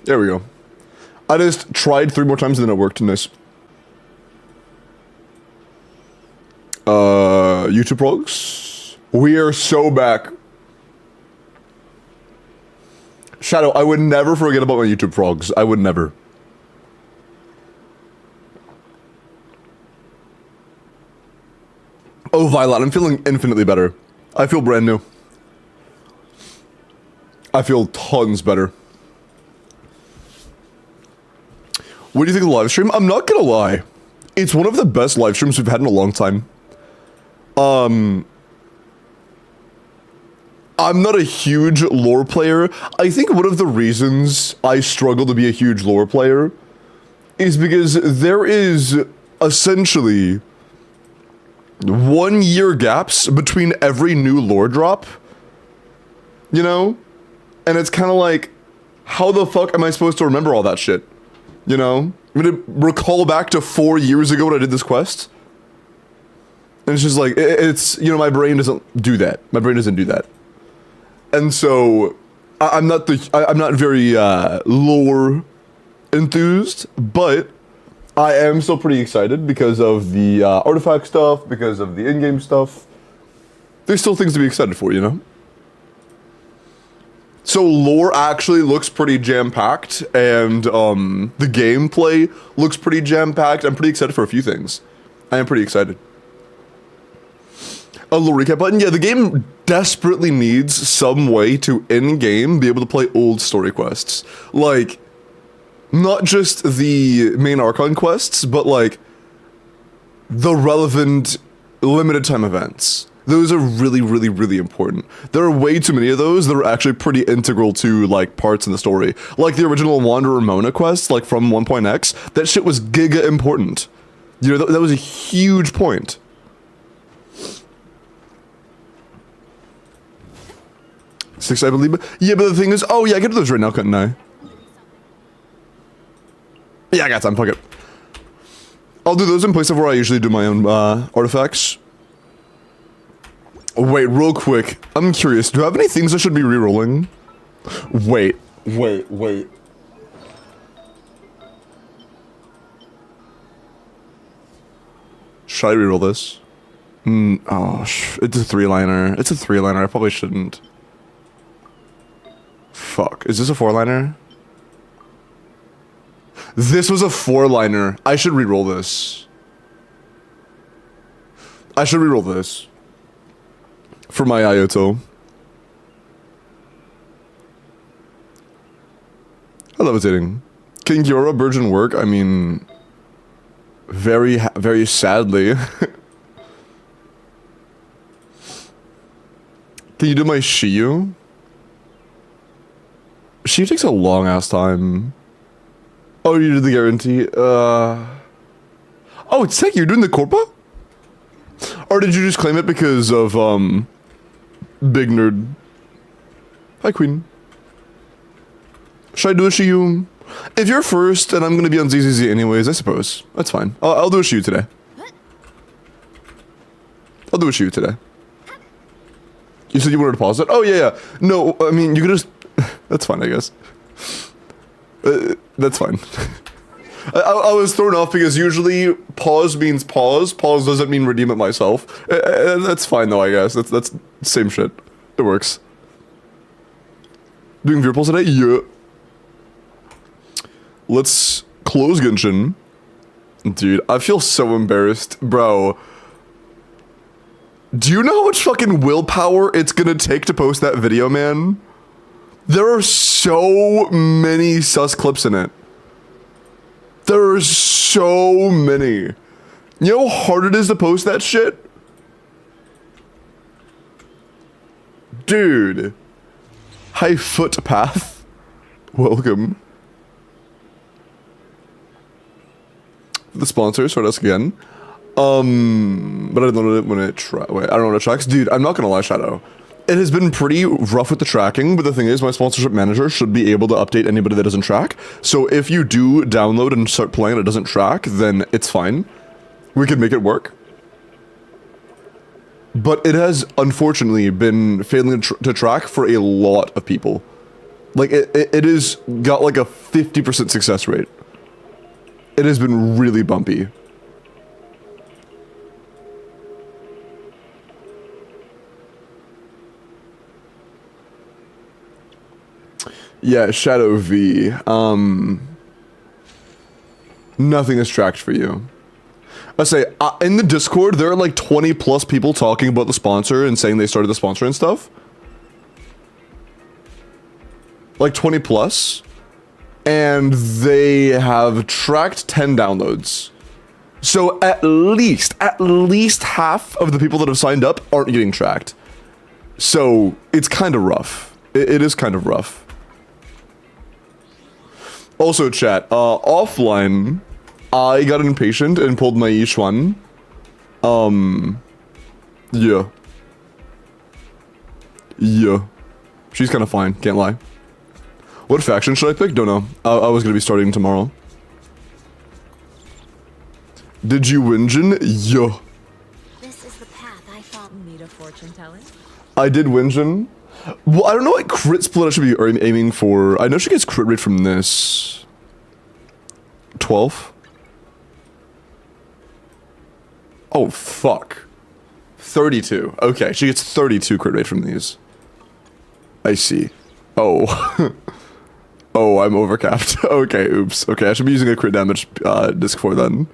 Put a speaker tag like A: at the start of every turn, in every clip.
A: There we go. I just tried 3 more times and then it worked. Nice. YouTube progs. We are so back. Shadow, I would never forget about my YouTube progs. I would never. Oh, Violet, I'm feeling infinitely better. I feel brand new. I feel tons better. What do you think of the live stream? I'm not gonna lie. It's one of the best live streams we've had in a long time. I'm not a huge lore player. I think one of the reasons I struggle to be a huge lore player is because there is essentially 1 year gaps between every new lore drop. You know? And it's kind of like, how the fuck am I supposed to remember all that shit? You know? I'm gonna recall back to 4 years ago when I did this quest. And it's just like, it's, you know, my brain doesn't do that. My brain doesn't do that. And so, I'm not very, lore enthused, but I am still pretty excited because of the, artifact stuff, because of the in-game stuff. There's still things to be excited for, you know? So lore actually looks pretty jam-packed, and, the gameplay looks pretty jam-packed. I'm pretty excited for a few things. I am pretty excited. A little recap button. Yeah, the game desperately needs some way to, in-game, be able to play old story quests. Like, not just the main Archon quests, but like, the relevant limited time events. Those are really, really, really important. There are way too many of those that are actually pretty integral to, like, parts in the story. Like the original Wanderer Mona quest, like, from 1.x, that shit was giga important. You know, that was a huge point. Six, I believe. Yeah, but the thing is, oh yeah, I can do those right now, couldn't I? Yeah, I got time, fuck it. I'll do those in place of where I usually do my own, artifacts. Wait, real quick. I'm curious, do I have any things I should be re-rolling? Wait. Should I re-roll this? Oh, it's a 3-liner. It's a 3-liner, I probably shouldn't. Fuck, is this a 4-liner? This was a 4-liner. I should re-roll this. I should re-roll this. For my Ioto. I love levitating. Can Kiora Virgin work? I mean, very sadly. Can you do my Shiyu? Shiyu takes a long ass time. Oh, you did the guarantee? Oh, it's sick, you're doing the Corpa? Or did you just claim it because of, Big Nerd? Hi, Queen. Should I do a Shiyu? If you're first, and I'm gonna be on ZZZ anyways, I suppose. That's fine. I'll do a Shiyu today. I'll do a Shiyu today. You said you wanted to pause it? Oh, yeah. No, I mean, you could just... That's fine, I guess. That's fine. I was thrown off because usually pause means pause. Pause doesn't mean redeem it myself. That's fine though, I guess. That's same shit. It works. Doing viewer polls today? Yeah. Let's close Genshin. Dude, I feel so embarrassed. Bro. Do you know how much fucking willpower it's gonna take to post that video, man? There are so many sus clips in it. There are so many. You know how hard it is to post that shit? Dude. Hi, Footpath. Welcome. The sponsors heard us again. But I don't know when it wait, I don't know what it tracks. Dude, I'm not gonna lie, Shadow. It has been pretty rough with the tracking, but the thing is, my sponsorship manager should be able to update anybody that doesn't track. So if you do download and start playing and it doesn't track, then it's fine. We can make it work. But it has, unfortunately, been failing to track for a lot of people. Like, it has got like a 50% success rate. It has been really bumpy. Yeah, Shadow V. Nothing is tracked for you. I say, in the Discord, there are like 20 plus people talking about the sponsor and saying they started the sponsor and stuff. Like 20 plus. And they have tracked 10 downloads. So at least half of the people that have signed up aren't getting tracked. So it's kind of rough. It is kind of rough. Also, chat, offline, I got impatient and pulled my Yishuan. Yeah. Yeah. She's kind of fine, can't lie. What faction should I pick? Don't know. I was gonna be starting tomorrow. Did you win, Jin? Yeah.
B: This is the path I thought. Need a fortune telling?
A: I did win, Jin. Well, I don't know what crit split I should be aiming for. I know she gets crit rate from this. 12? Oh, fuck. 32. Okay, she gets 32 crit rate from these. I see. Oh. Oh, I'm overcapped. Okay, oops. Okay, I should be using a crit damage disc for then.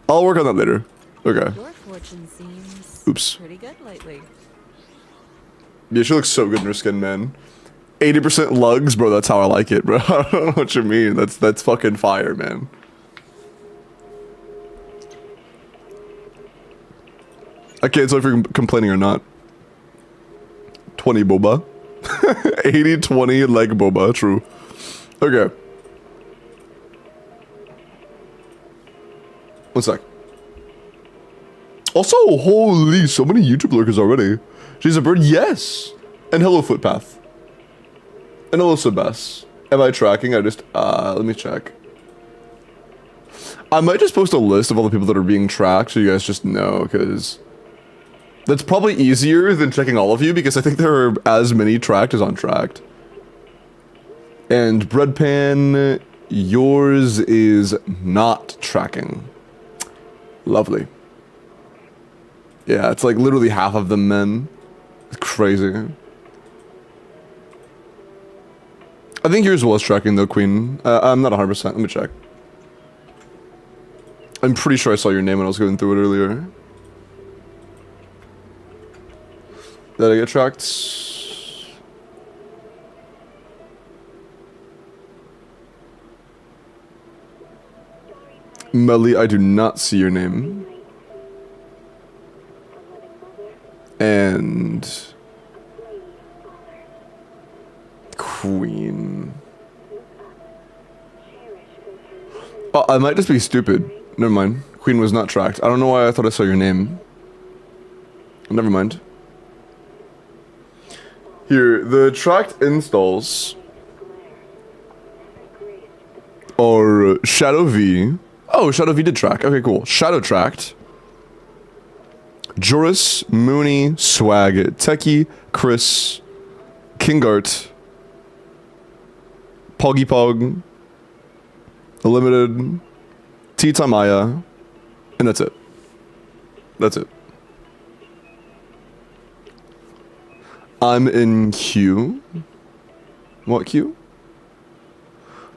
A: I'll work on that later. Okay.
B: Your fortune seems
A: Oops.
B: pretty good lately.
A: Yeah, she looks so good in her skin, man. 80% lugs, bro, that's how I like it, bro. I don't know what you mean. That's fucking fire, man. I can't tell if you're complaining or not. 20 boba. 80-20 leg boba, true. Okay. One sec. Also, holy, so many YouTube lurkers already. She's a bird, yes. And hello, Footpath. And hello, Sebas. Am I tracking? I just, let me check. I might just post a list of all the people that are being tracked so you guys just know, because that's probably easier than checking all of you, because I think there are as many tracked as untracked. And Breadpan, yours is not tracking. Lovely. Yeah, it's like literally half of them men. It's crazy. I think yours was tracking though, Queen. I'm not 100%. Let me check. I'm pretty sure I saw your name when I was going through it earlier. Did I get tracked? Melly, I do not see your name. And Queen. Oh, I might just be stupid. Never mind. Queen was not tracked. I don't know why I thought I saw your name. Never mind. Here, the tracked installs are Shadow V. Oh, Shadow V did track. Okay, cool. Shadow tracked. Joris, Mooney, Swag, Techie, Chris, Kingart, Poggy Pog, Limited, T Tamaya, and that's it. That's it. I'm in queue. What queue?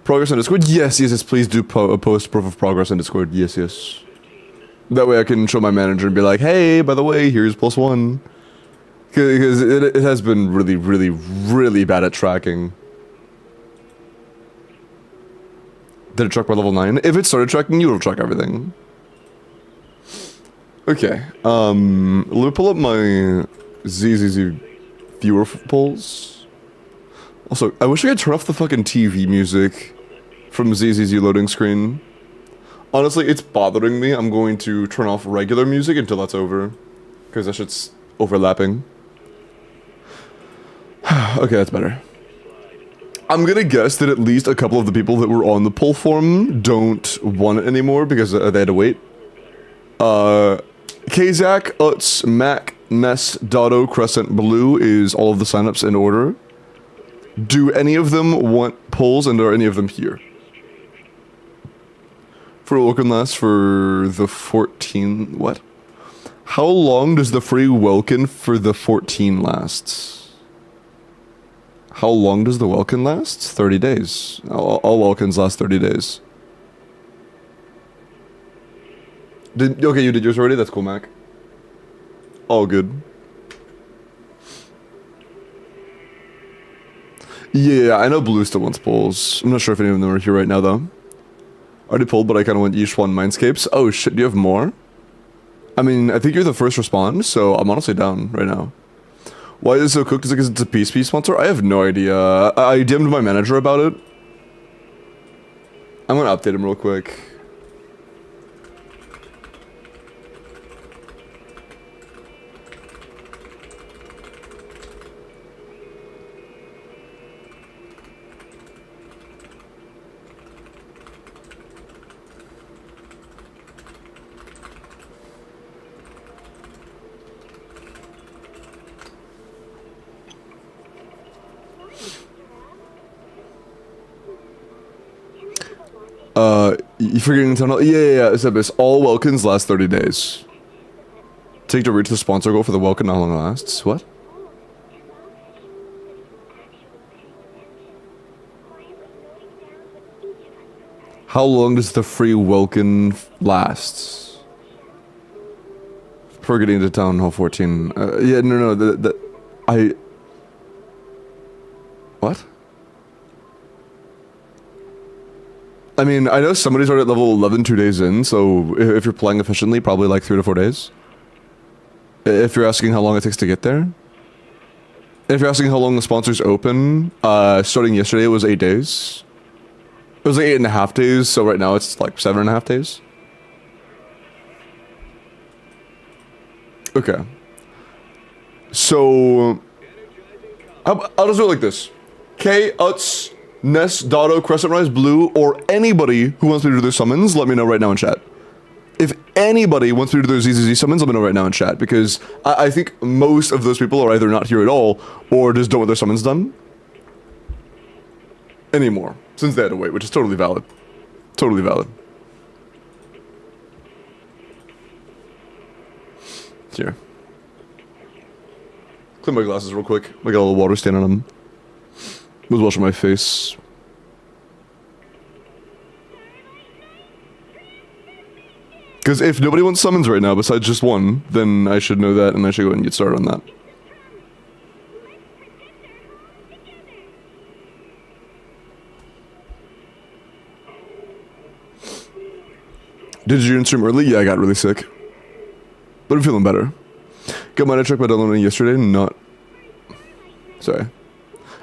A: Progress on Discord? Yes, yes, yes. Please do post proof of progress on Discord. Yes, yes. That way I can show my manager and be like, hey, by the way, here's +1. Because it has been really, really, really bad at tracking. Did it track by level 9? If it started tracking, you will track everything. Okay. Let me pull up my ZZZ viewer polls. Also, I wish I could turn off the fucking TV music from ZZZ loading screen. Honestly, it's bothering me. I'm going to turn off regular music until that's over. Because that shit's overlapping. Okay, that's better. I'm gonna guess that at least a couple of the people that were on the pull form don't want it anymore because they had to wait. Kazak, Utz, Mac, Ness, Dotto, Crescent, Blue is all of the signups in order. Do any of them want pulls, and are any of them here? For Welkin lasts for the 14... What? How long does the free Welkin for the 14 last? How long does the Welkin last? 30 days. All Welkins last 30 days. Okay, you did yours already? That's cool, Mac. All good. Yeah, I know Blue still wants pulls. I'm not sure if any of them are here right now, though. Already pulled, but I kind of want each one Mindscapes. Oh shit, do you have more? I mean, I think you're the first respond, so I'm honestly down right now. Why is it so cooked? Is it because it's a PSP sponsor? I have no idea. I DM'd my manager about it. I'm gonna update him real quick. You forgetting the tunnel? Yeah, Sebis. All Welkins last 30 days. Take to reach the sponsor goal for the Welkin, how long it lasts? What? How long does the free Welkin last? For getting to Town Hall 14. Yeah, no, What? I mean, I know somebody's already at level 11 2 days in, so if you're playing efficiently, probably like 3 to 4 days. If you're asking how long it takes to get there. If you're asking how long the sponsor's open, starting yesterday it was 8 days. It was like 8.5 days, so right now it's like 7.5 days. Okay. So, I'll just do it like this. K, Utz, Ness, Dotto, Crescent Rise, Blue, or anybody who wants me to do their summons, let me know right now in chat. If anybody wants me to do their ZZZ summons, let me know right now in chat, because I think most of those people are either not here at all, or just don't want their summons done anymore, since they had to wait, which is totally valid. Totally valid. Here. Clean my glasses real quick. I got a little water stain on them. Was washing my face. Because if nobody wants summons right now besides just one, then I should know that and I should go ahead and get started on that. Did you stream early? Yeah, I got really sick. But I'm feeling better. Got my check by downloading yesterday, not... Sorry.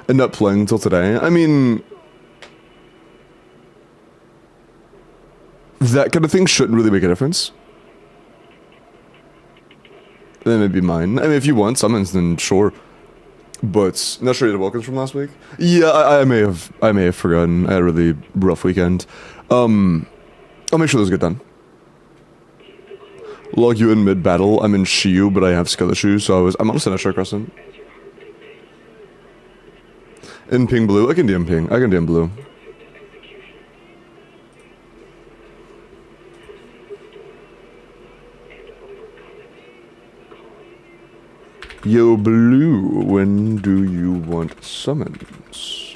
A: And not playing until today. I mean... that kind of thing shouldn't really make a difference. Then it'd be mine. I mean, if you want summons, then sure. But, not sure you had welcomes from last week? Yeah, I may have forgotten. I had a really rough weekend. I'll make sure those get done. Log you in mid-battle. I'm in Shiyu, but I have skill issues, so I'm honestly not sure, Crescent. In ping blue? I can DM ping. I can DM blue. Yo, blue, when do you want summons?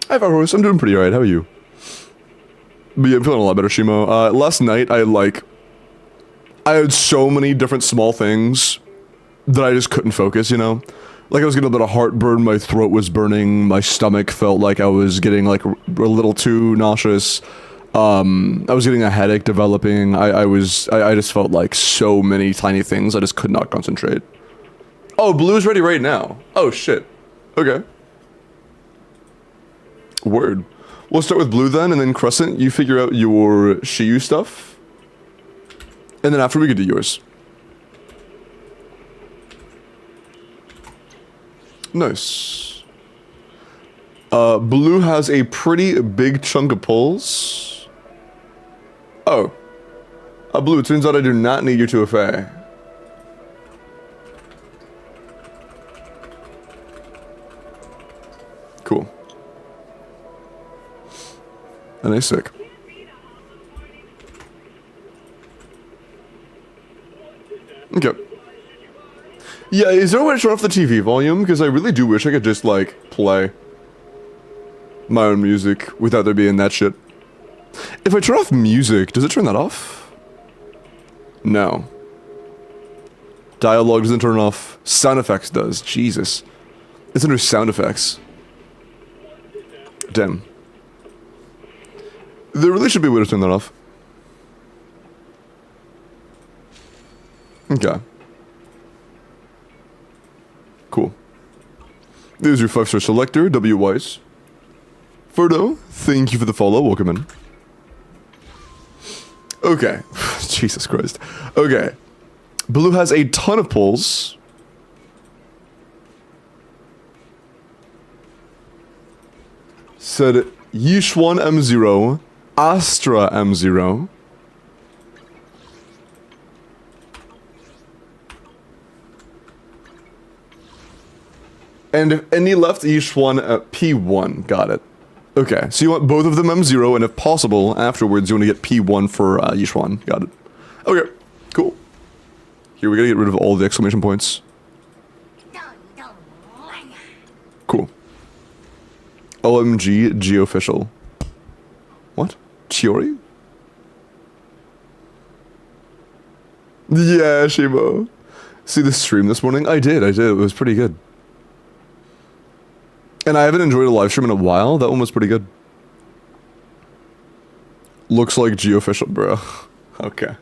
A: Hi, Farhorse. I'm doing pretty alright. How are you? But yeah, I'm feeling a lot better, Shimo. Last night, I had so many different small things that I just couldn't focus, you know? Like, I was getting a bit of heartburn, my throat was burning, my stomach felt like I was getting, like, a little too nauseous. I was getting a headache developing. I just felt like so many tiny things, I just could not concentrate. Oh, blue's ready right now. Oh, shit. Okay. Word. We'll start with blue then, and then Crescent, you figure out your Shiyu stuff. And then after we could do yours. Nice. Blue has a pretty big chunk of pulls. Oh. Blue, it turns out I do not need your 2FA. And a sick. Okay. Yeah, is there a way to turn off the TV volume? Because I really do wish I could just, like, play my own music without there being that shit. If I turn off music, does it turn that off? No. Dialogue doesn't turn off. Sound effects does. Jesus. It's under sound effects. Damn. There really should be a way to turn that off. Okay. Cool. There's your 5-star selector, W. Weiss. Ferdo, thank you for the follow. Welcome in. Okay. Jesus Christ. Okay. Blue has a ton of pulls. Said Yishuan M0, Astra M0. And if any left, Yishuan P1. Got it. Okay, so you want both of them M0, and if possible, afterwards you want to get P1 for Yishuan. Got it. Okay, cool. Here, we gotta get rid of all the exclamation points. Cool. OMG Geoofficial. What? Chiori? Yeah, Shimo. See the stream this morning? I did. It was pretty good. And I haven't enjoyed a live stream in a while. That one was pretty good. Looks like Geoofficial, bro. Okay.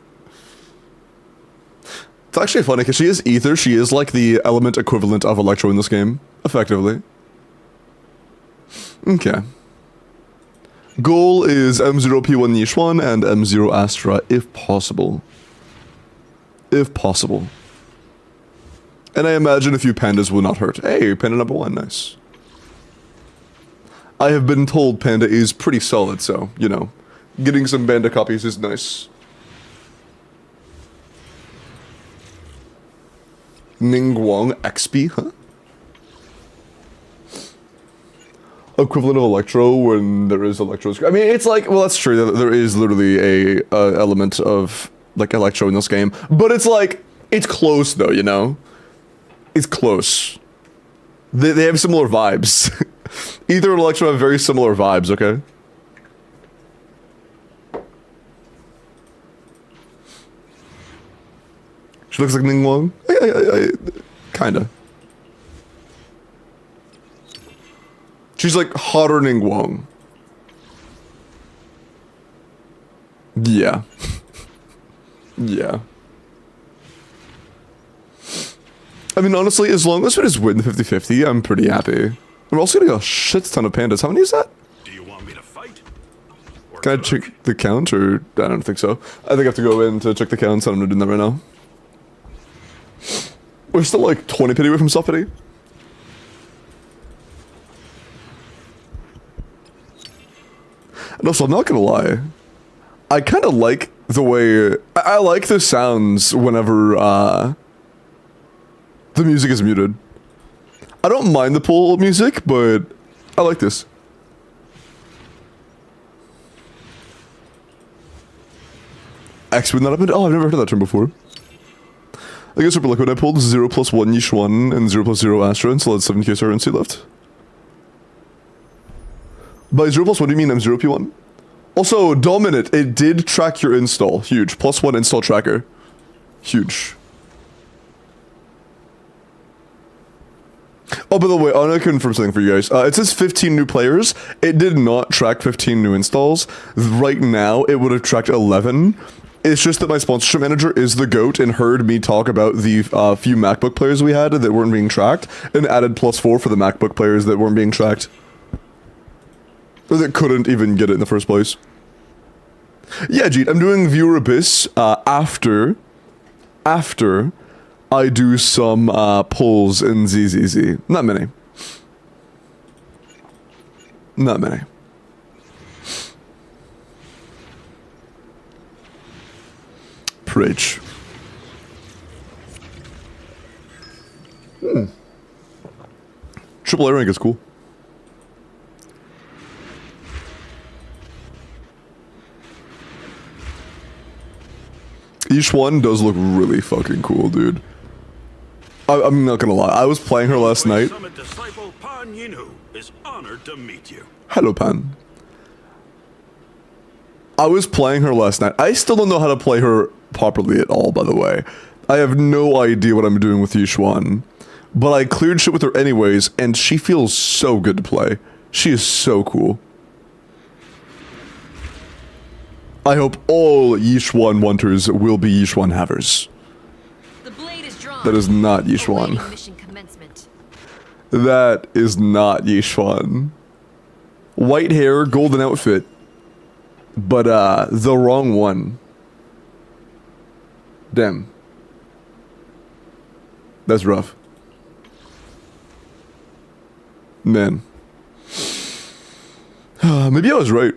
A: It's actually funny, because she is Ether. She is like the element equivalent of Electro in this game. Effectively. Okay. Goal is M0P1 Yishuan and M0 Astra, if possible. If possible. And I imagine a few pandas will not hurt. Hey, panda number 1, nice. I have been told Panda is pretty solid, so, you know, getting some Panda copies is nice. Ningguang XP, huh? Equivalent of Electro when there is Electro. I mean, it's like, well, that's true. There is literally a element of, like, Electro in this game. But it's like, it's close, though, you know? It's close. They have similar vibes. Ether and Electro have very similar vibes, okay? She looks like Ningguang? Kinda. She's like hotter Ningguang. Yeah. Yeah. I mean, honestly, as long as we just win the 50-50, I'm pretty happy. We're also getting a shit ton of pandas. How many is that?
C: Do you want me to fight?
A: Can I check the count, or I don't think so. I think I have to go in to check the count, so I'm not doing that right now. We're still like 20 pity away from self pity. And also, I'm not gonna lie. I kind of like the way... I like the sounds whenever the music is muted. I don't mind the pull music, but I like this. X would not have been... Oh, I've never heard of that term before. I guess Super Liquid, I pulled 0 plus 1 Yishuan and 0 plus 0 Astra and still had 7k currency left. By 0 plus 1, do you mean M0 P1? Also, Dominant, it did track your install. Huge. +1 install tracker. Huge. Oh, by the way, I want to confirm something for you guys. It says 15 new players. It did not track 15 new installs. Right now, it would have tracked 11. It's just that my sponsorship manager is the GOAT and heard me talk about the few MacBook players we had that weren't being tracked and added +4 for the MacBook players that weren't being tracked. Or that couldn't even get it in the first place. Yeah, Jeet, I'm doing Viewer Abyss after I do some pulls in ZZZ. Not many. Not many. Preach. Triple A rank is cool. Each one does look really fucking cool, dude. I'm not gonna lie. I was playing her last night.
C: Summit disciple Pan Yinu is honored to meet you.
A: Hello, Pan. I was playing her last night. I still don't know how to play her properly at all, by the way. I have no idea what I'm doing with Yishuan. But I cleared shit with her anyways, and she feels so good to play. She is so cool. I hope all Yishuan wanters will be Yishuan havers.
B: The blade is drawn.
A: That is not Yishuan.
B: Awaiting mission commencement.
A: That is not Yishuan. White hair, golden outfit. But, the wrong one. Damn. That's rough. Man. Maybe I was right.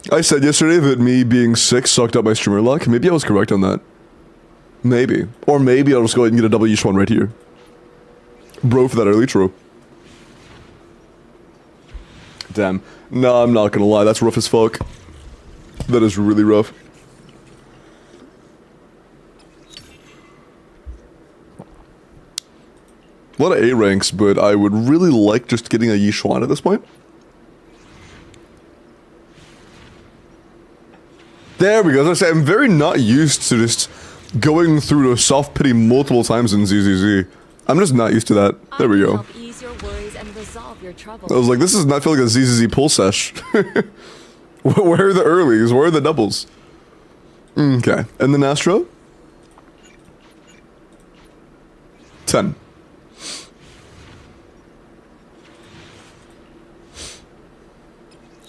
A: I said yesterday that me being sick sucked up my streamer luck. Maybe I was correct on that. Maybe. Or maybe I'll just go ahead and get a double Yishuan right here. Bro for that early true. Damn. No, I'm not gonna lie. That's rough as fuck. That is really rough. A lot of A ranks, but I would really like just getting a Yishuan at this point. There we go. As I say, I'm very not used to just going through the soft pity multiple times in ZZZ. I'm just not used to that. There we go.
B: Help ease your worries and resolve your troubles.
A: I was like, this does not feel like a ZZZ pull sesh. Where are the earlies? Where are the doubles? Okay. And then Astro? 10.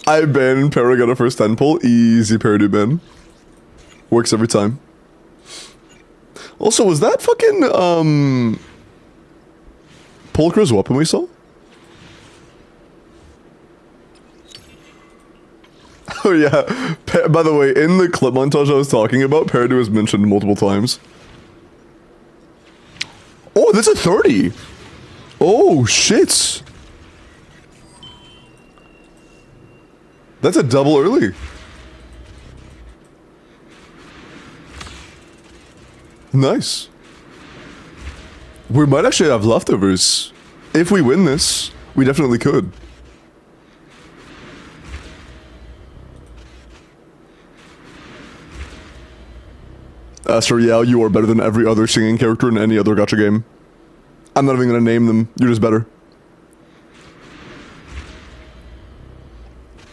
A: I ban Paragon first 10 pull. Easy parody ban. Works every time. Also, was that fucking, Pulchra's weapon we saw? Oh yeah. By the way, in the clip montage I was talking about, parody was mentioned multiple times. Oh, that's a 30! Oh, shit! That's a double early. Nice. We might actually have leftovers. If we win this, we definitely could. Astro, yeah, you are better than every other singing character in any other gacha game. I'm not even gonna name them. You're just better.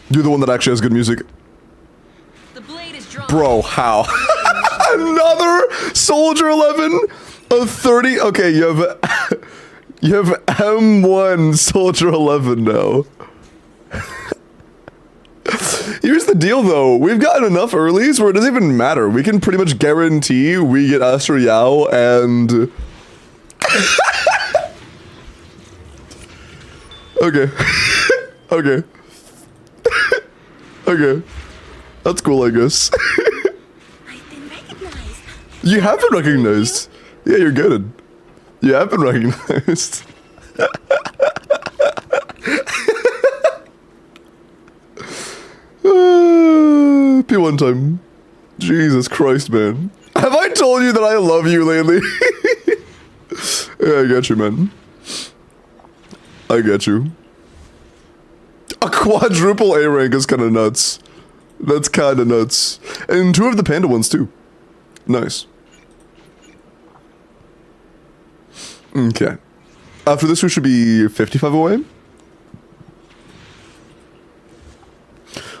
A: You're the one that actually has good music.
B: The blade is drawn.
A: Bro, how? Another Soldier 11? A 30? Okay, you have M1 Soldier 11 now. Here's the deal though, we've gotten enough earlies where it doesn't even matter. We can pretty much guarantee we get Astro Yao and... Okay. Okay. Okay. That's cool, I guess.
B: I've been recognized.
A: You have been recognized. Yeah, you're good. You have been recognized. P1 time. Jesus Christ, man. Have I told you that I love you lately? Yeah, I get you, man. I get you. A quadruple A rank is kind of nuts. That's kind of nuts. And 2 of the panda ones, too. Nice. Okay. After this, we should be 55 away.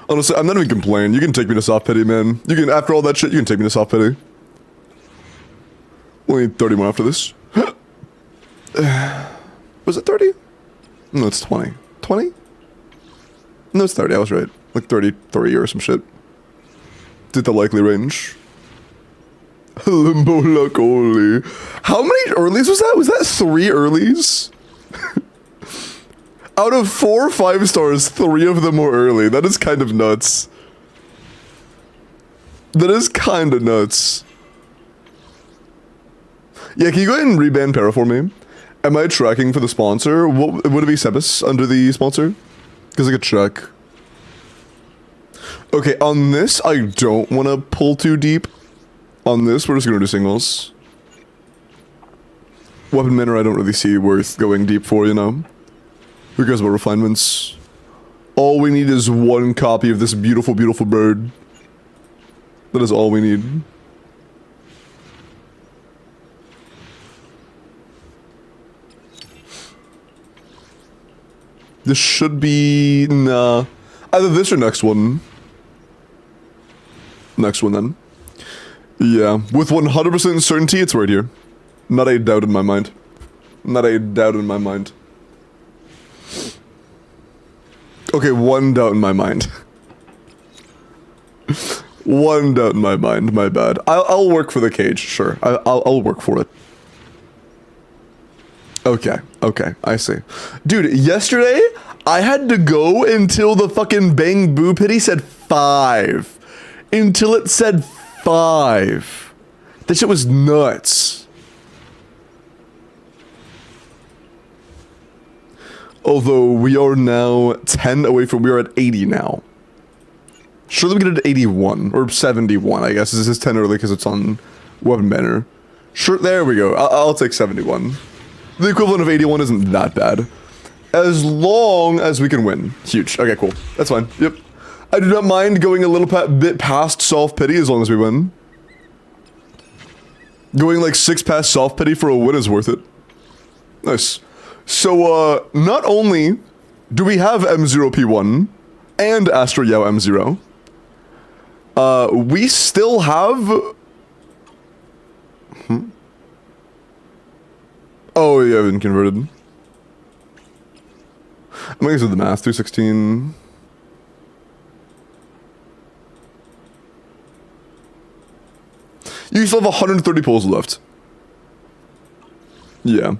A: Honestly, I'm not even complaining. You can take me to soft pity, man. You can, after all that shit, you can take me to soft pity. Only 30 more after this. Was it 30? No, it's 20. 20? No, it's 30. I was right. Like 33 or some shit. Did the likely range. Limbo luck only. How many earlies was that? Was that 3 earlies? Out of 4 5 stars, 3 of them were early. That is kind of nuts. That is kind of nuts. Yeah, can you go ahead and reban Para for me? Am I tracking for the sponsor? What, would it be Sebas under the sponsor? Because I could check. Okay, on this, I don't want to pull too deep. On this, we're just gonna do singles. Weapon manner I don't really see worth going deep for, you know? Who cares about refinements? All we need is one copy of this beautiful, beautiful bird. That is all we need. This should be... nah. Either this or next one. Next one, then. Yeah, with 100% certainty, it's right here. Not a doubt in my mind. Not a doubt in my mind. Okay, one doubt in my mind. One doubt in my mind, my bad. I'll work for the cage, sure. I'll work for it. Okay, okay, I see. Dude, yesterday, I had to go until the fucking Bang Boo Pity said 5. Until it said 5. That shit was nuts. Although, we are now 10 away from, we are at 80 now. Surely we get it at 81, or 71, I guess. This is 10 early because it's on Weapon Banner. Sure, there we go. I'll take 71. The equivalent of 81 isn't that bad. As long as we can win. Huge. Okay, cool. That's fine. Yep. I do not mind going a little bit past soft pity as long as we win. Going like 6 past soft pity for a win is worth it. Nice. So, not only do we have M0P1 and Astro Yao M0, we still have... Oh, yeah, I've been converted. I'm gonna do the math. 216. You still have 130 pulls left. Yeah.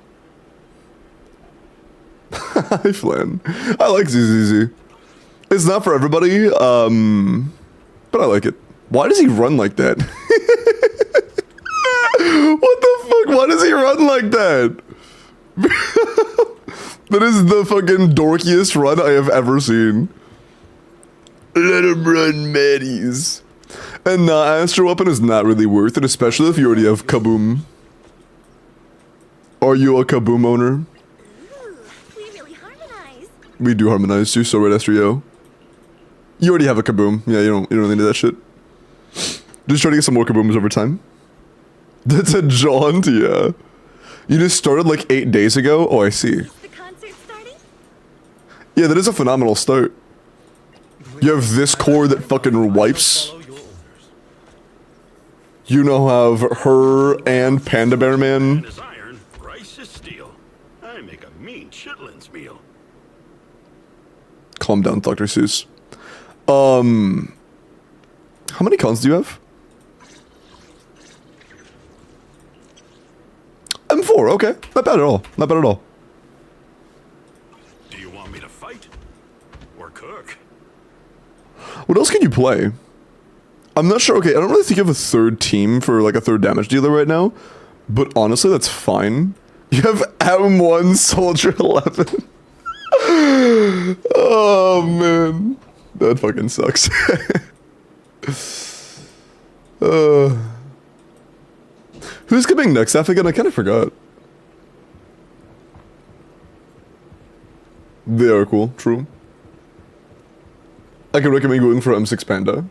A: Hi, Flan. I like ZZZ. It's not for everybody, but I like it. Why does he run like that? What the fuck? Why does he run like that? That is the fucking dorkiest run I have ever seen. Let him run, Maddies. And Astro Weapon is not really worth it, especially if you already have Kaboom. Are you a Kaboom owner?
B: Ooh, we really harmonize.
A: We do harmonize too, so right, Astro. You already have a Kaboom. Yeah, you don't really need that shit. Just try to get some more Kabooms over time. That's a jaunt, yeah. You just started like 8 days ago? Oh, I see.
B: Is the concert starting?
A: Yeah, that is a phenomenal start. You have this core that fucking wipes. You now have her and Panda Bear Man.
C: Is iron, rice is steel. I make a mean chitlins meal.
A: Calm down, Dr. Seuss. How many cons do you have? M4, okay. Not bad at all. Not bad at all.
C: Do you want me to fight? Or cook?
A: What else can you play? I'm not sure. Okay, I don't really think you have a third team for like a third damage dealer right now. But honestly, that's fine. You have M1 Soldier 11. Oh, man. That fucking sucks. Who's coming next after again? I kind of forgot. They are cool, true. I can recommend going for M6 Panda.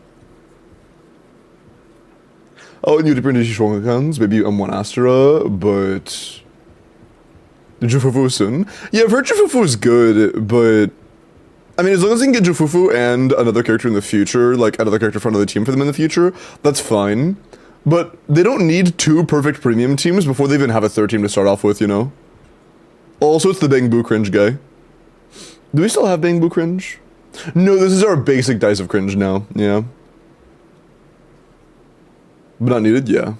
A: Oh, and you different stronger guns, maybe M1 Astra, but... Jufufu soon. Yeah, I've heard Jufufu is good, but... I mean, as long as you can get Jufufu and another character in the future, like another character for another team for them in the future, that's fine. But they don't need 2 perfect premium teams before they even have a third team to start off with, you know? Also, it's the Bang Boo Cringe guy. Do we still have Bang Boo Cringe? No, this is our basic Dice of Cringe now, yeah. But not needed, yeah.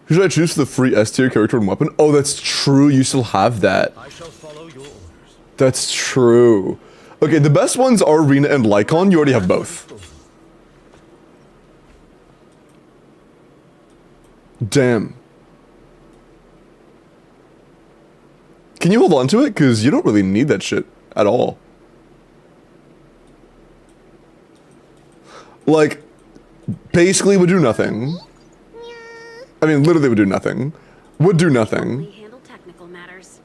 A: Who should I choose for the free S tier character and weapon? Oh, that's true, you still have that.
D: I shall follow your orders.
A: That's true. Okay, the best ones are Rena and Lycon, you already have both. Damn. Can you hold on to it? Because you don't really need that shit at all. Like, Basically would do nothing. I mean, literally would do nothing. Would do nothing.
B: Only handle technical matters.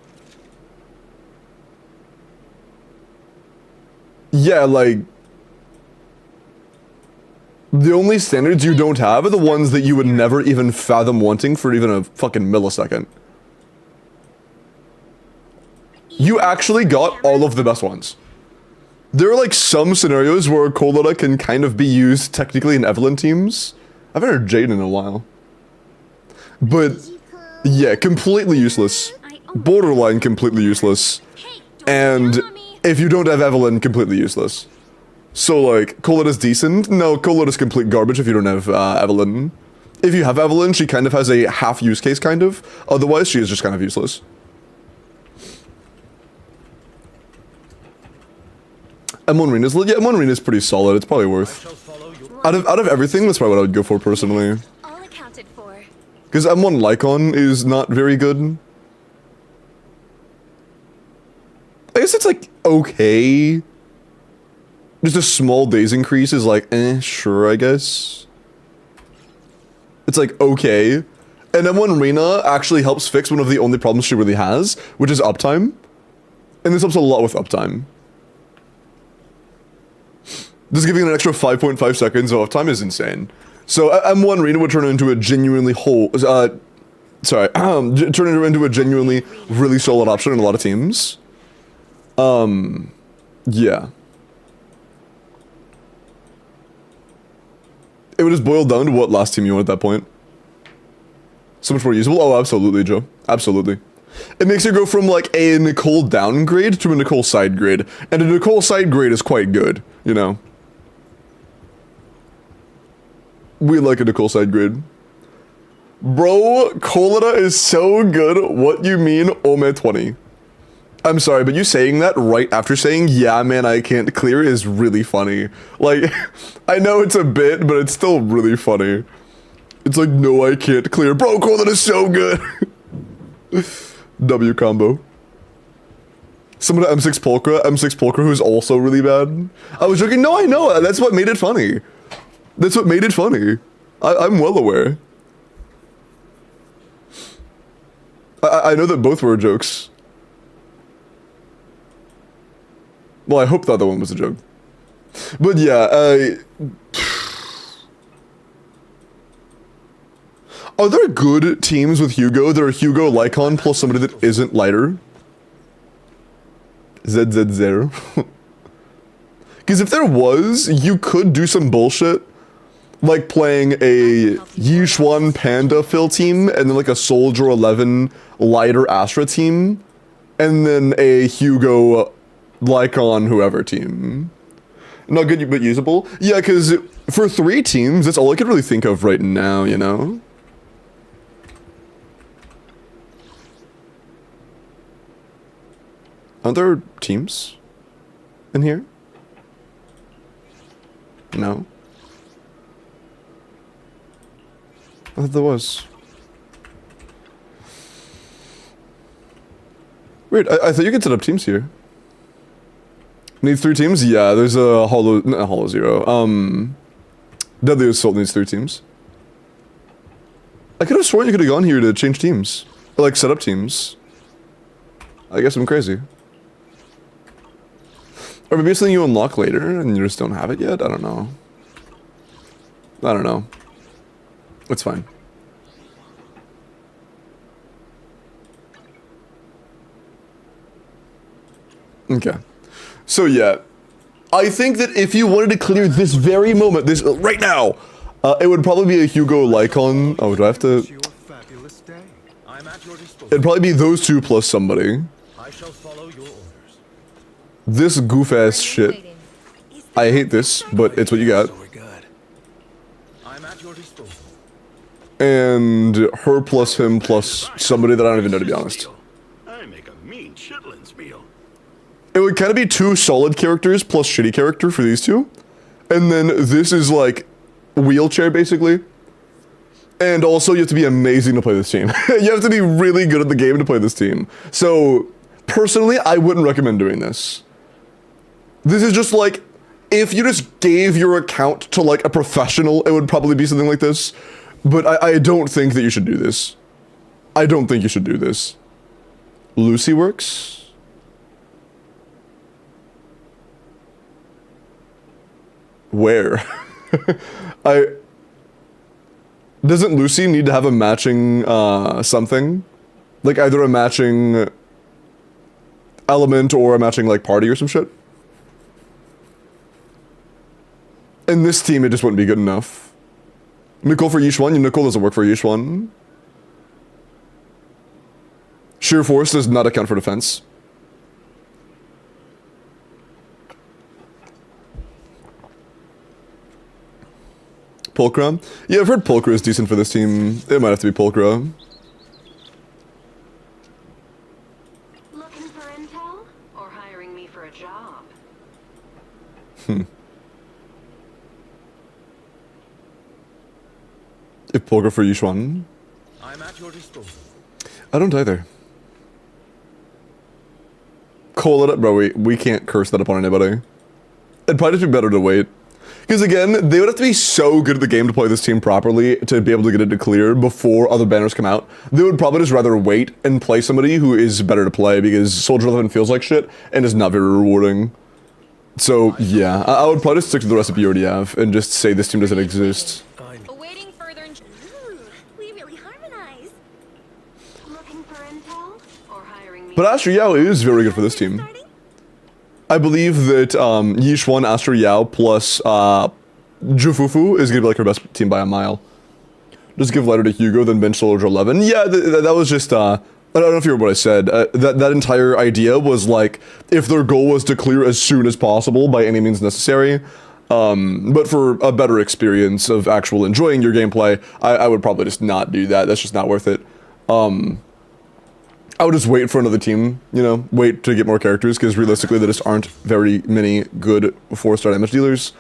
A: Yeah, like... The only standards you don't have are the ones that you would never even fathom wanting for even a fucking millisecond. You actually got all of the best ones. There are like some scenarios where Cholera can kind of be used technically in Evelyn teams. I haven't heard Jade in a while. But yeah, completely useless. Borderline completely useless. And if you don't have Evelyn, completely useless. So like, Cholera's decent? No, Cholera's complete garbage if you don't have Evelyn. If you have Evelyn, she kind of has a half use case kind of. Otherwise, she is just kind of useless. M1 Rena's, yeah, M1 Rena's pretty solid. It's probably worth. Out of everything, that's probably what I would go for personally.
B: All accounted for.
A: Because M1 Lycon is not very good. I guess it's like okay. Just a small days increase is like, sure, I guess. It's like okay. And M1 Rena actually helps fix one of the only problems she really has, which is uptime. And this helps a lot with uptime. Just giving it an extra 5.5 seconds of uptime is insane. So M1 Rena would turn into a genuinely turn it into a genuinely really solid option in a lot of teams. Yeah. It would just boil down to what last team you want at that point. So much more usable. Oh, absolutely, Joe. Absolutely. It makes you go from like a Nicole downgrade to a Nicole side grade. And a Nicole side grade is quite good, you know. We like a Nicole side grade. Bro, Cholera is so good. What you mean, Ome 20? I'm sorry, but you saying that right after saying, yeah, man, I can't clear is really funny. Like, I know it's a bit, but it's still really funny. It's like, no, I can't clear. Bro, Cholera is so good. W combo. Someone at M6 Polka, who's also really bad. I was joking. No, I know. That's what made it funny. That's what made it funny. I'm well aware. I know that both were jokes. Well, I hope the other one was a joke. But yeah, are there good teams with Hugo that are Hugo Lycon plus somebody that isn't lighter? ZZ0. Because if there was, you could do some bullshit. Like playing a Yixuan Panda fill team, and then like a Soldier 11 lighter Astra team, and then a Hugo Lycon whoever team. Not good, but usable? Yeah, because for 3 teams, that's all I could really think of right now, you know? Aren't there teams in here? No. I thought there was. Weird, I thought you could set up teams here. Needs 3 teams? Yeah, there's a Hollow Zero. Deadly Assault needs 3 teams. I could have sworn you could have gone here to change teams. Or like set up teams. I guess I'm crazy. Or maybe it's something you unlock later and you just don't have it yet? I don't know. I don't know. It's fine. Okay. So yeah, I think that if you wanted to clear this very moment, this right now, it would probably be a Hugo Lycon. Oh, do I have to? It'd probably be those 2 plus somebody.
C: I shall follow your orders.
A: This goof ass shit. I hate this, but it's what you got.
C: I'm at your disposal.
A: And her plus him plus somebody that I don't even know, to be honest.
C: I make a mean chitlins meal.
A: It would kind of be 2 solid characters plus shitty character for these 2. And then this is like wheelchair basically. And also you have to be amazing to play this team. You have to be really good at the game to play this team. So personally, I wouldn't recommend doing this. This is just like, if you just gave your account to like a professional, it would probably be something like this. But I don't think that you should do this. I don't think you should do this. Lucy works? Where? Doesn't Lucy need to have a matching, something? Like either a matching element or a matching, like, party or some shit? In this team, it just wouldn't be good enough. Nicole for Yishuan? Nicole doesn't work for Yishuan. Sheer force does not account for defense. Pulchra? Yeah, I've heard Pulchra is decent for this team. It might have to be Pulchra.
D: Looking for intel or hiring me for a job?
A: If Pulchra for Yishuan?
C: I'm at your disposal.
A: I don't either. Call it up, bro. We can't curse that upon anybody. It'd probably just be better to wait. Because again, they would have to be so good at the game to play this team properly to be able to get it to clear before other banners come out. They would probably just rather wait and play somebody who is better to play because Soldier 11 feels like shit and is not very rewarding. So yeah, I would probably just stick to the recipe you already have and just say this team doesn't exist.
B: Awaiting further. Ooh, we really harmonize.
D: Looking for intel or hiring me?
A: But Astro Yao is very good for this team. I believe that Yishuan, Astro Yao plus Jufufu is gonna be like her best team by a mile. Just give lighter to Hugo, then bench Soldier 11. Yeah, that was just I don't know if you heard what I said. That entire idea was like if their goal was to clear as soon as possible by any means necessary. But for a better experience of actual enjoying your gameplay, I would probably just not do that. That's just not worth it. I would just wait for another team, you know, wait to get more characters, because realistically there just aren't very many good 4-star damage dealers.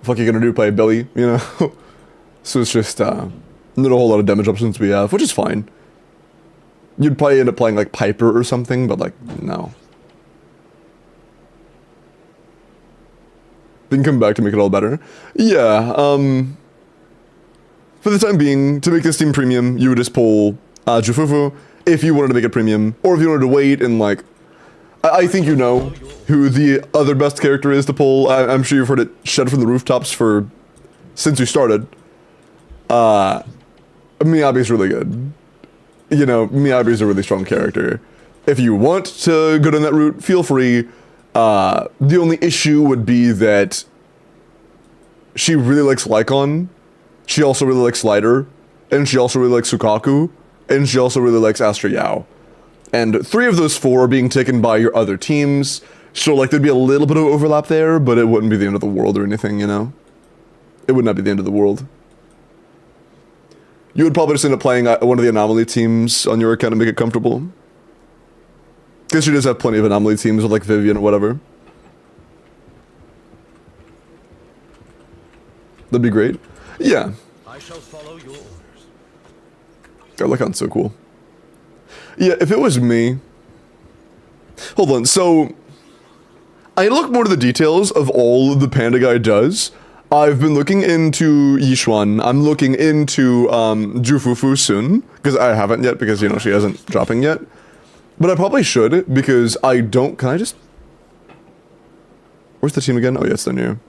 A: What you gonna do, play Billy, you know? So it's just, not a whole lot of damage options we have, which is fine. You'd probably end up playing, like, Piper or something, but, like, no. Then come back to make it all better. Yeah, for the time being, to make this team premium, you would just pull, Jufufu, if you wanted to make it premium, or if you wanted to wait and like, I think you know who the other best character is to pull. I'm sure you've heard it shed from the rooftops since we started. Miyabi's really good. You know, Miyabi's a really strong character. If you want to go down that route, feel free. The only issue would be that she really likes Lycon, she also really likes Slider, and she also really likes Sukaku, and she also really likes Astro Yao. And 3 of those 4 are being taken by your other teams, so like there'd be a little bit of overlap there, but it wouldn't be the end of the world or anything, you know? It would not be the end of the world. You would probably just end up playing one of the Anomaly teams on your account to make it comfortable. Because she does have plenty of Anomaly teams with like Vivian or whatever. That'd be great. Yeah.
C: I shall follow your orders.
A: God, Lycon's so cool. Yeah, if it was me... Hold on, so... I look more to the details of all the Panda Guy does. I've been looking into Yishuan. I'm looking into Jufufu soon. Because I haven't yet, because, you know, she hasn't dropping yet. But I probably should, because I don't... Can I just... Where's the team again? Oh, yeah, it's down here.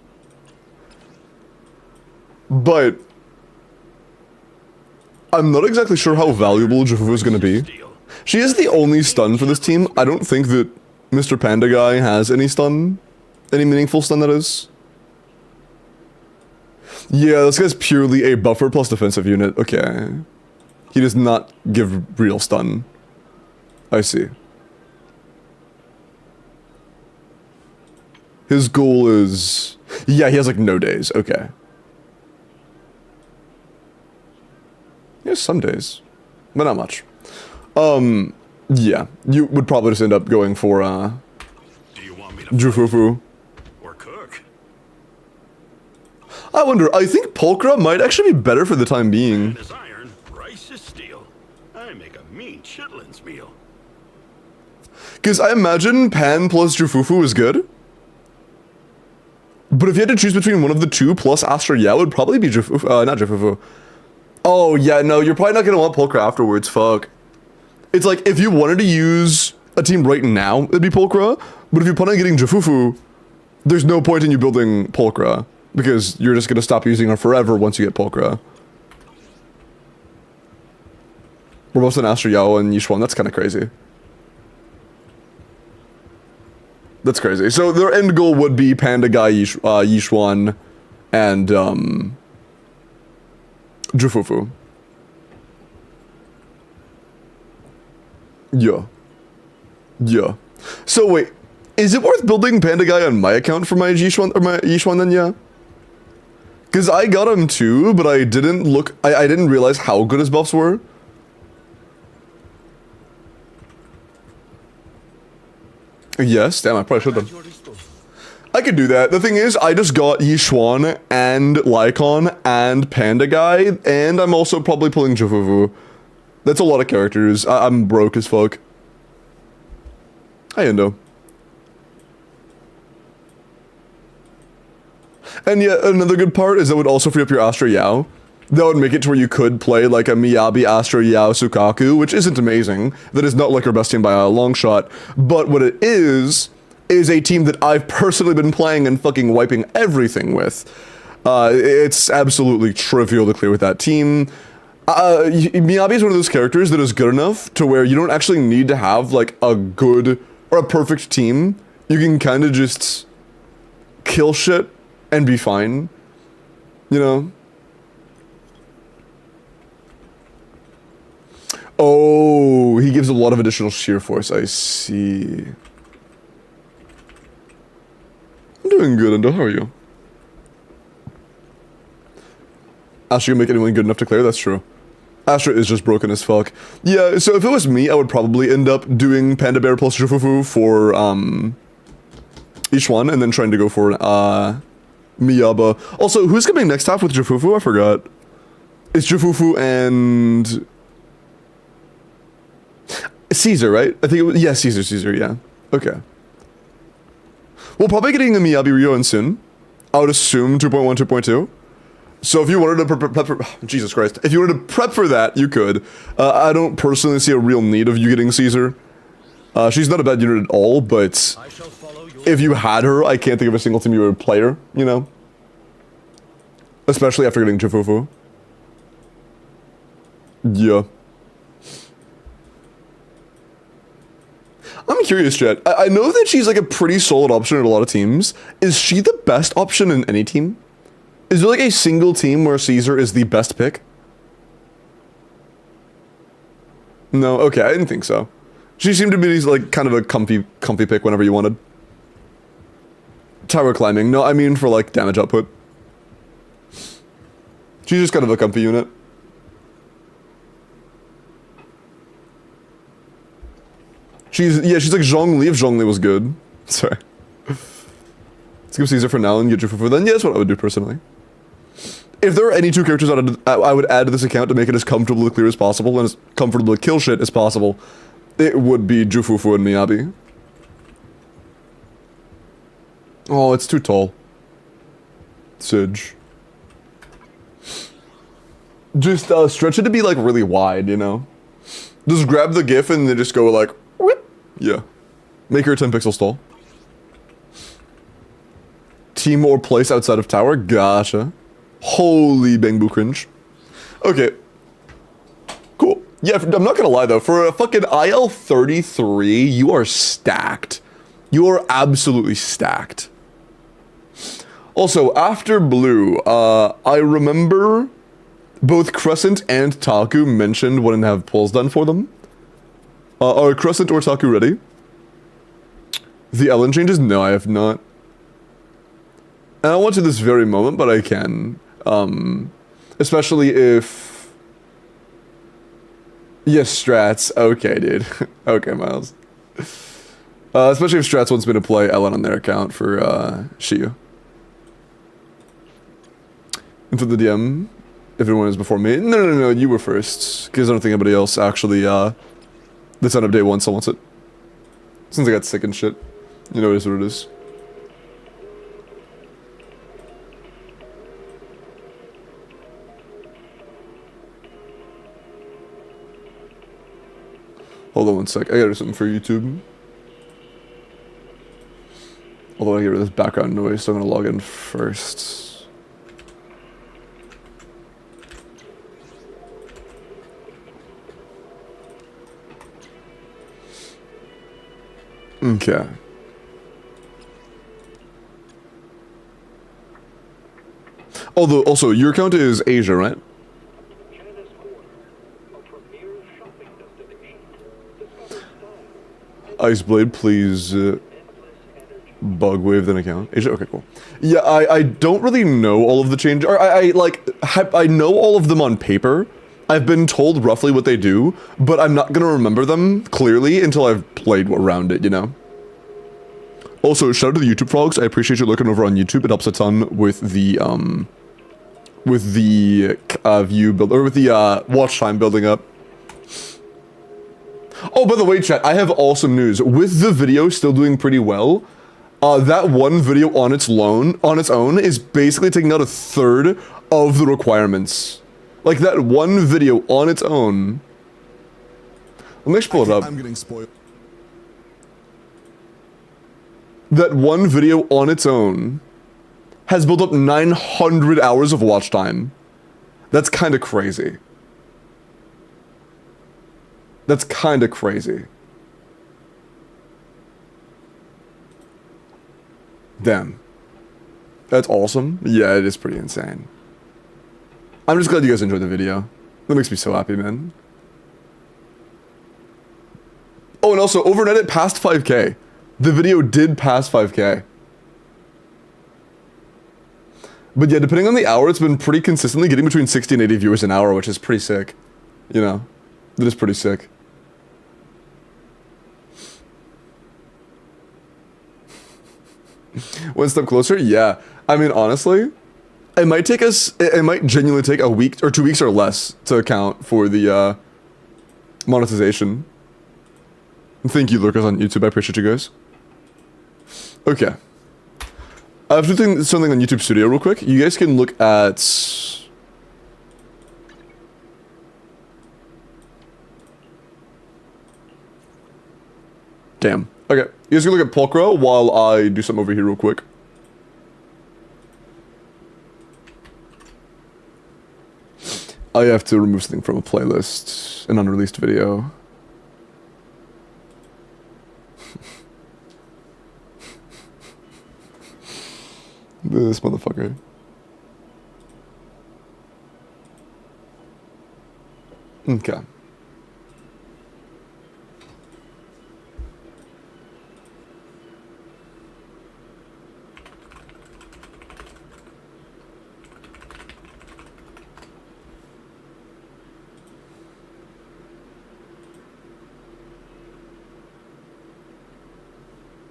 A: But... I'm not exactly sure how valuable Jufufu is going to be. She is the only stun for this team. I don't think that Mr. Panda Guy has any stun. Any meaningful stun, that is. Yeah, this guy's purely a buffer plus defensive unit. Okay. He does not give real stun. I see. His goal is... Yeah, he has like no days. Okay. He has some days. But not much. Yeah. You would probably just end up going for,
C: Do you want me to
A: Jufufu.
C: or cook?
A: I wonder, I think Pulchra might actually be better for the time being.
C: Iron is iron, rice is steel. I make a mean chitlins meal.
A: Because I imagine Pan plus Jufufu is good. But if you had to choose between one of the two plus Astra Yao, it would probably be Jufufu. Not Jufufu. Oh, yeah, no, you're probably not going to want Pulchra afterwards, fuck. It's like, if you wanted to use a team right now, it'd be Pulchra, but if you plan on getting Jufufu, there's no point in you building Pulchra, because you're just going to stop using her forever once you get Pulchra. We're both an Astra Yao and Yixuan, that's kind of crazy. That's crazy. So their end goal would be Panda Guy, Yixuan, and, Jufufu. Yeah. Yeah. So wait, is it worth building Panda Guy on my account for my Yixuan, or my Yixuan then, yeah? Because I got him too, but I didn't look, I didn't realize how good his buffs were. Yes, damn, I probably should have. I could do that. The thing is, I just got Yixuan and Lycon and Panda Guy, and I'm also probably pulling Jufufu. That's a lot of characters. I'm broke as fuck. Hi, Endo. And yeah, another good part is that would also free up your Astra Yao. That would make it to where you could play like a Miyabi, Astra, Yao, Sukaku, which isn't amazing. That is not like our best team by a long shot. But what it is a team that I've personally been playing and fucking wiping everything with. It's absolutely trivial to clear with that team. Miyabi is one of those characters that is good enough to where you don't actually need to have like a good or a perfect team. You can kind of just kill shit and be fine. You know? Oh, he gives a lot of additional sheer force, I see. I'm doing good, Endo, how are you? Astra can make anyone good enough to clear, that's true. Astra is just broken as fuck. Yeah, so if it was me, I would probably end up doing Panda Bear plus Jufufu for, Yixuan, and then trying to go for, Miyaba. Also, who's coming next half with Jufufu? I forgot. It's Jufufu and... Caesar, right? I think it was, yeah, Caesar, yeah. Okay. We'll probably getting a Miyabi Ryo soon. I would assume 2.1, 2.2. So if you wanted to prep for, Jesus Christ, if you wanted to prep for that, you could. I don't personally see a real need of you getting Caesar. She's not a bad unit at all, but if you had her, I can't think of a single team you would play her, you know? Especially after getting Jufufu. Yeah. I'm curious, Chet. I know that she's like a pretty solid option in a lot of teams. Is she the best option in any team? Is there like a single team where Caesar is the best pick? No, okay, I didn't think so. She seemed to be like kind of a comfy pick whenever you wanted. Tower climbing, no, I mean for like damage output. She's just kind of a comfy unit. She's like Zhongli if Zhongli was good. Sorry. Let's give Caesar for now and get Jufufu then. Yeah, that's what I would do personally. If there are any two characters I would add to this account to make it as comfortable to clear as possible and as comfortable to kill shit as possible, it would be Jufufu and Miyabi. Oh, it's too tall. Sidge. Just stretch it to be like really wide, you know? Just grab the GIF and then just go like, whoop. Yeah. Make her 10 pixels tall. Team or place outside of tower? Gotcha. Holy bangbu cringe. Okay. Cool. Yeah, I'm not gonna lie though, for a fucking IL-33, you are stacked. You are absolutely stacked. Also, after blue, I remember both Crescent and Taku mentioned wanting to have pulls done for them. Are Crescent or Taku ready? The Ellen changes? No, I have not. And I want to this very moment, but I can. Especially if... Yes, Strats. Okay, dude. Okay, Miles. Especially if Strats wants me to play Ellen on their account for, Shiyu. And for the DM, if anyone is before me. No, you were first. Because I don't think anybody else actually, that's on up day one, so wants it. Since I got sick and shit. You know, it is what it is. Hold on one sec. I gotta do something for YouTube. Although I get rid of this background noise, so I'm gonna log in first. Okay. Although, also, your account is Asia, right? Iceblade, please bug wave an account. Asia? Okay, cool. Yeah, I don't really know all of the changes. Or I know all of them on paper. I've been told roughly what they do, but I'm not gonna remember them clearly until I've played around it, you know? Also, shout out to the YouTube frogs. I appreciate you looking over on YouTube. It helps a ton with the view build, or with the watch time building up. Oh, by the way, chat, I have awesome news. With the video still doing pretty well, that one video on its own is basically taking out a third of the requirements. Like, that one video on its own. Let me just pull it up.
E: I'm getting spoiled.
A: That one video on its own has built up 900 hours of watch time. That's kind of crazy. That's kind of crazy. Damn. That's awesome. Yeah, it is pretty insane. I'm just glad you guys enjoyed the video. That makes me so happy, man. Oh, and also, overnight it passed 5K. The video did pass 5K. But yeah, depending on the hour, it's been pretty consistently getting between 60 and 80 viewers an hour, which is pretty sick. You know, that is pretty sick. One step closer? Yeah. I mean, honestly, it might take us, it might genuinely take a week or 2 weeks or less to account for the monetization. Thank you, lurkers on YouTube. I appreciate you guys. Okay. I have to do something on YouTube Studio real quick. You guys can look at... Damn. Okay. You guys can look at Pulcro while I do something over here real quick. I have to remove something from a playlist. An unreleased video. This motherfucker. Okay.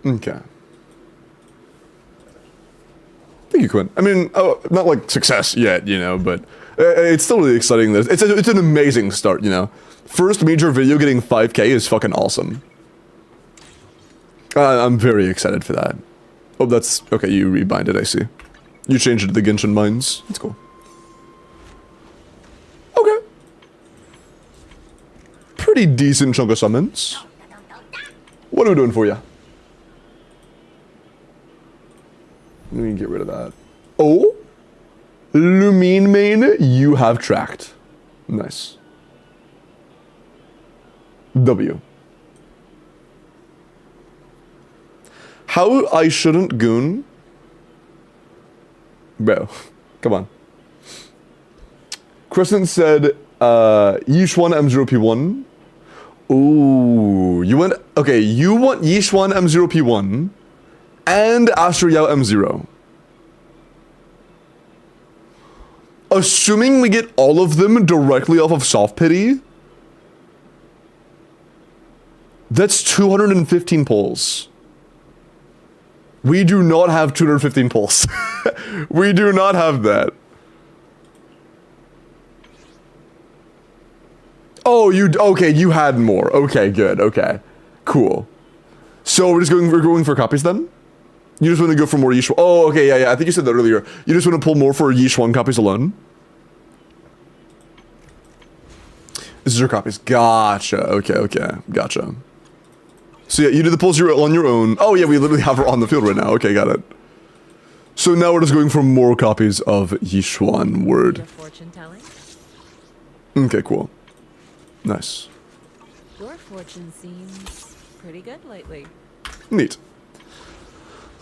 A: Okay. Thank you, Quinn. I mean, not like success yet, you know, but it's still really exciting. That it's an amazing start, you know. First major video getting 5K is fucking awesome. I'm very excited for that. Oh, that's... Okay, you rebind it, I see. You changed it to the Genshin mines. That's cool. Okay. Pretty decent chunk of summons. What are we doing for you? Let me get rid of that. Oh! Lumine main, you have tracked. Nice. W. How I shouldn't goon? Bro, come on. Crescent said, Yishuan M0P1. Ooh, you went... Okay, you want Yishuan M0P1 and Astro Yao M0. Assuming we get all of them directly off of Soft Pity, that's 215 pulls. We do not have 215 pulls. We do not have that. Oh, okay, you had more. Okay, good, okay. Cool. So we're going for copies then? You just want to go for more Yishuan? Oh, okay, yeah, I think you said that earlier. You just want to pull more for Yishuan copies alone? This is your copies. Gotcha. Okay, okay. Gotcha. So yeah, you do the pulls on your own. Oh yeah, we literally have her on the field right now. Okay, got it. So now we're just going for more copies of Yishuan word.
B: Your fortune telling?
A: Okay, cool. Nice.
B: Your fortune seems pretty good lately.
A: Neat.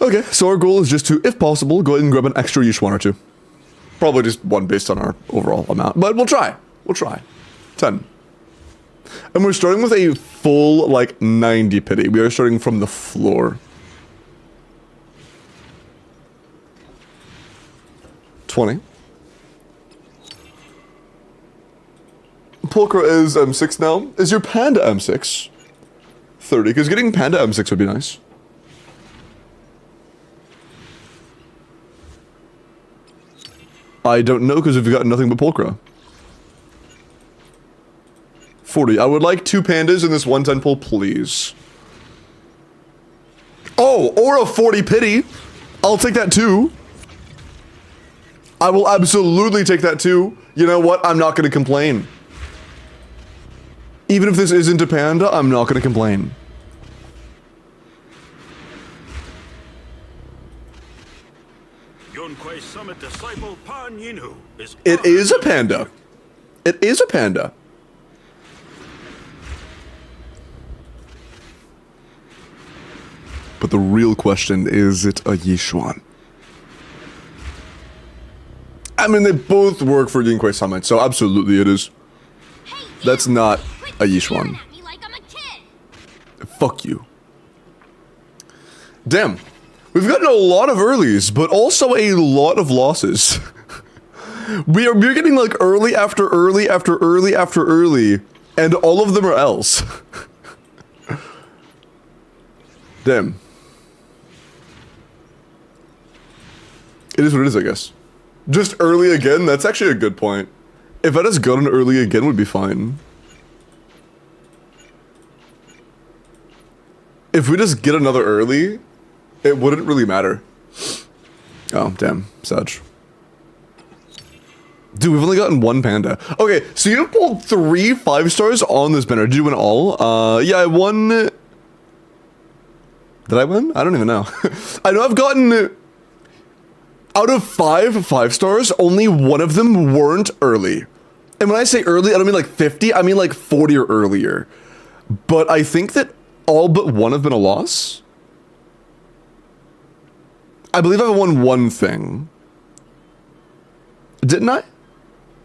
A: Okay, so our goal is just to, if possible, go ahead and grab an extra Yishuan or two. Probably just one based on our overall amount, but we'll try. We'll try. 10. And we're starting with a full, like, 90 pity. We are starting from the floor. 20. Pulchra is M6 now. Is your Panda M6? 30, because getting Panda M6 would be nice. I don't know, because we've got nothing but Pulchra. 40. I would like 2 pandas in this 110 pull, please. Oh, or a 40 pity. I'll take that too. I will absolutely take that too. You know what? I'm not going to complain. Even if this isn't a panda, I'm not going to complain.
C: Yunquei Summit disciple Pan Yinu is.
A: It is a panda. It is a panda. But the real question, is it a Yishuan? I mean, they both work for Yunquei Summit, so absolutely it is. That's not a Yishuan. Fuck you. Damn. We've gotten a lot of earlies, but also a lot of losses. We're getting like early after early after early after early, and all of them are L's. Damn. It is what it is, I guess. Just early again, that's actually a good point. If I just got an early again, would be fine. If we just get another early, it wouldn't really matter. Oh, damn. Such. Dude, we've only gotten 1 panda. Okay, so you pulled 3 5-stars on this banner. Did you win all? Yeah, I won... Did I win? I don't even know. I know I've gotten... Out of 5 5-stars, only 1 of them weren't early. And when I say early, I don't mean like 50, I mean like 40 or earlier. But I think that all but 1 have been a loss. I believe I won 1 thing. Didn't I?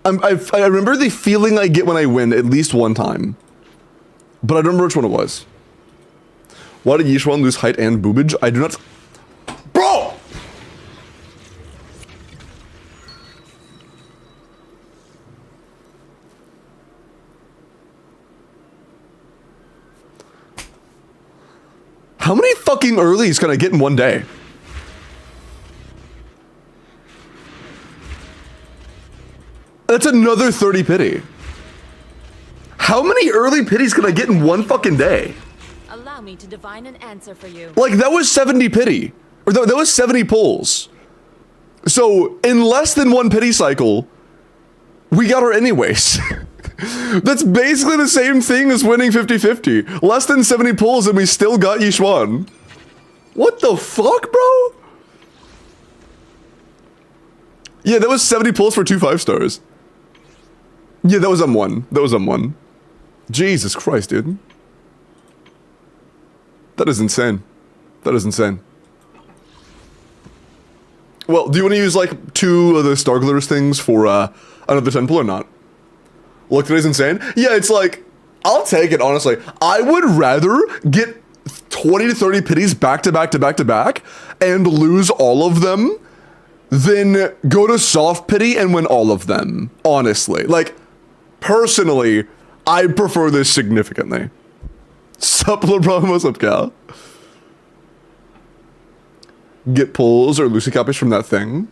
A: I remember the feeling I get when I win at least 1 time. But I don't remember which one it was. Why did Yishuan lose height and boobage? I do not... Bro! How many fucking earlies can I get in one day? That's another 30 pity. How many early pities can I get in one fucking day?
B: Allow me to divine an answer for you.
A: Like, that was 70 pity. Or that was 70 pulls. So, in less than 1 pity cycle, we got her anyways. That's basically the same thing as winning 50-50. Less than 70 pulls and we still got Yishuan. What the fuck, bro? Yeah, that was 70 pulls for 2 5-stars. Yeah, that was M1. That was M1. Jesus Christ, dude. That is insane. That is insane. Well, do you want to use, like, 2 of the Starglers things for, another 10 pull or not? Look, today's insane. Yeah, it's like, I'll take it, honestly. I would rather get 20 to 30 pities back to back to back to back and lose all of them than go to soft pity and win all of them, honestly. Like, personally, I prefer this significantly. Sup, little problem, what's up, Cal? Get pulls or Lucy copies from that thing.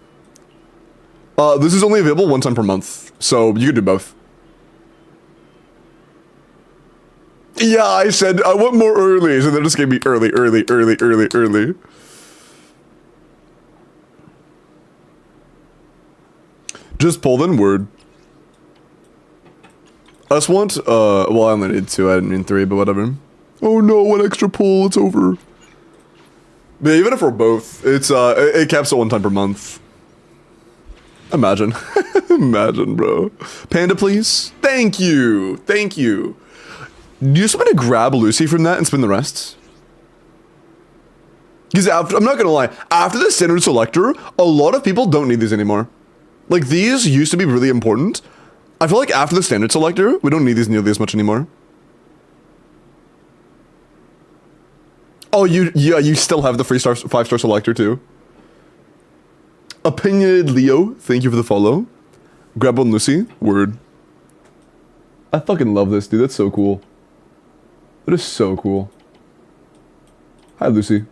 A: This is only available 1 time per month, so you can do both. Yeah, I said I want more earlies, and they're just gonna be early. Just pull then word. I just want, well, I only need 2, I didn't mean 3, but whatever. Oh no, 1 extra pull, it's over. But yeah, even if we're both, it's, it caps at 1 time per month. Imagine. Imagine, bro. Panda, please? Thank you. Thank you. Do you just want to grab Lucy from that and spin the rest? Because after, I'm not gonna lie, after the standard selector, a lot of people don't need these anymore. Like, these used to be really important. I feel like after the standard selector, we don't need these nearly as much anymore. Oh, yeah, you still have the 5-star selector too. Opinionated Leo, thank you for the follow. Grab on Lucy, word. I fucking love this, dude. That's so cool. That is so cool. Hi, Lucy.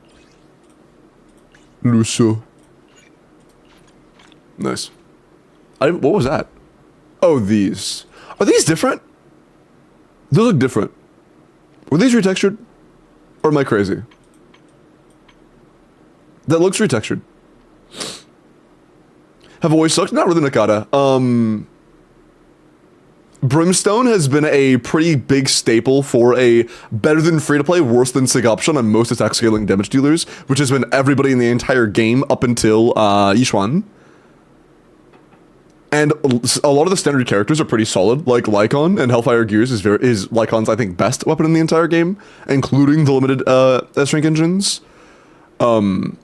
A: Lucy. Nice. What was that? Oh, these. Are these different? Those look different. Were these retextured? Or am I crazy? That looks retextured. Have always sucked? Not really, Nakata. Brimstone has been a pretty big staple for a better than free-to-play, worse than sig option on most attack scaling damage dealers, which has been everybody in the entire game up until Yishuan. And a lot of the standard characters are pretty solid, like Lycon, and Hellfire Gears is Lycon's, I think, best weapon in the entire game, including the limited S-rank engines. Some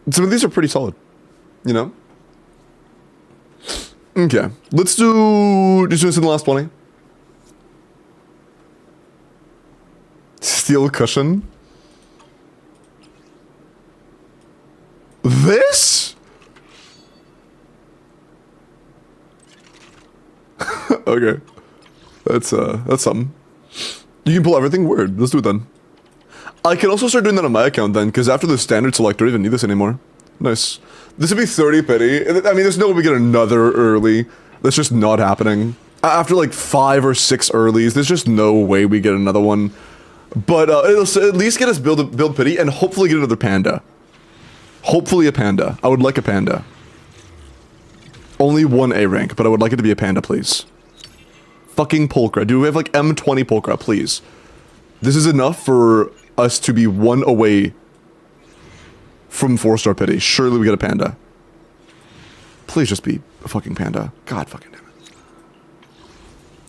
A: of these are pretty solid, you know? Okay, let's do this in the last 20. Steel cushion. This? Okay, that's something. You can pull everything. Weird. Let's do it then. I can also start doing that on my account then, because after the standard selector, I don't even need this anymore. Nice. This would be 30 pity. I mean, there's no way we get another early. That's just not happening. After like 5 or 6 earlies, there's just no way we get another one. But it'll at least get us build pity and hopefully get another panda. Hopefully a panda. I would like a panda. Only 1 A rank, but I would like it to be a panda, please. Fucking Pulchra. Do we have like M20 Pulchra, please? This is enough for us to be 1 away from 4-star pity. Surely we get a panda. Please just be a fucking panda. God fucking damn it.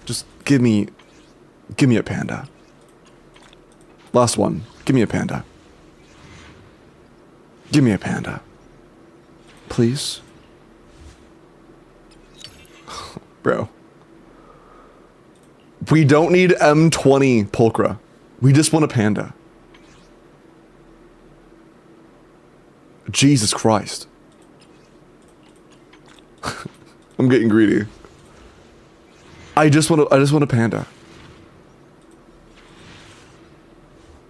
A: Just give me a panda. Last one. Give me a panda. Give me a panda. Please. Bro. We don't need M20 Pulchra. We just want a panda. Jesus Christ. I'm getting greedy. I just want a panda.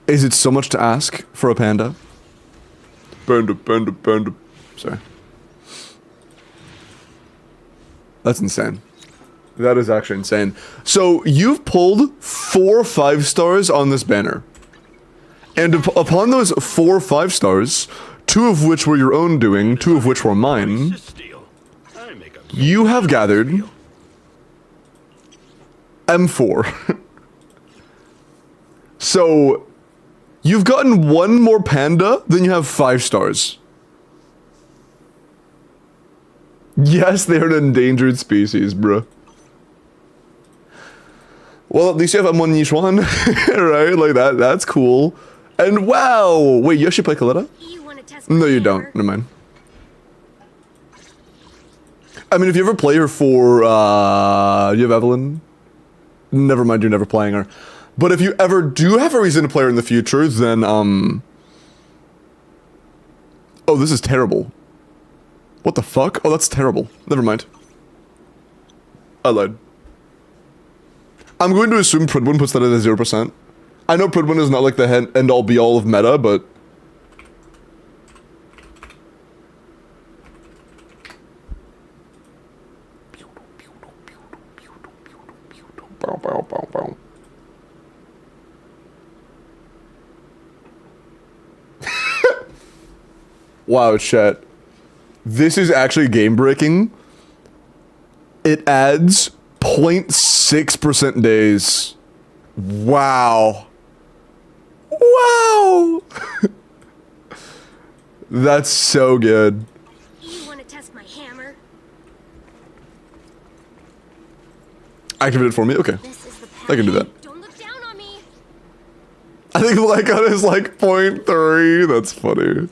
A: Is it so much to ask for a panda? Panda. Sorry. That's insane. That is actually insane. So you've pulled 4 5-stars on this banner. And upon those 4 5-stars, 2 of which were your own doing, 2 of which were mine, you have gathered M4. So you've gotten 1 more panda than you have 5 stars. Yes, they're an endangered species, bruh. Well, at least you have M1 Yishuan, right? Like that's cool. And wow! Wait, you actually play Kaleta? No, you don't. Never mind. I mean, if you ever play her for, you have Evelyn? Never mind, you're never playing her. But if you ever do have a reason to play her in the future, then, oh, this is terrible. What the fuck? Oh, that's terrible. Never mind. I lied. I'm going to assume Pridwin puts that at a 0%. I know Pridwin is not like the end-all be-all of meta, but... Wow, chat. This is actually game-breaking. It adds 0.6% days. Wow. Wow. That's so good.
B: You want to test my hammer?
A: Activate it for me? Okay.
B: This is the path.
A: I can do that.
B: Don't look down on me.
A: I think Lycon is like 0.3. That's funny.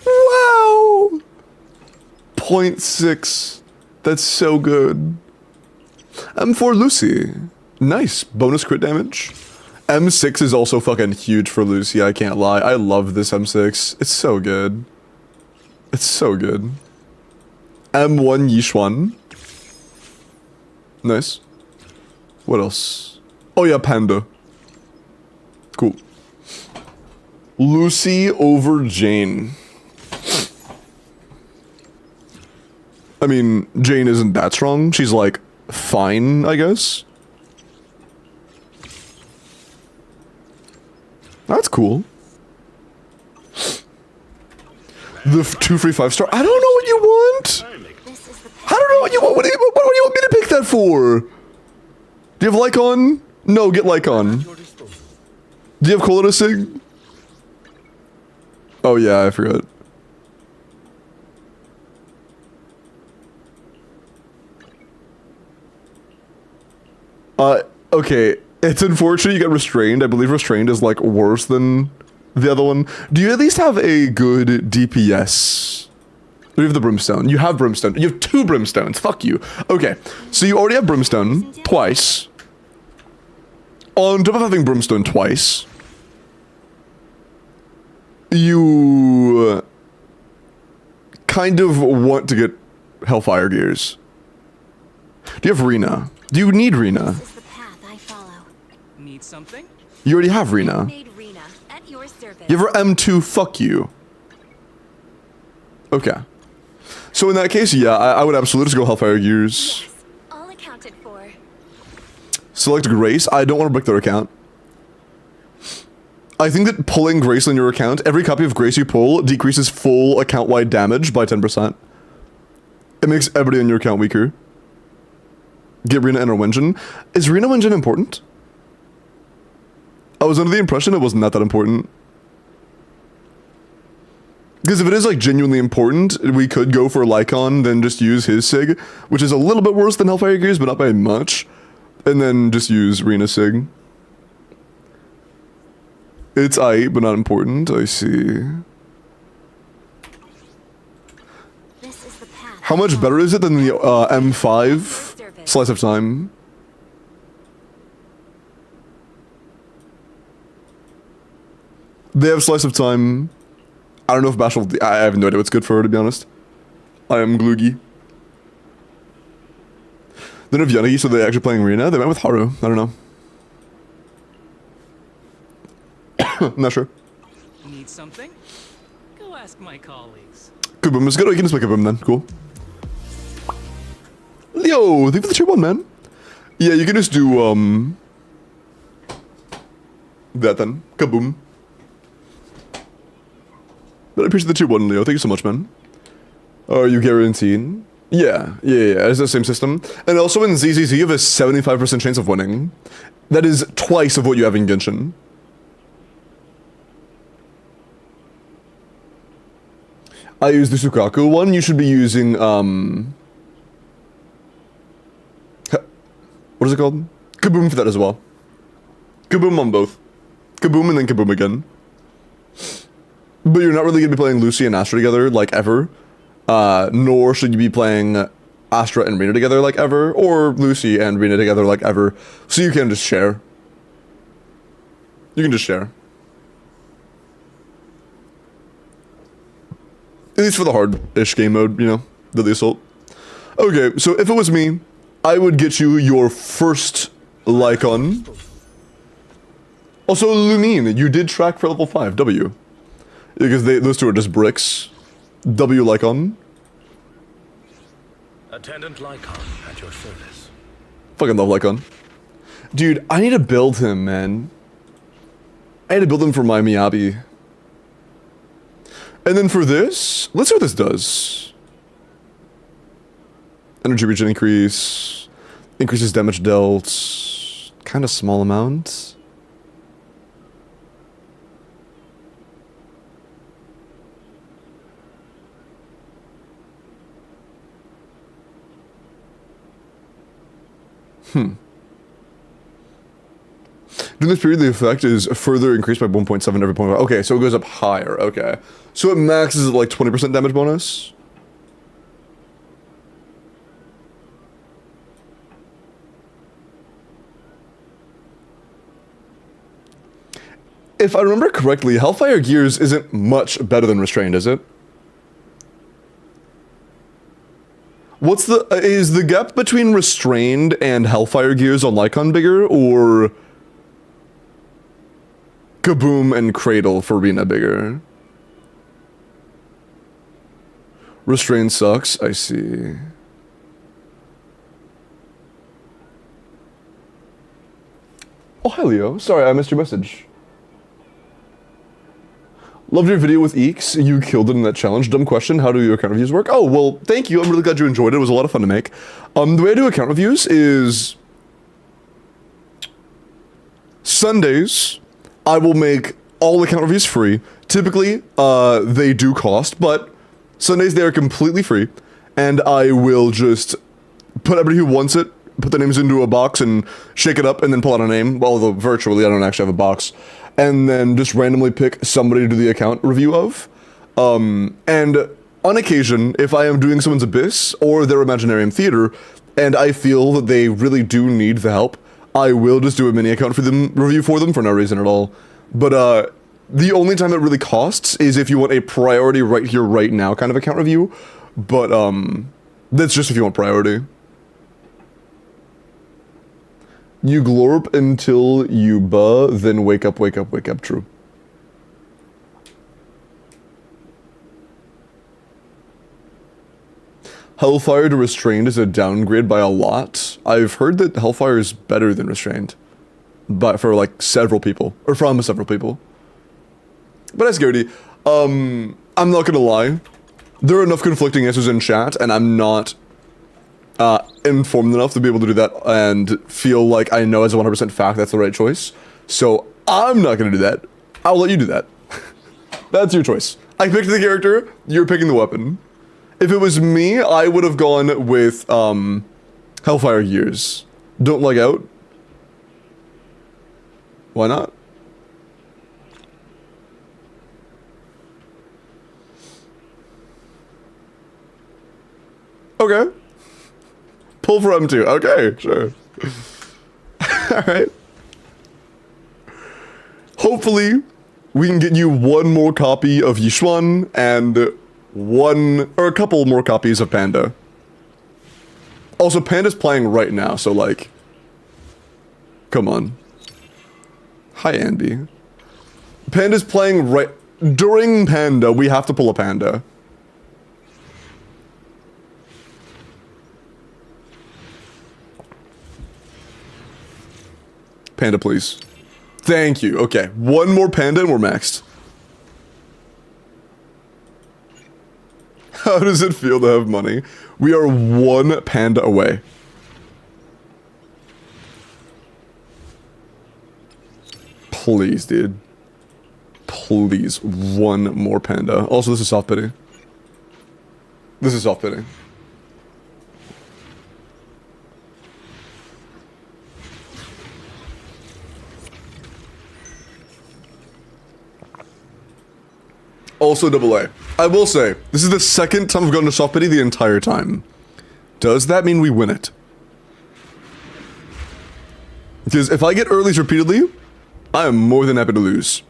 A: Wow. 0.6. That's so good. For Lucy. Nice. Bonus crit damage. M6 is also fucking huge for Lucy, I can't lie. I love this M6. It's so good. It's so good. M1 Yishuan. Nice. What else? Oh yeah, Panda. Cool. Lucy over Jane. I mean, Jane isn't that strong. She's like, fine, I guess. That's cool. The 2 free 5-star. I don't know what you want.
B: This is the
A: I don't know what you want. What do you want me to pick that for? Do you have Lycon? No, get Lycon. Do you have Cola to sing? Oh yeah, I forgot. Okay. It's unfortunate you get restrained. I believe restrained is like worse than the other one. Do you at least have a good DPS? You have the brimstone. You have brimstone. You have 2 brimstones. Fuck you. Okay. So you already have brimstone twice. On top of having brimstone twice, you kind of want to get Hellfire gears. Do you have Rena? Do you need Rena?
B: This is the path I follow.
E: Need something?
A: You already have Rena.
B: Made Rena at your service.
A: You have her M2, fuck you. Okay. So in that case, yeah, I would absolutely just go Hellfire gears.
B: Yes, all accounted for.
A: Select Grace. I don't want to break their account. I think that pulling Grace on your account, every copy of Grace you pull decreases full account-wide damage by 10%. It makes everybody on your account weaker. Get Rena and her Wenjin. Is Rena Wenjin important? I was under the impression it wasn't that important. Because if it is like genuinely important, we could go for Lycon, then just use his Sig, which is a little bit worse than Hellfire Gears, but not by much. And then just use Rena Sig. It's aight, but not important. I see.
B: This is the path.
A: How much better is it than the M5 Slice of Time? They have Slice of Time. I don't know if Bashful... I have no idea what's good for her, to be honest. I am Gloogie. Then have Yanagi, so they're actually playing Rena. They went with Haru. I don't know. Not sure.
E: Need something? Go ask my colleagues.
A: Kaboom is good. You can just play Kaboom then. Cool. Yo, thank you for the tier 1, man. Yeah, you can just do, that then. Kaboom. But I appreciate the tier 1, Leo. Thank you so much, man. Are you guaranteed? Yeah. It's the same system. And also in ZZZ, you have a 75% chance of winning. That is twice of what you have in Genshin. I use the Sukaku one. You should be using, what is it called? Kaboom for that as well. Kaboom on both. Kaboom and then Kaboom again. But you're not really going to be playing Lucy and Astra together, like, ever. Nor should you be playing Astra and Rena together, like, ever. Or Lucy and Rena together, like, ever. So you can just share. You can just share. At least for the hard-ish game mode, you know? The Assault. Okay, so if it was me, I would get you your first Lycon. Also, Lumine, you did track for level 5, W. Because those two are just bricks. W Lycon.
C: Attendant Lycon at your service.
A: Fucking love Lycon. Dude, I need to build him, man. I need to build him for my Miyabi. And then for this, let's see what this does. Energy regen increase. Increases damage dealt. Kind of small amount. During this period, the effect is further increased by 1.7 every point. Okay, so it goes up higher. Okay. So it maxes at like 20% damage bonus. If I remember correctly, Hellfire Gears isn't much better than Restrained, is it? What's the... is the gap between Restrained and Hellfire Gears on Lycon bigger, or... Kaboom and Cradle for Arena bigger? Restrained sucks, I see. Oh, hi Leo. Sorry, I missed your message. Loved your video with Eeks. You killed it in that challenge. Dumb question. How do your account reviews work? Oh, well, thank you. I'm really glad you enjoyed it. It was a lot of fun to make. The way I do account reviews is... Sundays, I will make all account reviews free. Typically, they do cost, but Sundays they are completely free. And I will just put everybody who wants it, put their names into a box and shake it up and then pull out a name. Well, although virtually, I don't actually have a box. And then just randomly pick somebody to do the account review of. And on occasion, if I am doing someone's Abyss or their Imaginarium Theater, and I feel that they really do need the help, I will just do a mini account review for them for no reason at all. But the only time it really costs is if you want a priority right here, right now kind of account review. But that's just if you want priority. You glorp until you then wake up, true. Hellfire to Restrained is a downgrade by a lot. I've heard that Hellfire is better than Restrained. But for like several people. Or from several people. But that's Gardy. I'm not gonna lie. There are enough conflicting answers in chat, and I'm not informed enough to be able to do that and feel like I know as a 100% fact that's the right choice. So I'm not gonna do that. I'll let you do that. That's your choice. I picked the character, you're picking the weapon. If it was me, I would have gone with Hellfire Gears. Don't leg out. Why not? Okay. Pull for M2. Okay, sure. Alright. Hopefully, we can get you one more copy of Yishuan and a couple more copies of Panda. Also, Panda's playing right now, so like... Come on. Hi, Andy. Panda's playing right... During Panda, we have to pull a Panda. Panda, please. Thank you. Okay, one more Panda and we're maxed. How does it feel to have money? We are one Panda away. Please, dude. Please, one more Panda. Also, this is soft pity. This is soft pity. Also AA. I will say, this is the second time I've gone to soft pity the entire time. Does that mean we win it? Because if I get earlies repeatedly, I am more than happy to lose.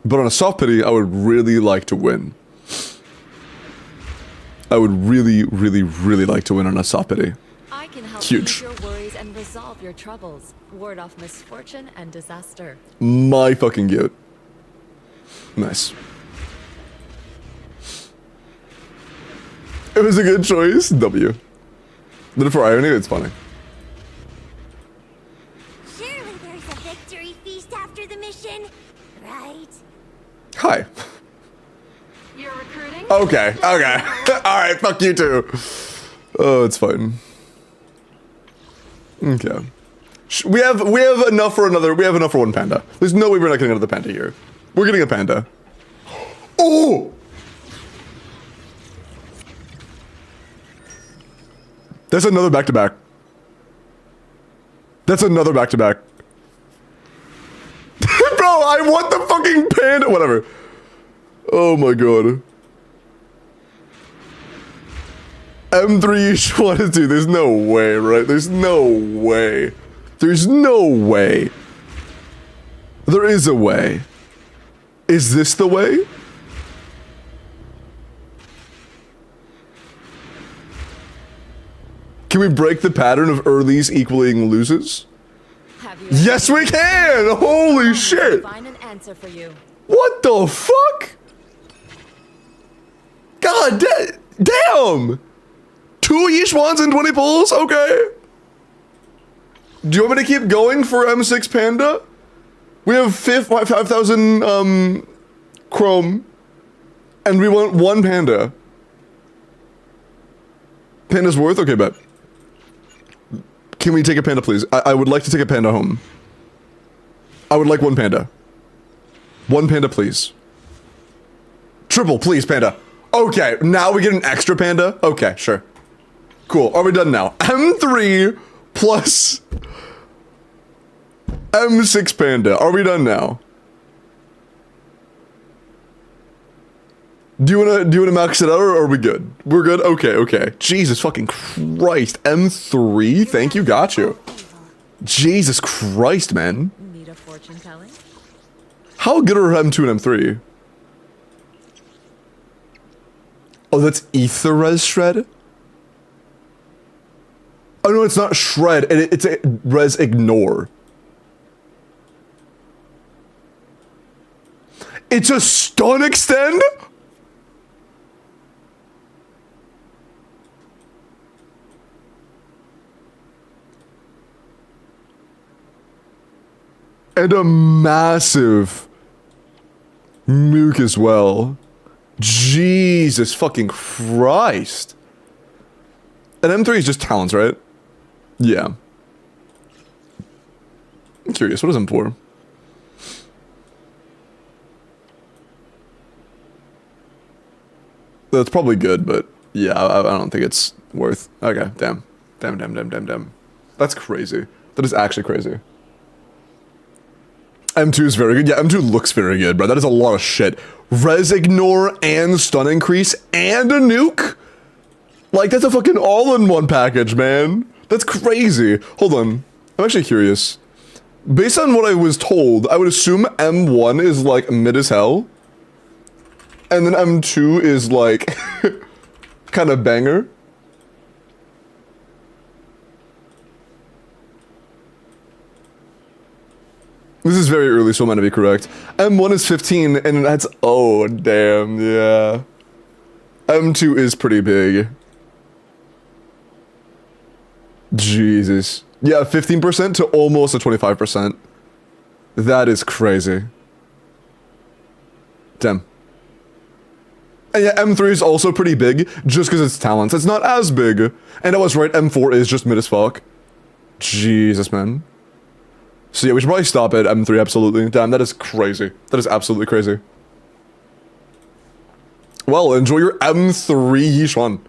A: But on a soft pity, I would really like to win. I would really, really, really like to win on a soft pity.
B: I can help
A: Huge.
B: ease your worries and resolve your troubles. Ward off misfortune and disaster.
A: My fucking goat. Nice. It was a good choice. W. Did it for irony? It's funny.
F: Surely there's a victory feast after the mission, right?
A: Hi.
D: You're recruiting?
A: Okay, okay. Alright, fuck you too. Oh, it's fine. Okay. We have enough for another. We have enough for one panda. There's no way we're not getting another panda here. We're getting a panda. Oh! That's another back-to-back. That's another back-to-back. Bro, I want the fucking panda. Whatever. Oh my god. M3 what is dude? There's no way, right? There's no way. There's no way. There is a way. Is this the way? Can we break the pattern of earlies equaling loses?
B: Have you
A: Yes, we can! Holy shit!
B: find an answer for you?
A: What the fuck? God damn! 2 Yishwans and 20 pulls? Okay. Do you want me to keep going for M6 Panda? We have 5,000 Chrome. And we want 1 Panda. Panda's worth? Okay, bet. Can we take a panda, please? I would like to take a panda home. I would like 1 panda. 1 panda, please. Triple, please, panda. Okay, now we get an extra panda? Okay, sure. Cool, are we done now? M3 plus M6 panda. Are we done now? Do you wanna max it out or are we good? We're good? Okay. Jesus fucking Christ. M3? Thank you, got you. Jesus Christ, man.
B: Need a fortune telling?
A: How good are M2 and M3? Oh, that's Aetherres Shred? Oh no, it's not Shred, it's a Res Ignore. It's a Stun Extend? And a massive nuke as well. Jesus fucking Christ. And M3 is just talents, right? Yeah. I'm curious, what is M4? That's probably good, but yeah, I don't think it's worth. Okay, damn. Damn. That's crazy. That is actually crazy. M2 is very good. Yeah, M2 looks very good, bro. That is a lot of shit. Res Ignore and Stun Increase and a nuke? Like, that's a fucking all-in-one package, man. That's crazy. Hold on. I'm actually curious. Based on what I was told, I would assume M1 is, like, mid as hell. And then M2 is, like, kind of banger. This is very early, so I'm gonna be correct. M1 is 15, and that's... Oh, damn, yeah. M2 is pretty big. Jesus. Yeah, 15% to almost a 25%. That is crazy. Damn. And yeah, M3 is also pretty big, just because it's talents. It's not as big. And I was right, M4 is just mid as fuck. Jesus, man. So yeah, we should probably stop at M3, absolutely. Damn, that is crazy. That is absolutely crazy. Well, enjoy your M3 Yishuan.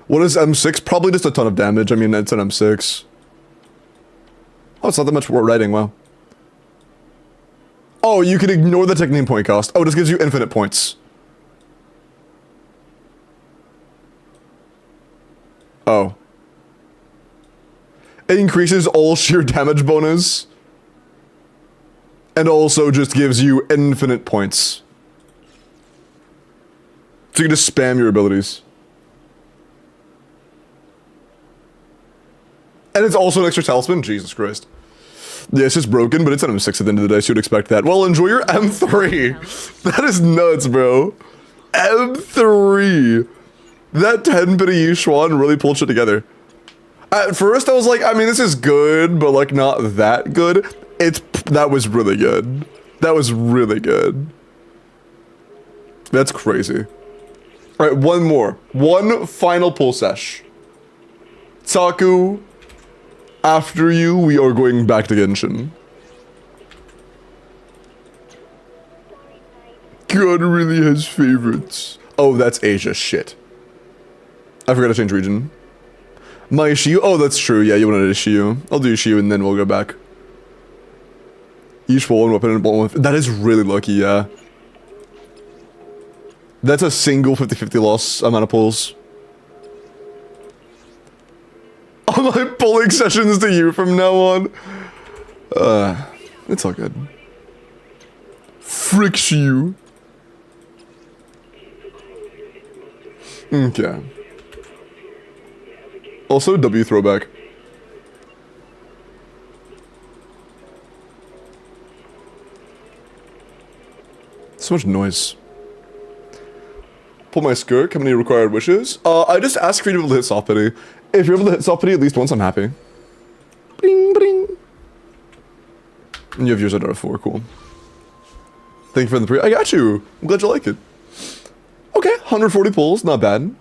A: What is M6? Probably just a ton of damage. I mean, it's an M6. Oh, it's not that much writing, wow. Oh, you can ignore the technique point cost. Oh, this gives you infinite points. Oh. It increases all sheer damage bonus. And also just gives you infinite points. So you can just spam your abilities. And it's also an extra talisman? Jesus Christ. Yeah, it's just broken, but it's an M6 at the end of the day, so you'd expect that. Well, enjoy your M3. That is nuts, bro. M3. That 10-penny Yushuan really pulled shit together. At first, I was like, I mean, this is good, but, like, not that good. That was really good. That was really good. That's crazy. Alright, one more. One final pull sesh. Taku After you, we are going back to Genshin. God really has favorites. Oh, that's Asia. Shit. I forgot to change region. My Ishiyu? Oh, that's true. Yeah, you wanted Ishiyu. I'll do Ishiyu and then we'll go back. Each one weapon and one weapon. That is really lucky, yeah. That's a single 50-50 loss amount of pulls. All my pulling sessions to you from now on. It's all good. Fricks you. Okay. Also, W throwback. So much noise. Pull my skirt. How many required wishes? I just ask for you to be able to hit soft pity. If you're able to hit soft pity at least once, I'm happy. Bling, bling. And you have yours at R4. Cool. Thank you for the pre. I got you. I'm glad you like it. Okay, 140 pulls. Not bad.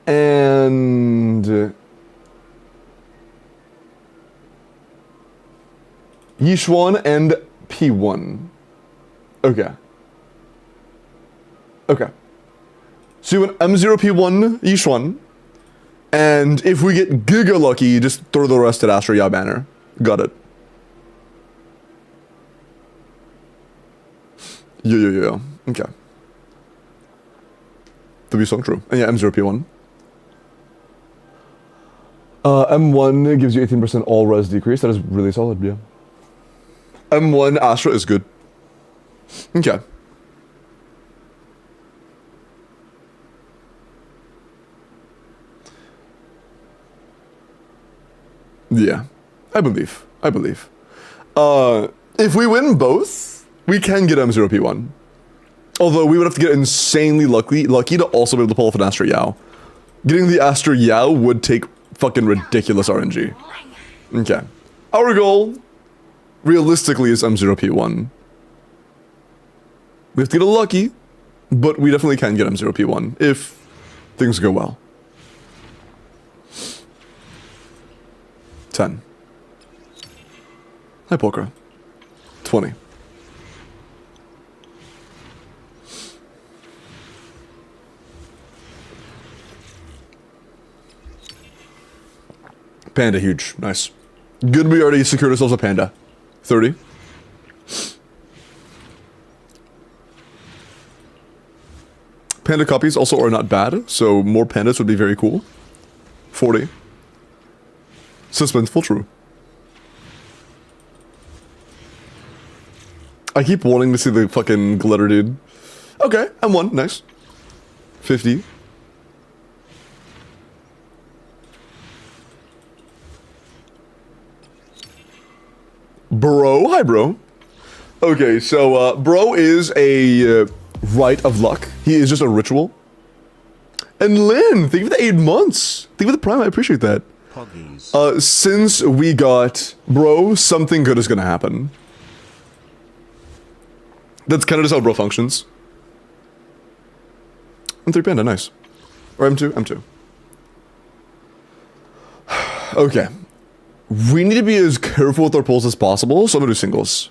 A: And Yishuan and P1. Okay. Okay. So you went M0 P1 Yishuan. And if we get giga lucky, just throw the rest at Astro Ya banner. Got it. Yeah. Okay. W song true. And yeah, M0 P1. M1 gives you 18% all res decrease. That is really solid, yeah. M1 Astra is good. Okay. Yeah. I believe. If we win both, we can get M0 P1. Although we would have to get insanely lucky to also be able to pull off an Astra Yao. Getting the Astra Yao would take fucking ridiculous RNG. Okay. Our goal, realistically, is M0 P1. We have to get lucky, but we definitely can get M0 P1 if things go well. 10. Hi, Polka. 20. Panda, huge. Nice. Good, we already secured ourselves a panda. 30. Panda copies also are not bad, so more pandas would be very cool. 40. Suspenseful, true. I keep wanting to see the fucking glitter, dude. Okay, M1, nice. 50. Bro, hi bro. Okay, so bro is a rite of luck. He is just a ritual. And Lynn, thank you for the 8 months. Thank you for the prime, I appreciate that. Since we got bro, something good is gonna happen. That's kind of just how bro functions. M3 panda, nice. Or M2. Okay. We need to be as careful with our pulls as possible, so I'm gonna do singles.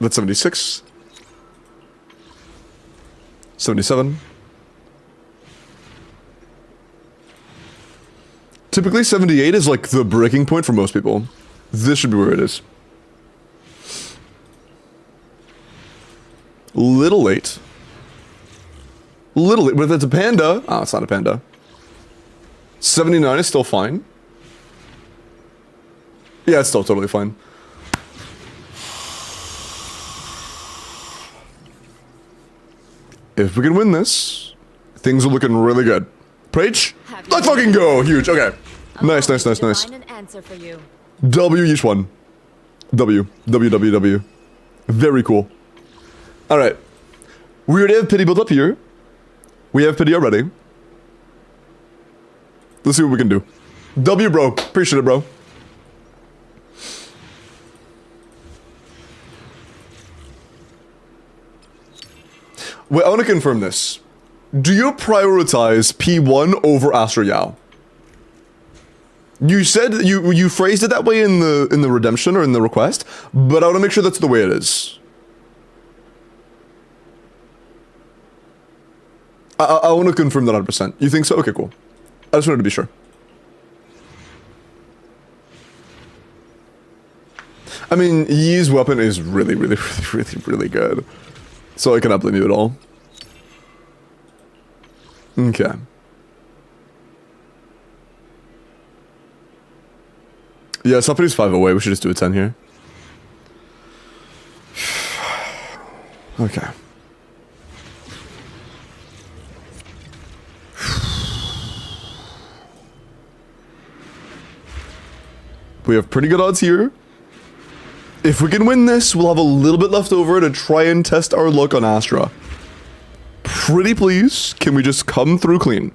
A: That's 76. 77. Typically 78 is like the breaking point for most people. This should be where it is. Little late. Little late, but if it's a panda... Oh, it's not a panda. 79 is still fine. Yeah, it's still totally fine. If we can win this, things are looking really good. Preach? Let's fucking go! Huge, okay. Nice.
B: An answer for you.
A: W each one. W. Very cool. Alright. We already have pity built up here. We have pity already. Let's see what we can do. W, bro. Appreciate it, bro. Wait, I want to confirm this. Do you prioritize P1 over Astra Yao? You said you phrased it that way in the redemption or in the request, but I want to make sure that's the way it is. I want to confirm that 100%. You think so? Okay, cool. I just wanted to be sure. I mean, Yi's weapon is really, really, really, really, really good. So I cannot blame you at all. Okay. Yeah, somebody's 5 away. We should just do a 10 here. Okay. We have pretty good odds here. If we can win this, we'll have a little bit left over to try and test our luck on Astra. Pretty please, can we just come through clean?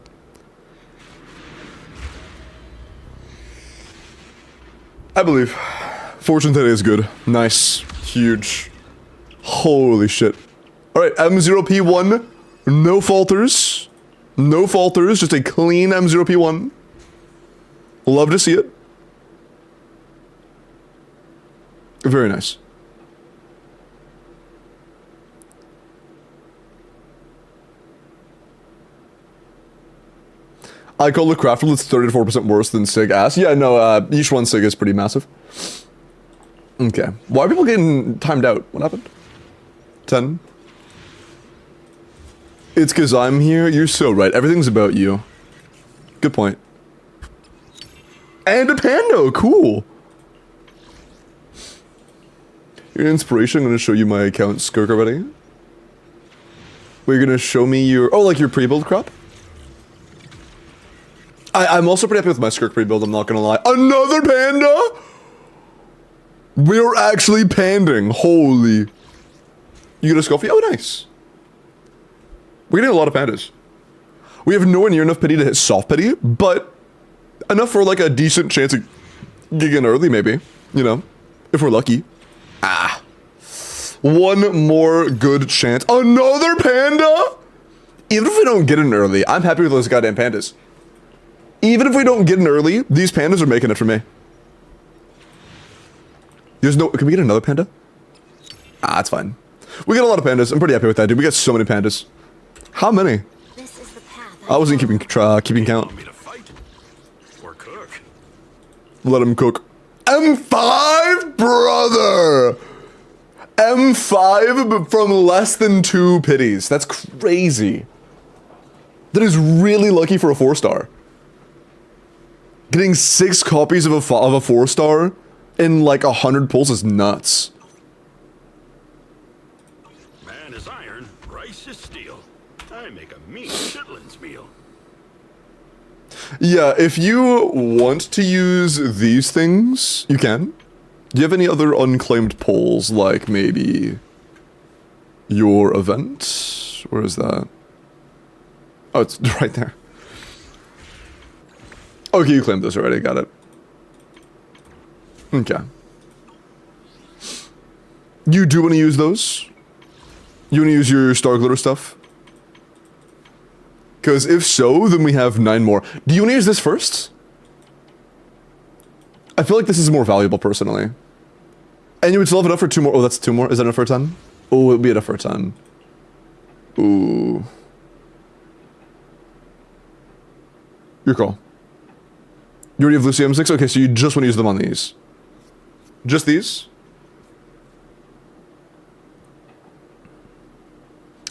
A: I believe. Fortune today is good. Nice. Huge. Holy shit. Alright, M0P1. No falters. No falters, just a clean M0P1. Love to see it. Very nice. I call the Crafterl, it's 34% worse than Sig ass. Yeah, no, each one Sig is pretty massive. Okay. Why are people getting timed out? What happened? 10? It's because I'm here? You're so right. Everything's about you. Good point. And a Pando! Cool! Your inspiration, I'm gonna show you my account skirk already. Well, you're gonna show me your... Oh, like your pre-build crop? I'm also pretty happy with my skirk pre-build, I'm not gonna lie. Another panda?! We're actually panding. Holy. You get a Scoffy? Oh, nice. We're getting a lot of pandas. We have nowhere near enough pity to hit soft pity, but enough for like a decent chance of gigging early, maybe. You know, if we're lucky. Ah. One more good chance. Another panda?! Even if we don't get an early, I'm happy with those goddamn pandas. Even if we don't get an early, these pandas are making it for me. There's no... Can we get another panda? Ah, that's fine. We got a lot of pandas. I'm pretty happy with that, dude. We got so many pandas. How many?
F: This is the path
A: I wasn't keeping count.
C: Want me to fight? Or cook?
A: Let him cook. M5, brother! M5 but from less than 2 pities. That's crazy. That is really lucky for a 4-star. Getting 6 copies of a 4-star in like 100 pulls is nuts.
C: Man is iron, rice is steel. I make a mean chitlins meal.
A: Yeah, if you want to use these things, you can. Do you have any other unclaimed polls, like maybe your event? Where is that? Oh, it's right there. Okay, you claimed this already, got it. Okay. You do want to use those? You want to use your Star Glitter stuff? Because if so, then we have 9 more. Do you want to use this first? I feel like this is more valuable, personally. And you would still have enough for 2 more. Oh, that's 2 more. Is that enough for a 10? Oh, it would be enough for a 10. Ooh. Your call. You already have Lucy M6? Okay, so you just want to use them on these. Just these?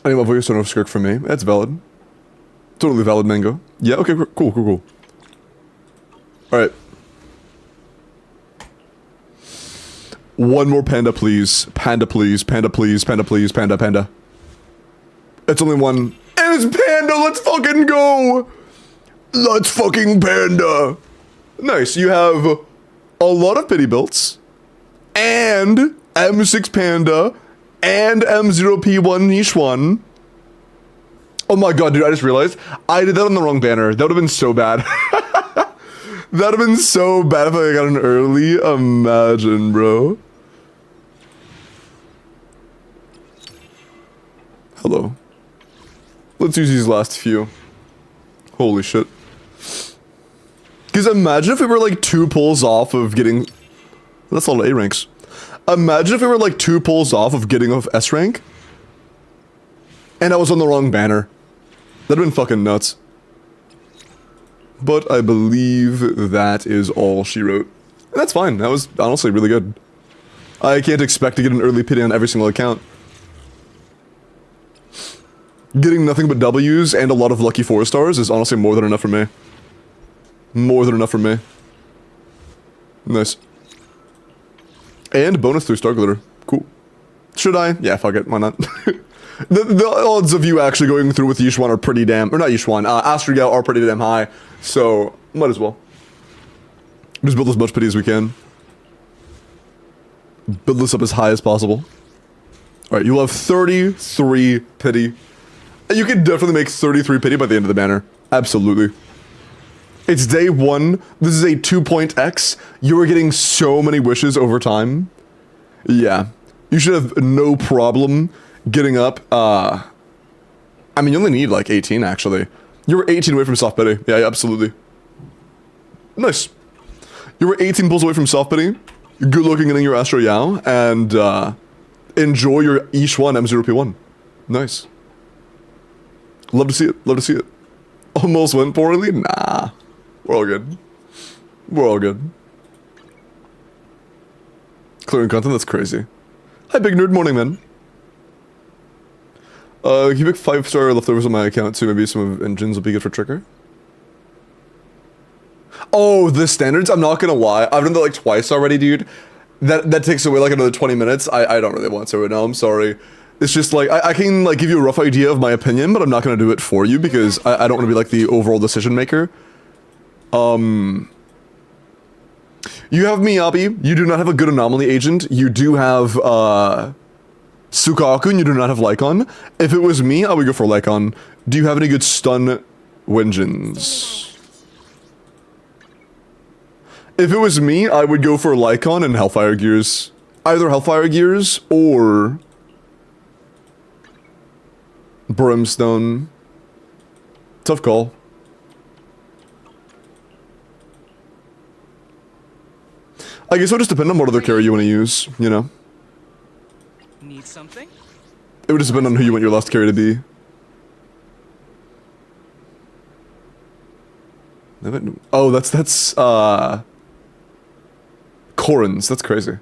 A: I need my voice on skirk for me. That's valid. Totally valid, Mango. Yeah, okay, cool. Alright. One more panda, please. Panda, please. Panda, please. Panda, please. Panda, panda. It's only one. And it's panda! Let's fucking go! Let's fucking panda! Nice, you have a lot of pity builds, and M6 Panda, and M0P1 Niche 1. Oh my god, dude, I just realized I did that on the wrong banner. That would have been so bad. That would have been so bad if I got an early. Imagine, bro. Hello. Let's use these last few. Holy shit. Because imagine if we were like 2 pulls off of getting... That's a lot of A ranks. Imagine if we were like 2 pulls off of getting off S rank. And I was on the wrong banner. That'd been fucking nuts. But I believe that is all she wrote. And that's fine. That was honestly really good. I can't expect to get an early pity on every single account. Getting nothing but W's and a lot of lucky 4 stars is honestly more than enough for me. More than enough for me. Nice. And bonus 3-star glitter. Cool. Should I? Yeah, fuck it. Why not? the odds of you actually going through with Yishuan are pretty damn... Or not Yishuan. Astrogao are pretty damn high. So, might as well. Just build as much pity as we can. Build this up as high as possible. Alright, you'll have 33 pity. You can definitely make 33 pity by the end of the banner. Absolutely. It's day 1. This is a 2-point X. You are getting so many wishes over time. Yeah. You should have no problem getting up. I mean, you only need like 18 actually. You were 18 away from soft pity. Yeah, absolutely. Nice. You were 18 pulls away from soft pity. Good looking in your Astro Yao. And enjoy your Yishuan M0P1. Nice. Love to see it. Love to see it. Almost went poorly? Nah. We're all good. We're all good. Clearing content? That's crazy. Hi, Big Nerd. Morning, man. Can you pick 5-star leftovers on my account too? Maybe some of engines will be good for Trigger. Oh, the standards? I'm not gonna lie. I've done that like twice already, dude. That takes away like another 20 minutes. I don't really want to right now. I'm sorry. It's just like, I can like give you a rough idea of my opinion, but I'm not gonna do it for you because I don't want to be like the overall decision maker. You have Miyabi. You do not have a good anomaly agent. You do have, Sukaku, and you do not have Lycon. If it was me, I would go for Lycon. Do you have any good stun Wenjins? If it was me, I would go for Lycon and Hellfire Gears. Either Hellfire Gears or Brimstone. Tough call. I guess it would just depend on what other carry you want to use, you know?
E: Need something?
A: It would just depend on who you want your last carry to be. Oh, that's, Corins. That's crazy.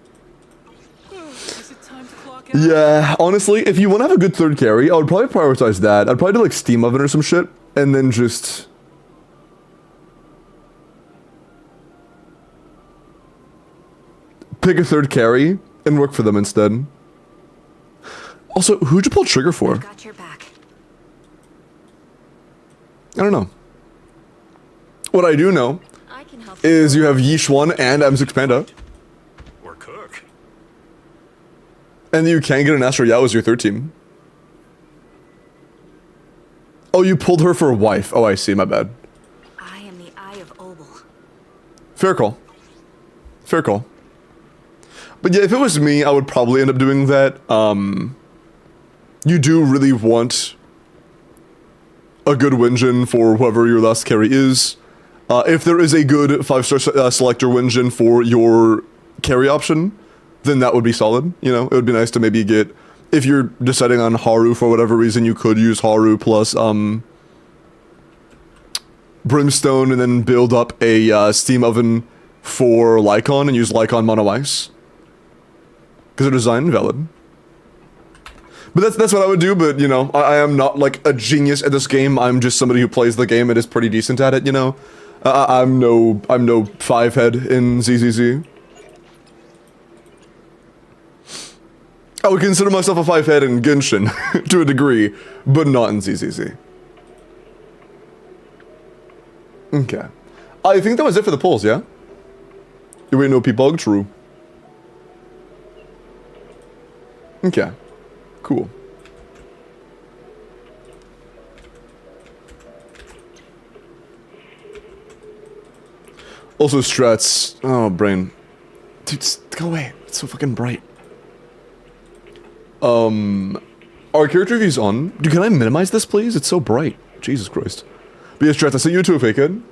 E: Is it time to clock out?
A: Yeah, honestly, if you want to have a good third carry, I would probably prioritize that. I'd probably do like Steam Oven or some shit, and then just... pick a third carry and work for them instead. Also, who'd you pull trigger for?
D: Got your back.
A: I don't know. What I do know
B: I can help
A: is you have Yishuan and M6 Panda,
C: Or cook.
A: and you can get an Astro Yao as your third team. Oh, you pulled her for a wife. Oh, I see. My bad.
D: I am the Eye of Obel.
A: Fair call. Fair call. But yeah, if it was me, I would probably end up doing that. You do really want a good Wenjin for whoever your last carry is. If there is a good 5-star selector Wenjin for your carry option, then that would be solid. You know, it would be nice to maybe get... If you're deciding on Haru for whatever reason, you could use Haru plus Brimstone and then build up a Steam Oven for Lycon and use Lycon Mono Ice. Because they're designed valid. But that's what I would do, but, you know, I am not, like, a genius at this game. I'm just somebody who plays the game and is pretty decent at it, you know? I'm no 5-head in ZZZ. I would consider myself a 5-head in Genshin, to a degree, but not in ZZZ. Okay. I think that was it for the polls, yeah? You ain't no P-Bug? True. Okay. Cool. Also strats. Oh, brain. Dude, go away. It's so fucking bright. Are Are character views on? Dude, can I minimize this, please? It's so bright. Jesus Christ. But yes, Strat, I sent you to a fake head.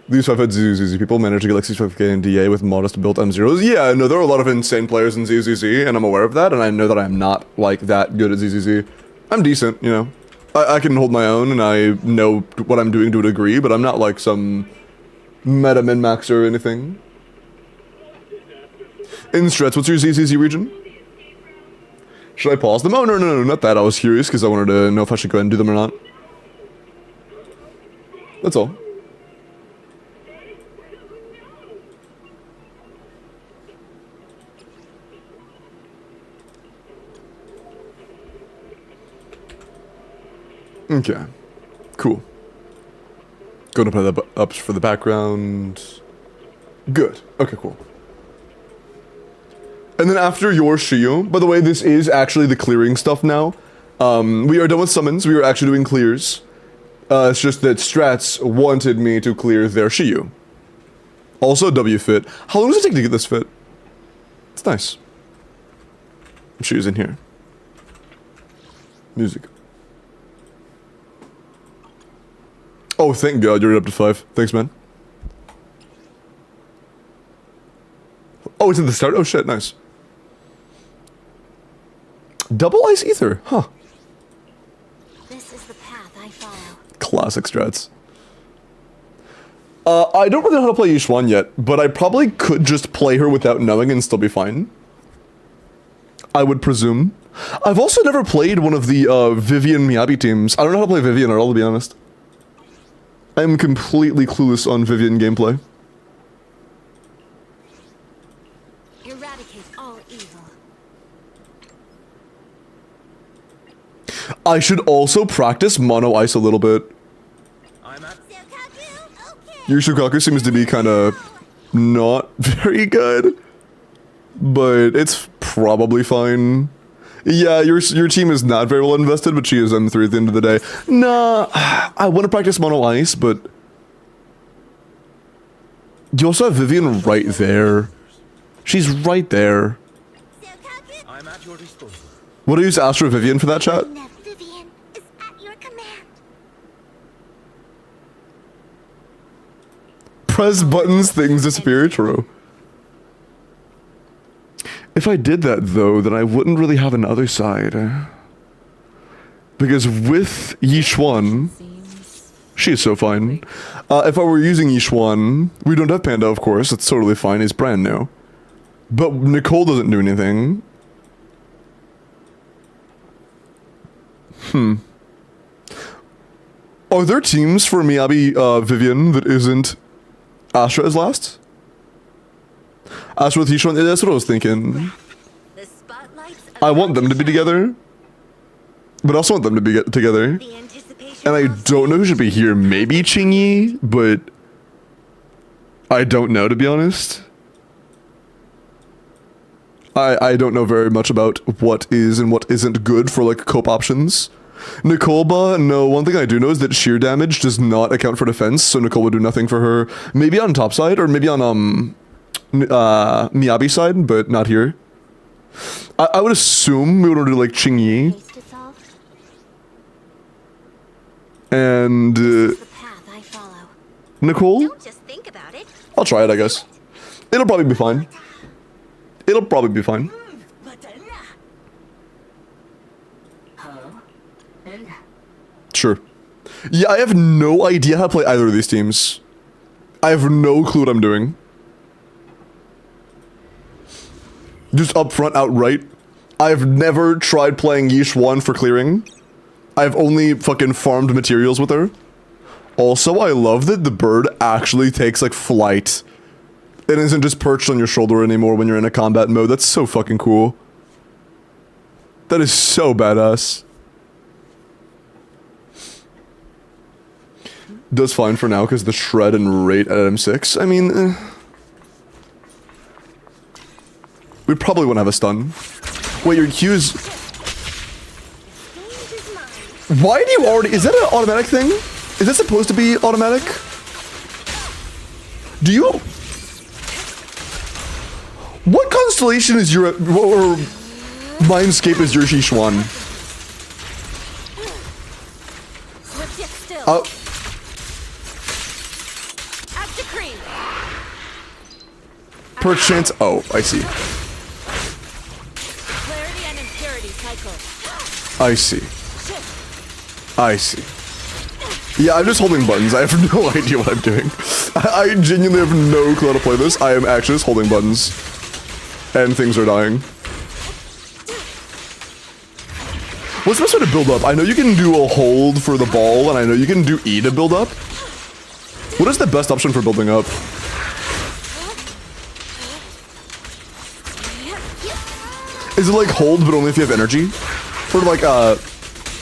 A: These 5-head ZZZ people manage to get like 65k in DA with modest built M0s. Yeah, no, there are a lot of insane players in ZZZ, and I'm aware of that, and I know that I'm not, like, that good at ZZZ. I'm decent, you know. I can hold my own, and I know what I'm doing to a degree, but I'm not, like, some meta min-max or anything. In Strats, what's your ZZZ region? Should I pause them? Oh, no, not that. I was curious, because I wanted to know if I should go ahead and do them or not. That's all. Okay, cool. Going to play the ups for the background. Good. Okay, cool. And then after your Shio, by the way, this is actually the clearing stuff now. We are done with summons. We are actually doing clears. It's just that Strats wanted me to clear their Shio. Also W fit. How long does it take to get this fit? It's nice. Shio's in here. Music. Oh, thank God you're up to 5. Thanks, man. Oh, it's at the start? Oh, shit, nice. Double Ice Ether, huh.
F: This is the path I follow.
A: Classic Strats. I don't really know how to play Yishuan yet, but I probably could just play her without knowing and still be fine. I would presume. I've also never played one of the Vivian Miyabi teams. I don't know how to play Vivian at all, to be honest. I'm completely clueless on Vivian gameplay.
F: Eradicate all evil.
A: I should also practice Mono Ice a little bit.
F: Sukaku, okay.
A: Your Shukaku seems to be kind of not very good, but it's probably fine. Yeah, your team is not very well invested, but she is M3 at the end of the day. Nah, I want to practice Mono Ice, but you also have Vivian right there. She's right there.
F: Sukaku,
C: I'm at your disposal.
A: What do you use Astro Vivian for that chat?
F: Vivian is at your command.
A: Press buttons, things disappear. True. If I did that, though, then I wouldn't really have an other side. Because with Yishuan,
B: Seems
A: she's so fine. If I were using Yishuan, we don't have Panda, of course. It's totally fine. He's brand new. But Nicole doesn't do anything. Are there teams for Miyabi Vivian that isn't Astra as last? Astra with Yishuan? That's what I was thinking.
F: The spotlights
A: I want them to be together, but I also want them to be together.
F: The anticipation
A: And I don't know who should be here. Maybe Qingyi, but I don't know, to be honest. I don't know very much about what is and what isn't good for, like, cope options. Nicolba, no, one thing I do know is that sheer damage does not account for defense, so Nicole would do nothing for her. Maybe on top side, or maybe on, Miyabi side, but not here. I would assume we would do, like, Qingyi.
F: Case to solve.
A: And,
F: The path I follow.
A: Nicole?
F: Don't just think about it.
A: I'll try it, I guess. It'll probably be fine. It'll probably be fine. Sure. Yeah, I have no idea how to play either of these teams. I have no clue what I'm doing. Just up front, outright. I've never tried playing Yishuan for clearing. I've only fucking farmed materials with her. Also, I love that the bird actually takes, like, flight. It isn't just perched on your shoulder anymore when you're in a combat mode. That's so fucking cool. That is so badass. Does fine for now because the shred and rate at M6. I mean, we probably won't have a stun. Wait, your Q's. Why do you already? Is that an automatic thing? Is that supposed to be automatic? Do you? What constellation is your? Or Mindscape is your Sichuan.
F: Swift yet still.
A: Oh,
F: As decreed.
A: perchance. Oh, I see.
F: Clarity and impurity cycle.
A: I see.
F: Shift.
A: I see. Yeah, I'm just holding buttons. I have no idea what I'm doing. I genuinely have no clue how to play this. I am actually just holding buttons. And things are dying. What's the best way to build up? I know you can do a hold for the ball, and I know you can do E to build up. What is the best option for building up? Is it like hold, but only if you have energy? Or like,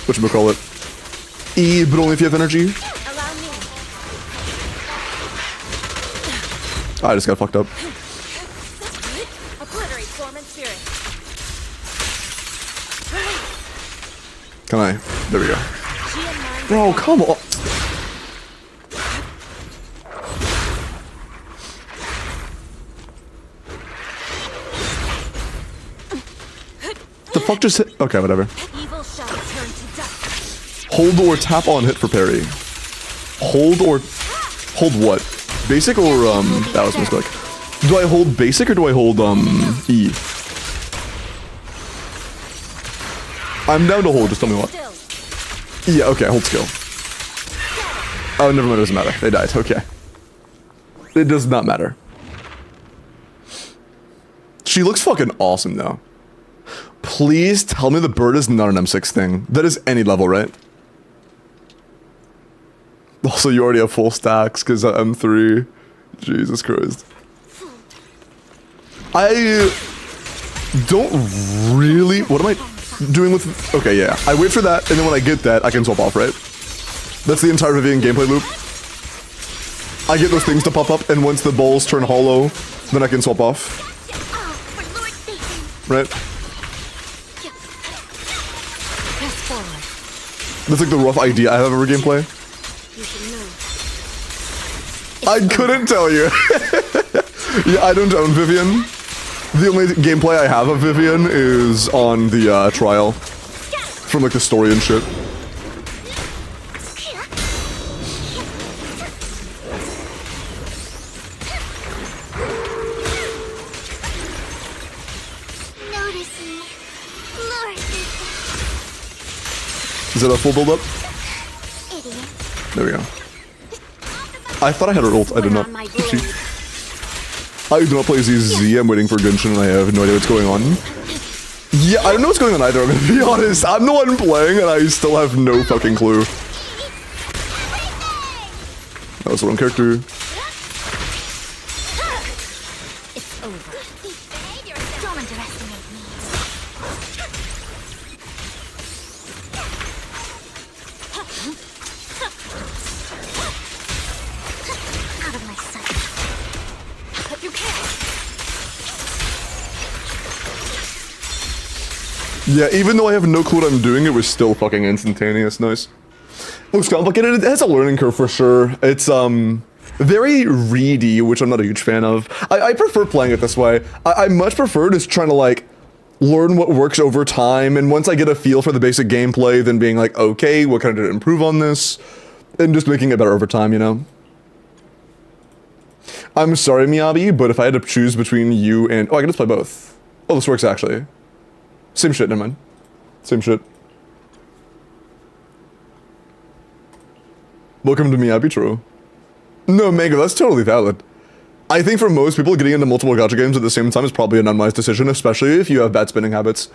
A: whatchamacallit? E, but only if you have energy?
F: Allow me.
A: I just got fucked up.
F: Obliterate form and spirit.
A: Can I? There we go.
F: G and mind.
A: Bro, come on. The fuck just hit? Okay, whatever.
F: Evil shall turn to dust.
A: Hold or tap on hit for parry. Hold or... Hold what? Basic or, that was a mistake. Do I hold basic or do I hold, E? I'm down to hold, just tell me what.
F: Still.
A: Yeah, okay, hold skill. Oh, never mind, it doesn't matter. They died, okay. It does not matter. She looks fucking awesome, though. Please tell me the bird is not an M6 thing. That is any level, right? Also, you already have full stacks, because I'm 3. Jesus Christ. I don't really... What am I doing with... Okay, yeah. I wait for that, and then when I get that, I can swap off, right? That's the entire Vivian gameplay loop. I get those things to pop up, and once the balls turn hollow, then I can swap off. Right?
F: Press forward.
A: That's like the rough idea I have of gameplay.
F: You should move.
A: I couldn't tell you. Yeah, I don't own Vivian. The only gameplay I have of Vivian is on the trial. From like the story and shit.
F: Notice me. Lord,
A: Is that a full build up?
F: idiot.
A: There we go. I thought I had her ult. I did not.
F: On my
A: Oopsie.
F: blade.
A: I do not play ZZ. I'm waiting for Genshin and I have no idea what's going on. Yeah, I don't know what's going on either, I'm gonna be honest. I'm the one playing and I still have no fucking clue. That was the wrong character.
F: It's over. Don't underestimate me. Out of my sight. But you can't.
A: Yeah, even though I have no clue what I'm doing, it was still fucking instantaneous. Nice. Looks complicated. It has a learning curve for sure. It's, very reedy, which I'm not a huge fan of. I prefer playing it this way. I much prefer just trying to, like, learn what works over time, and once I get a feel for the basic gameplay, then being like, okay, what can I do to improve on this? And just making it better over time, you know? I'm sorry, Miyabi, but if I had to choose between you and... Oh, I can just play both. Oh, this works, actually. Same shit, never mind. Same shit. Welcome to Miyabi, true. No, Mango, that's totally valid. I think for most people, getting into multiple gacha games at the same time is probably an unwise decision, especially if you have bad spinning habits.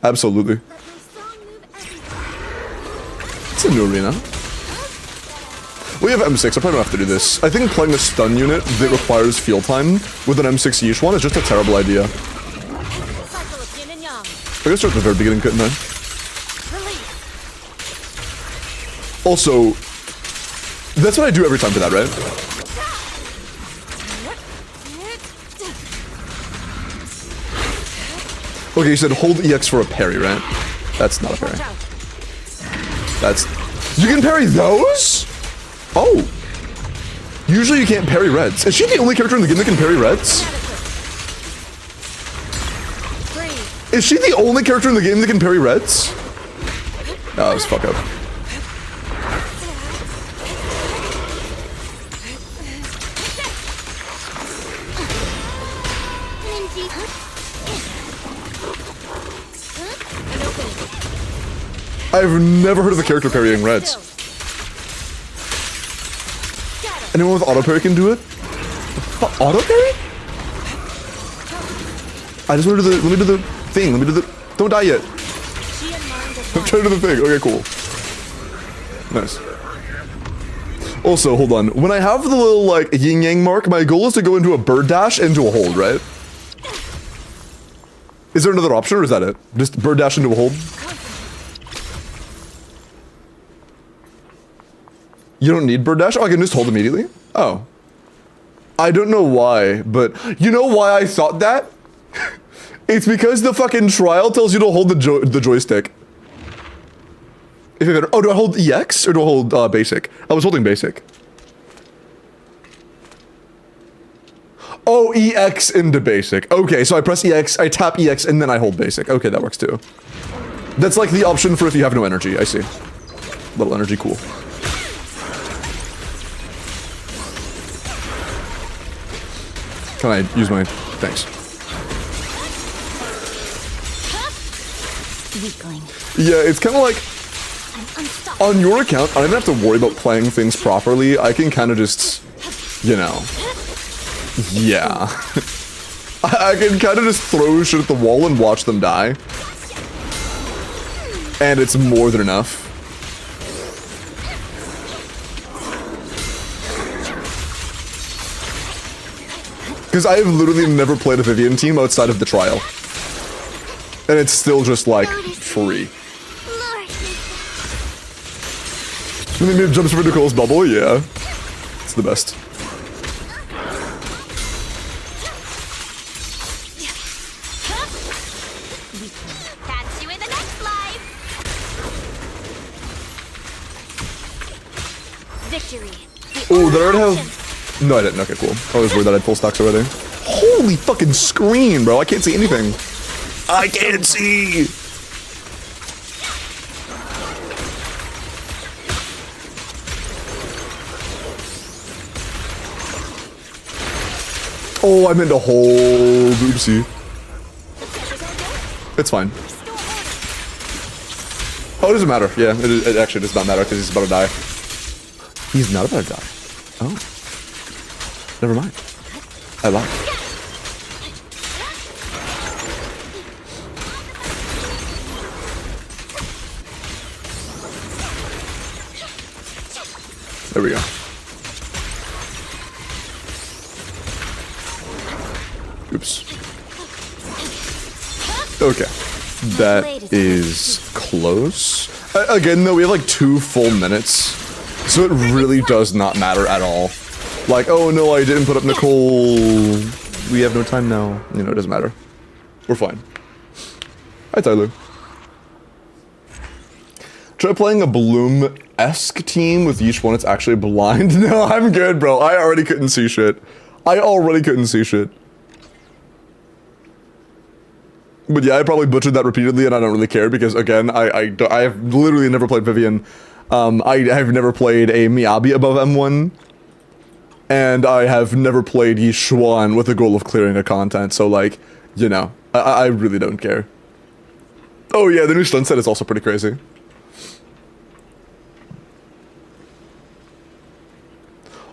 A: Absolutely.
F: Let my song move everywhere.
A: It's a new arena. We have M6, I probably don't have to do this. I think playing a stun unit that requires field time with an M6 Yishuan is just a terrible idea.
F: Cycle of yin and yang.
A: I guess start at the very beginning, couldn't I?
F: Release.
A: Also, that's what I do every time for that, right? Okay, you said hold EX for a parry, right? That's not a parry.
F: Watch out.
A: That's... You can parry those? Oh. Usually you can't parry reds. Is she the only character in the game that can parry reds?
F: Breathe.
A: Is she the only character in the game that can parry reds? Oh, this fuck up. I've never heard of a character parrying reds. Anyone with auto parry can do it? Auto parry? I just want to do the. Let me do the thing. Let me do the. Don't die yet. I'm trying to do the thing. Okay, cool. Nice. Also, hold on. When I have the little like yin yang mark, my goal is to go into a bird dash into a hold, right? Is there another option, or is that it? Just bird dash into a hold? You don't need bird dash? Oh, I can just hold immediately? Oh. I don't know why, but you know why I thought that? It's because the fucking trial tells you to hold the joystick. If you oh, do I hold EX or do I hold basic? I was holding basic. Oh, EX into basic. Okay, so I press EX, I tap EX, and then I hold basic. Okay, that works too. That's like the option for if you have no energy. I see. Little energy, cool. Can I use my... Thanks.
F: Weakling.
A: Yeah, it's kind of like... On your account, I don't even have to worry about playing things properly. I can kind of just... You know... Yeah. I can kind of just throw shit at the wall and watch them die. And it's more than enough. Because I have literally never played a Vivian team outside of the trial. And it's still just like, free. And then jumps over Nicole's bubble, yeah. It's the best.
F: Catch you in the next life. Victory.
A: Oh, did I already have... No, I didn't. Okay, cool. I was worried that I had full stacks already. Holy fucking screen, bro. I can't see anything. I can't see! Oh, I meant to hold. Oopsie. It's fine. Oh, it doesn't matter. Yeah, it actually does not matter because he's about to die. He's not about to die. Oh. Never mind. I lied. There we go. Oops. Okay. That is close. Again, though, we have like 2 full minutes. So it really does not matter at all. Like, oh no, I didn't put up Nicole. We have no time now. You know, it doesn't matter. We're fine. Hi, Tyler. Try playing a Bloom-esque team with each one. It's actually blind. No, I'm good, bro. I already couldn't see shit. I already couldn't see shit. But yeah, I probably butchered that repeatedly, and I don't really care because, again, I have literally never played Vivian. I have never played a Miyabi above M1. And I have never played Yishuan with the goal of clearing a content, so like, you know, I really don't care. Oh yeah, the new stun set is also pretty crazy.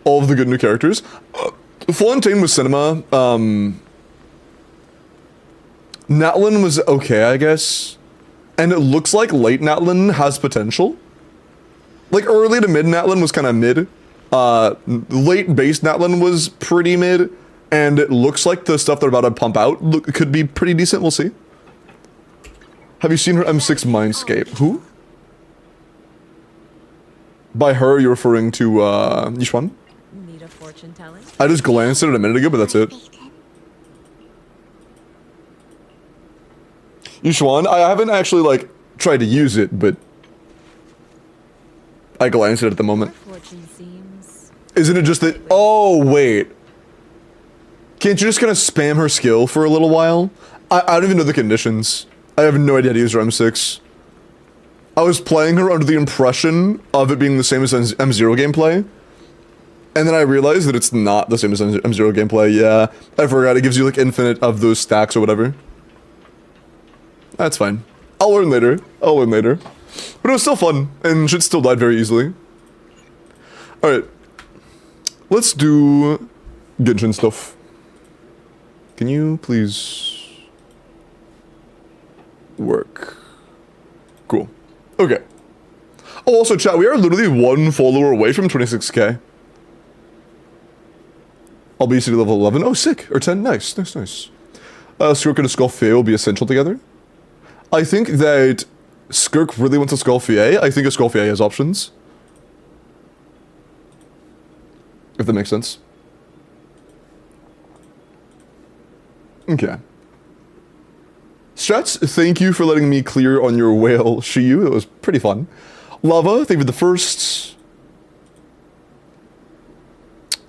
A: All of the good new characters. Fontaine was cinema. Natlin was okay, I guess. And it looks like late Natlin has potential. Like early to mid Natlin was kind of mid. Late base Natlin was pretty mid, and it looks like the stuff they're about to pump out could be pretty decent. We'll see. Have you seen her M6 Mindscape? Who? By her, you're referring to Yishuan?
B: Need a fortune telling?
A: I just glanced at it a minute ago, but that's it. Yishuan, I haven't actually like tried to use it, but I glanced at it at the moment.
B: Fortune seems...
A: Isn't it just that? Oh wait, can't you just kind of spam her skill for a little while? I don't even know the conditions. I have no idea how to use her M6. I was playing her under the impression of it being the same as M0 gameplay. And then I realized that it's not the same as M0 gameplay. Yeah, I forgot. It gives you like infinite of those stacks or whatever. That's fine. I'll learn later. I'll learn later. But it was still fun, and shit still died very easily. Alright. Let's do Genshin stuff. Can you please work? Cool. Okay. Oh, also chat, we are literally one follower away from 26k. I'll be city level 11. Oh, sick. Or 10. Nice, nice, nice. Skirk and a Skullfia will be essential together. I think that Skirk really wants a Skullfia. I think a Skullfia has options. If that makes sense. Okay. Strats, thank you for letting me clear on your whale, Shiyu. It was pretty fun. Lava, thank you for the first.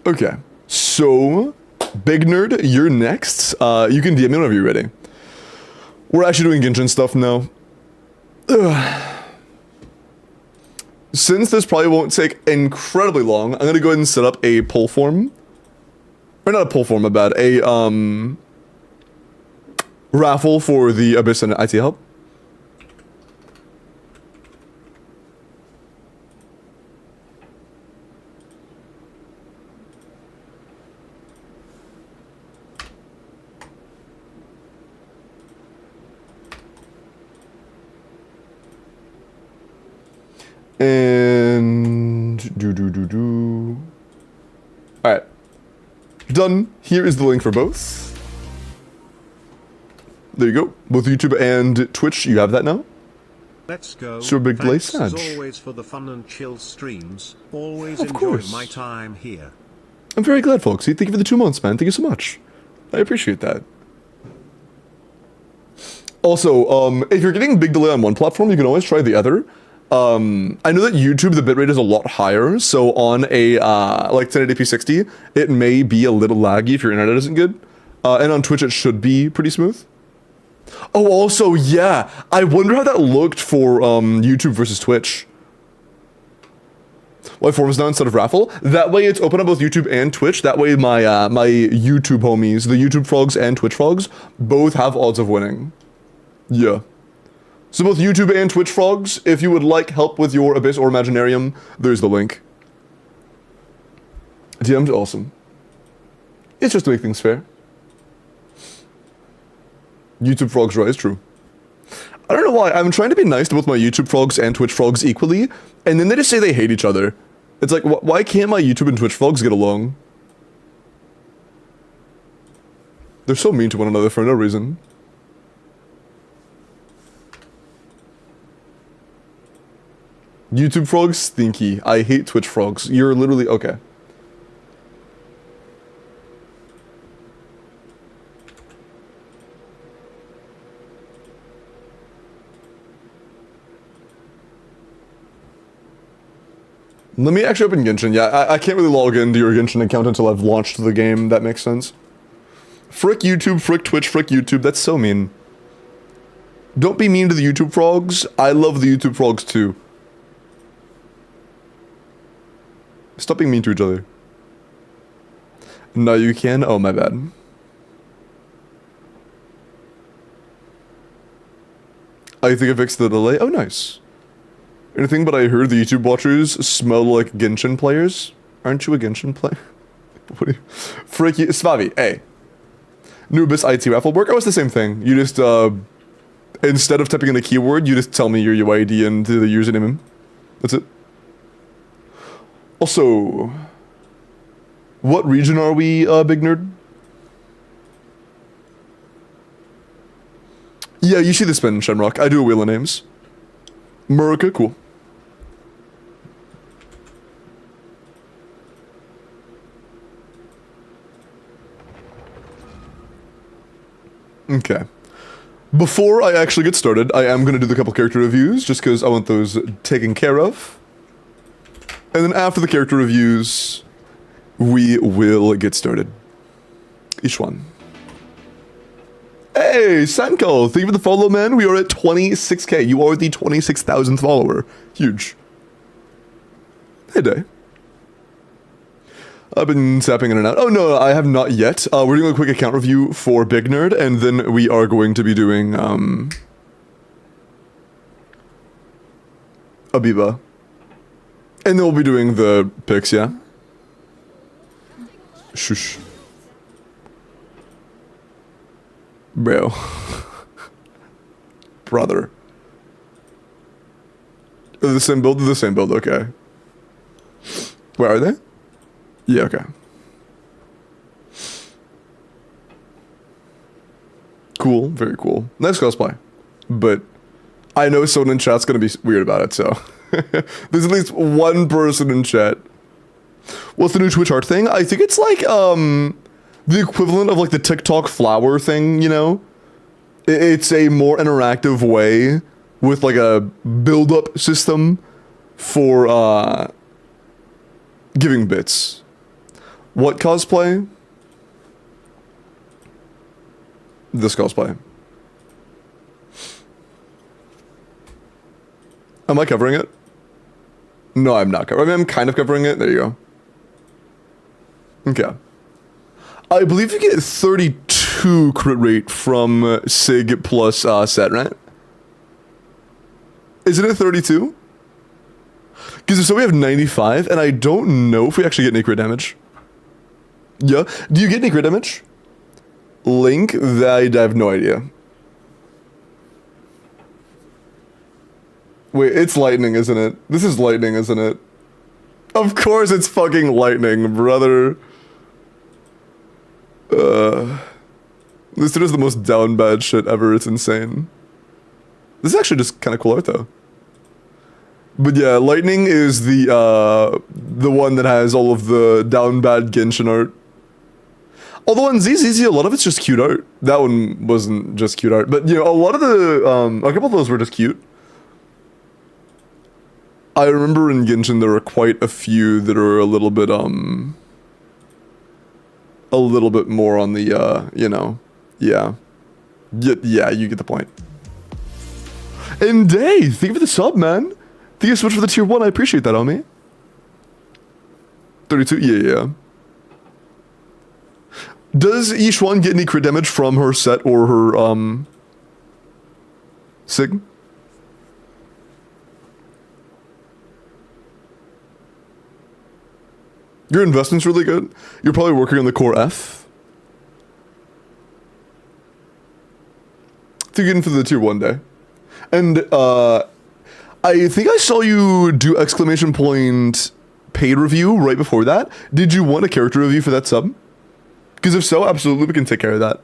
A: Okay. So, Big Nerd, you're next. You can DM me whenever you're ready. We're actually doing Genshin stuff now. Ugh. Since this probably won't take incredibly long, I'm gonna go ahead and set up a pull form. Or not a pull form, my bad. A, raffle for the Abyss and IT help. And Alright. Done. Here is the link for both. There you go. Both YouTube and Twitch, you have that now.
G: Let's go.
A: So big
G: Thanks
A: Blaze
G: as
A: Sag.
G: always for the fun and chill streams. Always
A: Of
G: enjoy
A: course.
G: my time here.
A: I'm very glad, folks. Thank you for the 2 months, man. Thank you so much. I appreciate that. Also, if you're getting big delay on one platform, you can always try the other. I know that YouTube, the bitrate is a lot higher, so on a, like 1080p 60, it may be a little laggy if your internet isn't good. And on Twitch, it should be pretty smooth. Oh, also, yeah, I wonder how that looked for, YouTube versus Twitch. Why forms now instead of raffle? That way it's open on both YouTube and Twitch. That way my, my YouTube homies, the YouTube frogs and Twitch frogs, both have odds of winning. Yeah. So both YouTube and Twitch frogs, if you would like help with your Abyss or Imaginarium, there's the link. DM's awesome. It's just to make things fair. YouTube frogs, right, is true. I don't know why, I'm trying to be nice to both my YouTube frogs and Twitch frogs equally, and then they just say they hate each other. It's like, why can't my YouTube and Twitch frogs get along? They're so mean to one another for no reason. YouTube frogs, stinky. I hate Twitch frogs. You're literally, okay. Let me actually open Genshin. Yeah, I can't really log into your Genshin account until I've launched the game. That makes sense. Frick YouTube, frick Twitch, frick YouTube. That's so mean. Don't be mean to the YouTube frogs. I love the YouTube frogs too. Stop being mean to each other. No, you can? Oh, my bad. I think I fixed the delay. Oh, nice. Anything but I heard the YouTube watchers smell like Genshin players? Aren't you a Genshin player? What do you... Freaky... Svavi, hey. New Abyss IT raffle work? Oh, it's the same thing. You just, instead of typing in a keyword, you just tell me your UID and the username. That's it. Also, what region are we, Big Nerd? Yeah, you see the spin, Shenrock. I do a wheel of names. Murica, cool. Okay. Before I actually get started, I am going to do the couple character reviews, just because I want those taken care of. And then after the character reviews, we will get started. Each one. Hey, Sanko, thank you for the follow, man. We are at 26k. You are the 26,000th follower. Huge. Hey, Day. I've been zapping in and out. Oh, no, I have not yet. We're doing a quick account review for Big Nerd, and then we are going to be doing, Abiba. And then we'll be doing the picks, yeah? Shush. Bro. Brother. They're the same build? They're the same build, okay. Where are they? Yeah, okay. Cool, very cool. Nice cosplay. But I know someone in chat's gonna be weird about it, so. There's at least one person in chat. What's the new Twitch art thing? I think it's like, the equivalent of like the TikTok flower thing, you know? It's a more interactive way with like a build-up system for, giving bits. What cosplay? This cosplay. Am I covering it? No, I'm not covering it. I mean, I'm kind of covering it. There you go. Okay. I believe you get 32 crit rate from Sig plus set, right? Isn't it 32? Because so we have 95, and I don't know if we actually get any crit damage. Yeah? Do you get any crit damage? Link? I have no idea. Wait, it's lightning, isn't it? This is lightning, isn't it? Of course it's fucking lightning, brother. This dude is the most down bad shit ever, it's insane. This is actually just kind of cool art, though. But yeah, lightning is the one that has all of the down bad Genshin art. Although on ZZZ, a lot of it's just cute art. That one wasn't just cute art, but you know, a lot of the, a couple of those were just cute. I remember in Genshin there were quite a few that are a little bit more on the, you know, yeah. Yeah, you get the point. And Day, thank you for the sub, man. Thank you so much for the tier 1, I appreciate that, homie. 32, yeah. Does Yishuan get any crit damage from her set or her, Sig? Your investment's really good. You're probably working on the core F. To get into the tier 1 Day. And, I think I saw you do exclamation point paid review right before that. Did you want a character review for that sub? Because if so, absolutely, we can take care of that.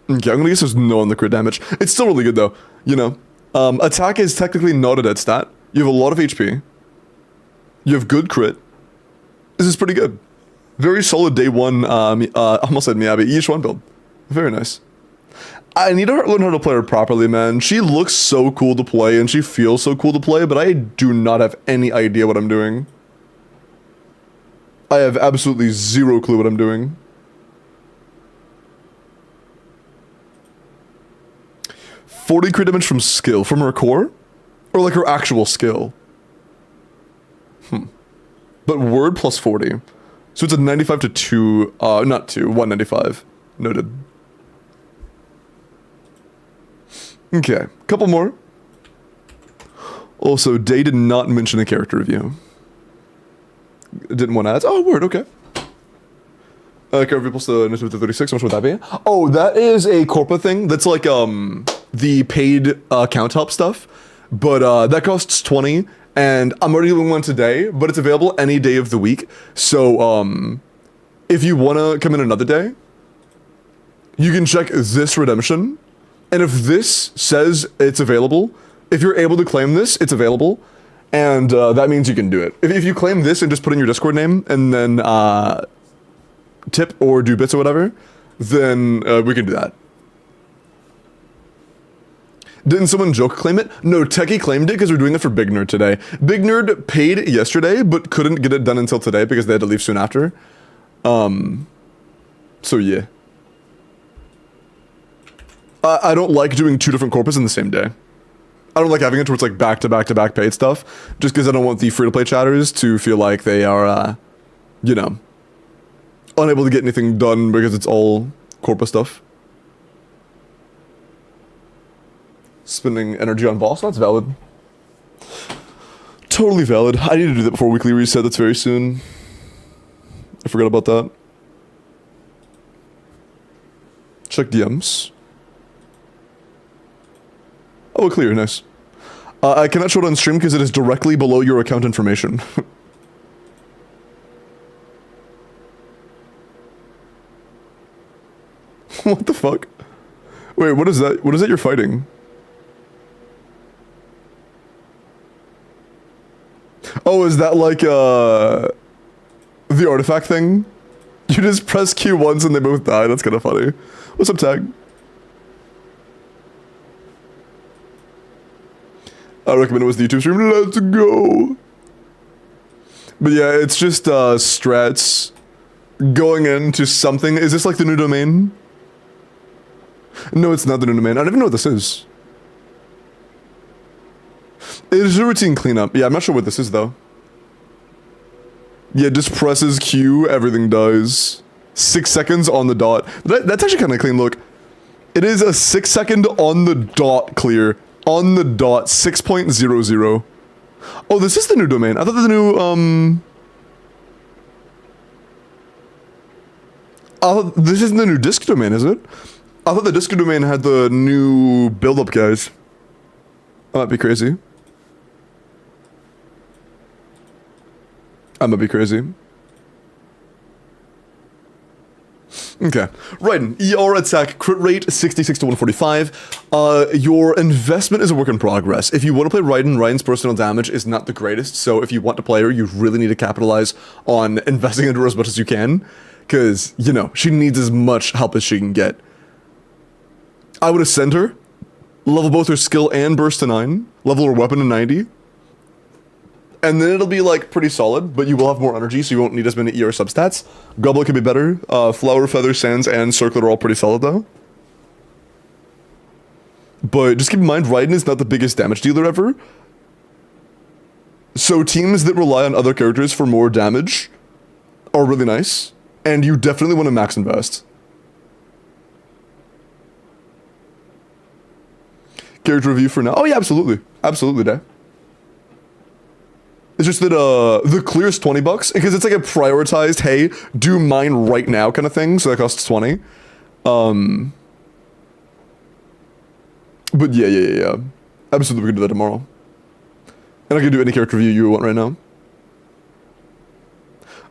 A: Okay, I'm gonna guess there's no on the crit damage. It's still really good though, you know. Attack is technically not a dead stat. You have a lot of HP. You have good crit. This is pretty good. Very solid day 1, almost said Miyabi, Yishuan build. Very nice. I need to learn how to play her properly, man. She looks so cool to play, and she feels so cool to play, but I do not have any idea what I'm doing. I have absolutely zero clue what I'm doing. $40 crit damage from skill, from her core? Or like her actual skill? But word plus 40. So it's a 95 to 2, not 2, 195. Noted. Okay, couple more. Also, Day did not mention a character review. Didn't want ads. Oh, word, okay. Character review plus the initiative to 36, how much would that be? Oh, that is a Corpa thing. That's like, the paid account help stuff. But that costs 20, and I'm already doing one today, but it's available any day of the week. So, if you want to come in another day, you can check this redemption. And if this says it's available, if you're able to claim this, it's available. And that means you can do it. If you claim this and just put in your Discord name and then tip or do bits or whatever, then we can do that. Didn't someone joke claim it? No, Techie claimed it because we're doing it for Big Nerd today. Big Nerd paid yesterday, but couldn't get it done until today because they had to leave soon after. So yeah. I don't like doing 2 different corpus in the same day. I don't like having it towards like back-to-back-to-back paid stuff, just because I don't want the free-to-play chatters to feel like they are, you know, unable to get anything done because it's all corpus stuff. Spending energy on boss, that's valid. Totally valid. I need to do that before weekly reset, that's very soon. I forgot about that. Check DMs. Oh, clear, nice. I cannot show it on stream because it is directly below your account information. What the fuck? Wait, what is that? What is that you're fighting? Oh, is that like, the artifact thing? You just press Q once and they both die, that's kinda funny. What's up, Tag? I recommend it was the YouTube stream. Let's go. But yeah, it's just strats going into something. Is this like the new domain? No, it's not the new domain. I don't even know what this is. It is a routine cleanup. Yeah, I'm not sure what this is though. Yeah, just presses Q, everything dies. 6 seconds on the dot. That's actually kind of clean. Look, it is a 6 second on the dot clear. On the dot, 6.00. Oh, this is the new domain. I thought the new, oh, this isn't the new disk domain, is it? I thought the disk domain had the new build-up guys. I might be crazy. I might be crazy. Okay. Raiden, ER attack, crit rate 66 to 145. Your investment is a work in progress. If you want to play Raiden, Raiden's personal damage is not the greatest, so if you want to play her, you really need to capitalize on investing into her as much as you can, because, you know, she needs as much help as she can get. I would ascend her, level both her skill and burst to 9, level her weapon to 90, and then it'll be, like, pretty solid, but you will have more energy, so you won't need as many ER substats. Goblet could be better. Flower, Feather, Sands, and Circlet are all pretty solid, though. But just keep in mind, Raiden is not the biggest damage dealer ever. So teams that rely on other characters for more damage are really nice, and you definitely want to max invest. Character review for now? Oh yeah, absolutely. Absolutely, Day. It's just that, the clear's 20 bucks, because it's like a prioritized, hey, do mine right now kind of thing, so that costs 20. But yeah. Absolutely, we can do that tomorrow. And I can do any character review you want right now.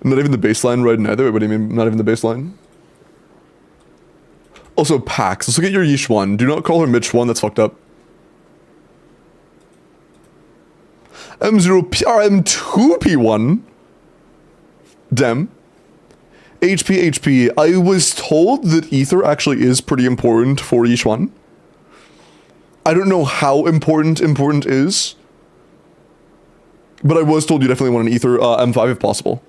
A: Not even the baseline right now, either. Wait, what do you mean, not even the baseline? Also, packs. Let's look at your Yish one. Do not call her Mitch one, that's fucked up. M0PRM2P1. Dem. HP. I was told that Ether actually is pretty important for each one. I don't know how important is. But I was told you definitely want an Ether M5 if possible.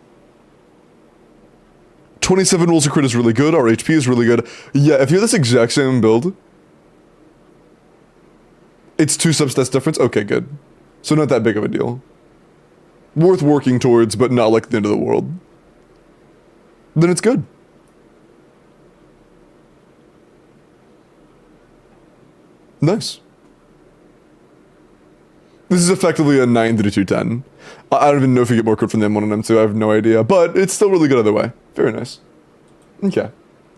A: 27 rolls of crit is really good. Our HP is really good. Yeah, if you have this exact same build. It's 2 substats difference? Okay, good. So not that big of a deal. Worth working towards, but not like the end of the world. Then it's good. Nice. This is effectively a 90 to 210. I don't even know if you get more crit from the M1 and M2, I have no idea. But it's still really good either way. Very nice. Okay.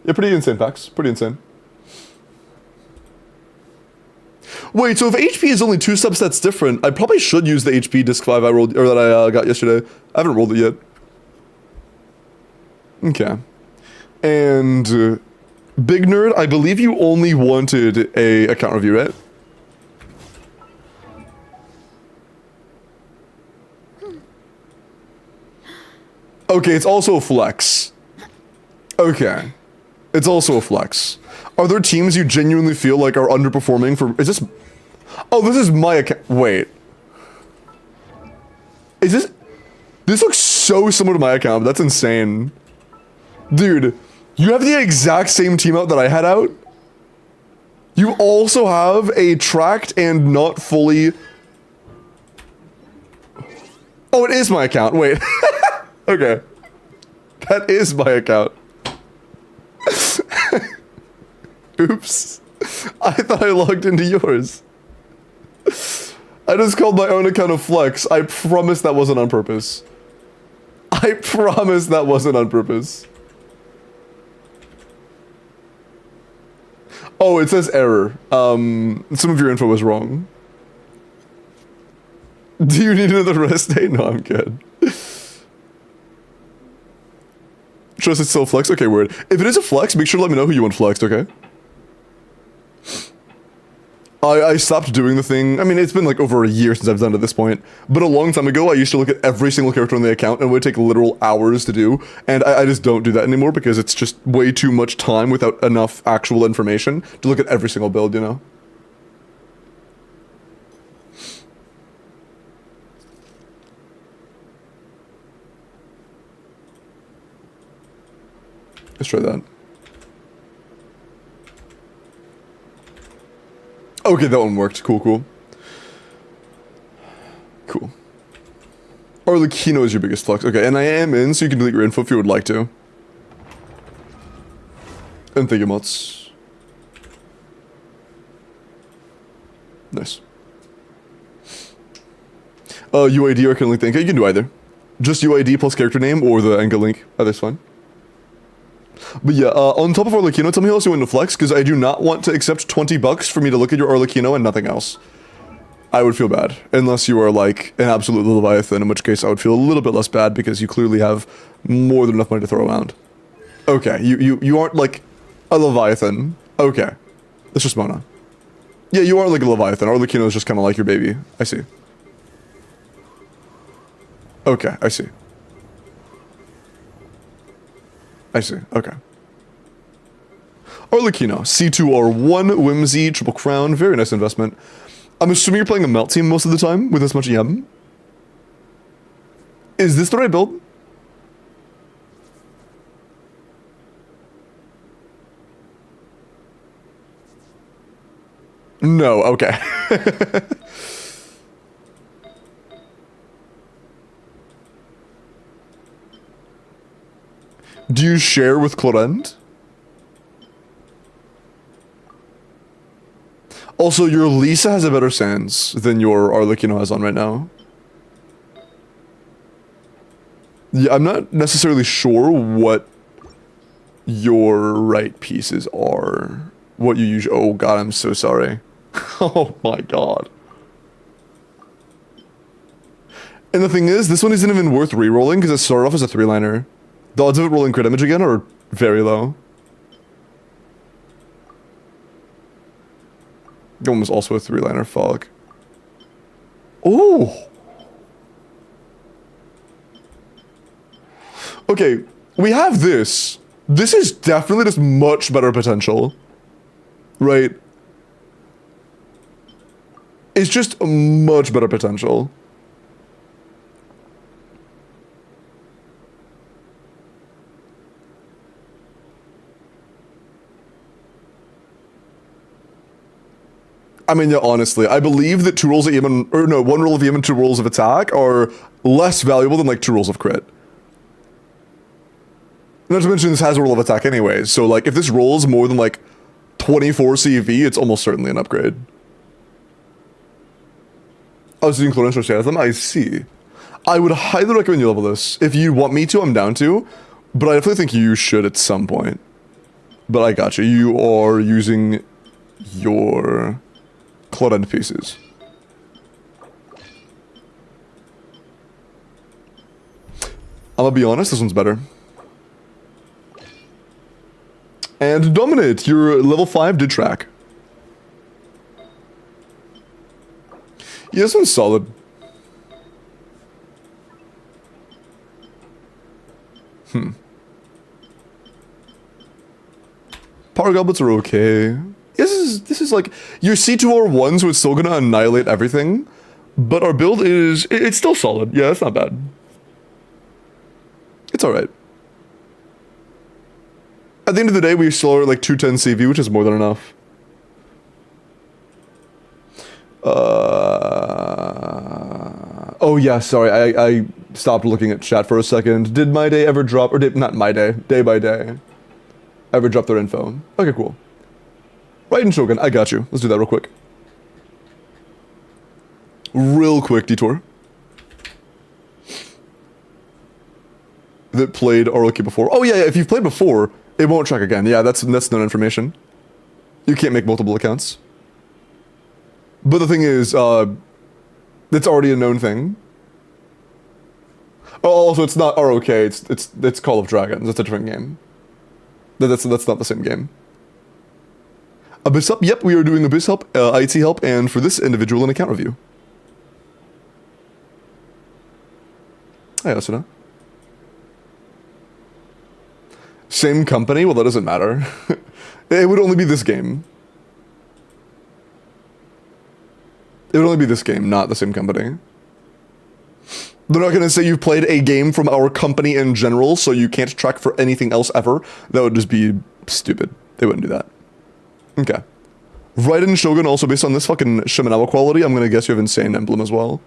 A: Yeah, pretty insane packs. Pretty insane. Wait, so if HP is only 2 subsets different, I probably should use the HP disc 5 I rolled, or that I got yesterday. I haven't rolled it yet. Okay. And Big Nerd, I believe you only wanted a account review, right? Okay, it's also a flex. Okay. It's also a flex. Are there teams you genuinely feel like are underperforming for... Is this... Oh, this is my account. Wait. Is this... This looks so similar to my account, but that's insane. Dude, you have the exact same team out that I had out? You also have a tracked and not fully... Oh, it is my account. Wait. Okay. That is my account. Oops. I thought I logged into yours. I just called my own account a flex. I promise that wasn't on purpose. I promise that wasn't on purpose. Oh, it says error. Some of your info was wrong. Do you need another rest day? No, I'm good. Trust it's still flex? Okay, weird. If it is a flex, make sure to let me know who you want flexed, okay? I stopped doing the thing. I mean, it's been like over a year since I've done it at this point. But a long time ago, I used to look at every single character on the account and it would take literal hours to do. And I just don't do that anymore because it's just way too much time without enough actual information to look at every single build, you know? Let's try that. Okay, that one worked. Cool, cool. Cool. Arlecchino is your biggest flex. Okay, and I am in, so you can delete your info if you would like to. And thank you, Mots. Nice. UID or can link thing. Okay, you can do either. Just UID plus character name or the Enga link. Either's fine. But yeah, on top of Arlecchino, tell me who else you want to flex, because I do not want to accept 20 bucks for me to look at your Arlecchino and nothing else. I would feel bad, unless you are like an absolute Leviathan, in which case I would feel a little bit less bad because you clearly have more than enough money to throw around. Okay, you aren't like a Leviathan. Okay, that's just Mona. Yeah, you are like a Leviathan. Arlecchino is just kind of like your baby. I see. Okay, I see. I see, okay. Arlecchino, C2R1, Whimsy, Triple Crown, very nice investment. I'm assuming you're playing a melt team most of the time with this much EM? Is this the right build? No, okay. Do you share with Clorent? Also, your Lisa has a better sense than your Arlecchino has on right now. Yeah, I'm not necessarily sure what your right pieces are. What you usually... Oh god, I'm so sorry. Oh my god. And the thing is, this one isn't even worth re-rolling because it started off as a 3-liner. The odds of it rolling crit damage again are very low. That one was also a 3-liner, fuck. Oh! Okay, we have this. This is definitely just much better potential. Right? It's just much better potential. I mean, yeah, honestly, I believe that 2 rolls of EM or no, 1 roll of EM and 2 rolls of attack are less valuable than like 2 rolls of crit. Not to mention this has a roll of attack anyways, so like if this rolls more than like 24 CV, it's almost certainly an upgrade. I was doing Clorent's or them. I see. I would highly recommend you level this. If you want me to, I'm down to, but I definitely think you should at some point. But I got you. You are using your Clorent pieces. I'm gonna be honest, this one's better. And Dominate, your level 5 did track. Yeah, this one's solid. Power goblets are okay. Yeah, this is like your C2R1, so it's still gonna annihilate everything, but our build is it's still solid. Yeah, it's not bad. It's all right. At the end of the day, we still are like 210 CV, which is more than enough. Oh yeah, sorry, I stopped looking at chat for a second. Did my day ever drop, or not my day by day, ever drop their info? Okay, cool. Right in Shogun, I got you. Let's do that real quick. Real quick detour. That played RLK before. Oh yeah, if you've played before, it won't track again. Yeah, that's known information. You can't make multiple accounts. But the thing is, it's already a known thing. Oh, also, it's not ROK. It's Call of Dragons. It's a different game. That's not the same game. Abyss Help. Yep, we are doing Abyss Help, IT Help, and for this individual, an account review. Hi, Asuna. Same company? Well, that doesn't matter. It would only be this game. It would only be this game, not the same company. They're not going to say you've played a game from our company in general, so you can't track for anything else ever. That would just be stupid. They wouldn't do that. Okay. Raiden Shogun, also based on this fucking Shimenawa quality, I'm going to guess you have Insane Emblem as well.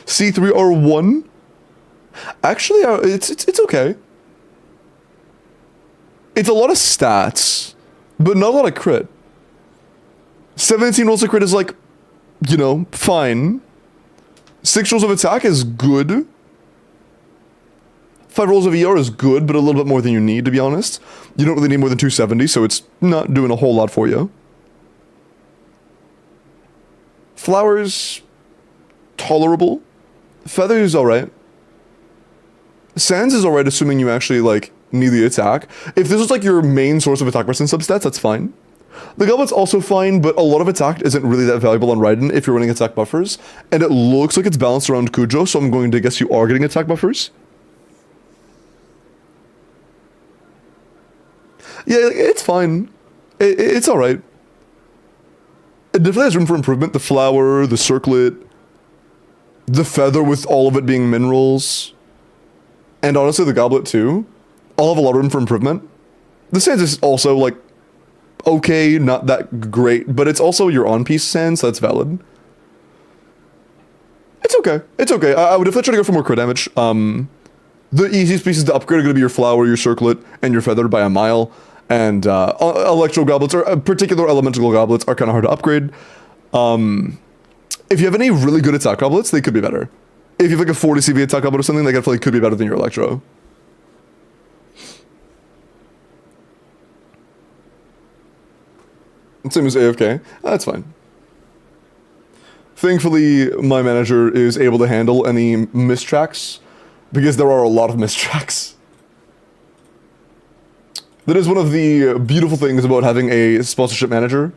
A: C3R1? Actually, it's okay. It's a lot of stats, but not a lot of crit. 17 rolls of crit is like, you know, fine. 6 rolls of attack is good. 5 rolls of ER is good, but a little bit more than you need, to be honest. You don't really need more than 270, so it's not doing a whole lot for you. Flowers, tolerable. Feathers, alright. Sands is alright, assuming you actually, like, need the attack. If this was, like, your main source of attack percent substats, that's fine. The Goblet's also fine, but a lot of attack isn't really that valuable on Raiden if you're running attack buffers, and it looks like it's balanced around Kujo, so I'm going to guess you are getting attack buffers. Yeah, it's fine. It's alright. It definitely has room for improvement. The flower, the circlet, the feather with all of it being minerals, and honestly the Goblet too. All have a lot of room for improvement. The Sands is also, like, okay, not that great, but it's also your on-piece Sands, so that's valid. It's okay. It's okay. I would definitely try to go for more crit damage. The easiest pieces to upgrade are going to be your flower, your circlet, and your feather by a mile. And electro goblets, or particular elemental goblets, are kind of hard to upgrade. If you have any really good attack goblets, they could be better. If you have like a 40 CV attack goblet or something, they definitely could be better than your electro. Same as AFK. That's fine. Thankfully, my manager is able to handle any mistracks, because there are a lot of mistracks. That is one of the beautiful things about having a sponsorship manager.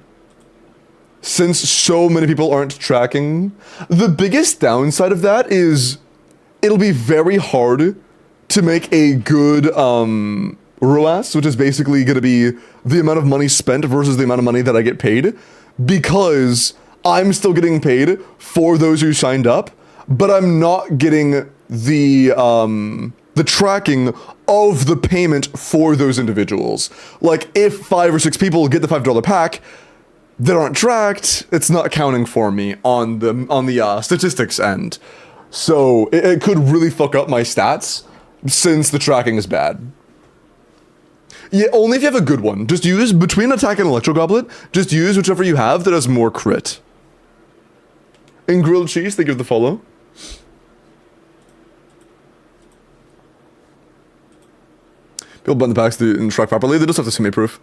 A: Since so many people aren't tracking, the biggest downside of that is it'll be very hard to make a good ROAS, which is basically going to be the amount of money spent versus the amount of money that I get paid, because I'm still getting paid for those who signed up, but I'm not getting the tracking of the payment for those individuals. Like, if 5 or 6 people get the $5 pack that aren't tracked, it's not counting for me on the statistics end. So it could really fuck up my stats since the tracking is bad. Yeah, only if you have a good one. Just use, between attack and electro goblet, just use whichever you have that has more crit. In grilled cheese, they give the follow. People button the packs to instruct properly. They just have to semi-proof.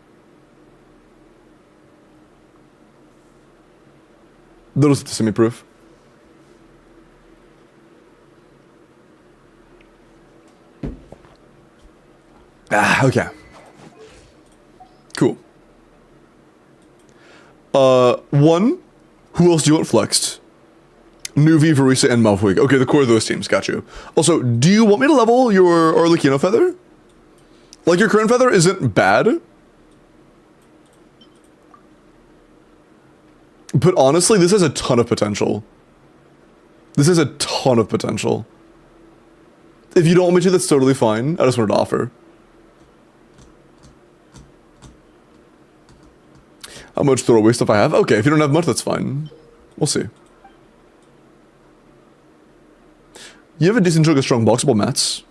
A: They'll just have to semi-proof. Ah, okay. Cool. One, who else do you want flexed? Nuvi, Verisa, and Malfoy. Okay, the core of those teams, got you. Also, do you want me to level your Arlecchino feather? Like, your current feather isn't bad. But honestly, this has a ton of potential. This has a ton of potential. If you don't want me to, that's totally fine. I just wanted to offer. How much throwaway stuff I have? Okay, if you don't have much, that's fine. We'll see. You have a decent chunk of strong boxable mats.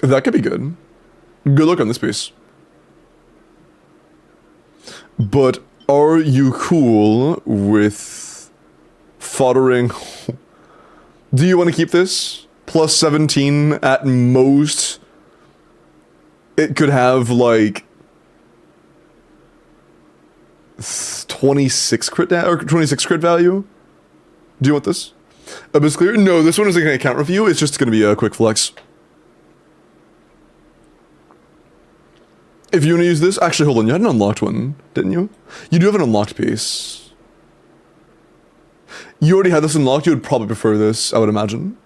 A: That could be good. Good luck on this piece. But are you cool with foddering? Do you want to keep this? Plus 17 at most. It could have like 26 crit or 26 crit value. Do you want this? Abyss clear? No, this one isn't going to count review. It's just going to be a quick flex. If you want to use this, actually, hold on. You had an unlocked one, didn't you? You do have an unlocked piece. You already had this unlocked. You would probably prefer this, I would imagine.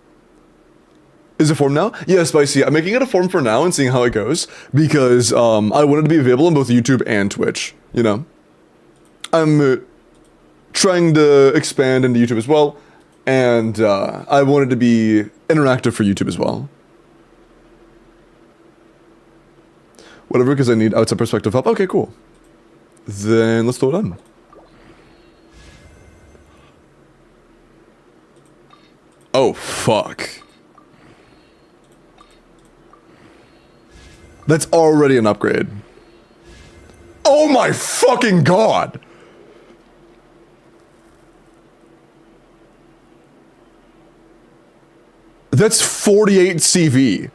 A: Is it form now? Yeah, Spicy. I'm making it a form for now and seeing how it goes because I wanted to be available on both YouTube and Twitch. You know, I'm trying to expand into YouTube as well, and I wanted to be interactive for YouTube as well. Whatever, because I need outside perspective help. Okay, cool. Then let's throw it on. Oh, fuck. That's already an upgrade. Oh my fucking god! That's 48 CV.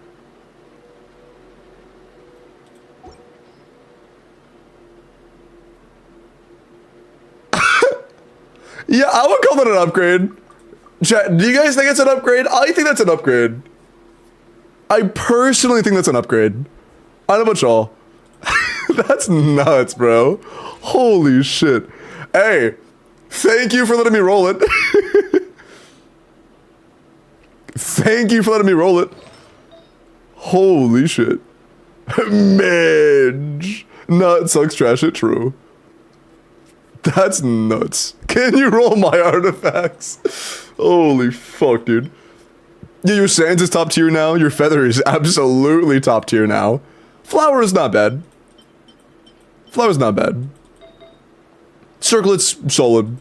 A: Yeah, I would call that an upgrade. Chat, do you guys think it's an upgrade? I think that's an upgrade. I personally think that's an upgrade. I don't know about y'all. That's nuts, bro. Holy shit. Hey, thank you for letting me roll it. Thank you for letting me roll it. Holy shit. Midge. Nut sucks trash it true. That's nuts. Can you roll my artifacts? Holy fuck, dude. Yeah, your Sands is top tier now. Your Feather is absolutely top tier now. Flower is not bad. Flower's not bad. Circlet's solid.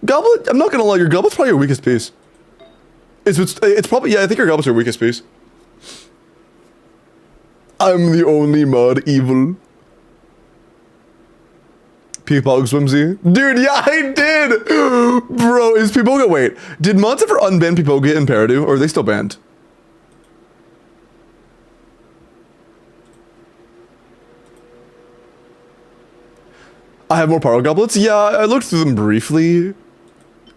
A: Goblet, I'm not gonna lie, your Goblet's probably your weakest piece. It's probably, yeah, I think your Goblet's your weakest piece. I'm the only mod evil. Peepog Swimsy. Dude, yeah, I did! Bro, is Peepoga, wait, did mods ever unban Peepoga in Paradu, or are they still banned? I have more Paro Goblets? Yeah, I looked through them briefly. You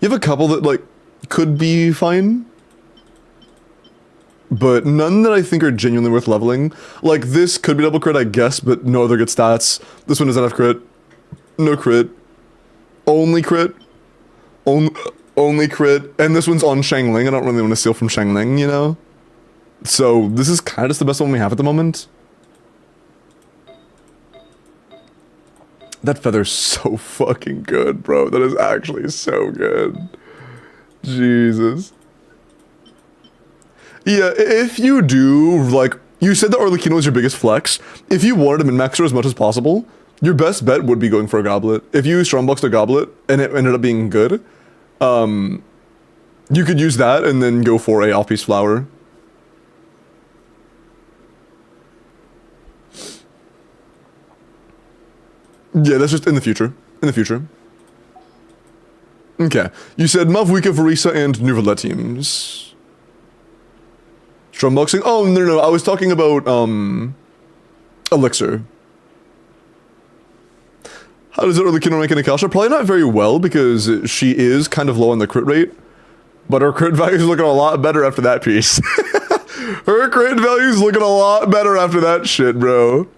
A: have a couple that, like, could be fine. But none that I think are genuinely worth leveling. Like, this could be double crit, I guess, but no other good stats. This one doesn't have crit. No crit. Only crit. Only crit. And this one's on Shangling. I don't really want to steal from Shangling, you know? So, this is kind of just the best one we have at the moment. That Feather's so fucking good, bro. That is actually so good. Jesus. Yeah, if you do, like, you said that Arlecchino was your biggest flex. If you wanted to min-max her as much as possible, your best bet would be going for a Goblet. If you strongboxed a Goblet and it ended up being good, you could use that and then go for a off-piece Flower. Yeah, that's just in the future. In the future. Okay. You said Mavwika, Varisa, and Nuvalet teams. Strumboxing? Oh, no. I was talking about, Elixir. How does it Arlecchino rank in Akasha? Probably not very well, because she is kind of low on the crit rate. But her crit value is looking a lot better after that piece. Her crit value is looking a lot better after that shit, bro.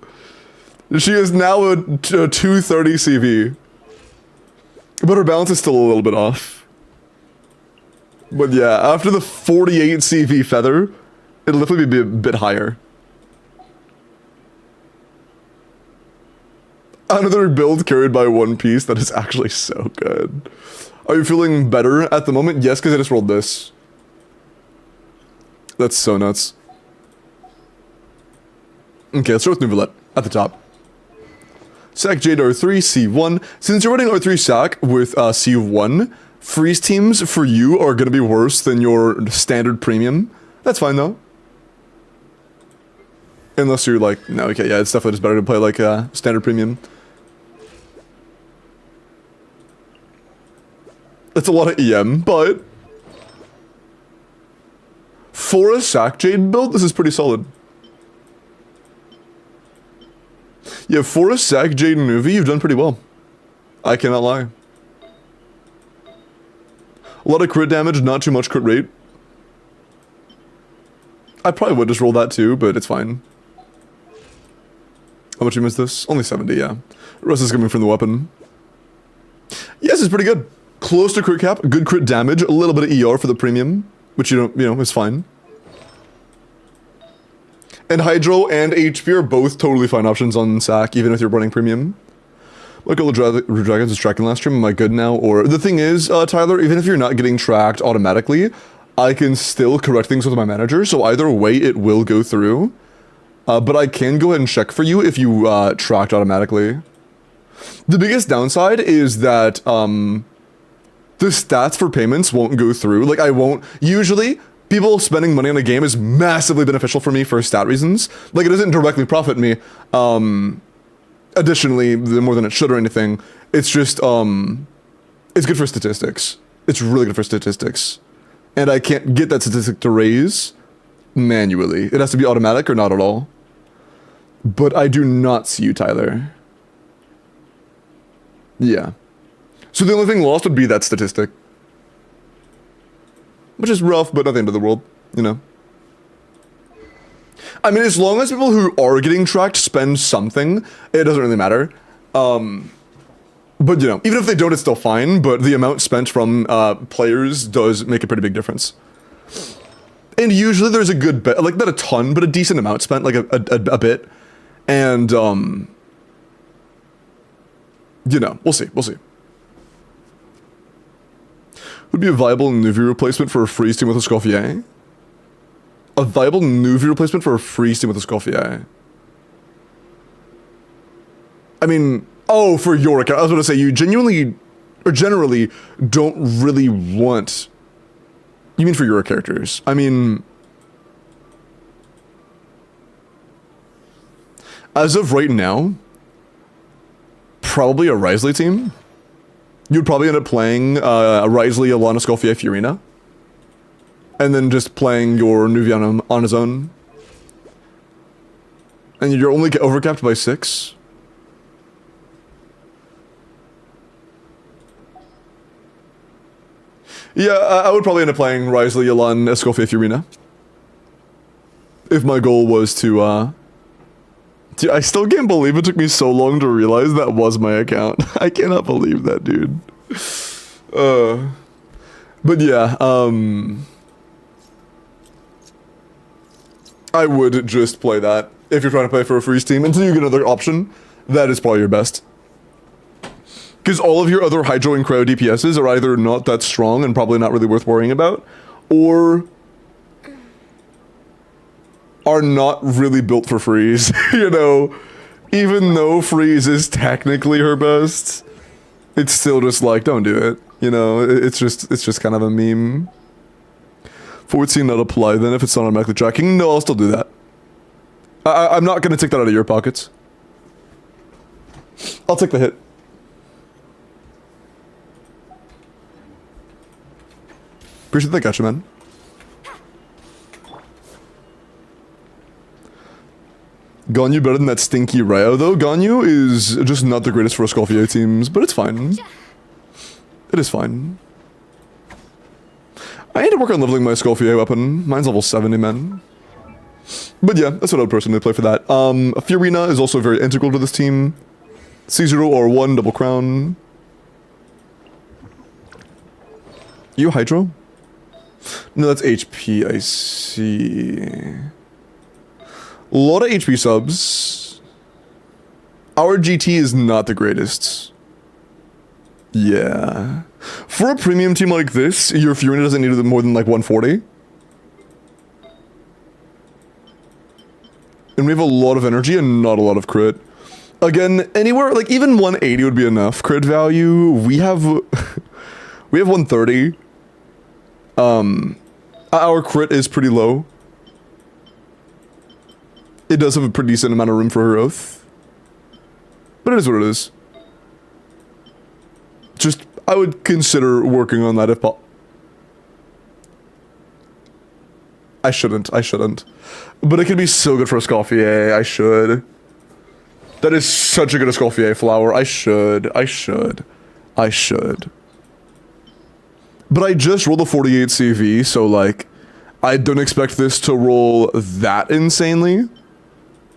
A: She is now a 230 CV. But her balance is still a little bit off. But yeah, after the 48 CV feather, it'll definitely be a bit higher. Another build carried by One Piece that is actually so good. Are you feeling better at the moment? Yes, because I just rolled this. That's so nuts. Okay, let's start with Nuvalet at the top. Sack Jade R3, C1. Since you're running R3 Sack with C1, freeze teams for you are going to be worse than your standard premium. That's fine though. Unless you're like, no, okay, yeah, it's definitely just better to play like standard premium. It's a lot of EM, but for a Sack Jade build, this is pretty solid. Yeah, for a Sack Jade Nuvi, you've done pretty well. I cannot lie. A lot of crit damage, not too much crit rate. I probably would just roll that too, but it's fine. How much is this? Only 70, yeah. The rest is coming from the weapon. Yes, it's pretty good. Close to crit cap, good crit damage, a little bit of ER for the premium, which you know, is fine. And Hydro and HP are both totally fine options on Sack, even if you're running premium. Like all the Dragons was tracking last stream, am I good now? Or the thing is, Tyler, even if you're not getting tracked automatically, I can still correct things with my manager, so either way it will go through. But I can go ahead and check for you if you tracked automatically. The biggest downside is that the stats for payments won't go through. Like I won't, usually people spending money on a game is massively beneficial for me for stat reasons. Like it doesn't directly profit me. Additionally, more than it should or anything. It's just, it's good for statistics. It's really good for statistics. And I can't get that statistic to raise manually. It has to be automatic or not at all. But I do not see you, Tyler. Yeah. So the only thing lost would be that statistic. Which is rough, but not the end of the world, you know. I mean, as long as people who are getting tracked spend something, it doesn't really matter. But, you know, even if they don't, it's still fine, but the amount spent from players does make a pretty big difference. And usually there's a good bit, like not a ton, but a decent amount spent, like a bit. And, you know, we'll see. Would be a viable Nuvi replacement for a freeze team with a Scoffier? A viable Nuvi replacement for a freeze team with a Scoffier? I mean, oh, for your account. I was going to say, you genuinely, or generally, don't really want... You mean for your characters? I mean... As of right now, probably a Risley team. You'd probably end up playing a Risley, Alana, Scoffier, Fiorina. And then just playing your Nuvi on his own. And you're only overcapped by 6. Yeah, I would probably end up playing Risley, Alana, Scoffier, Fiorina. If my goal was to, Dude, I still can't believe it took me so long to realize that was my account. I cannot believe that, dude. But yeah, I would just play that. If you're trying to play for a freeze team, until you get another option, that is probably your best. Because all of your other Hydro and Cryo DPSs are either not that strong and probably not really worth worrying about, or are not really built for freeze, you know? Even though freeze is technically her best, it's still just like, don't do it, you know? It's just kind of a meme. Forward scene not apply then if it's not automatically tracking? No, I'll still do that. I'm not gonna take that out of your pockets. I'll take the hit. Appreciate that, gotcha, man. Ganyu better than that stinky Ryo, though. Ganyu is just not the greatest for Scoffier teams, but it's fine. It is fine. I need to work on leveling my Scoffier weapon. Mine's level 70, man. But yeah, that's what I would personally play for that. Fiorina is also very integral to this team. C0 or 1, double crown. You Hydro? No, that's HP, I see. A lot of HP subs. Our GT is not the greatest. Yeah. For a premium team like this, your Fury doesn't need more than like 140. And we have a lot of energy and not a lot of crit. Again, anywhere, like even 180 would be enough crit value. We have... we have 130. Our crit is pretty low. It does have a pretty decent amount of room for her oath. But it is what it is. Just, I would consider working on that if I shouldn't. But it could be so good for Escoffier. I should. That is such a good Escoffier flower. I should. But I just rolled a 48 CV, so like, I don't expect this to roll that insanely.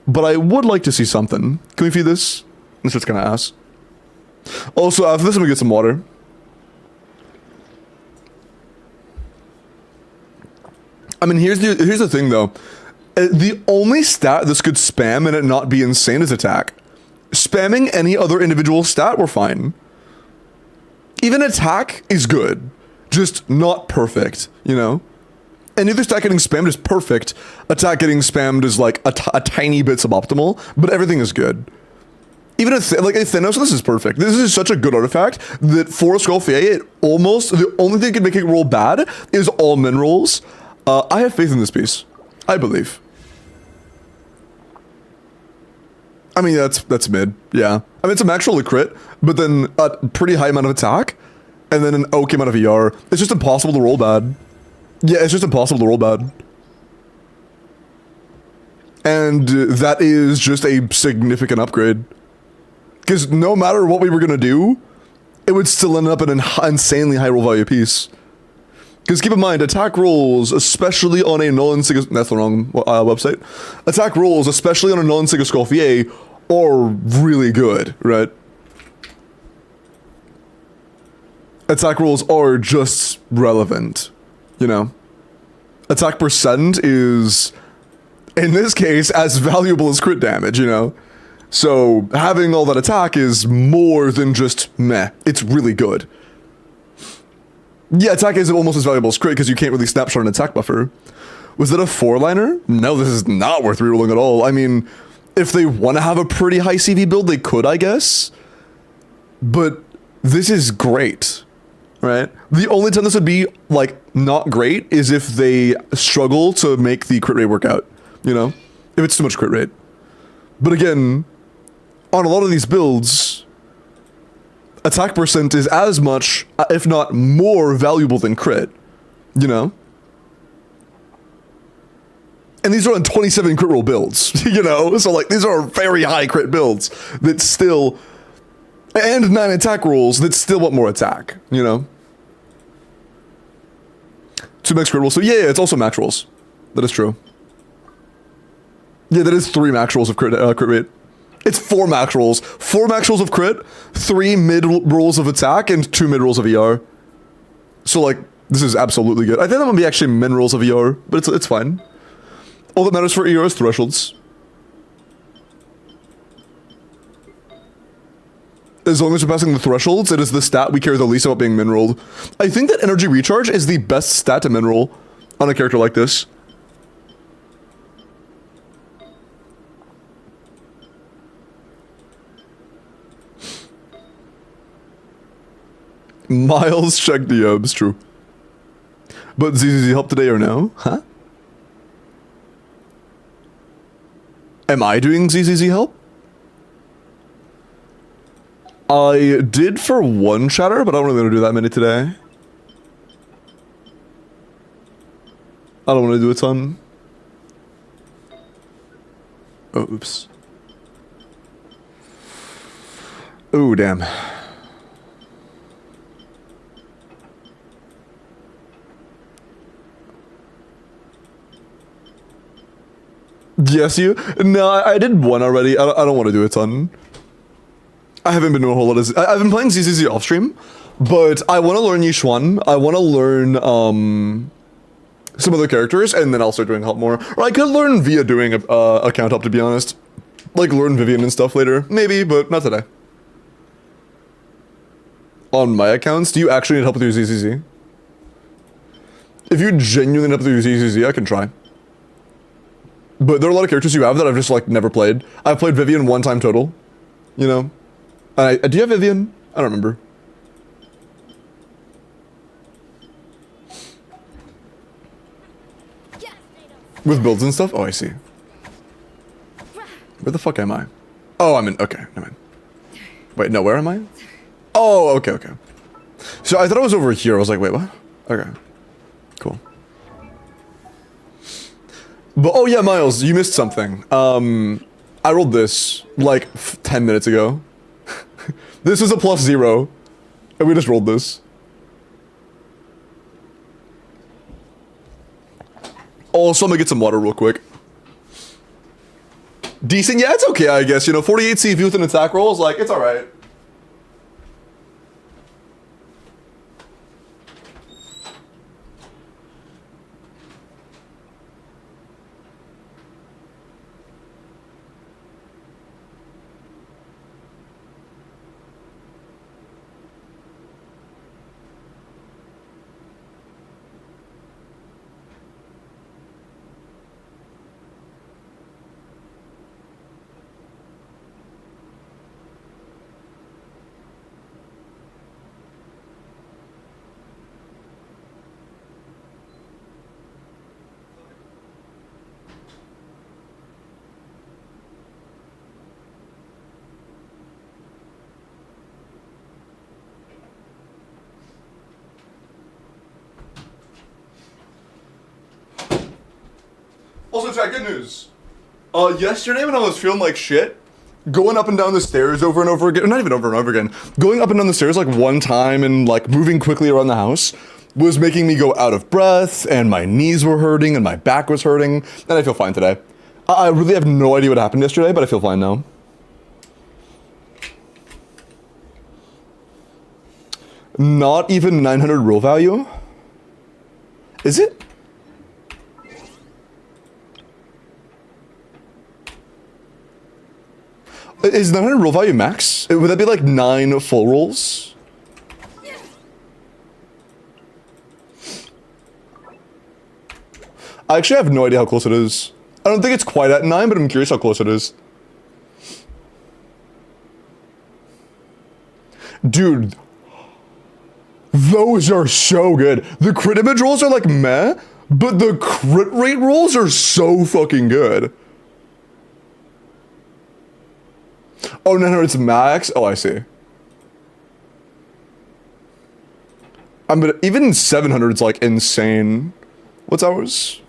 A: But I would like to see something. Can we feed this? This shit's kinda ass. Also, after this, I'm gonna get some water. I mean, here's the thing though. The only stat this could spam and it not be insane is attack. Spamming any other individual stat, we're fine. Even attack is good. Just not perfect, you know? Any other stat getting spammed is perfect. Attack getting spammed is like a tiny bit suboptimal, but everything is good. Even like a Thanos, this is perfect. This is such a good artifact that for Escoffier, it almost, the only thing that can make it roll bad is all minerals. I have faith in this piece. I believe. I mean, that's mid, yeah. I mean, it's a max roll to crit, but then a pretty high amount of attack, and then an okay amount of ER. It's just impossible to roll bad. Yeah, it's just impossible to roll bad. And that is just a significant upgrade. Because no matter what we were going to do, it would still end up in an insanely high roll value piece. Because keep in mind, attack rolls, especially on a null and sig... That's the wrong website. Attack rolls, especially on a null and sig Escoffier, are really good, right? Attack rolls are just relevant, you know? Attack percent is, in this case, as valuable as crit damage, you know? So, having all that attack is more than just meh. It's really good. Yeah, attack is almost as valuable as crit because you can't really snapshot an attack buffer. Was that a 4-liner? No, this is not worth rerolling at all. I mean, if they want to have a pretty high CV build, they could, I guess. But this is great, right? The only time this would be, like, not great is if they struggle to make the crit rate work out, you know? If it's too much crit rate. But again, on a lot of these builds, attack percent is as much, if not more, valuable than crit, you know? And these are on 27 crit roll builds, you know? So, like, these are very high crit builds that still... And 9 attack rolls that still want more attack, you know? 2 max crit rolls. So, yeah, it's also max rolls. That is true. Yeah, that is 3 max rolls of crit rate. It's 4 max rolls. 4 max rolls of crit, 3 mid rolls of attack, and 2 mid rolls of ER. So, like, this is absolutely good. I think that might be actually min rolls of ER, but it's fine. All that matters for ER is thresholds. As long as you're passing the thresholds, it is the stat we care the least about being min rolled. I think that energy recharge is the best stat to min roll on a character like this. Miles check DMs, true. But ZZZ help today or no? Huh? Am I doing ZZZ help? I did for one chatter, but I don't really want to do that many today. I don't want to do a ton. Oh, oops. Oh, damn. Yes, you? No, I did one already. I don't want to do a ton. I haven't been doing a whole lot of... I've been playing ZZZ off stream, but I want to learn Yishuan. I want to learn, some other characters, and then I'll start doing help more. Or I could learn via doing account help, to be honest. Like learn Vivian and stuff later. Maybe, but not today. On my accounts, do you actually need help with your ZZZ? If you genuinely need help with your ZZZ, I can try. But there are a lot of characters you have that I've just like never played. I've played Vivian one time total. You know? Do you have Vivian? I don't remember. With builds and stuff? Oh, I see. Where the fuck am I? Oh, I'm in. Okay, never mind. Wait, no, where am I? Oh, okay, okay. So I thought I was over here. I was like, wait, what? Okay. Cool. But, oh yeah, Miles, you missed something. I rolled this, like, 10 minutes ago. This is a +0. And we just rolled this. Also, I'm gonna get some water real quick. Decent? Yeah, it's okay, I guess. You know, 48 CV with an attack roll is like, it's alright. Also, chat, good news. Yesterday when I was feeling like shit, going up and down the stairs over and over again, not even over and over again, going up and down the stairs like one time and like moving quickly around the house was making me go out of breath, and my knees were hurting and my back was hurting, and I feel fine today. I really have no idea what happened yesterday, but I feel fine now. Not even 900 roll value? Is it? Is 900 roll value max? Would that be like 9 full rolls? I actually have no idea how close it is. I don't think it's quite at 9, but I'm curious how close it is. Dude, those are so good. The crit image rolls are like meh, but the crit rate rolls are so fucking good. Oh, no, it's max? Oh, I see. But even 700 is like insane. What's ours?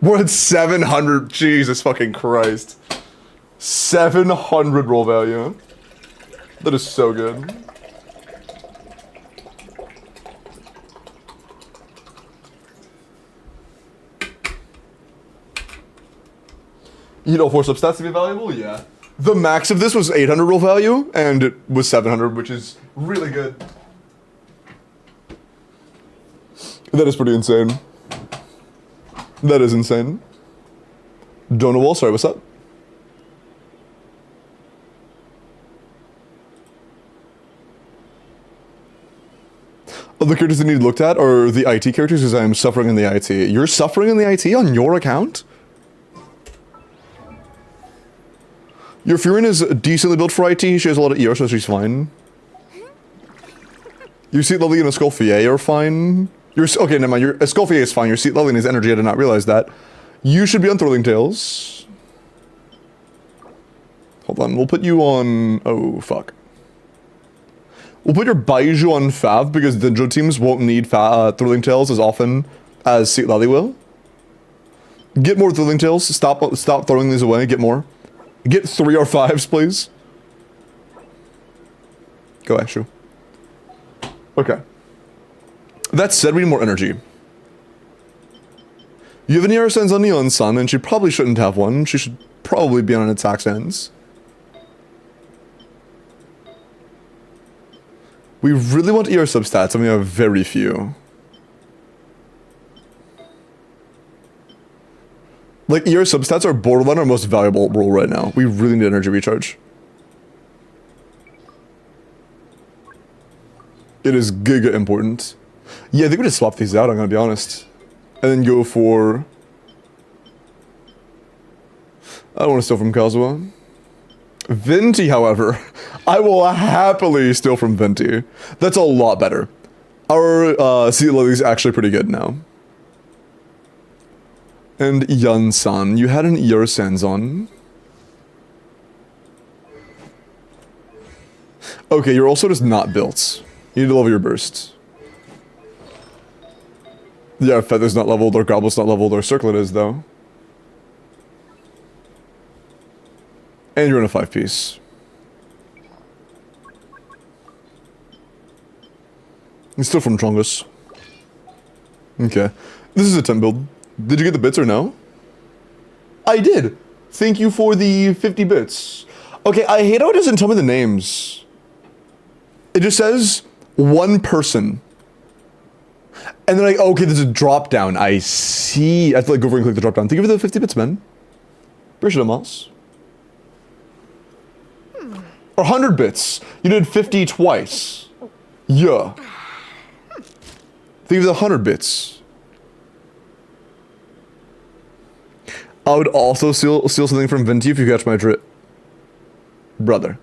A: We're at 700. Jesus fucking Christ. 700 roll value. That is so good. You know, for substats to be valuable, yeah. The max of this was 800 roll value, and it was 700, which is really good. That is pretty insane. That is insane. Donawall, sorry, what's up? Oh, the characters that need looked at are the IT characters, because I am suffering in the IT. You're suffering in the IT on your account? Your Furin is decently built for IT. She has a lot of ER, so she's fine. Your Seat Lovely and a Escoffier are fine. Okay, never mind. Your Escoffier is fine. Your Seat Lovely and his energy, I did not realize that. You should be on Thrilling Tales. Hold on, we'll put you on... Oh, fuck. We'll put your Baiju on Fav, because Dendro teams won't need Thrilling Tales as often as Seat Lovely will. Get more Thrilling Tales. Stop throwing these away. Get more. Get 3 or 5s, please. Go, Ashu. Okay. That said, we need more energy. You have an ER Sense on Neon Sun, and she probably shouldn't have one. She should probably be on an attack sense. We really want ER substats, and we have very few. Like, ER substats are borderline our most valuable role right now. We really need energy recharge. It is giga important. Yeah, I think we just swap these out, I'm gonna be honest. And then go for... I don't want to steal from Kazuha. Venti, however, I will happily steal from Venti. That's a lot better. Our Sea Lily is actually pretty good now. And Yun-san, you had an ER Sanzon. Okay, you're also just not built. You need to level your burst. Yeah, Feather's not leveled, or Goblet's not leveled, or Circlet is, though. And you're in a 5-piece. He's still from Chongus. Okay. This is a 10 build. Did you get the bits or no? I did! Thank you for the 50 bits. Okay, I hate how it doesn't tell me the names. It just says, one person. And then like, oh, okay, there's a drop down. I see. I have to like go over and click the drop down. Thank you for the 50 bits, man. Appreciate it, Moss. Or 100 bits. You did 50 twice. Yeah. Thank you for the 100 bits. I would also steal something from Venti if you catch my drift. Brother.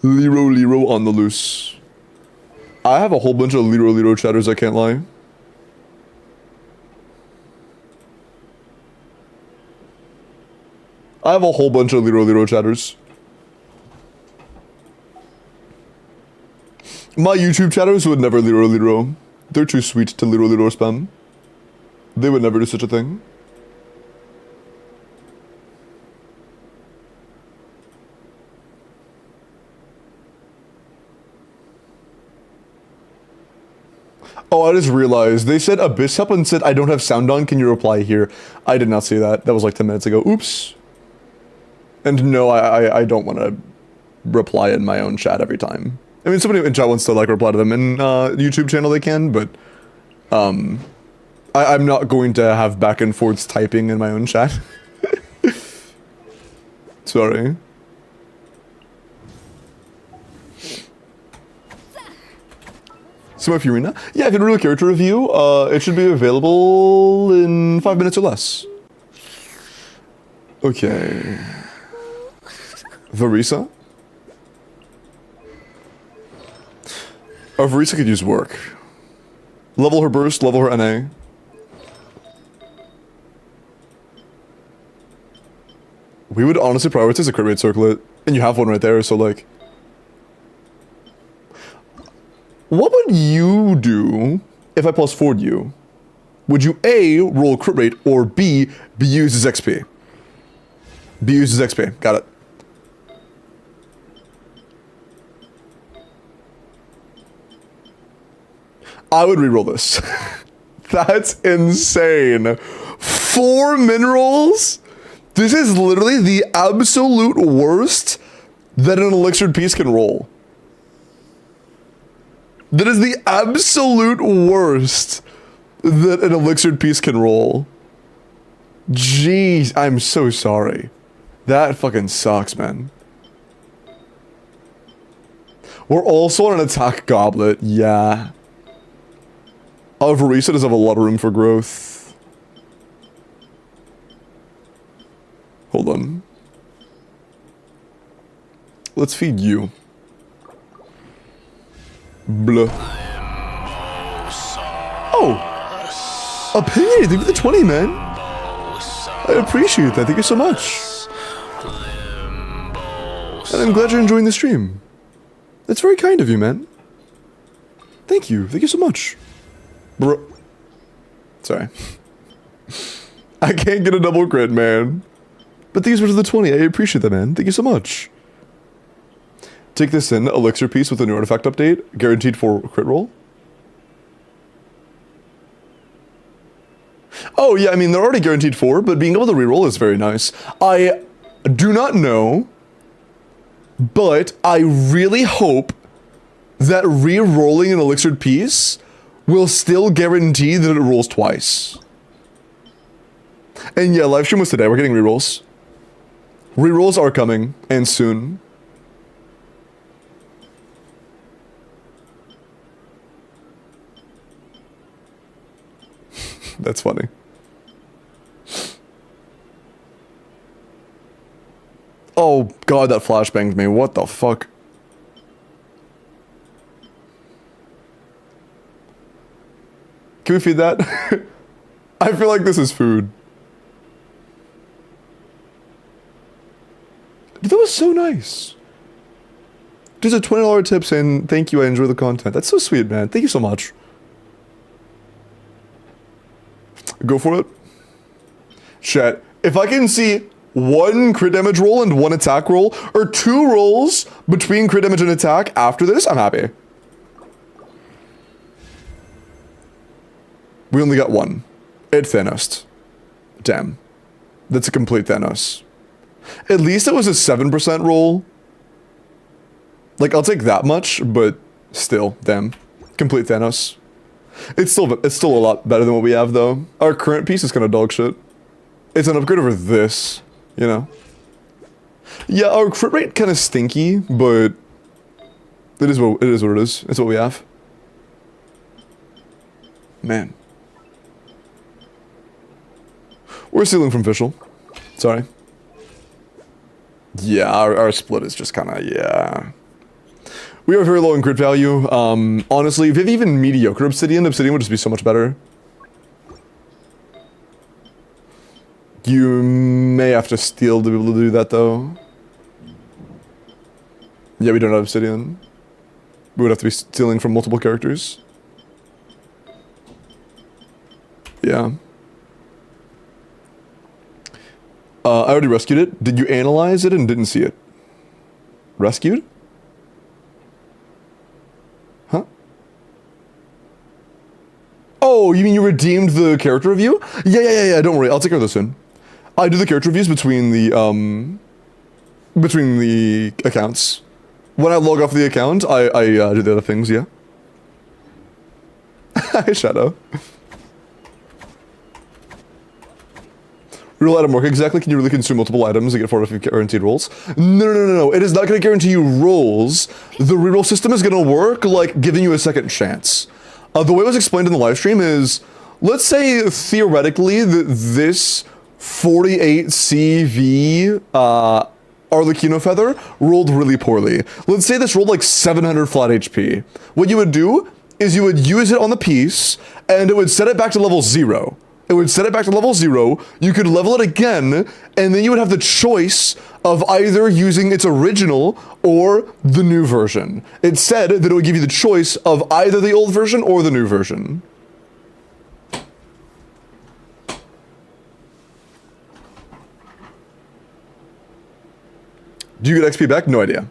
A: Lero on the loose. I have a whole bunch of Lero chatters, I can't lie. I have a whole bunch of Lero chatters. My YouTube chatters would never Lero. They're too sweet to Lero spam. They would never do such a thing. Oh, I just realized. They said Abyss up and said, I don't have sound on, can you reply here? I did not see that. That was like 10 minutes ago. Oops. And no, I don't want to reply in my own chat every time. I mean, somebody in chat wants to like reply to them in YouTube channel, they can, but I'm not going to have back and forths typing in my own chat. Sorry. So my Furina? Yeah, if you do a character review, it should be available in 5 minutes or less. Okay. Varisa? Oh, Varisa could use work. Level her burst, level her NA. We would honestly prioritize a crit rate circlet, and you have one right there, so like... What would you do if I plus 4'd you? Would you A, roll crit rate, or B, be used as XP? Be used as XP, got it. I would reroll this. That's insane. 4 minerals? This is literally the absolute worst that an elixired piece can roll. That is the absolute worst that an elixired piece can roll. Jeez, I'm so sorry. That fucking sucks, man. We're also on an attack goblet, yeah. Varisa does have a lot of room for growth. Hold on. Let's feed you. Blah. Oh! Opinionated, thank you for the 20, man. I appreciate that, thank you so much. And I'm glad you're enjoying the stream. That's very kind of you, man. Thank you so much. Bro. Sorry. I can't get a double crit, man. But these were to the 20, I appreciate that, man. Thank you so much. Take this in, elixir piece with a new artifact update, guaranteed for crit roll. Oh yeah, I mean they're already guaranteed for, but being able to reroll is very nice. I do not know but I really hope that re-rolling an Eliciored piece will still guarantee that it rolls twice. And yeah, live stream was today. We're getting rerolls. Rerolls are coming, and soon. That's funny. Oh god, that flashbanged me. What the fuck? Can we feed that? I feel like this is food. That was so nice. There's a $20 tip saying, thank you, I enjoy the content. That's so sweet, man. Thank you so much. Go for it. Chat, if I can see one crit damage roll and one attack roll, or 2 rolls between crit damage and attack after this, I'm happy. We only got one. It Thanos. Damn. That's a complete Thanos. At least it was a 7% roll. Like, I'll take that much, but still, damn. Complete Thanos. It's still a lot better than what we have, though. Our current piece is kind of dog shit. It's an upgrade over this, you know? Yeah, our crit rate kind of stinky, but it is what it is. It's what we have. Man. We're stealing from Fischl. Sorry. Yeah, our split is just kind of, yeah. We are very low in crit value. Honestly, if you have even mediocre Obsidian would just be so much better. You may have to steal to be able to do that, though. Yeah, we don't have Obsidian. We would have to be stealing from multiple characters. Yeah. I already rescued it. Did you analyze it and didn't see it? Rescued? Huh? Oh, you mean you redeemed the character review? Yeah, don't worry. I'll take care of this soon. I do the character reviews between the accounts. When I log off the account, I do the other things, yeah. Hi, Shadow. Real item work exactly? Can you really consume multiple items and get 4 guaranteed rolls? No. It is not going to guarantee you rolls. The reroll system is going to work like giving you a second chance. The way it was explained in the live stream is, let's say theoretically that this 48 CV Arlecchino Feather rolled really poorly. Let's say this rolled like 700 flat HP. What you would do is you would use it on the piece and it would set it back to level 0. It would set it back to level 0, you could level it again, and then you would have the choice of either using its original or the new version. It said that it would give you the choice of either the old version or the new version. Do you get XP back? No idea.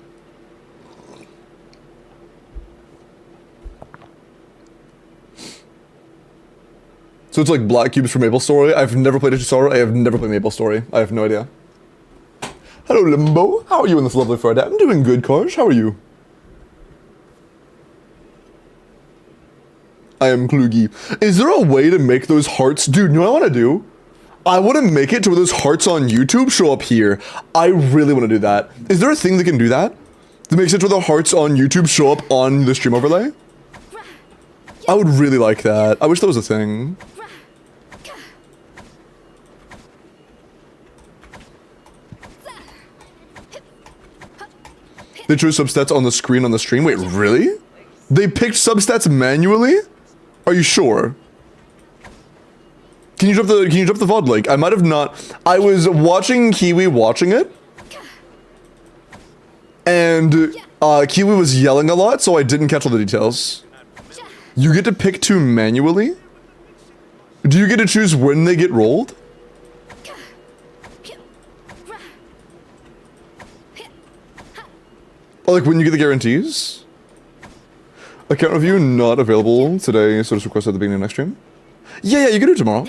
A: So it's like black cubes for Maple Story. I've never played Story. I have never played Maple Story. I have no idea. Hello, Limbo. How are you on this lovely Friday? I'm doing good, Karsh. How are you? I am Klugi. Is there a way to make those hearts? Dude, you know what I want to do? I want to make it to where those hearts on YouTube show up here. I really want to do that. Is there a thing that can do that? That makes it to where the hearts on YouTube show up on the stream overlay? I would really like that. I wish that was a thing. They chose substats on the screen on the stream? Wait, really? They picked substats manually? Are you sure? Can you drop the VOD link? I might have not. I was watching Kiwi watching it. And Kiwi was yelling a lot, so I didn't catch all the details. You get to pick 2 manually? Do you get to choose when they get rolled? Or like when you get the guarantees? Account review not available today, so just request at the beginning of next stream. Yeah, you can do it tomorrow.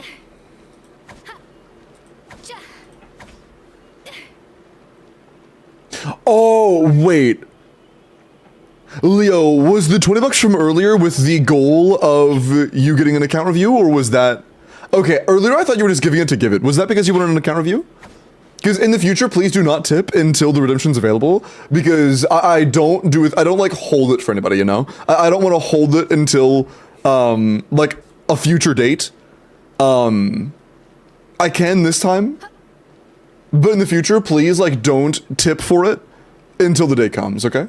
A: Oh, Wait. Leo, was the 20 bucks from earlier with the goal of you getting an account review, or was that... Okay, earlier I thought you were just giving it to give it. Was that because you wanted an account review? Because in the future, please do not tip until the redemption's available, because I don't do it, I don't like hold it for anybody, you know? I don't want to hold it until, like, a future date. I can this time, but in the future, please, like, don't tip for it until the day comes, okay?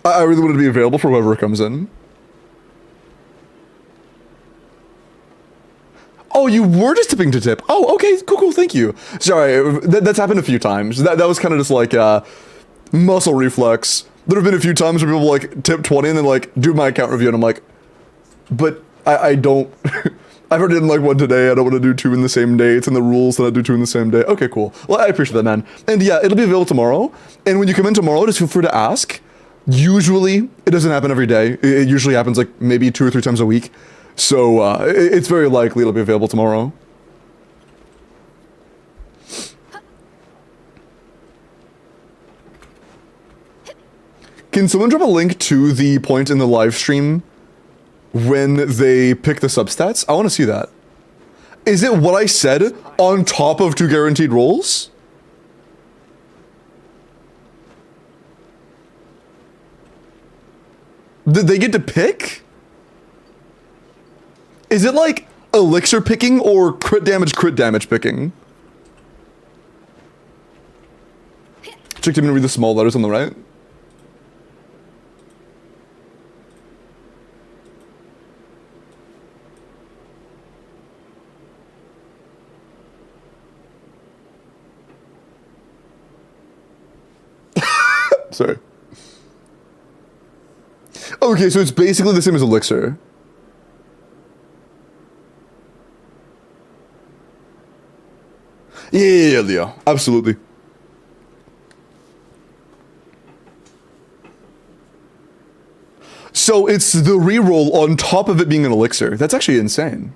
A: I really want it to be available for whoever comes in. Oh, you were just tipping to tip. Oh, okay, cool, thank you. Sorry, that's happened a few times. That was kind of just like muscle reflex. There have been a few times where people like tip 20 and then like do my account review and I'm like, but I don't, I've already done like one today, I don't want to do two in the same day. It's in the rules that I do two in the same day. Okay, cool. Well, I appreciate that, man. And yeah, it'll be available tomorrow. And when you come in tomorrow, just feel free to ask. Usually, it doesn't happen every day. It usually happens like maybe 2 or 3 times a week. So it's very likely it'll be available tomorrow. Can someone drop a link to the point in the live stream when they pick the substats? I want to see that. Is it what I said on top of 2 guaranteed rolls? Did they get to pick? Is it like elixir picking or crit damage picking? Check to read the small letters on the right. Sorry. Okay, so it's basically the same as elixir. Yeah, Leo. Absolutely. So it's the reroll on top of it being an elixir. That's actually insane.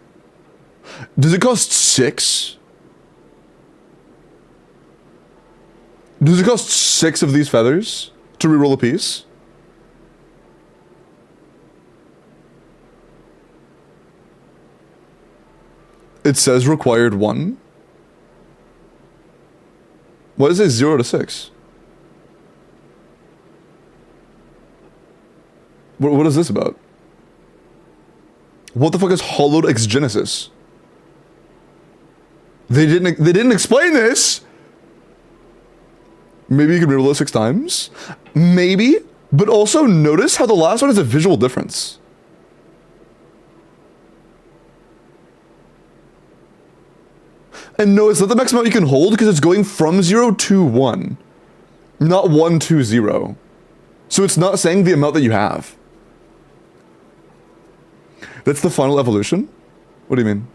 A: Does it cost 6? Does it cost 6 of these feathers to reroll a piece? It says required 1. What is it, 0 to 6? What is this about? What the fuck is Hollowed X Genesis? They didn't explain this. Maybe you can reroll it 6 times. Maybe, but also notice how the last one has a visual difference. And no, it's not the max amount you can hold because it's going from 0 to 1, not 1 to 0. So it's not saying the amount that you have. That's the final evolution? What do you mean?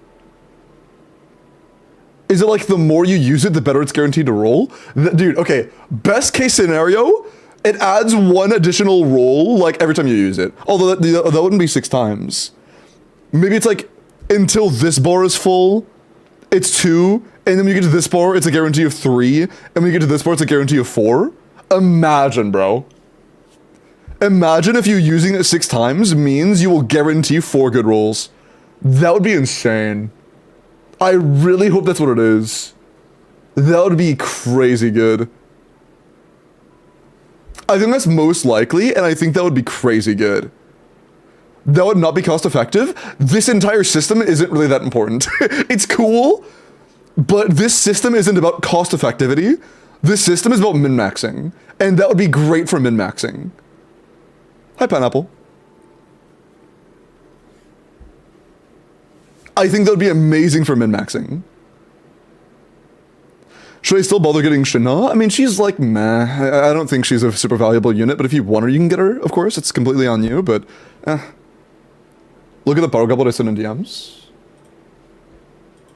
A: Is it like the more you use it, the better it's guaranteed to roll? Dude, okay, best case scenario, it adds 1 additional roll like every time you use it. Although that wouldn't be 6 times. Maybe it's like until this bar is full, it's 2, and then when you get to this bar, it's a guarantee of 3, and when you get to this bar, it's a guarantee of 4. Imagine, bro. Imagine if you using it 6 times means you will guarantee 4 good rolls. That would be insane. I really hope that's what it is. That would be crazy good. I think that's most likely, and I think that would be crazy good. That would not be cost effective. This entire system isn't really that important. It's cool, but this system isn't about cost effectivity. This system is about min-maxing, and that would be great for min-maxing. Hi, Pineapple. I think that would be amazing for min-maxing. Should I still bother getting Shana? I mean, she's like, meh. I don't think she's a super valuable unit, but if you want her, you can get her, of course. It's completely on you, but look at the power goblet I sent in DMs.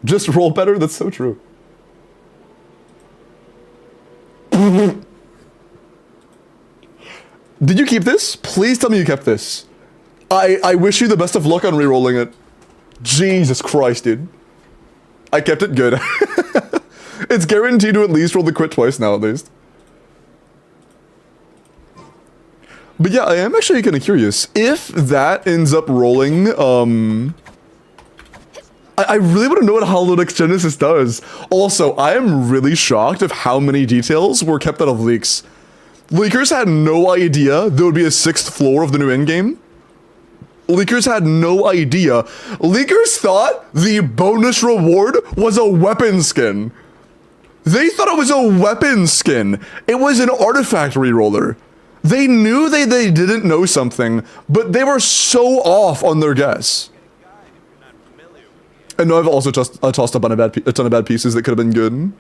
A: Just roll better? That's so true. Did you keep this? Please tell me you kept this. I wish you the best of luck on re-rolling it. Jesus Christ, dude. I kept it good. It's guaranteed to at least roll the crit twice now, at least. But yeah, I am actually kind of curious if that ends up rolling. I really want to know what Holodeck Genesis does. Also, I am really shocked of how many details were kept out of leaks. Leakers had no idea there would be a 6th floor of the new endgame. Leakers had no idea. Leakers thought the bonus reward was a weapon skin. They thought it was a weapon skin. It was an artifact reroller. They knew they didn't know something, but they were so off on their guess. And no, I've also tossed up on a ton of bad pieces that could have been good.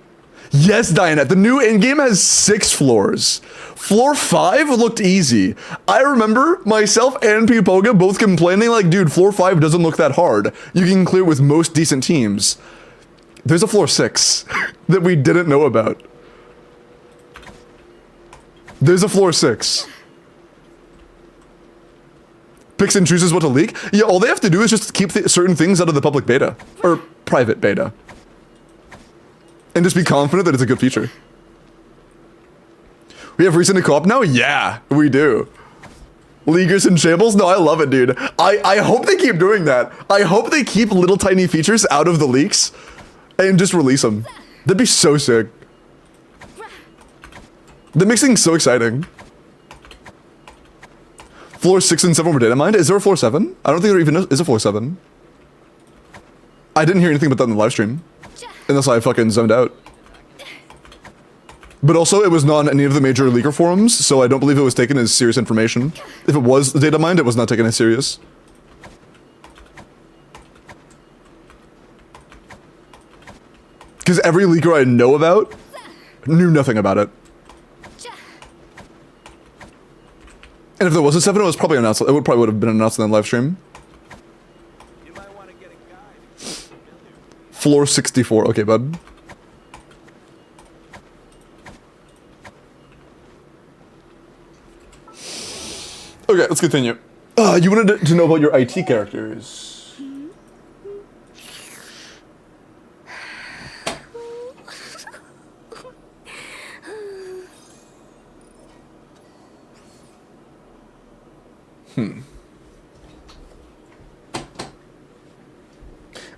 A: Yes, Dianette, the new endgame has 6 floors. Floor 5 looked easy. I remember myself and Pipoga both complaining like, dude, floor 5 doesn't look that hard. You can clear with most decent teams. There's a floor 6 that we didn't know about. There's a floor 6. Picks and chooses what to leak? Yeah, all they have to do is just keep certain things out of the public beta. Or private beta. And just be confident that it's a good feature. We have recent co-op now? Yeah, we do. Leaguers in shambles? No, I love it, dude. I hope they keep doing that. I hope they keep little tiny features out of the leaks and just release them. That'd be so sick. That makes things so exciting. Floor 6 and 7 were data mined. Is there a floor 7? I don't think there even is a floor 7. I didn't hear anything about that in the live stream. Unless I fucking zoned out. But also, it was not on any of the major leaker forums, so I don't believe it was taken as serious information. If it was data mined, it was not taken as serious. Because every leaker I know about knew nothing about it. And if there was a 7, it was probably announced. It would have been announced in the live stream. Floor 64. Okay, bud. Okay, let's continue. You wanted to know about your IT characters.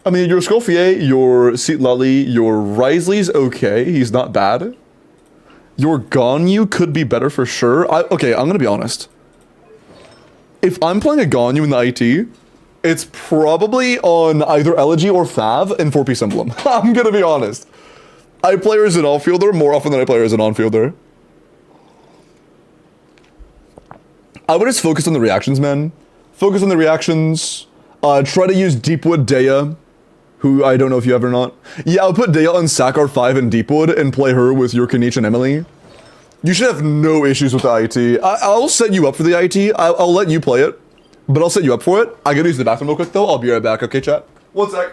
A: I mean, your Scoffier, your Seat Lully, your Risley's okay. He's not bad. Your Ganyu could be better for sure. Okay, I'm gonna be honest. If I'm playing a Ganyu in the IT, it's probably on either Elegy or Fav and 4-piece Emblem. I'm gonna be honest. I play her as an off-fielder more often than I play her as an on-fielder. I would just focus on the reactions, man. Focus on the reactions. Try to use Deepwood Dea, who I don't know if you have or not. Yeah, I'll put Dea on Sakar 5 in Deepwood and play her with your Kanich and Emily. You should have no issues with the IT. I'll set you up for the IT. I'll let you play it, but I'll set you up for it. I gotta use the bathroom real quick though. I'll be right back, okay, chat? 1 sec.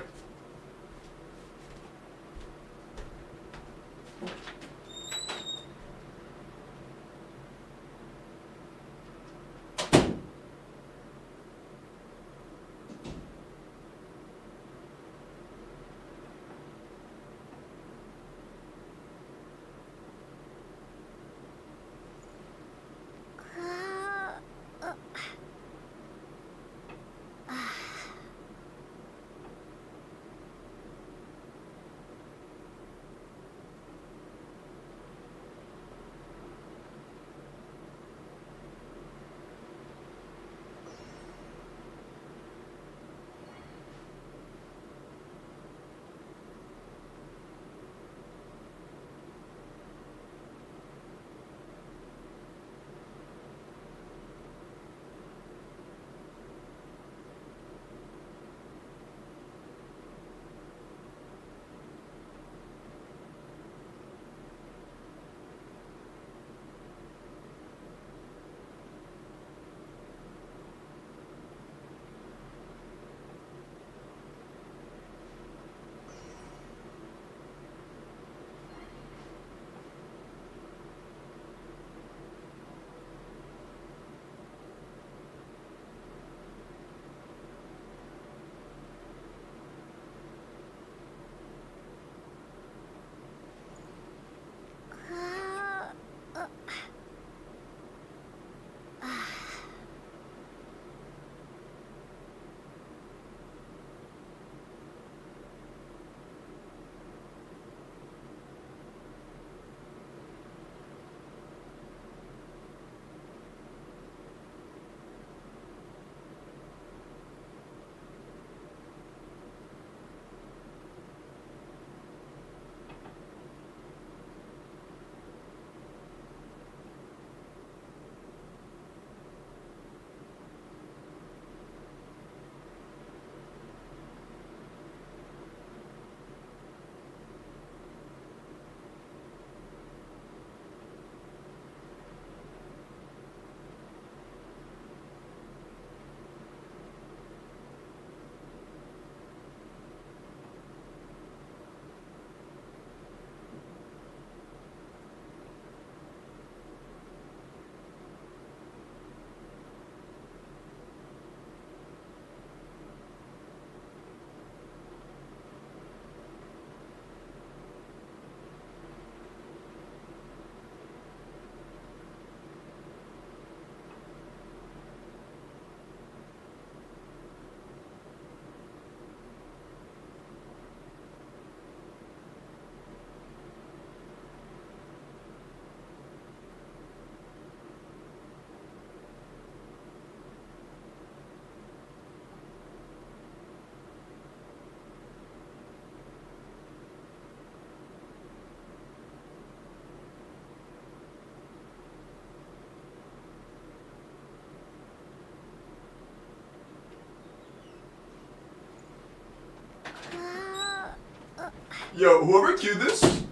A: Yo, whoever queued this,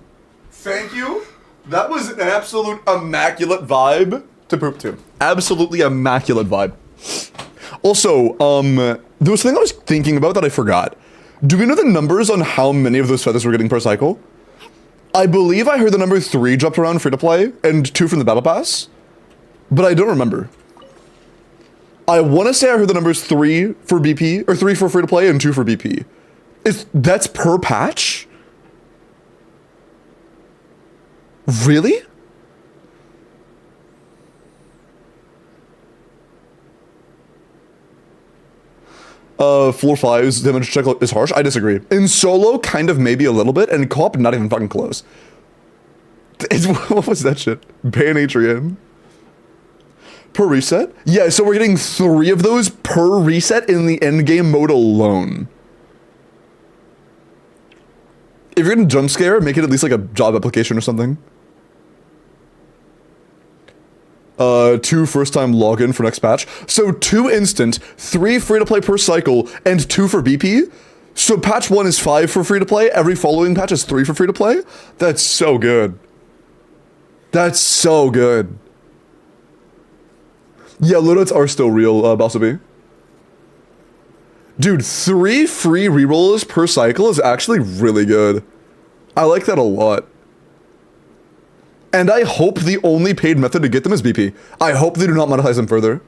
A: thank you. That was an absolute immaculate vibe to poop to. Absolutely immaculate vibe. Also, there was something I was thinking about that I forgot. Do we know the numbers on how many of those feathers we're getting per cycle? I believe I heard the number 3 dropped around free to play and 2 from the battle pass, but I don't remember. I want to say I heard the numbers 3 for BP, or 3 for free to play and 2 for BP. That's per patch? Really? Floor 5's damage check is harsh. I disagree. In solo, kind of maybe a little bit, and in co-op, not even fucking close. What was that shit? Ban Atrian. Per reset? Yeah, so we're getting 3 of those per reset in the endgame mode alone. If you're gonna jump scare, make it at least like a job application or something. 2 first-time login for next patch. So 2 instant, 3 free-to-play per cycle, and 2 for BP. So patch 1 is 5 for free-to-play, every following patch is 3 for free-to-play? That's so good. That's so good. Yeah, loadouts are still real, Balsabi. Dude, 3 free rerolls per cycle is actually really good. I like that a lot. And I hope the only paid method to get them is BP. I hope they do not monetize them further.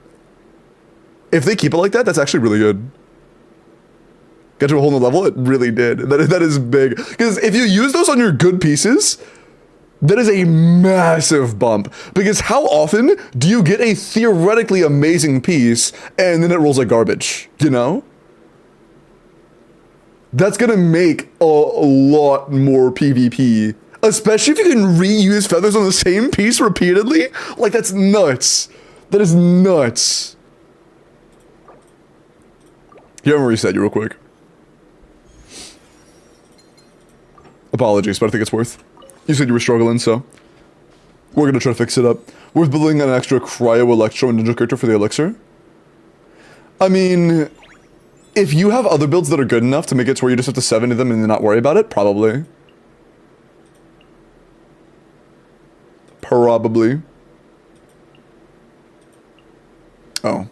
A: If they keep it like that, that's actually really good. Get to a whole new level? It really did. That is big. Because if you use those on your good pieces, that is a massive bump. Because how often do you get a theoretically amazing piece and then it rolls like garbage, you know? That's gonna make a lot more PvP. Especially if you can reuse feathers on the same piece repeatedly. Like, that's nuts. That is nuts. Here, I'm gonna reset you real quick. Apologies, but I think it's worth. You said you were struggling, so we're gonna try to fix it up. We're building an extra cryo, electro, and ninja character for the elixir. I mean, if you have other builds that are good enough to make it to where you just have to 70 them and then not worry about it, probably. Probably. Oh.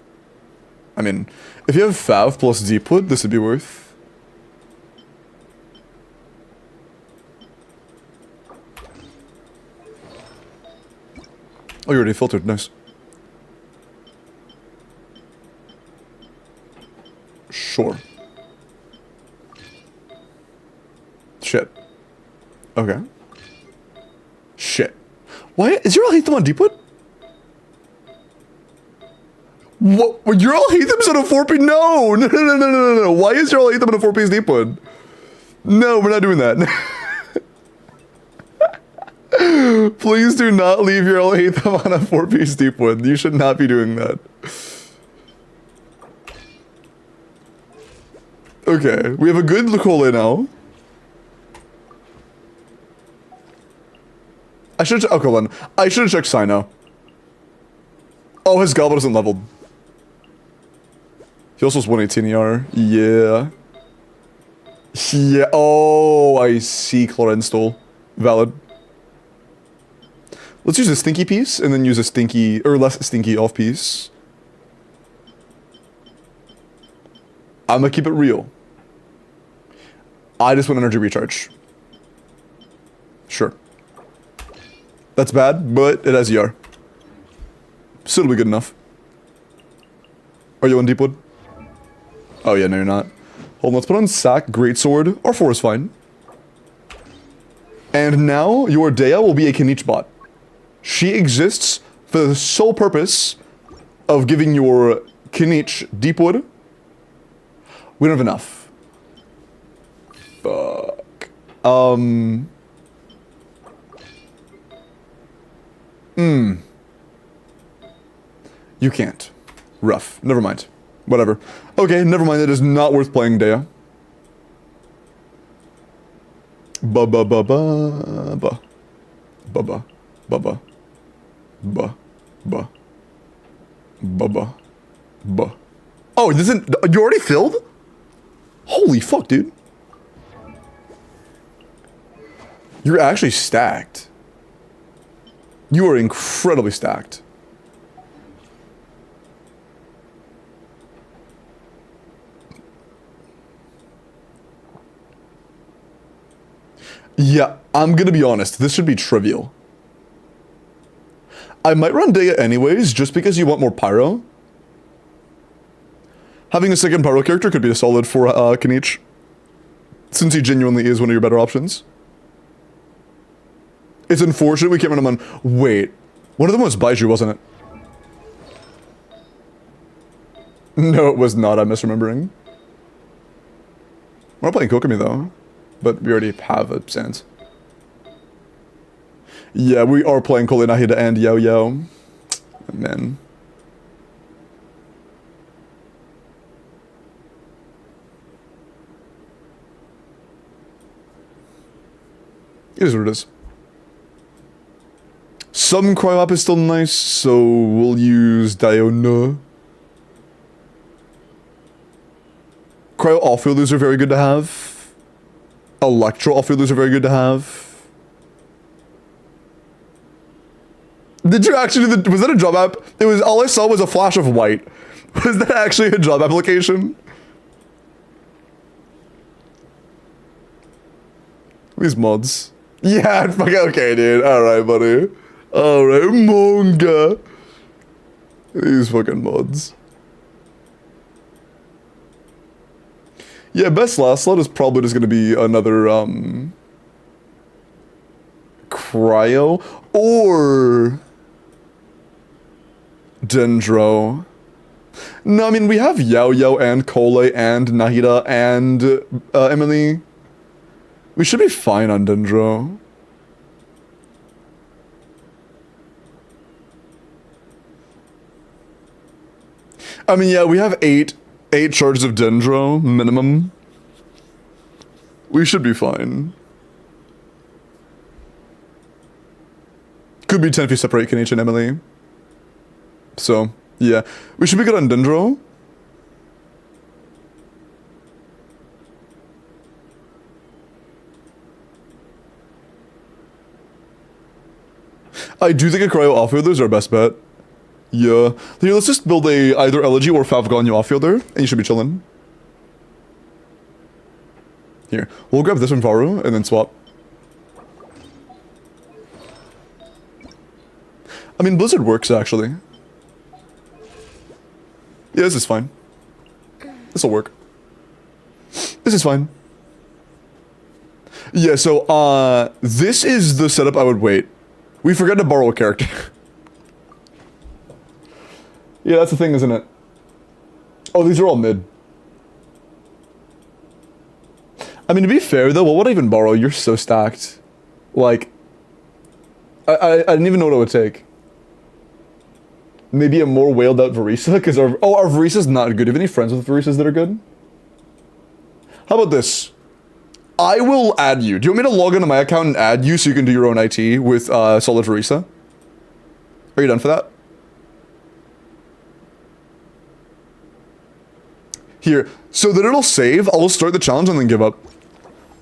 A: I mean, if you have Fav plus Deepwood, this would be worth. Oh, you already filtered. Nice. Sure. Shit. Okay. Shit. Why is your Alhaitham on Deepwood? What? Your Alhaitham's on a 4P? No! No. Why is your Alhaitham on a 4P's Deepwood? No, we're not doing that. Please do not leave your Alhaitham on a 4P's Deepwood. You should not be doing that. Okay, we have a good Lucole now. I should have, okay, hold on. I should have checked Sino. Oh, his goblet isn't leveled. He also has 118 ER. Yeah. Yeah, oh, I see Chlorenstal. Valid. Let's use a stinky piece, and then use a stinky, or less stinky off piece. I'm gonna keep it real. I just want energy recharge. Sure. That's bad, but it has ER. Still be good enough. Are you on Deepwood? Oh yeah, no you're not. Hold on, let's put on Sack, Greatsword, R4 is fine. And now your Dea will be a Kinich bot. She exists for the sole purpose of giving your Kinich Deepwood. We don't have enough. Fuck. You can't. Rough. Never mind. Whatever. Okay, never mind. It is not worth playing Dea. Ba ba ba ba ba. Ba ba ba ba. Ba ba ba ba ba. Oh, it isn't. You already filled? Holy fuck, dude. You're actually stacked. You are incredibly stacked. Yeah, I'm gonna be honest. This should be trivial. I might run Daya anyways, just because you want more pyro. Having a second pyro character could be a solid for Kanich, since he genuinely is one of your better options. It's unfortunate we can't run him on... Wait. One of them was Baiju, wasn't it? No, it was not. I'm misremembering. We're not playing Kokomi, though. But we already have a Sans. Yeah, we are playing Kole Nahida and Yao Yao. Man. It is what it is. Some cryo-up is still nice, so we'll use Diona. Cryo offielders are very good to have. Electro offielders are very good to have. Did you actually do the... Was that a job app? It was... All I saw was a flash of white. Was that actually a job application? These mods. Yeah, fucking okay, dude. Alright, buddy. Alright, manga. These fucking mods. Yeah, best last slot is probably just gonna be another, Cryo. Or... Dendro. No, I mean, we have Yao Yao and Kole and Nahida and, Emily. We should be fine on Dendro. I mean, yeah, we have eight charges of Dendro, minimum. We should be fine. Could be 10 if you separate Kenichi and Emily. So, yeah. We should be good on Dendro. I do think a cryo offfielder is our best bet. Yeah. Here, let's just build a either Elegy or Favgonio offfielder, and you should be chilling. Here. We'll grab this from Varu, and then swap. I mean, Blizzard works, actually. Yeah, this is fine. This'll work. This is fine. Yeah, so, this is the setup I would wait. We forgot to borrow a character. Yeah, that's the thing, isn't it? Oh, these are all mid. I mean, to be fair, though, what would I even borrow? You're so stacked. Like... I didn't even know what it would take. Maybe a more wailed out Varisa, because our Varisa's not good. Do you have any friends with Varisas that are good? How about this? I will add you. Do you want me to log into my account and add you so you can do your own IT with Solid Varisa? Are you done for that? Here. So that it'll save, I'll start the challenge and then give up.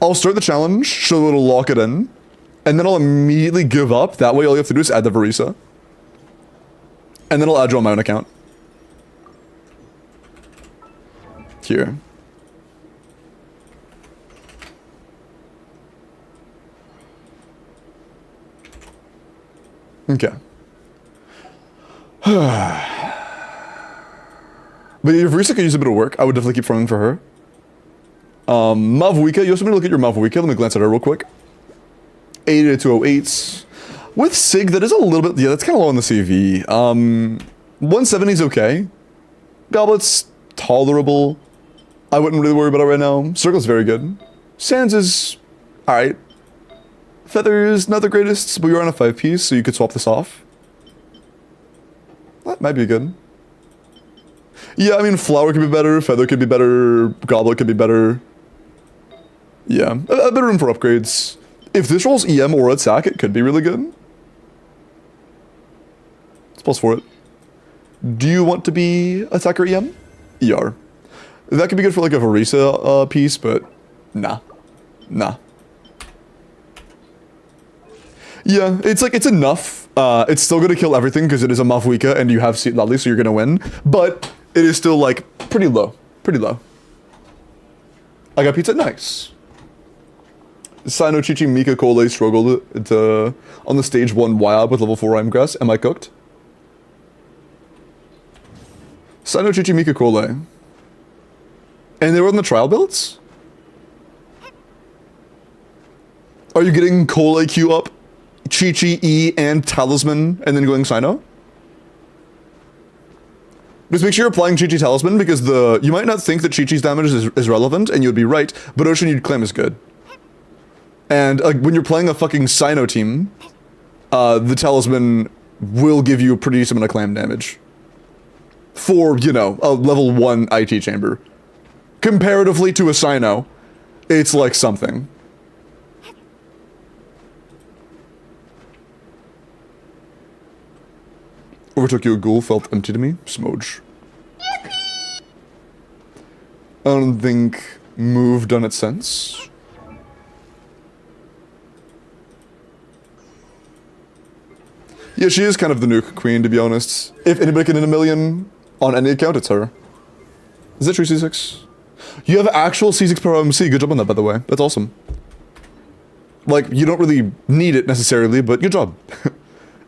A: I'll start the challenge so it'll lock it in. And then I'll immediately give up. That way all you have to do is add the Varisa. And then I'll add you on my own account. Here. Okay. But if Risa could use a bit of work, I would definitely keep farming for her. Mavuika, you also need to look at your Mavuika. Let me glance at her real quick. 80 to 208s. With Sig, that is a little bit... Yeah, that's kind of low on the CV. 170 is okay. Goblet's tolerable. I wouldn't really worry about it right now. Circle's very good. Sands is... alright. Feather's not the greatest, but you're on a 5-piece, so you could swap this off. That might be good. Yeah, I mean, Flower could be better, Feather could be better, Goblet could be better. Yeah, a bit of room for upgrades. If this rolls EM or attack, it could be really good. It's plus for it. Do you want to be attacker EM? ER. That could be good for like a Varisa piece, but nah. Nah. Yeah, it's like, it's enough. It's still gonna kill everything because it is a Mavuika and you have Seat Lally, so you're gonna win. But it is still like pretty low. Pretty low. I got pizza, nice. Sino Chichi Mika Kole struggled to, on the stage 1 Wyab with level 4 Rhymegrass. Am I cooked? Sino Chichi Mika Kole. And they were on the trial builds? Are you getting Kole Q up? Chi-Chi, E, and Talisman, and then going Sino? Just make sure you're applying Chi-Chi Talisman, because you might not think that Chi-Chi's damage is relevant, and you'd be right, but Ocean you'd claim is good. And when you're playing a fucking Sino team, the Talisman will give you a pretty decent amount of clam damage. For, you know, a level 1 IT chamber. Comparatively to a Sino, it's like something. Overtook you a ghoul, felt empty to me. Smooge. I don't think move done its sense. Yeah, she is kind of the nuke queen, to be honest. If anybody can hit a million on any account, it's her. Is that true, C6? You have actual C6 Pro MC. Good job on that, by the way. That's awesome. Like, you don't really need it necessarily, but good job.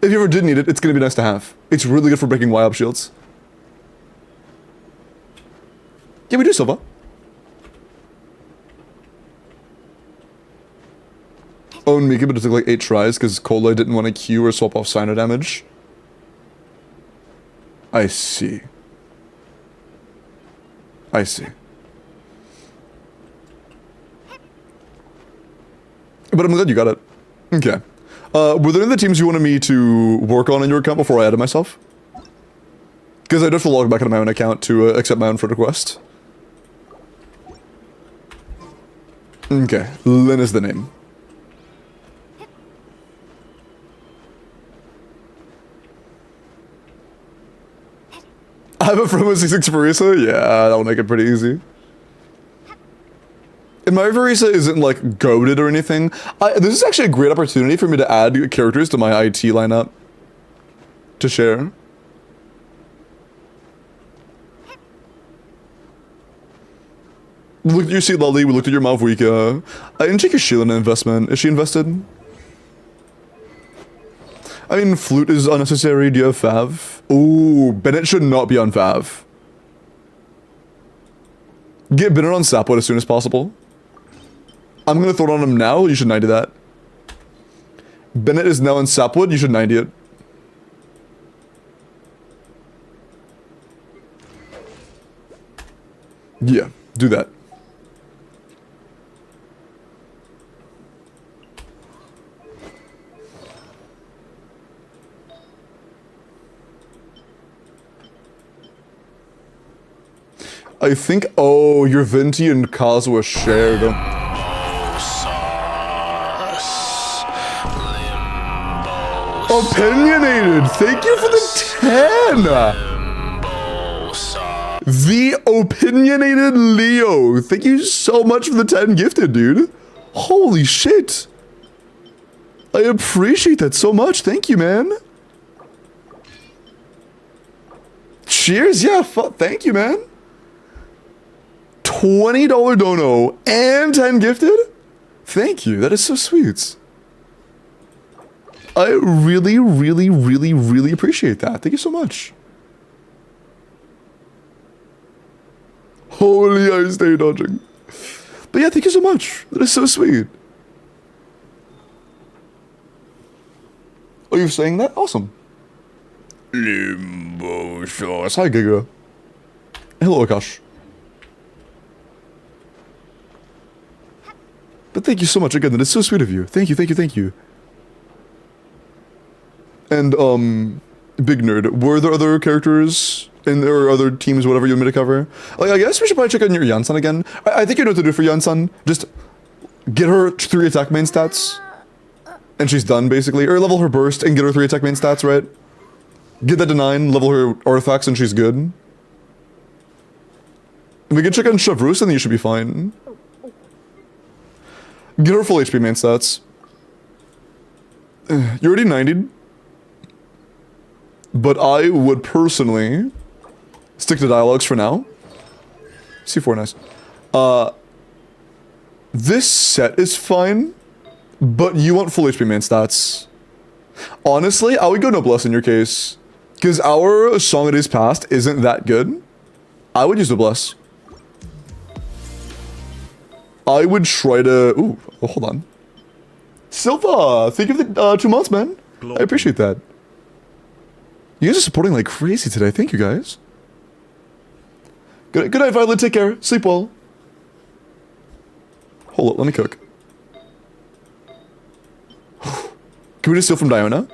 A: If you ever did need it, it's gonna be nice to have. It's really good for breaking Y-up shields. Yeah, we do, Silva. Own Mika, but it took like 8 tries because Kole didn't want to Q or swap off Sino damage. I see. I see. But I'm glad you got it. Okay. Were there any other teams you wanted me to work on in your account before I added myself? Because I just log back into my own account to accept my own friend request. Okay, Lynn is the name. I have a friend with C6 Farisa? Yeah, that'll make it pretty easy. And my Farisa isn't like goated or anything. This is actually a great opportunity for me to add characters to my IT lineup to share. We looked at your Seat Lolly, we looked at your Mavuika. I didn't check your Sheila investment. Is she invested? I mean, Flute is unnecessary. Do you have Fav? Ooh, Bennett should not be on Fav. Get Bennett on Sapwood as soon as possible. I'm gonna throw it on him now. You should 90 that. Bennett is now in Sapwood. You should 90 it. Yeah, do that. I think, oh, your Venti and Kazuha shared. Opinionated! Thank you for the 10! The Opinionated Leo! Thank you so much for the 10 gifted, dude. Holy shit! I appreciate that so much. Thank you, man. Cheers, yeah, thank you, man. $20 dono and 10 gifted? Thank you, that is so sweet. I really, really, really, really appreciate that. Thank you so much. Holy, I stay dodging. But yeah, thank you so much. That is so sweet. Oh, you're saying that? Awesome. Limbo sauce. Hi, Giga. Hello, Akash. But thank you so much again. That is so sweet of you. Thank you, thank you, thank you. And, Big Nerd, were there other characters or other teams, whatever you want me to cover? Like, I guess we should probably check on your Yansan again. I think you know what to do for Yansan. Just get her 3 attack main stats. And she's done, basically. Or level her burst and get her 3 attack main stats, right? Get that to 9, level her artifacts, and she's good. And we can check on Shavrus, and then you should be fine. Get her full HP main stats. You're already 90'd. But I would personally stick to dialogues for now. C4, nice. This set is fine, but you want full HP main stats. Honestly, I would go Noblesse in your case. Because our Song of Days Past isn't that good. I would use Noblesse. I would try to... Ooh, oh, hold on. Silva, thank you for the 2 months, man. I appreciate that. You guys are supporting like crazy today. Thank you, guys. Good night, Violet. Take care. Sleep well. Hold up, let me cook. Can we just steal from Diona?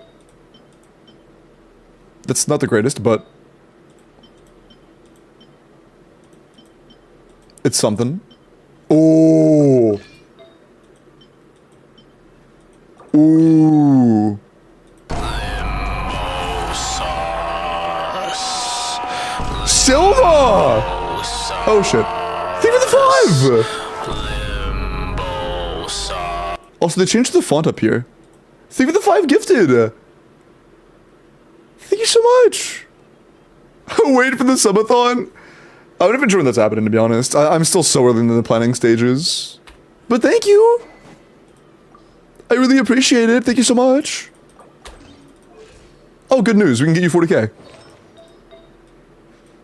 A: That's not the greatest, but... it's something. Oh. Ooh. Silva! Oh shit. Think of the 5! Also, they changed the font up here. Think of the 5 gifted! Thank you so much! Wait for the subathon! I would have enjoyed that's happening, to be honest. I'm still so early in the planning stages. But thank you! I really appreciate it. Thank you so much. Oh, good news. We can get you 40k.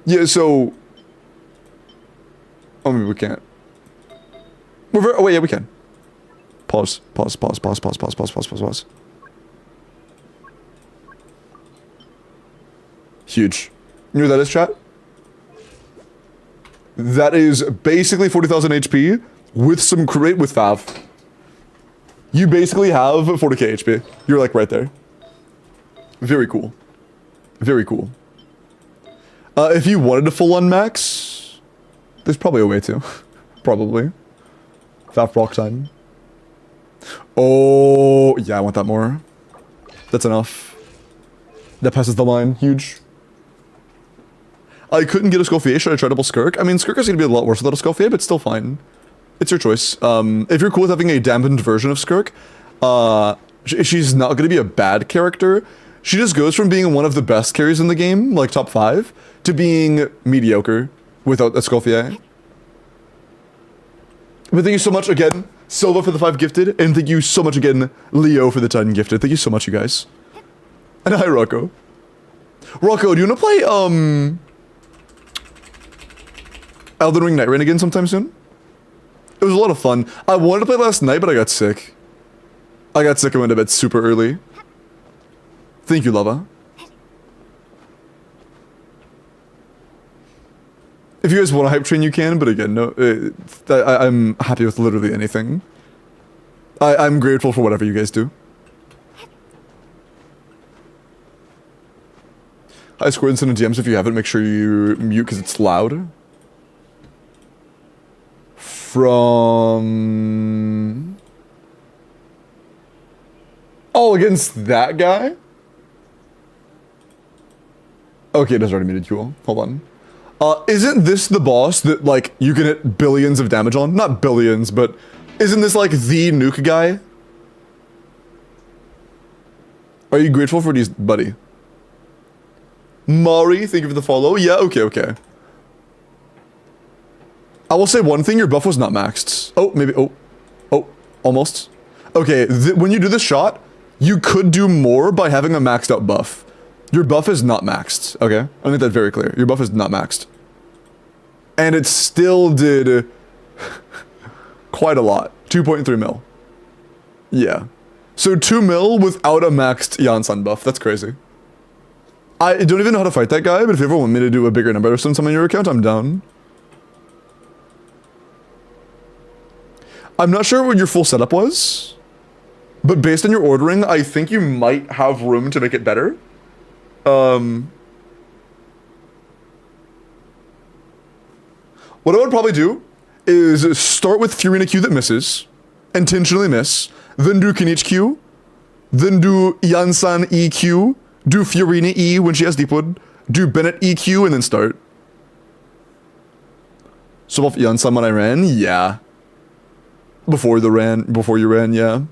A: Yeah, so... oh, maybe we can't. Oh, wait, yeah, we can. Pause. Huge. You know what that is, chat? That is basically 40,000 HP with some crit with Fav. You basically have 40k HP. You're like right there. Very cool. Very cool. If you wanted to full on max, there's probably a way to. Probably. Fav proc time. Oh, yeah, I want that more. That's enough. That passes the line. Huge. I couldn't get a Scoffier. Should I try double Skirk? I mean, Skirk is going to be a lot worse without a Scoffier, but still fine. It's your choice. If you're cool with having a dampened version of Skirk, she's not going to be a bad character. She just goes from being one of the best carries in the game, like top 5, to being mediocre without a Scoffier. But thank you so much again, Silva for the 5 gifted, and thank you so much again, Leo for the 10 gifted. Thank you so much, you guys. And hi, Rocco. Rocco, do you want to play, Elden Ring Night Rain again sometime soon? It was a lot of fun. I wanted to play last night, but I got sick. I got sick and went to bed super early. Thank you, Lava. If you guys want to hype train, you can, but again, no. I'm happy with literally anything. I'm grateful for whatever you guys do. Hi, Square and send in DMs if you haven't. Make sure you mute because it's loud. From... oh, against that guy? Okay, it has already muted you all. Hold on. Isn't this the boss that, like, you can hit billions of damage on? Not billions, but isn't this, like, the nuke guy? Are you grateful for these, buddy? Mari, thank you for the follow. Yeah, okay. I will say one thing, your buff was not maxed. Oh, maybe, oh, almost. Okay, when you do this shot, you could do more by having a maxed out buff. Your buff is not maxed, okay? I'll make that very clear. Your buff is not maxed. And it still did quite a lot. 2.3 mil. Yeah. So 2 mil without a maxed Yansan buff. That's crazy. I don't even know how to fight that guy, but if you ever want me to do a bigger number or something on your account, I'm down. I'm not sure what your full setup was, but based on your ordering, I think you might have room to make it better. What I would probably do is start with Furina Q that misses, intentionally miss, then do Kenichi Q, then do Yansan EQ, do Furina E when she has Deepwood, do Bennett EQ, and then start. So off Yansan when I ran? Yeah. Before you ran, yeah.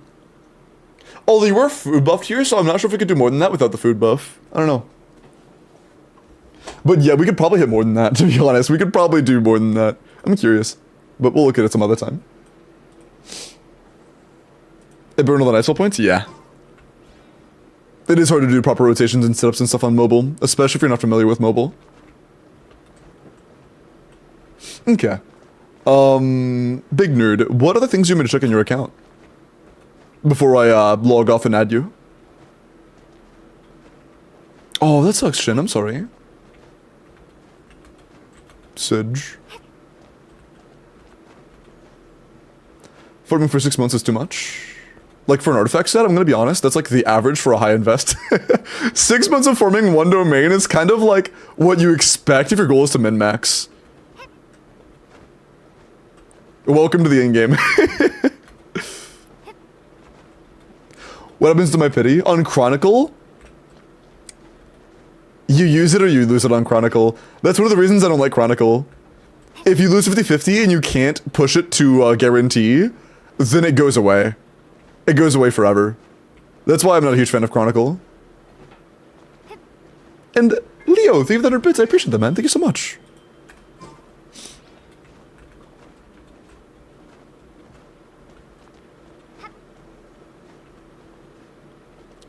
A: Although you were food buffed here, so I'm not sure if we could do more than that without the food buff. I don't know. But yeah, we could probably hit more than that, to be honest. We could probably do more than that. I'm curious. But we'll look at it some other time. It burned all the Nightfall points? Yeah. It is hard to do proper rotations and setups and stuff on mobile, especially if you're not familiar with mobile. Okay. Big nerd, what are the things you want me to check in your account? Before I, log off and add you. Oh, that sucks, Shin, I'm sorry. Sidge. Farming for 6 months is too much. Like, for an artifact set, I'm gonna be honest, that's like the average for a high invest. 6 months of farming one domain is kind of like what you expect if your goal is to min-max. Welcome to the in-game. What happens to my pity? On Chronicle? You use it or you lose it on Chronicle. That's one of the reasons I don't like Chronicle. If you lose 50-50 and you can't push it to guarantee, then it goes away. It goes away forever. That's why I'm not a huge fan of Chronicle. And Leo, thank you for 100 bits. I appreciate that, man. Thank you so much.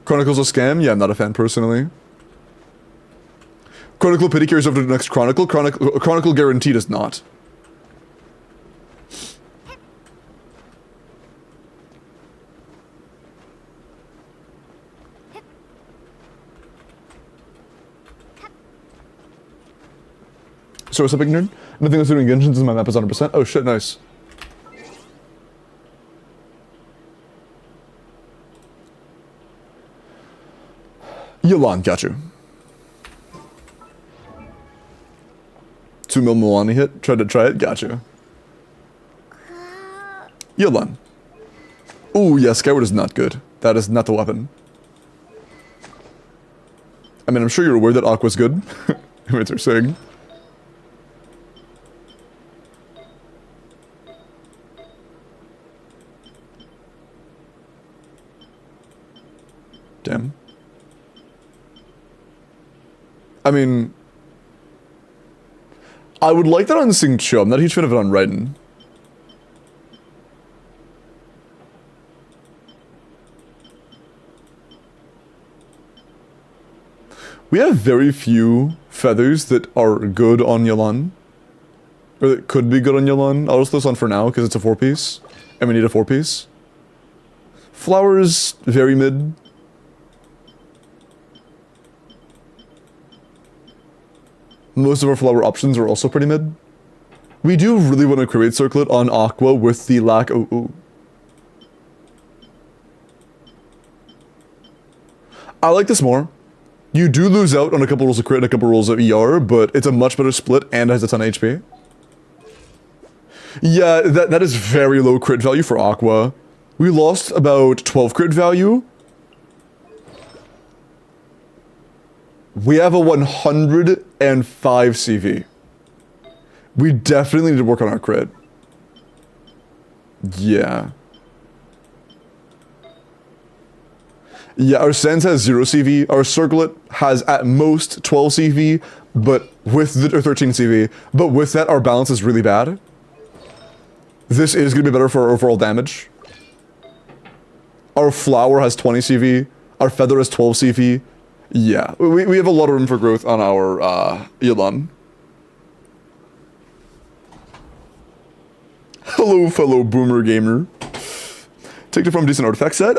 A: Chronicle's a scam? Yeah, I'm not a fan personally. Chronicle pity carries over to the next Chronicle. Chronicle guarantee does not. So what's up, big nerd? Nothing else doing Genshin since my map is 100%. Oh shit, nice. Yolan, got you. 2 mil Milani hit. Tried to try it. Got you. Yolan. Ooh, yeah, Skyward is not good. That is not the weapon. I mean, I'm sure you're aware that Aqua's good. What they're saying. Damn. I mean, I would like that on Synced Show. I'm not a huge fan of it on Raiden. We have very few feathers that are good on Yalan. Or that could be good on Yalan. I'll just throw this on for now because it's a 4-piece. And we need a 4-piece. Flowers, very mid. Most of our flower options are also pretty mid. We do really want to create Circlet on Aqua with the lack of... Ooh. I like this more. You do lose out on a couple rolls of crit and a couple rolls of ER, but it's a much better split and has a ton of HP. Yeah, that is very low crit value for Aqua. We lost about 12 crit value. We have a 105 CV. We definitely need to work on our crit. Yeah. Yeah, our Sans has 0 CV. Our Circlet has at most 12 CV, but with the, or 13 CV. But with that, our balance is really bad. This is going to be better for our overall damage. Our Flower has 20 CV. Our Feather has 12 CV. Yeah, we have a lot of room for growth on our Yelan. Hello, fellow boomer gamer. Take it from a decent artifact set.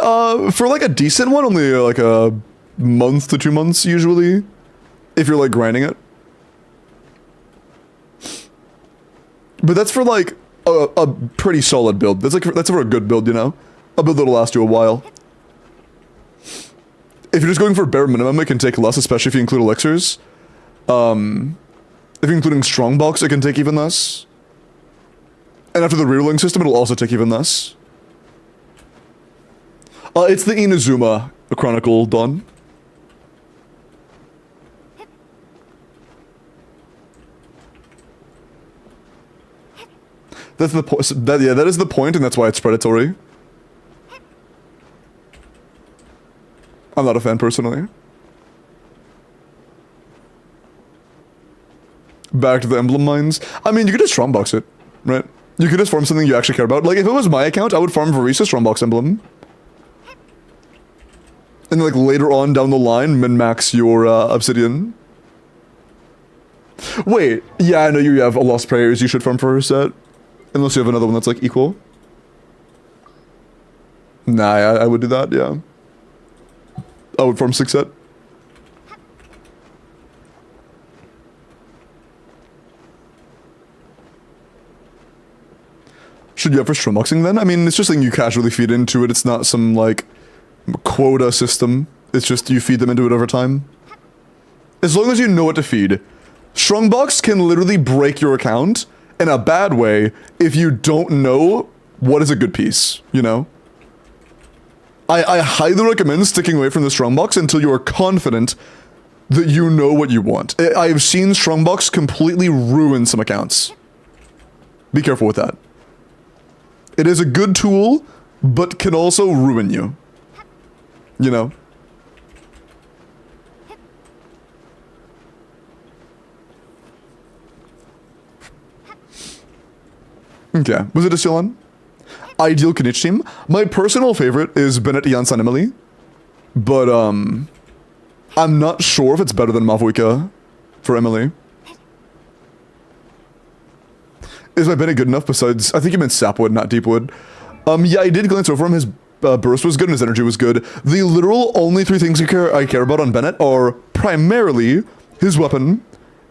A: For like a decent one, only like a month to 2 months usually, if you're like grinding it. But that's for like a pretty solid build. That's for a good build, you know, a build that'll last you a while. If you're just going for bare minimum, it can take less, especially if you include elixirs. If you're including strongbox, it can take even less. And after the rerolling system, it'll also take even less. It's the Inazuma Chronicle done. That's the point. Yeah, that is the point, and that's why it's predatory. I'm not a fan personally. Back to the emblem mines. I mean, you could just strongbox it, right? You could just farm something you actually care about. Like, if it was my account, I would farm Varisa's strongbox emblem. And like later on down the line, min-max your obsidian. Wait, yeah, I know you have a Lost Prayers you should farm for her set. Unless you have another one that's like equal. Nah, I would do that, yeah. I would farm 6 set. Should you have for strongboxing then? I mean, it's just something you casually feed into it. It's not some like quota system. It's just you feed them into it over time. As long as you know what to feed. Strongbox can literally break your account in a bad way if you don't know what is a good piece, you know? I highly recommend sticking away from the strongbox until you are confident that you know what you want. I've seen strongbox completely ruin some accounts. Be careful with that. It is a good tool, but can also ruin you. You know? Okay, was it a still on? Ideal Knight team. My personal favorite is Bennett Janssen Emily. But, I'm not sure if it's better than Mavoika for Emily. Is my Bennett good enough besides... I think you meant Sapwood, not Deepwood. Yeah, I did glance over him. His burst was good and his energy was good. The literal only 3 things I care about on Bennett are primarily his weapon.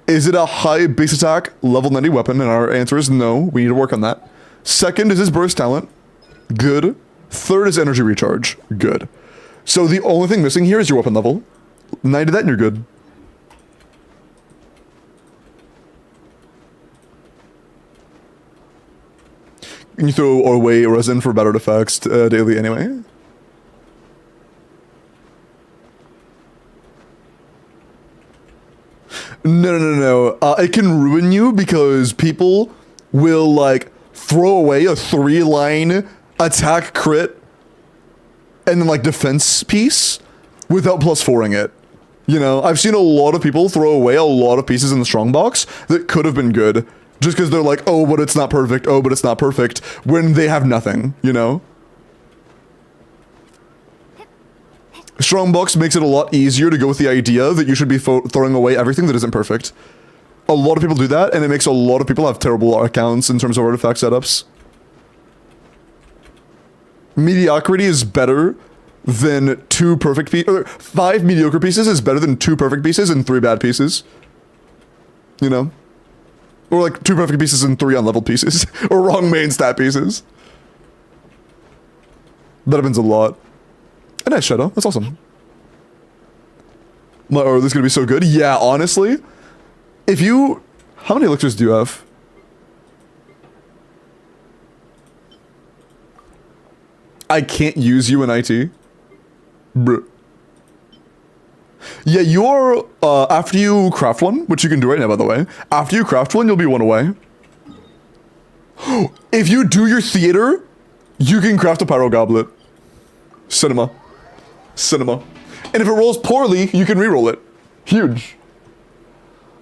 A: Is it a high base attack, level 90 weapon? And our answer is no. We need to work on that. Second is his burst talent. Good. Third is energy recharge. Good. So the only thing missing here is your weapon level. 90 that and you're good. Can you throw away resin for better effects daily anyway? No. It can ruin you because people will like throw away a 3-line attack crit and then like defense piece without +4ing it. You know, I've seen a lot of people throw away a lot of pieces in the strongbox that could have been good. Just because they're like, oh, but it's not perfect, oh, but it's not perfect, when they have nothing, you know? Strongbox makes it a lot easier to go with the idea that you should be throwing away everything that isn't perfect. A lot of people do that, and it makes a lot of people have terrible accounts in terms of artifact setups. Mediocrity is better than 2 perfect pieces. 5 mediocre pieces is better than 2 perfect pieces and 3 bad pieces. You know? Or like 2 perfect pieces and 3 unleveled pieces. Or wrong main stat pieces. That happens a lot. A nice shadow. That's awesome. Oh, this is gonna be so good. Yeah, honestly. If you... How many elixirs do you have? I can't use you in IT. Bruh. Yeah, you're, after you craft one, which you can do right now, by the way, after you craft one, you'll be 1 away. If you do your theater, you can craft a pyro goblet. Cinema. And if it rolls poorly, you can reroll it. Huge.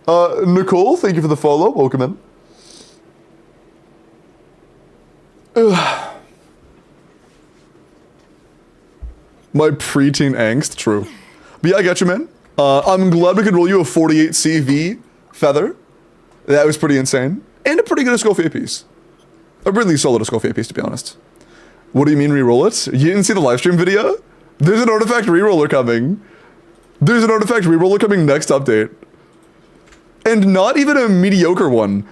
A: Nicole, thank you for the follow. Welcome in. Ugh. My preteen angst, true. But yeah, I got you, man. I'm glad we could roll you a 48 CV feather. That was pretty insane. And a pretty good Escoffier piece. A really solid Escoffier piece, to be honest. What do you mean re-roll it? You didn't see the livestream video? There's an artifact re-roller coming. There's an artifact re-roller coming next update. And not even a mediocre one.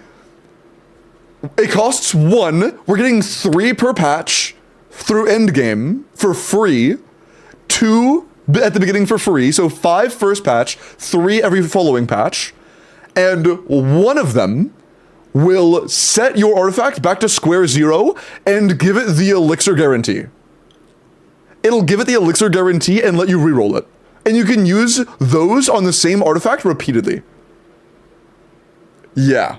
A: It costs 1. We're getting 3 per patch through endgame for free. 2 at the beginning for free. So 5 first patch, 3 every following patch. And one of them will set your artifact back to square 0 and give it the elixir guarantee. It'll give it the elixir guarantee and let you reroll it. And you can use those on the same artifact repeatedly. Yeah.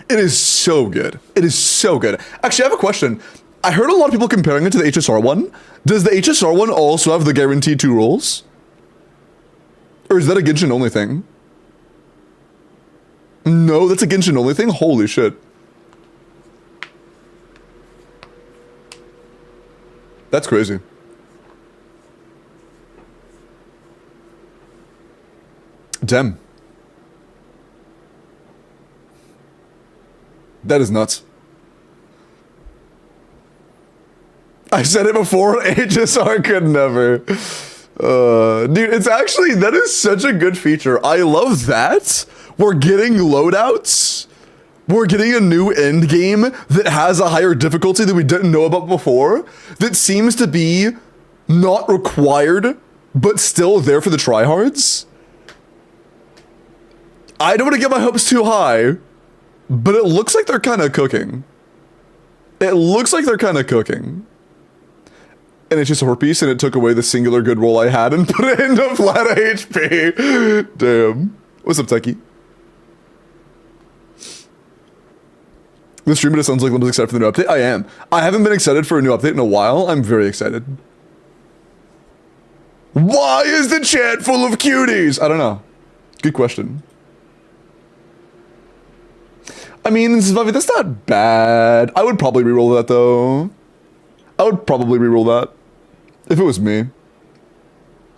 A: It is so good. It is so good. Actually, I have a question. I heard a lot of people comparing it to the HSR one. Does the HSR one also have the guaranteed 2 rolls? Or is that a Genshin only thing? No, that's a Genshin only thing? Holy shit. That's crazy. Damn. That is nuts. I said it before, HSR could never. Dude, it's actually, that is such a good feature. I love that. We're getting loadouts. We're getting a new end game that has a higher difficulty that we didn't know about before. That seems to be not required, but still there for the tryhards. I don't want to get my hopes too high, but it looks like they're kind of cooking. It looks like they're kind of cooking. And it's just a piece, and it took away the singular good roll I had and put it into flat HP. Damn. What's up, Techie? The streamer just sounds like I'm excited for the new update. I am. I haven't been excited for a new update in a while. I'm very excited. Why is the chat full of cuties? I don't know. Good question. I mean, Zvavi, that's not bad. I would probably reroll that, though. I would probably reroll that. If it was me.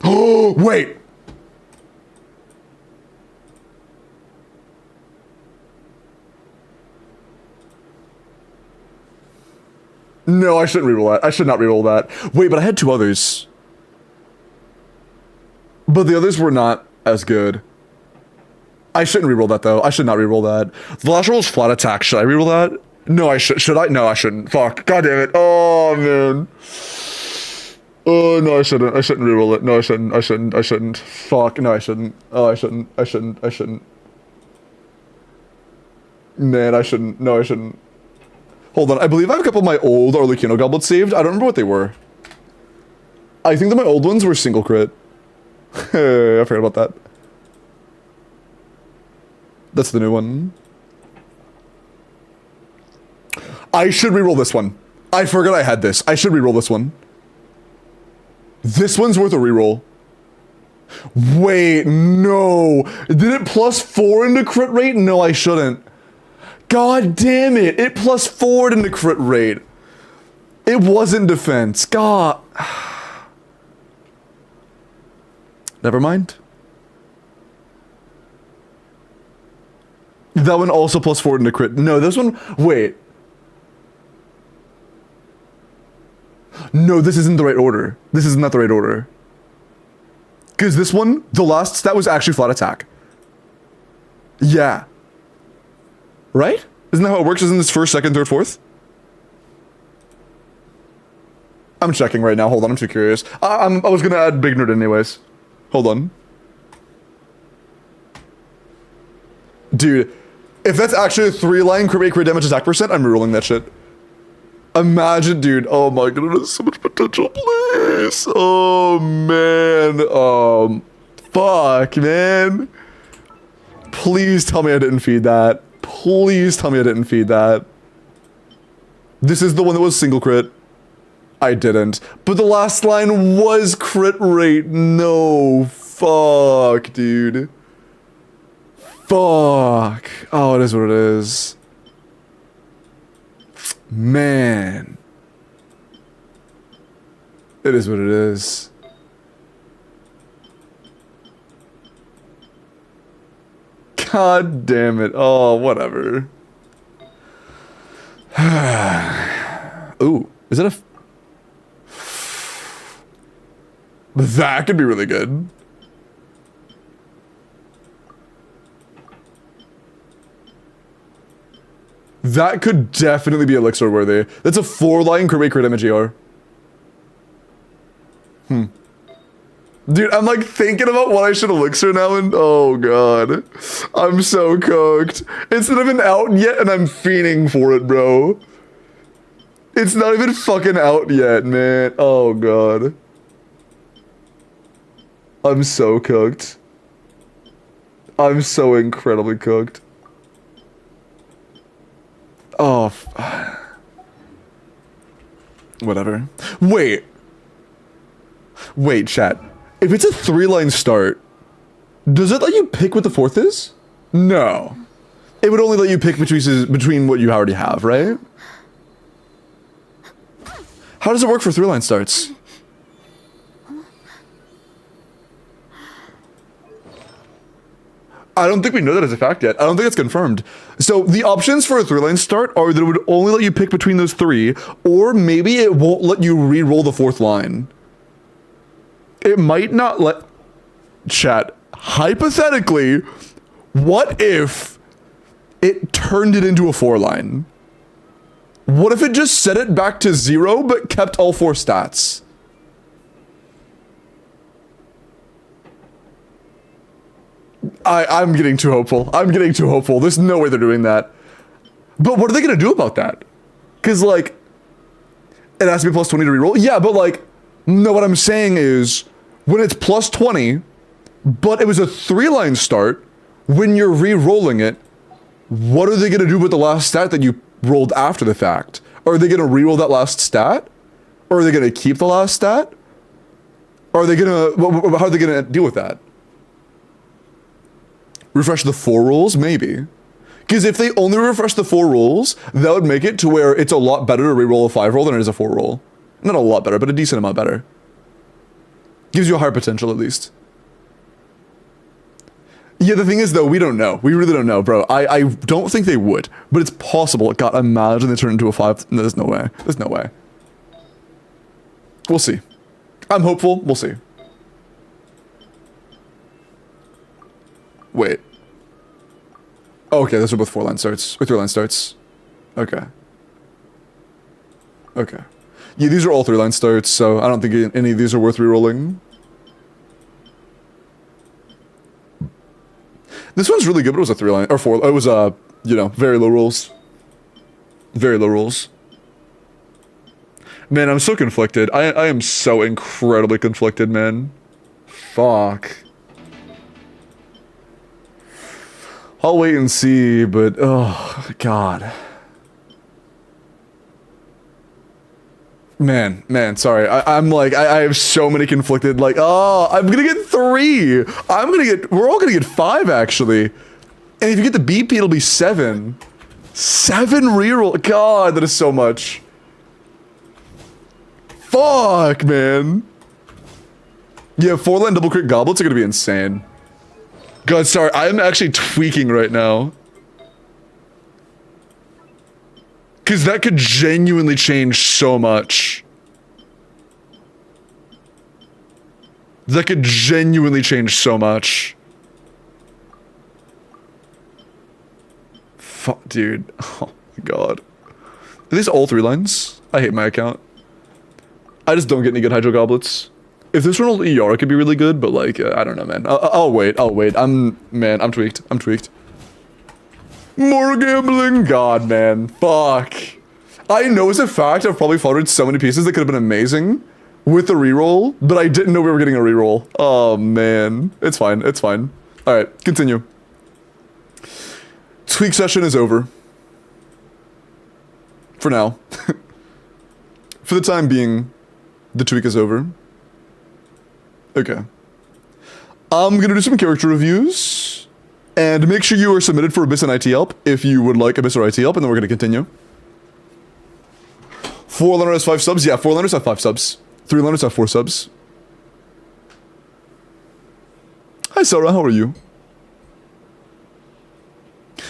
A: Oh, wait! No, I shouldn't reroll that. I should not reroll that. Wait, but I had 2 others. But the others were not as good. I shouldn't reroll that, though. I should not reroll that. The last roll was flat attack. Should I reroll that? No, I should. Should I? No, I shouldn't. Fuck. God damn it. Oh, man. Oh, no, I shouldn't. I shouldn't reroll it. No, I shouldn't. I shouldn't. I shouldn't. Fuck. No, I shouldn't. Oh, I shouldn't. I shouldn't. I shouldn't. Man, I shouldn't. No, I shouldn't. Hold on. I believe I have a couple of my old Arlecchino goblets saved. I don't remember what they were. I think that my old ones were single crit. I forgot about that. That's the new one. I should reroll this one. I forgot I had this. I should reroll this one. This one's worth a reroll. Wait, no. Did it +4 into crit rate? No, I shouldn't. God damn it. It +4 into crit rate. It wasn't defense. God. Never mind. That one also +4 into crit. No, this one. Wait. No, this isn't the right order. This is not the right order. Because this one, the last stat was actually flat attack. Yeah. Right? Isn't that how it works? Isn't this first, second, third, fourth? I'm checking right now. Hold on, I'm too curious. I was gonna add Big Nerd anyways. Hold on. Dude, if that's actually a 3-line crit damage attack percent, I'm rerolling that shit. Imagine, dude. Oh my goodness, so much potential, please. Oh man. Fuck, man. Please tell me I didn't feed that. Please tell me I didn't feed that. This is the one that was single crit. I didn't. But the last line was crit rate. No. Fuck, dude. Fuck. Oh, it is what it is. Man. It is what it is. God damn it. Oh, whatever. Ooh, is that a... That could be really good. That could definitely be elixir worthy. That's a 4-line crit damage ER. Dude, I'm like thinking about what I should elixir now and oh god. I'm so cooked. It's not even out yet and I'm fiending for it, bro. It's not even fucking out yet, man. Oh god. I'm so cooked. I'm so incredibly cooked. Oh. Whatever. Wait. Wait, chat. If it's a 3-line start, does it let you pick what the 4th is? No. It would only let you pick between what you already have, right? How does it work for 3-line starts? I don't think we know that as a fact yet. I don't think it's confirmed. So the options for a 3-line start are that it would only let you pick between those 3, or maybe it won't let you re-roll the 4th line. It might not let... Chat, hypothetically, what if it turned it into a 4-line? What if it just set it back to 0 but kept all 4 stats? I'm getting too hopeful. I'm getting too hopeful. There's no way they're doing that. But what are they gonna do about that? Because, like, it has to be plus 20 to reroll. Yeah, but, like, no, what I'm saying is, when it's plus 20, but it was a 3-line start, when you're re-rolling it, what are they gonna do with the last stat that you rolled after the fact? Are they gonna re-roll that last stat? Or are they gonna keep the last stat? Or are they gonna, how are they gonna deal with that? Refresh the 4 rolls? Maybe. Because if they only refresh the 4 rolls, that would make it to where it's a lot better to reroll a 5 roll than it is a 4 roll. Not a lot better, but a decent amount better. Gives you a higher potential, at least. Yeah, the thing is, though, we don't know. We really don't know, bro. I don't think they would, but it's possible. God, imagine they turn into a 5. No, there's no way. There's no way. We'll see. I'm hopeful. We'll see. Wait. Oh, okay, those are both 4-line starts. Or 3-line starts. Okay. Okay. Yeah, these are all 3-line starts, so I don't think any of these are worth rerolling. This one's really good, but it was a 3-line, or 4, it was you know, very low rolls. Very low rolls. Man, I'm so conflicted. I am so incredibly conflicted, man. Fuck. I'll wait and see, but oh god. Man, sorry. I'm like, I have so many conflicted, like, oh, I'm gonna get 3. We're all gonna get 5, actually. And if you get the BP, it'll be 7. 7 reroll. God, that is so much. Fuck, man. Yeah, 4-line double crit goblets are gonna be insane. God, sorry, I'm actually tweaking right now. Because that could genuinely change so much. That could genuinely change so much. Fuck, dude. Oh my god. Are these all 3 lines? I hate my account. I just don't get any good Hydro Goblets. If this rolled ER, it could be really good, but like, I don't know, man. I'll wait. I'm tweaked. I'm tweaked. More gambling? God, man. Fuck. I know as a fact I've probably forwarded so many pieces that could have been amazing with the reroll, but I didn't know we were getting a reroll. Oh, man. It's fine. It's fine. Alright, continue. Tweak session is over. For now. For the time being, the tweak is over. Okay. I'm gonna do some character reviews. And make sure you are submitted for Abyss and IT help if you would like Abyss or IT help, and then we're gonna continue. 4 learners has 5 subs? Yeah, 4 learners have 5 subs. 3 learners have 4 subs. Hi Sarah, how are you?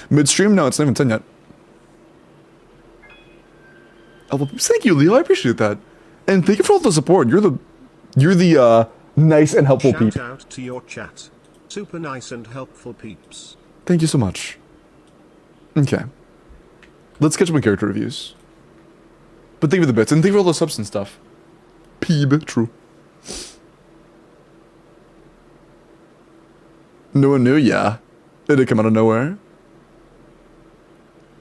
A: Midstream? No, it's not even 10 yet. Oh, well, thank you, Leo, I appreciate that. And thank you for all the support. You're the nice and helpful peep.
G: Shout out to your chat. Super nice and helpful peeps.
A: Thank you so much. Okay. Let's catch up on character reviews. But thank you for the bits, and thank you for all the subs and stuff. Peeb, true. No one knew? Yeah. Did it come out of nowhere?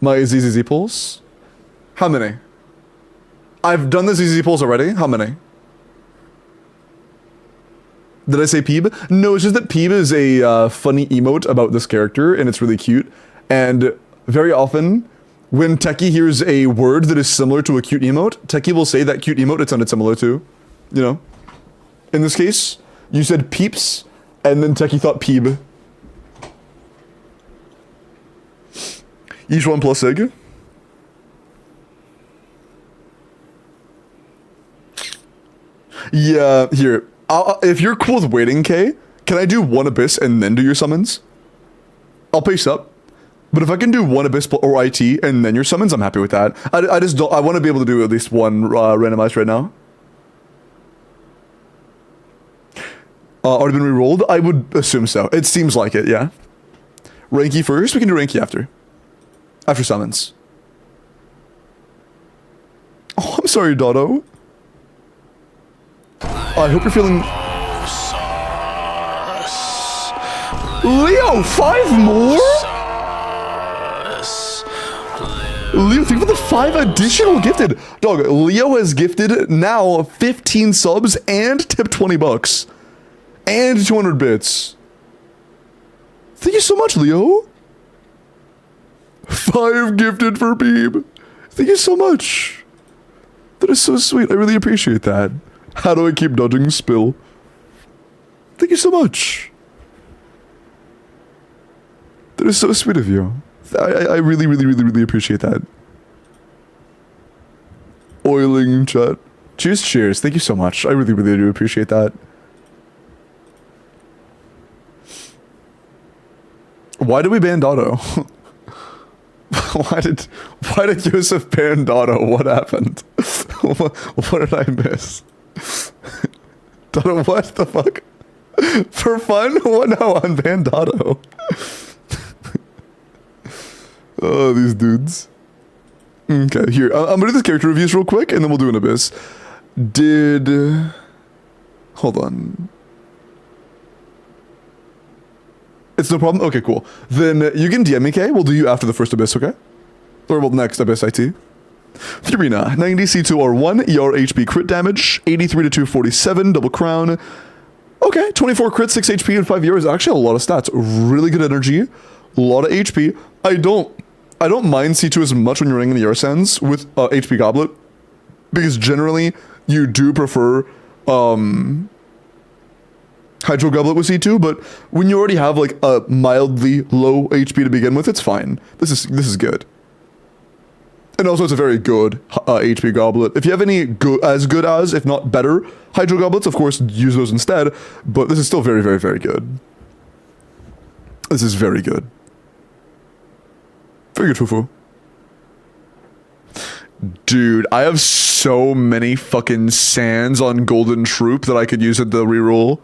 A: My ZZZ pulls? How many? I've done the ZZZ pulls already? How many? Did I say Peeb? No, it's just that Peeb is a funny emote about this character, and it's really cute. And very often, When Techie hears a word that is similar to a cute emote, Techie will say that cute emote it sounded similar to. You know? In this case, you said peeps, and then Techie thought peeb. Each one plus sig. Yeah, here. If you're cool with waiting, Kay, can I do one Abyss and then do your summons? I'll pace up. But if I can do one Abyss or IT and then your summons, I'm happy with that. I just don't. I want to be able to do at least one randomized right now. Already been re-rolled? I would assume so. It seems like it, yeah. Ranky first? We can do Ranky after. After summons. Oh, I'm sorry, Dotto. I hope you're feeling... Leo, 5 more? Leo, think for the 5 additional gifted. Dog, Leo has gifted now 15 subs and tipped 20 bucks. And 200 bits. Thank you so much, Leo. 5 gifted for Beeb. Thank you so much. That is so sweet. I really appreciate that. How do I keep dodging spill? Thank you so much. That is so sweet of you. I really, really, really, really appreciate that. Oiling chat. Cheers, cheers. Thank you so much. I really, really do appreciate that. Why did we ban Dotto? Why did Yusuf ban Dotto? What happened? What did I miss? Dotto, what the fuck? For fun? What? No, unban Dotto. Oh, these dudes. Okay, here. I'm gonna do this character reviews real quick, and then we'll do an Abyss. Hold on. It's no problem? Okay, cool. Then you can DM me, K. We'll do you after the first Abyss, okay? Or well, next Abyss IT. Furina, 90 C2R1, ER HP crit damage, 83 to 247, double crown. Okay, 24 crit, 6 HP in 5 years. Actually, a lot of stats. Really good energy, a lot of HP. I don't mind C2 as much when you're running in the Arsens with HP Goblet, because generally you do prefer Hydro Goblet with C2, but when you already have like a mildly low HP to begin with, it's fine. This is good. And also it's a very good HP Goblet. If you have any as good as, if not better, Hydro Goblets, of course use those instead, but this is still very, very, very good. This is very good. Very good, Fufu. Dude, I have so many fucking sands on Golden Troop that I could use at the reroll.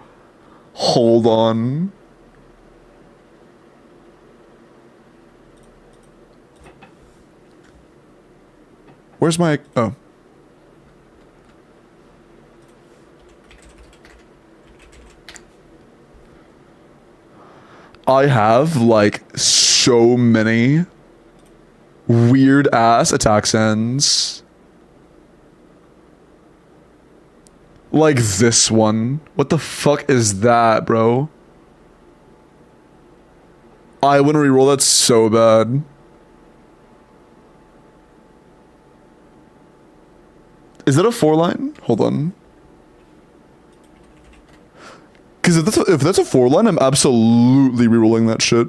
A: Hold on. Where's my... Oh. I have, like, so many weird-ass attack sends. Like this one. What the fuck is that, bro? I want to reroll that so bad. Is that a 4-line? Hold on. Because if that's a 4-line, I'm absolutely rerolling that shit.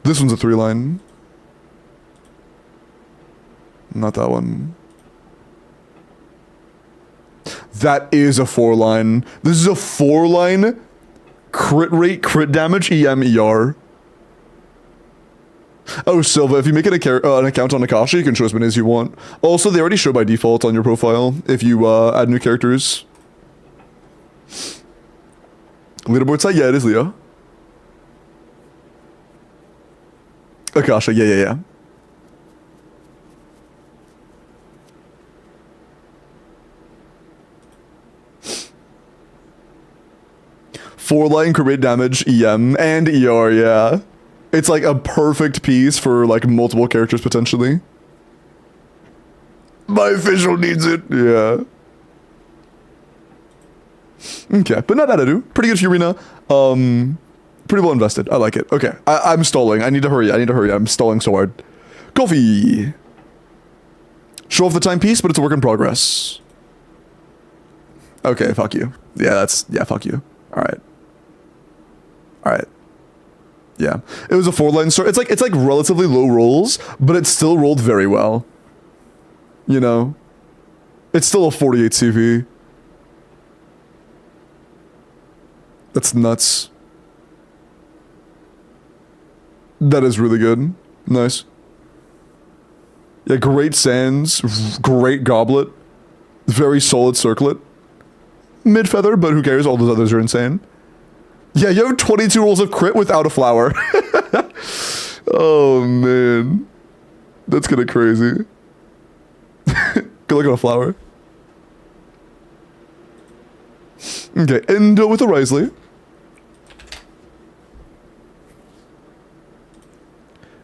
A: This one's a 3-line. Not that one. That is a 4-line. This is a 4-line crit rate, crit damage, EM, ER. Oh, Silva, if you make an account on Akasha, you can show as many as you want. Also, they already show by default on your profile if you add new characters. Leaderboard site? Yeah, it is Leo. Akasha, yeah. 4-line crit damage, EM, and ER, yeah. It's like a perfect piece for like multiple characters potentially. My official needs it, yeah. Okay, but not bad, I do. Pretty good Furina. Pretty well invested. I like it. Okay, I'm stalling. I need to hurry. I'm stalling so hard. Coffee. Show off the timepiece, but it's a work in progress. Okay, fuck you. Yeah, fuck you. Alright. Alright. Yeah. It was a 4-line start. It's like relatively low rolls, but it still rolled very well. You know? It's still a 48 CV. That's nuts. That is really good. Nice. Yeah, great sands, great goblet, very solid circlet. Mid feather, but who cares? All those others are insane. Yeah, you have 22 rolls of crit without a flower. Oh man, that's kinda crazy. Good luck on a flower. Okay, and with a Risley.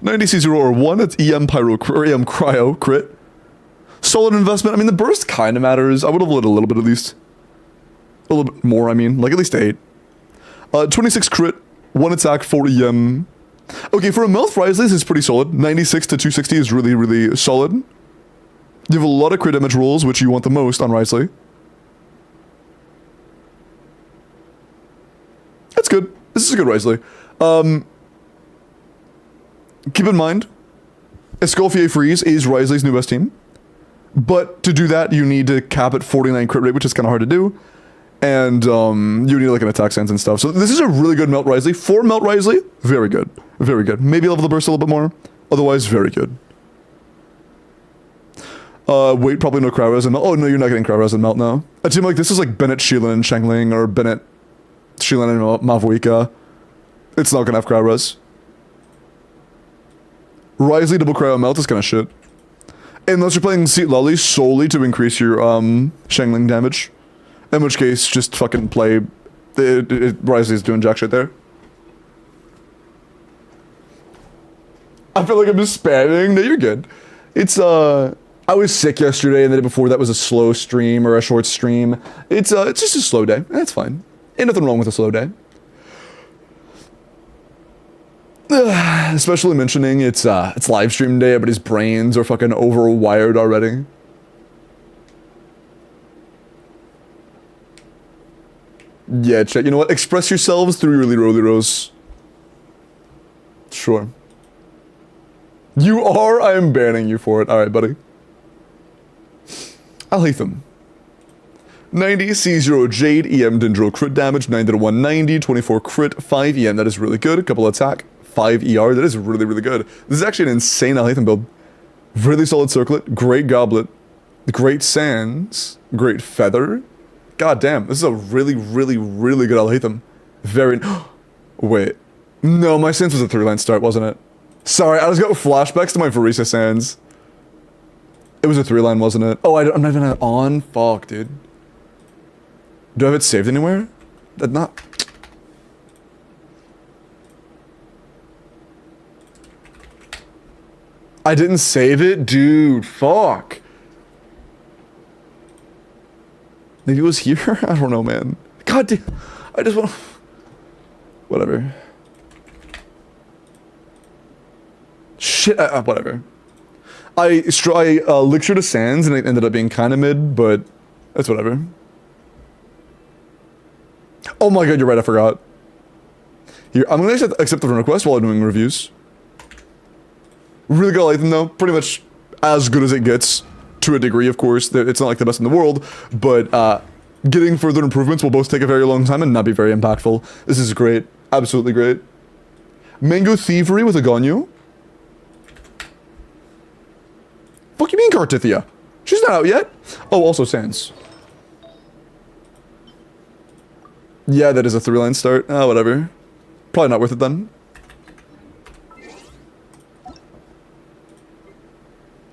A: 90C0 or 1, it's EM Pyro or EM Cryo crit. Solid investment. I mean, the burst kind of matters. I would have lit a little bit at least. A little bit more, I mean. Like at least 8. 26 crit, 1 attack, 4 EM. Okay, for a Melth Risley, this is pretty solid. 96 to 260 is really, really solid. You have a lot of crit damage rolls, which you want the most on Risley. That's good. This is a good Risley. Keep in mind, Escoffier Freeze is Risley's new best team. But to do that, you need to cap at 49 crit rate, which is kind of hard to do. And you need like an attack sense and stuff. So this is a really good Melt Risley. For Melt Risley, very good. Very good. Maybe level the burst a little bit more. Otherwise, very good. Wait, probably no Crowres and Melt. Oh, no, you're not getting Crowres and Melt now. A team like this is like Bennett, Sheelan, and Shengling, or Bennett, Sheelan, and Mavuika. It's not gonna have Crowres. Risley double cryo melt is kind of shit. Unless you're playing Seat Lolly solely to increase your Shengling damage. In which case, just fucking play... Risley's doing jack shit there. I feel like I'm just spamming. No, you're good. It's, I was sick yesterday, and the day before that was a slow stream or a short stream. It's just a slow day. That's fine. Ain't nothing wrong with a slow day. Especially mentioning it's live stream day, but his brains are fucking overwired already. Yeah, check. You know what? Express yourselves through your Leroy Leros. Sure. You are? I am banning you for it. Alright, buddy. I'll hate them. 90 C0 Jade, EM Dendro crit damage, 9 to 190, 24 crit, 5 EM. That is really good. A couple attack. 5 ER, that is really, really good. This is actually an insane Alhaitham build. Really solid circlet, great goblet, great sands, great feather. God damn, this is a really, really, really good Alhaitham. Very... Wait. No, my sands was a 3-line start, wasn't it? Sorry, I just got flashbacks to my Varisa sands. It was a 3-line, wasn't it? Oh, I'm not even on? Fuck, dude. Do I have it saved anywhere? That not... I didn't save it? Dude, fuck. Maybe it was here? I don't know, man. God damn. I just want to... Whatever. Shit, whatever. I lictured a sands and it ended up being kind of mid, but that's whatever. Oh my god, you're right, I forgot. Here, I'm gonna accept the request while I'm doing reviews. Really good Alhaitham though, pretty much as good as it gets, to a degree of course. It's not like the best in the world, but getting further improvements will both take a very long time and not be very impactful. This is great, absolutely great. Mango Thievery with a Ganyu. Fuck you mean Cartithia? She's not out yet. Oh, also Sans. Yeah, that is a 3-line start. Whatever. Probably not worth it then.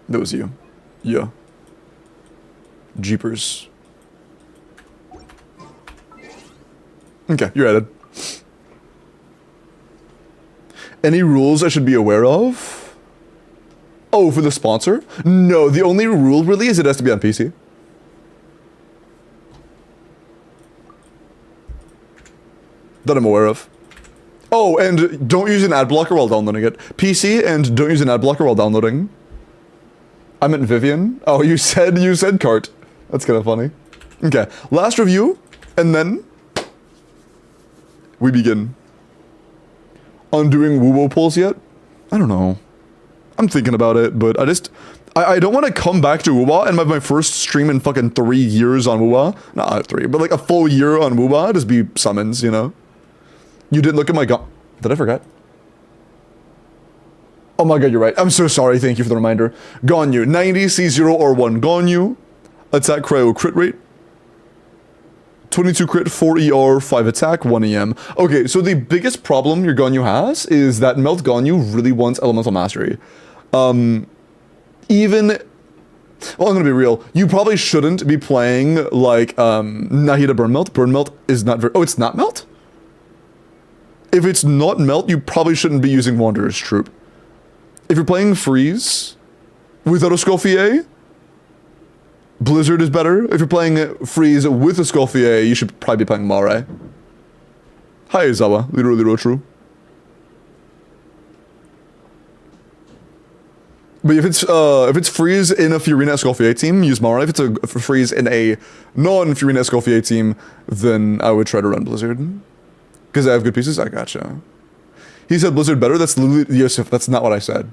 A: That was you. Yeah. Jeepers. Okay, you're added. Any rules I should be aware of? Oh, for the sponsor? No, the only rule really is it has to be on PC. That I'm aware of. Oh, and don't use an ad blocker while downloading it. PC, and don't use an ad blocker while downloading. I meant Vivian. Oh, you said cart. That's kind of funny. Okay, last review, and then we begin. Undoing woo-woo polls yet? I don't know. I'm thinking about it, but I don't want to come back to WoWA and have my first stream in fucking 3 years on WoWA. Not 3, but like a full year on WoWA. Just be summons, you know? You didn't look at my gun. Did I forget? Oh my god, you're right. I'm so sorry. Thank you for the reminder. Ganyu, 90, C0 or 1. Ganyu, attack cryo crit rate. 22 crit, 4 ER, 5 attack, 1 EM. Okay, so the biggest problem your Ganyu has is that Melt Ganyu really wants elemental mastery. Even, well, I'm gonna be real. You probably shouldn't be playing like Nahida Burn Melt. Burn Melt is not very. Oh, it's not Melt? If it's not Melt, you probably shouldn't be using Wanderer's Troop. If you're playing Freeze without a Scoffier, Blizzard is better. If you're playing Freeze with a Scoffier, you should probably be playing Mare. Hi, Zawa. Literally true. But if it's Freeze in a Fiorina Escoffier team, use Mara. If it's a Freeze in a non-Fiorina Escoffier team, then I would try to run Blizzard. Because I have good pieces? I gotcha. He said Blizzard better? That's literally, Yosef, that's not what I said.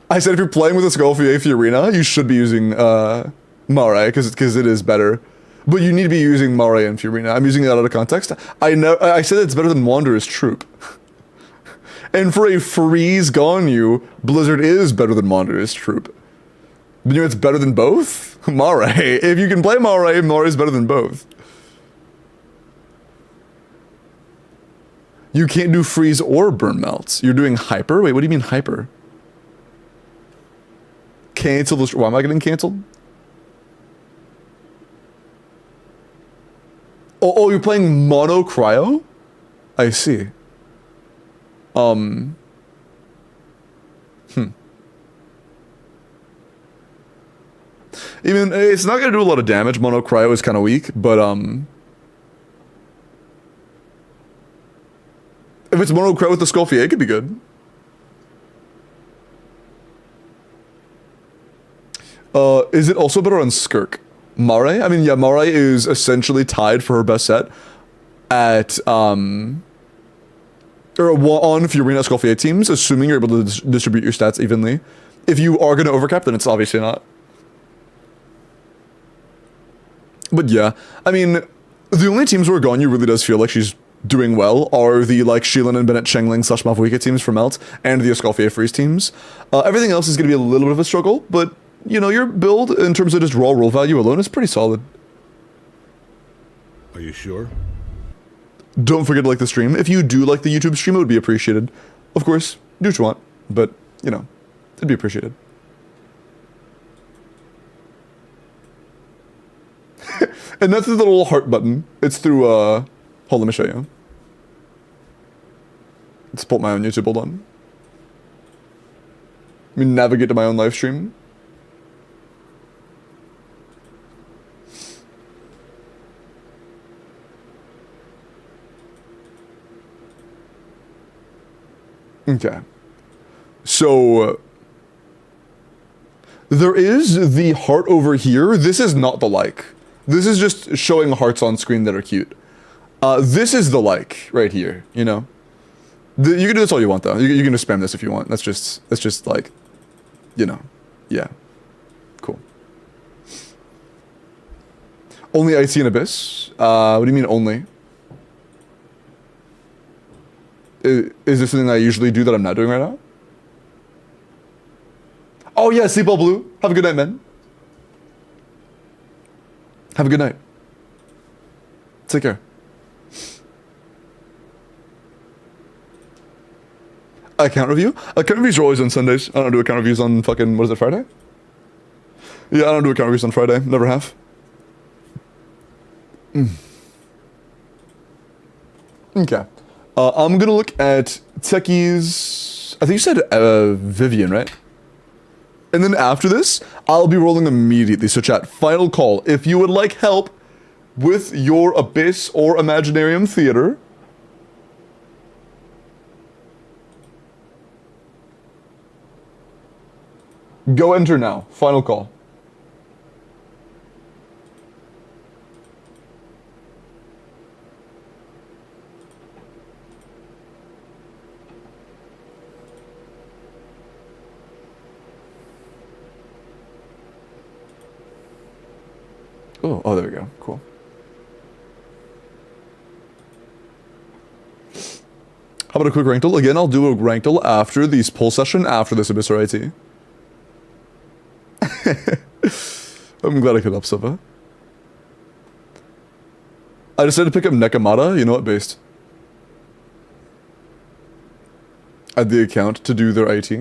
A: I said if you're playing with a Escoffier Fiorina, you should be using Mara, because it is better. But you need to be using Mara and Fiorina. I'm using that out of context. I said it's better than Wanderer's Troop. And for a Freeze Ganyu, Blizzard is better than Wanderer's Troop. But you know it's better than both? Mare. If you can play Mare, Mare is better than both. You can't do Freeze or Burn Melt. You're doing Hyper? Wait, what do you mean Hyper? Cancel this. Why am I getting canceled? Oh, you're playing Mono Cryo? I see. Even it's not gonna do a lot of damage. Mono Cryo is kind of weak, but if it's Mono Cryo with the Scoffier, it could be good. Is it also better on Skirk? Mare? I mean, yeah, Mare is essentially tied for her best set at or on Fiorina Escoffier teams, assuming you're able to distribute your stats evenly. If you are going to overcap, then it's obviously not. But yeah, I mean, the only teams where Ganyu really does feel like she's doing well are the like Shilin and Bennett Chengling / Mafuika teams for Melt and the Escoffier Freeze teams. Everything else is going to be a little bit of a struggle, but you know, your build in terms of just raw roll value alone is pretty solid.
C: Are you sure?
A: Don't forget to like the stream. If you do like the YouTube stream, it would be appreciated. Of course, do what you want, but, you know, it'd be appreciated. And that's the little heart button. It's through, hold on, let me show you. Let's pull up my own YouTube, hold on. Let me navigate to my own live stream. Okay. So, there is the heart over here. This is not the like. This is just showing hearts on screen that are cute. This is the like right here, you know? You can do this all you want, though. You can just spam this if you want. That's just like, you know, yeah. Cool. Only IT and Abyss? What do you mean only? Is this something I usually do that I'm not doing right now? Oh yeah, sleep all blue. Have a good night, man. Have a good night. Take care. Account review? Account reviews are always on Sundays. I don't do account reviews on fucking, what is it, Friday? Yeah, I don't do account reviews on Friday. Never have. Okay. I'm gonna look at Techie's, I think you said Vivian, right? And then after this, I'll be rolling immediately. So chat, final call. If you would like help with your Abyss or Imaginarium Theater, Go enter now. Final call. Oh, there we go. Cool. How about a quick rankle? Again, I'll do a rankle after the poll session, after this Abyss or IT. I'm glad I could up Siva. I decided to pick up Nekamata. You know what? Based. Add the account to do their IT.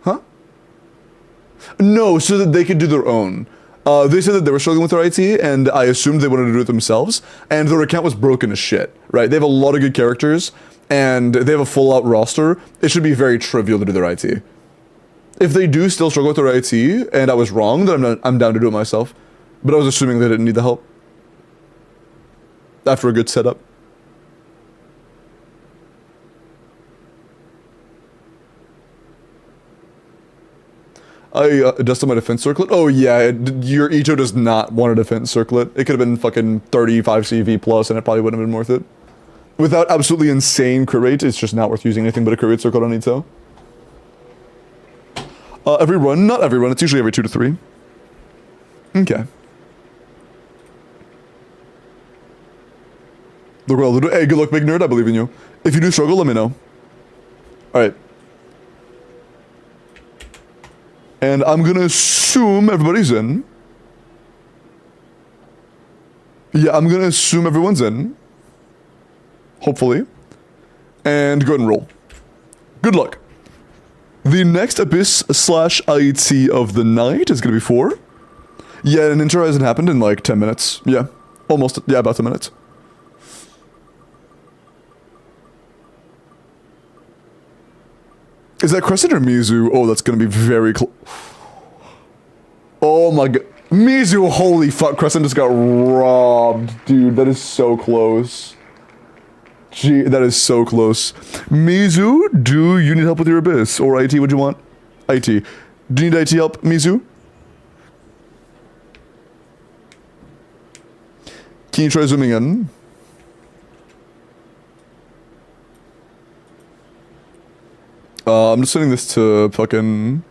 A: Huh? No, so that they could do their own. They said that they were struggling with their IT, and I assumed they wanted to do it themselves, and their account was broken as shit, right? They have a lot of good characters, and they have a full-out roster. It should be very trivial to do their IT. If they do still struggle with their IT, and I was wrong, then I'm down to do it myself. But I was assuming they didn't need the help. After a good setup. I adjusted my defense circlet. Oh yeah, your Ito does not want a defense circlet. It could have been fucking 35 CV plus and it probably wouldn't have been worth it. Without absolutely insane crit rate, it's just not worth using anything but a crit rate circlet on Ito. Every run? Not every run, it's usually every 2 to 3. Okay. Look well, hey, good luck, big nerd, I believe in you. If you do struggle, let me know. Alright. And I'm gonna assume everybody's in. Yeah, I'm gonna assume everyone's in. Hopefully. And go ahead and roll. Good luck. The next Abyss / IT of the night is gonna be 4. Yeah, an intro hasn't happened in like 10 minutes. Yeah. Almost, yeah, about 10 minutes. Is that Crescent or Mizu? Oh, that's gonna be very close. Oh my god. Mizu, holy fuck, Crescent just got robbed. Dude, that is so close. Gee, that is so close. Mizu, do you need help with your Abyss? Or IT, would you want? IT. Do you need IT help, Mizu? Can you try zooming in? I'm just sending this to fucking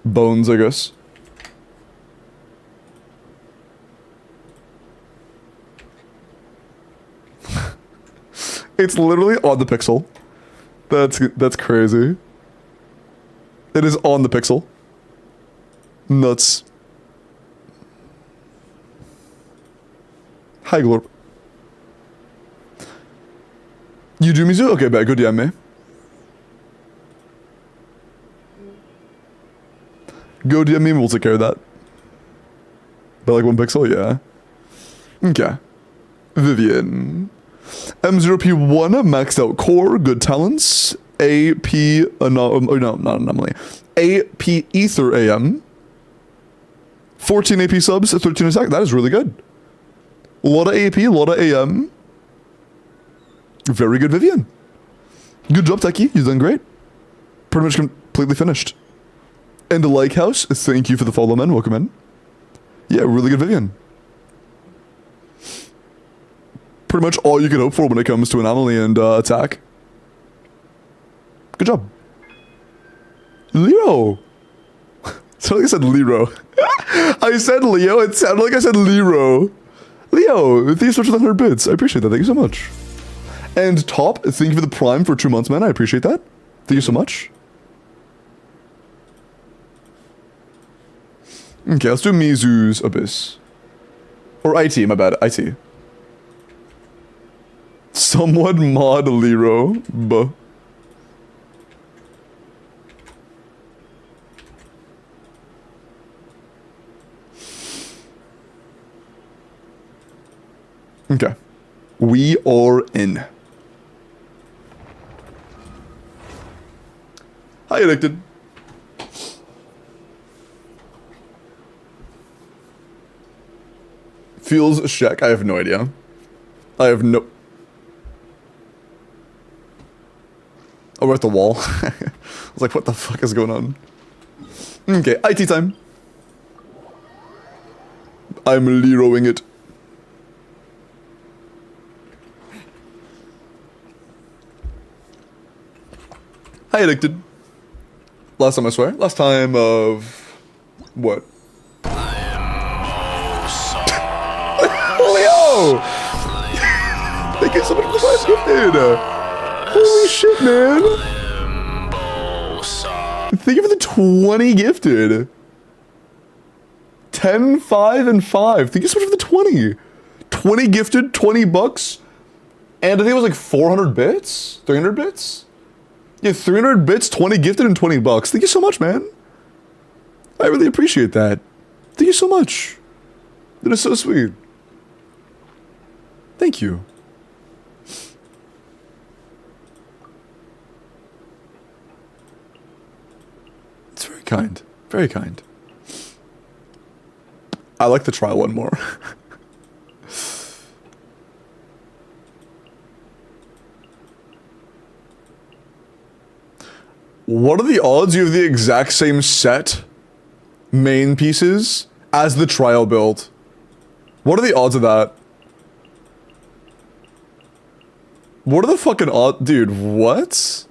A: Bones, I guess. It's literally on the pixel. That's crazy. It is on the pixel. Nuts. Hi, Glorp. You do Mizu? Okay, bad. Go DM me. Go DM me and we'll take care of that. By like 1 pixel? Yeah. Okay. Vivian. M0P1, maxed out core, good talents. AP, no, not anomaly. AP Ether AM. 14 AP subs, 13 attack. That is really good. A lot of AP, a lot of AM. Very good, Vivian. Good job, Techie. You've done great. Pretty much completely finished. And the like house, thank you for the follow, man. Welcome in. Yeah, really good, Vivian. Pretty much all you can hope for when it comes to anomaly and attack. Good job. Leo. It sounded like I said Lero. I said Leo. It sounded like I said Lero. Leo, thank you so much for the 100 bits. I appreciate that. Thank you so much. And Top, thank you for the Prime for 2 months, man. I appreciate that. Thank you so much. Okay, let's do Mizu's Abyss. Or IT, my bad. IT. Someone mod Lero. Buh. Okay. We are in. Hi, Addicted. Feels Shaq. I have no idea. I have no... we're at the wall. I was like, what the fuck is going on? Okay, IT time. I'm Leroing it. Hi, Addicted. Last time, I swear. Last time of... what? Leo! Thank you so much for the 5 gifted! Holy shit, man! Thank you for the 20 gifted! 10, 5, and 5. Thank you so much for the 20! 20 gifted, 20 bucks, and I think it was like 400 bits? 300 bits? Yeah, 300 bits, 20 gifted, and 20 bucks. Thank you so much, man. I really appreciate that. Thank you so much. That is so sweet. Thank you. It's very kind. Very kind. I like the trial one more. What are the odds you have the exact same set main pieces as the trial build? What are the odds of that? What are the fucking odds? Dude, what?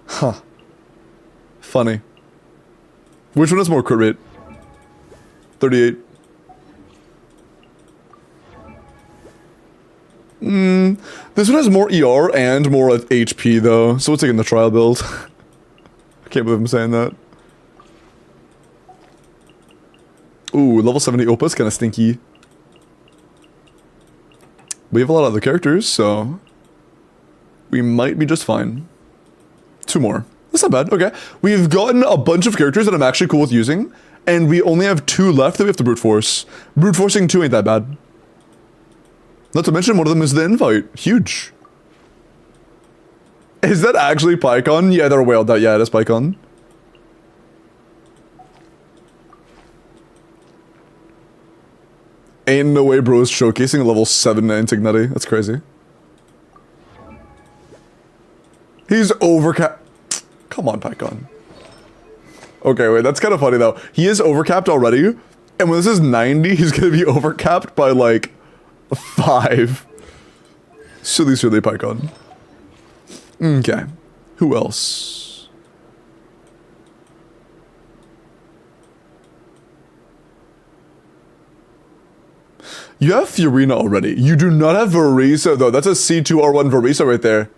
A: Huh. Funny. Which one has more crit rate? 38. This one has more ER and more HP though, so it's like in the trial build. I can't believe I'm saying that. Ooh, level 70 Opus, kinda stinky. We have a lot of other characters, so we might be just fine. 2 more. That's not bad, okay. We've gotten a bunch of characters that I'm actually cool with using, and we only have 2 left that we have to brute force. Brute forcing 2 ain't that bad. Not to mention, one of them is the invite. Huge. Is that actually PyCon? Yeah, they're whaled out. Yeah, it is PyCon. Ain't no way bro is showcasing a level 7 Antignity. That's crazy. He's overcapped. Come on, PyCon. Okay, wait, that's kind of funny though. He is overcapped already, and when this is 90, he's gonna be overcapped by like 5. Silly PyCon. Okay. Who else? You have Fiorina already. You do not have Verisa though. That's a C2R1 Verisa right there.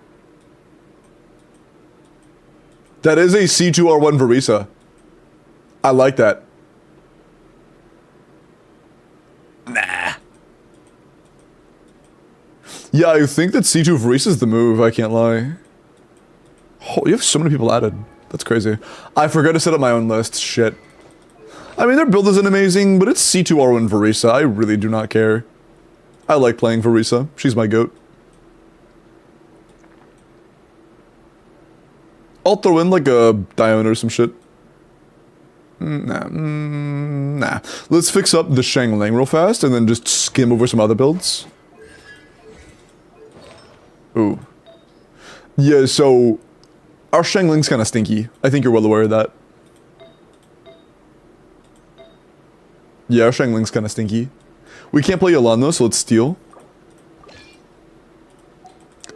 A: That is a C2R1 Verisa. I like that. Nah. Yeah, I think that C2 Verisa is the move, I can't lie. Oh, you have so many people added. That's crazy. I forgot to set up my own list. Shit. I mean, their build isn't amazing, but it's C2R1 Verisa. I really do not care. I like playing Verisa. She's my goat. I'll throw in like a Dione or some shit. Nah. Let's fix up the Shangling real fast and then just skim over some other builds. Ooh. Yeah, so our Shangling's kind of stinky. I think you're well aware of that. Yeah, our Shangling's kind of stinky. We can't play Yolan though, so let's steal.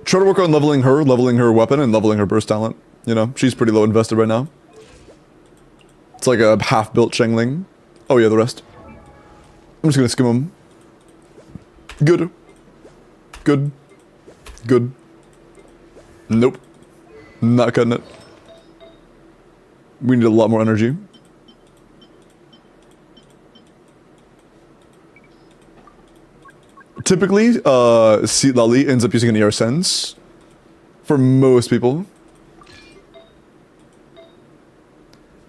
A: Try to work on leveling her weapon, and leveling her burst talent. You know, she's pretty low invested right now. It's like a half-built Shangling. Oh yeah, the rest. I'm just gonna skim them. Good. Good. Good. Nope. Not cutting it. We need a lot more energy. Typically, Seat Lali ends up using an ER Sense. For most people.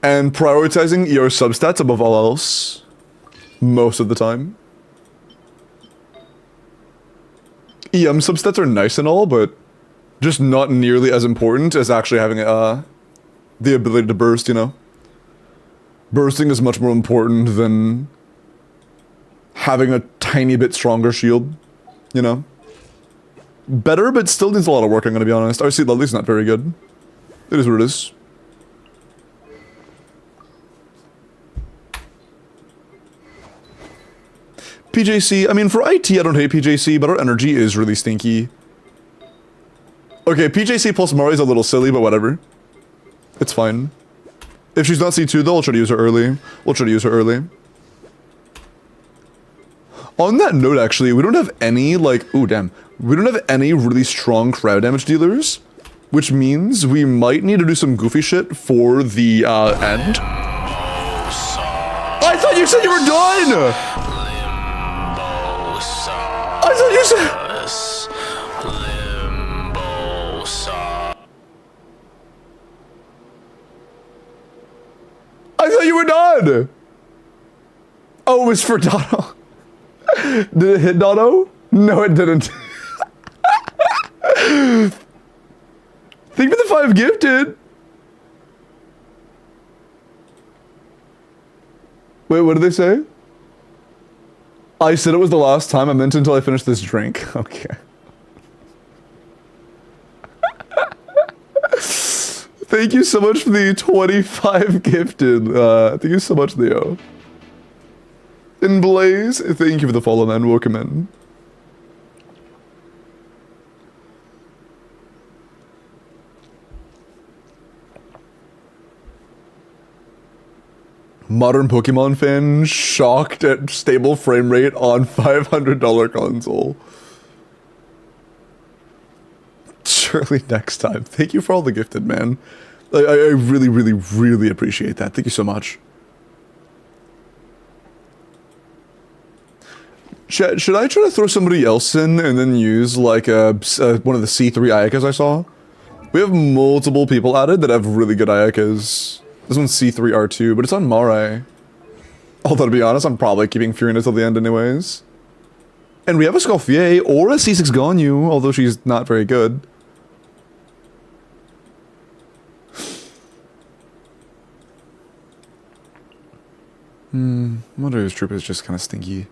A: And prioritizing ER substats above all else. Most of the time. EM substats are nice and all, but just not nearly as important as actually having the ability to burst, you know? Bursting is much more important than having a tiny bit stronger shield, you know? Better, but still needs a lot of work, I'm gonna be honest. RC Ludley's not very good. It is what it is. PJC, I mean, for IT, I don't hate PJC, but our energy is really stinky. Okay, PJC plus Mari's a little silly, but whatever. It's fine. If she's not C2, though, I'll try to use her early. We'll try to use her early. On that note, actually, we don't have any, like... Ooh, damn. We don't have any really strong crowd damage dealers, which means we might need to do some goofy shit for the, end. I thought you said you were done! I thought you said... I thought you were done! Oh, it was for Dono. Did it hit Dono? No, it didn't. Thank you for the 5 gifted. Wait, what did they say? I said it was the last time. I meant until I finished this drink. Okay. Thank you so much for the 25 gifted. Thank you so much, Leo. And Blaze, thank you for the follow, man. Welcome in. Modern Pokemon fan shocked at stable frame rate on $500 console. Surely next time. Thank you for all the gifted, man. I really, really, really appreciate that. Thank you so much. Should I try to throw somebody else in and then use like one of the C3 Ayakas I saw? We have multiple people added that have really good Ayakas. This one's C3R2, but it's on Marai. Although to be honest, I'm probably keeping Furina till the end anyways. And we have a Scofier or a C6 Ganyu, although she's not very good. I wonder if his troop is just kind of stinky.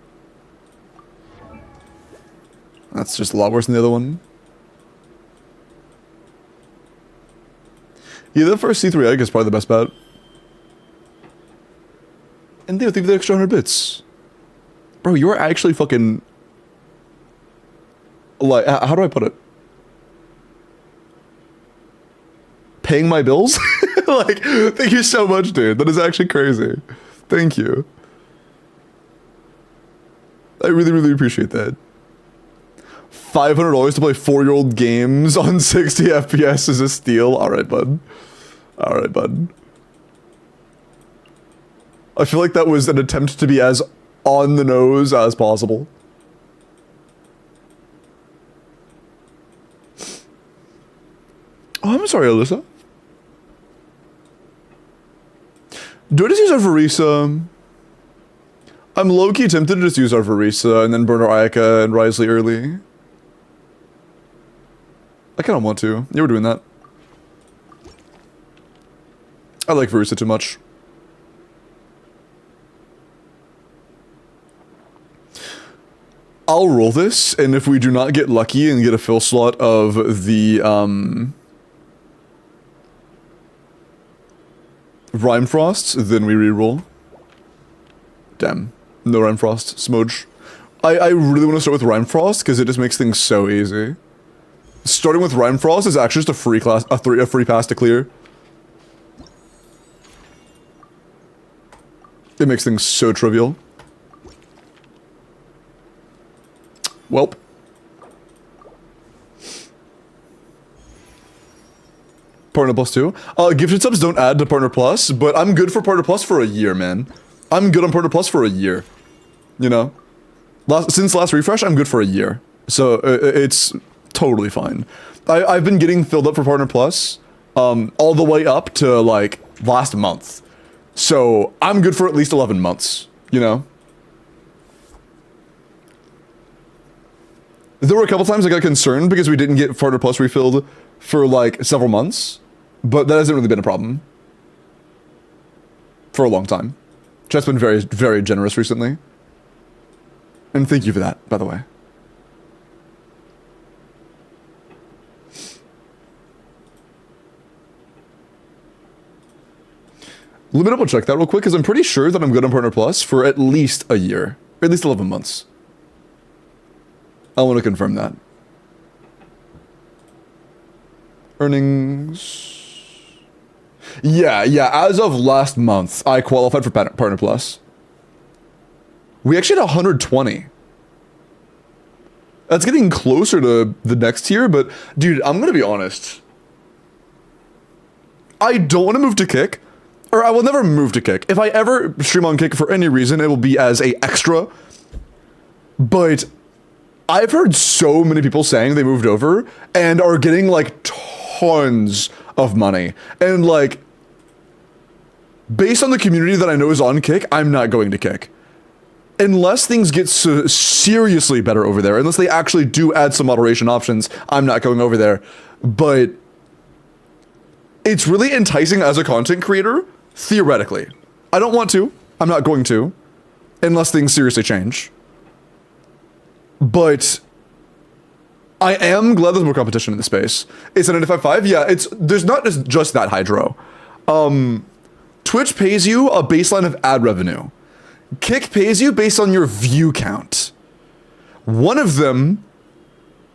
A: That's just a lot worse than the other one. Yeah, the first C3 egg is probably the best bet. And they would think the extra 100 bits. Bro, you are actually fucking... Like, how do I put it? Paying my bills? Like, thank you so much, dude. That is actually crazy. Thank you. I really, really appreciate that. $500 to play 4-year-old games on 60 FPS is a steal. Alright, bud. Alright, bud. I feel like that was an attempt to be as on the nose as possible. Oh, I'm sorry, Alyssa. Do I just use our Varisa? I'm low-key tempted to just use our Varisa and then burn our Ayaka and Risley early. I kind of want to. Yeah, we're doing that. I like Varisa too much. I'll roll this, and if we do not get lucky and get a fill slot of the, Rhyme Frost, then we reroll. Damn. No Rhyme Frost. Smudge. I really want to start with Rhyme Frost, because it just makes things so easy. Starting with Rhyme Frost is actually just a free class, a free pass to clear. It makes things so trivial. Welp. Partner Plus 2. Gifted subs don't add to Partner Plus, but I'm good for Partner Plus for a year, man. I'm good on Partner Plus for a year. You know? Since last refresh, I'm good for a year. So, it's totally fine. I've been getting filled up for Partner Plus, all the way up to, like, last month. So, I'm good for at least 11 months, you know? There were a couple times I got concerned because we didn't get Partner Plus refilled for, like, several months. But that hasn't really been a problem. For a long time. Chat's been very, very generous recently. And thank you for that, by the way. Let me double check that real quick, because I'm pretty sure that I'm good on Partner Plus for at least a year. Or at least 11 months. I want to confirm that. Earnings... Yeah, as of last month, I qualified for Partner Plus. We actually had 120. That's getting closer to the next tier, but dude, I'm gonna be honest. I don't want to move to Kick. Or I will never move to Kick. If I ever stream on Kick for any reason, it will be as a extra. But I've heard so many people saying they moved over and are getting like tons of money. And like, based on the community that I know is on Kick, I'm not going to Kick. Unless things get seriously better over there, unless they actually do add some moderation options, I'm not going over there. But it's really enticing as a content creator. Theoretically. I don't want to. I'm not going to. Unless things seriously change. But I am glad there's more competition in the space. It's an 95.5. Yeah, there's not just that Hydro. Twitch pays you a baseline of ad revenue. Kick pays you based on your view count. One of them,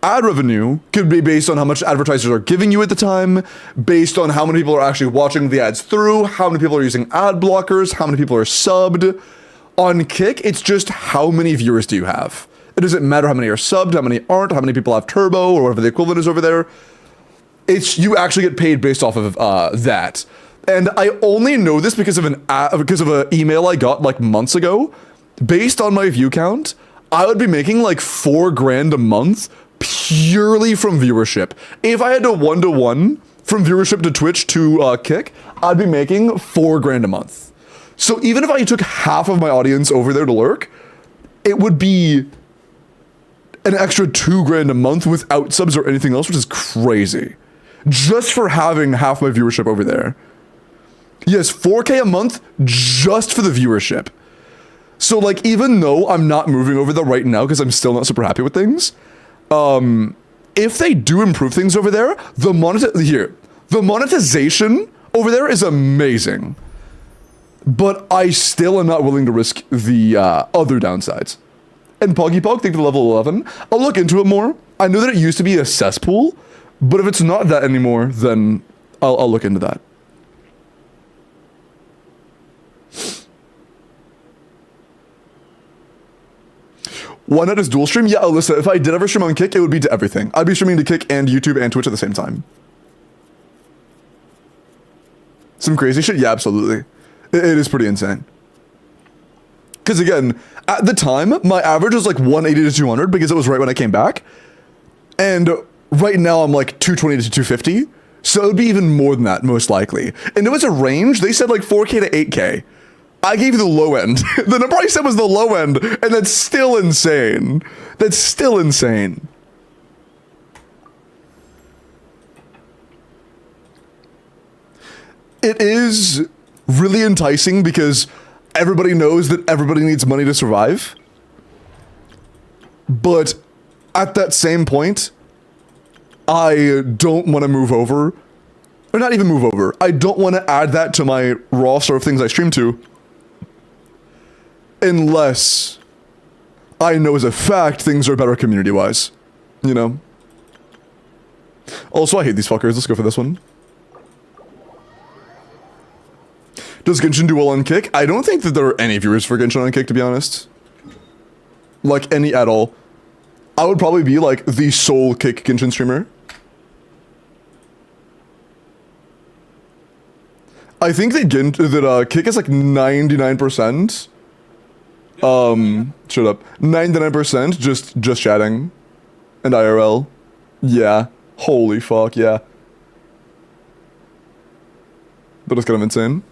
A: ad revenue, could be based on how much advertisers are giving you at the time, based on how many people are actually watching the ads through, how many people are using ad blockers, how many people are subbed. On Kick, it's just how many viewers do you have. It doesn't matter how many are subbed, how many aren't, how many people have turbo, or whatever the equivalent is over there. You actually get paid based off of that. And I only know this because of an email I got like months ago. Based on my view count, I would be making like $4,000 a month purely from viewership. If I had to one-to-one from viewership to Twitch to Kick, I'd be making $4,000 a month. So even if I took half of my audience over there to lurk, it would be an extra $2,000 a month without subs or anything else, which is crazy. Just for having half my viewership over there. Yes, $4,000 a month just for the viewership. So like, even though I'm not moving over there right now because I'm still not super happy with things, if they do improve things over there, the monetization over there is amazing. But I still am not willing to risk the other downsides. And Poggy Pog, thank you for level 11. I'll look into it more. I know that it used to be a cesspool, but if it's not that anymore, then I'll look into that. Why not just dual stream? Yeah, Alyssa, if I did ever stream on Kick, it would be to everything. I'd be streaming to Kick and YouTube and Twitch at the same time. Some crazy shit? Yeah, absolutely. It is pretty insane. Because again, at the time, my average was like 180 to 200 because it was right when I came back. And right now I'm like 220 to 250. So it would be even more than that, most likely. And it was a range. They said like 4K to 8K. I gave you the low end. The number I said was the low end, and that's still insane. That's still insane. It is really enticing because everybody knows that everybody needs money to survive. But at that same point, I don't want to move over. Or not even move over. I don't want to add that to my roster of things I stream to. Unless I know as a fact things are better community-wise. You know? Also, I hate these fuckers. Let's go for this one. Does Genshin do well on Kick? I don't think that there are any viewers for Genshin on Kick, to be honest. Like, any at all. I would probably be, like, the sole Kick Genshin streamer. I think that Kick is, like, 99%. Shut up. 99% just chatting. And IRL. Yeah. Holy fuck, yeah. But it's kind of insane.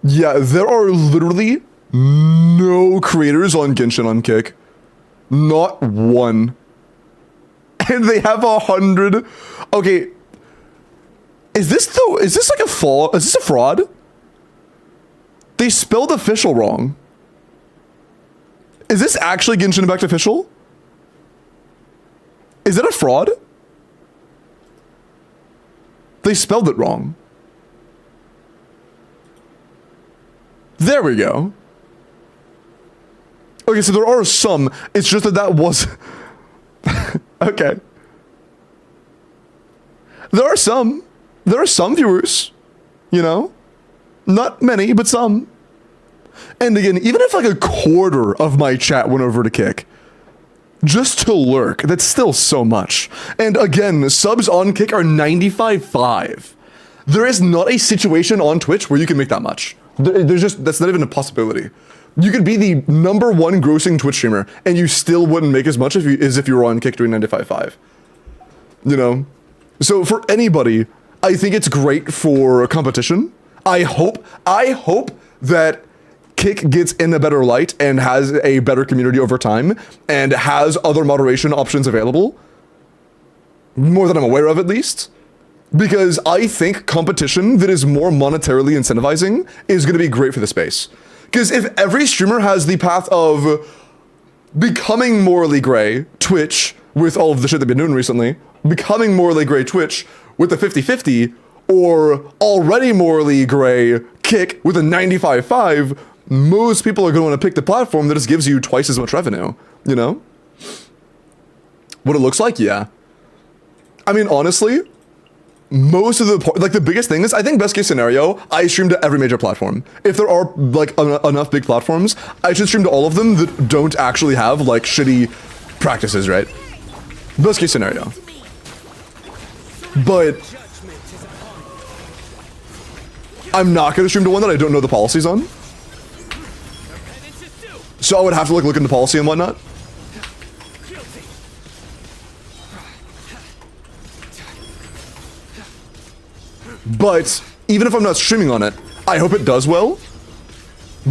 A: Yeah, there are literally no creators on Genshin on Kick. Not one. And they have 100. Okay. Is this like a fall? Is this a fraud? They spelled official wrong. Is this actually Genshin Impact official? Is that a fraud? They spelled it wrong. There we go. Okay, so there are some. It's just that was... Okay. There are some. There are some viewers. You know? Not many, but some. And again, even if like a quarter of my chat went over to Kick, just to lurk, that's still so much. And again, subs on Kick are 95.5. There is not a situation on Twitch where you can make that much. There's just, that's not even a possibility. You could be the #1 grossing Twitch streamer and you still wouldn't make as much as if you were on Kick doing 95.5. You know? So for anybody, I think it's great for competition. I hope that Kick gets in a better light and has a better community over time and has other moderation options available. More than I'm aware of, at least. Because I think competition that is more monetarily incentivizing is going to be great for the space. Because if every streamer has the path of becoming morally gray Twitch with all of the shit they've been doing recently, becoming morally gray Twitch with the 50-50, or already morally gray Kick with a 95.5, most people are going to want to pick the platform that just gives you twice as much revenue, you know? What it looks like, yeah. I mean, honestly, most of the biggest thing is, I think best case scenario, I stream to every major platform. If there are like enough big platforms, I should stream to all of them that don't actually have like shitty practices, right? Best case scenario. But I'm not going to stream to one that I don't know the policies on. So I would have to look into policy and whatnot. But even if I'm not streaming on it, I hope it does well.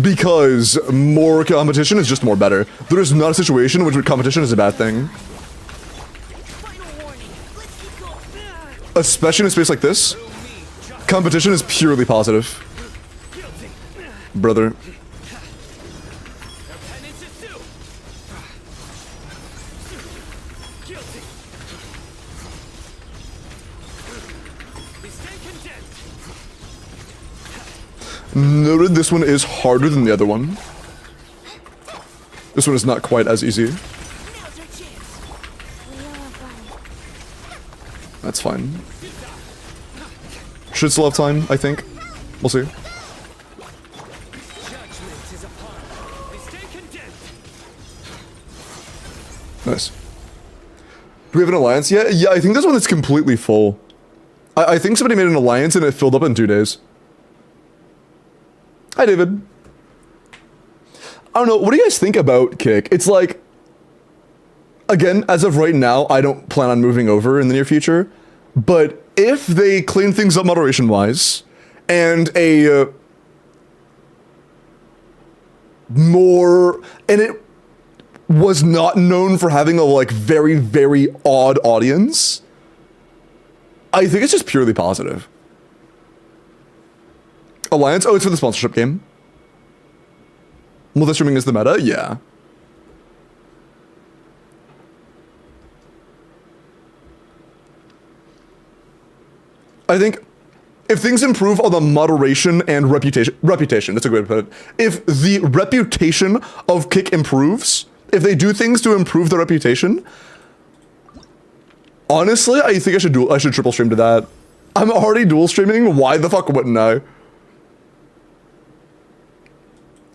A: Because more competition is just more better. There is not a situation in which competition is a bad thing. Especially in a space like this, competition is purely positive. Brother. Noted this one is harder than the other one. This one is not quite as easy. That's fine. Should still have time, I think. We'll see. Nice. Do we have an alliance yet? Yeah, I think this one is completely full. I think somebody made an alliance and it filled up in 2 days. Hi, David. I don't know, what do you guys think about Kick? It's like, again, as of right now, I don't plan on moving over in the near future, but if they clean things up moderation-wise, and and it was not known for having a, like, very, very odd audience, I think it's just purely positive. Alliance? Oh, it's for the sponsorship game. Multi-streaming is the meta? Yeah. I think if things improve on the moderation and reputation, that's a good way to put it. If the reputation of Kick improves, if they do things to improve the reputation, honestly, I think I should triple stream to that. I'm already dual streaming, why the fuck wouldn't I?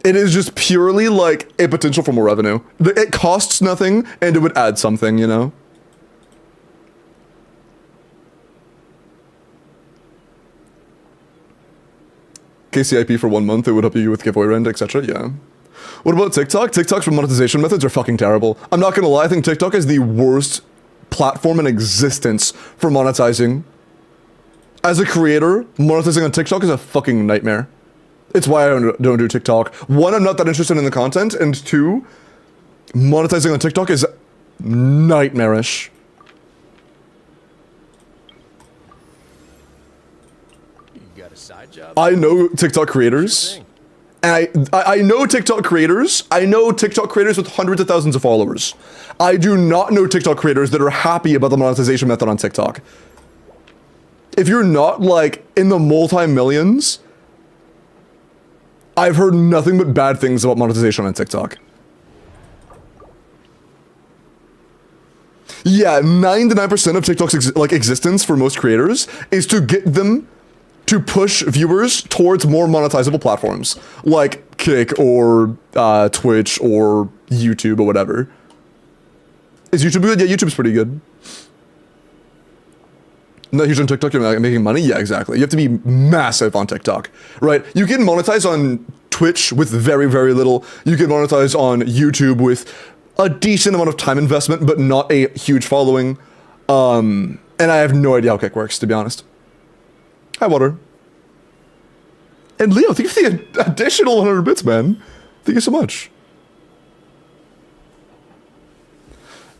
A: It is just purely like a potential for more revenue. It costs nothing and it would add something, you know? KCIP for 1 month, it would help you with giveaway rent, etc. Yeah. What about TikTok? TikTok's monetization methods are fucking terrible. I'm not gonna lie, I think TikTok is the worst platform in existence for monetizing. As a creator, monetizing on TikTok is a fucking nightmare. It's why I don't do TikTok. 1, I'm not that interested in the content, and 2, monetizing on TikTok is nightmarish.
H: You got a side job?
A: I know TikTok creators, And I know TikTok creators. I know TikTok creators with hundreds of thousands of followers. I do not know TikTok creators that are happy about the monetization method on TikTok. If you're not like in the multi-millions, I've heard nothing but bad things about monetization on TikTok. Yeah, 99% of TikTok's existence for most creators is to get them to push viewers towards more monetizable platforms like Kick or Twitch or YouTube or whatever. Is YouTube good? Yeah, YouTube's pretty good. Not huge on TikTok, you're like making money? Yeah, exactly. You have to be massive on TikTok, right? You can monetize on Twitch with very, very little. You can monetize on YouTube with a decent amount of time investment, but not a huge following. And I have no idea how Kick works, to be honest. Hi, Water. And Leo, thank you for the additional 100 bits, man. Thank you so much.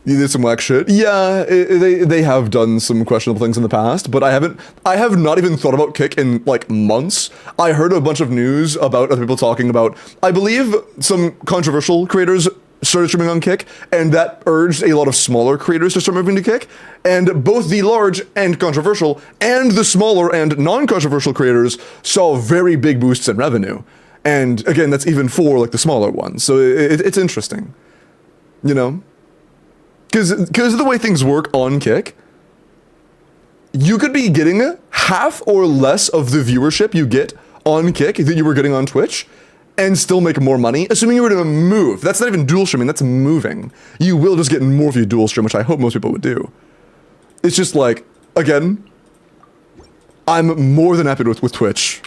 A: You did some whack shit. Yeah, they have done some questionable things in the past, but I have not even thought about Kick in like months. I heard a bunch of news about other people talking about, I believe some controversial creators started streaming on Kick, and that urged a lot of smaller creators to start moving to Kick, and both the large and controversial and the smaller and non-controversial creators saw very big boosts in revenue. And again, that's even for like the smaller ones. So it's interesting, you know? Because of the way things work on Kick, you could be getting half or less of the viewership you get on Kick that you were getting on Twitch and still make more money, assuming you were to move. That's not even dual streaming, that's moving. You will just get more if you dual stream, which I hope most people would do. It's just like, again, I'm more than happy with Twitch.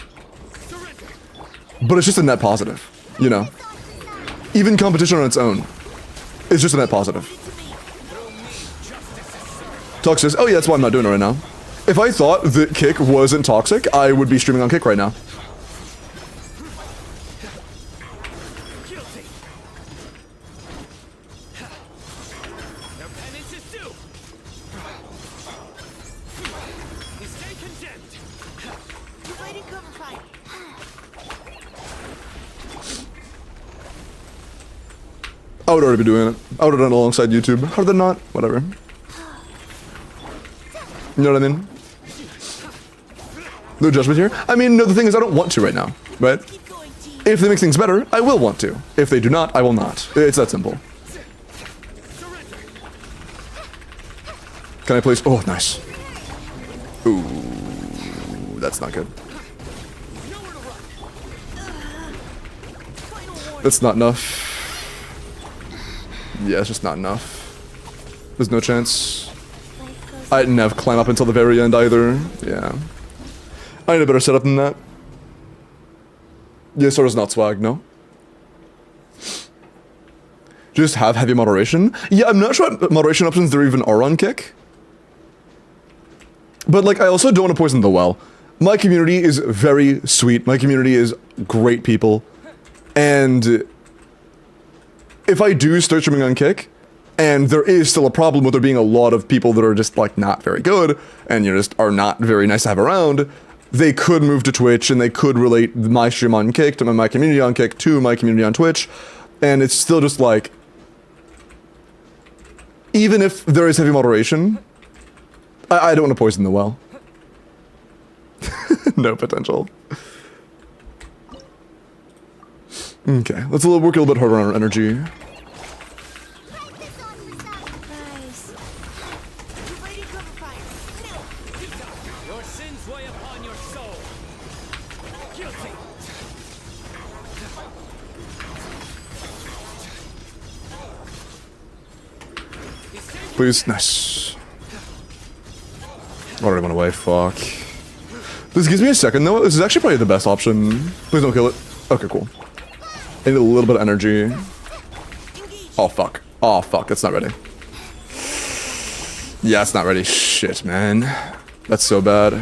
A: But it's just a net positive, you know? Even competition on its own is just a net positive. Tox says, oh yeah, that's why I'm not doing it right now. If I thought that Kick wasn't toxic, I would be streaming on Kick right now. I would already be doing it. I would have done it alongside YouTube. How did not? Whatever. You know what I mean? No judgment here. I mean, no, the thing is I don't want to right now, right? If they make things better, I will want to. If they do not, I will not. It's that simple. Can I please? Oh, nice. Ooh, that's not good. That's not enough. Yeah, it's just not enough. There's no chance. I didn't have climb up until the very end either. Yeah. I need a better setup than that. Yeah, so does not swag, no? Just have heavy moderation? Yeah, I'm not sure what moderation options there even are on Kick. But like, I also don't want to poison the well. My community is very sweet. My community is great people. And if I do start streaming on Kick, and there is still a problem with there being a lot of people that are just like not very good, and you just are not very nice to have around, they could move to Twitch and they could relate my stream on Kick to my community on Kick to my community on Twitch, and it's still just like, even if there is heavy moderation, I don't want to poison the well. No potential. Okay, let's work a little bit harder on our energy. Please, nice. I already went away, fuck. This gives me a second though, this is actually probably the best option. Please don't kill it. Okay, cool. I need a little bit of energy. Oh fuck. Oh fuck, that's not ready. Yeah, it's not ready. Shit, man. That's so bad.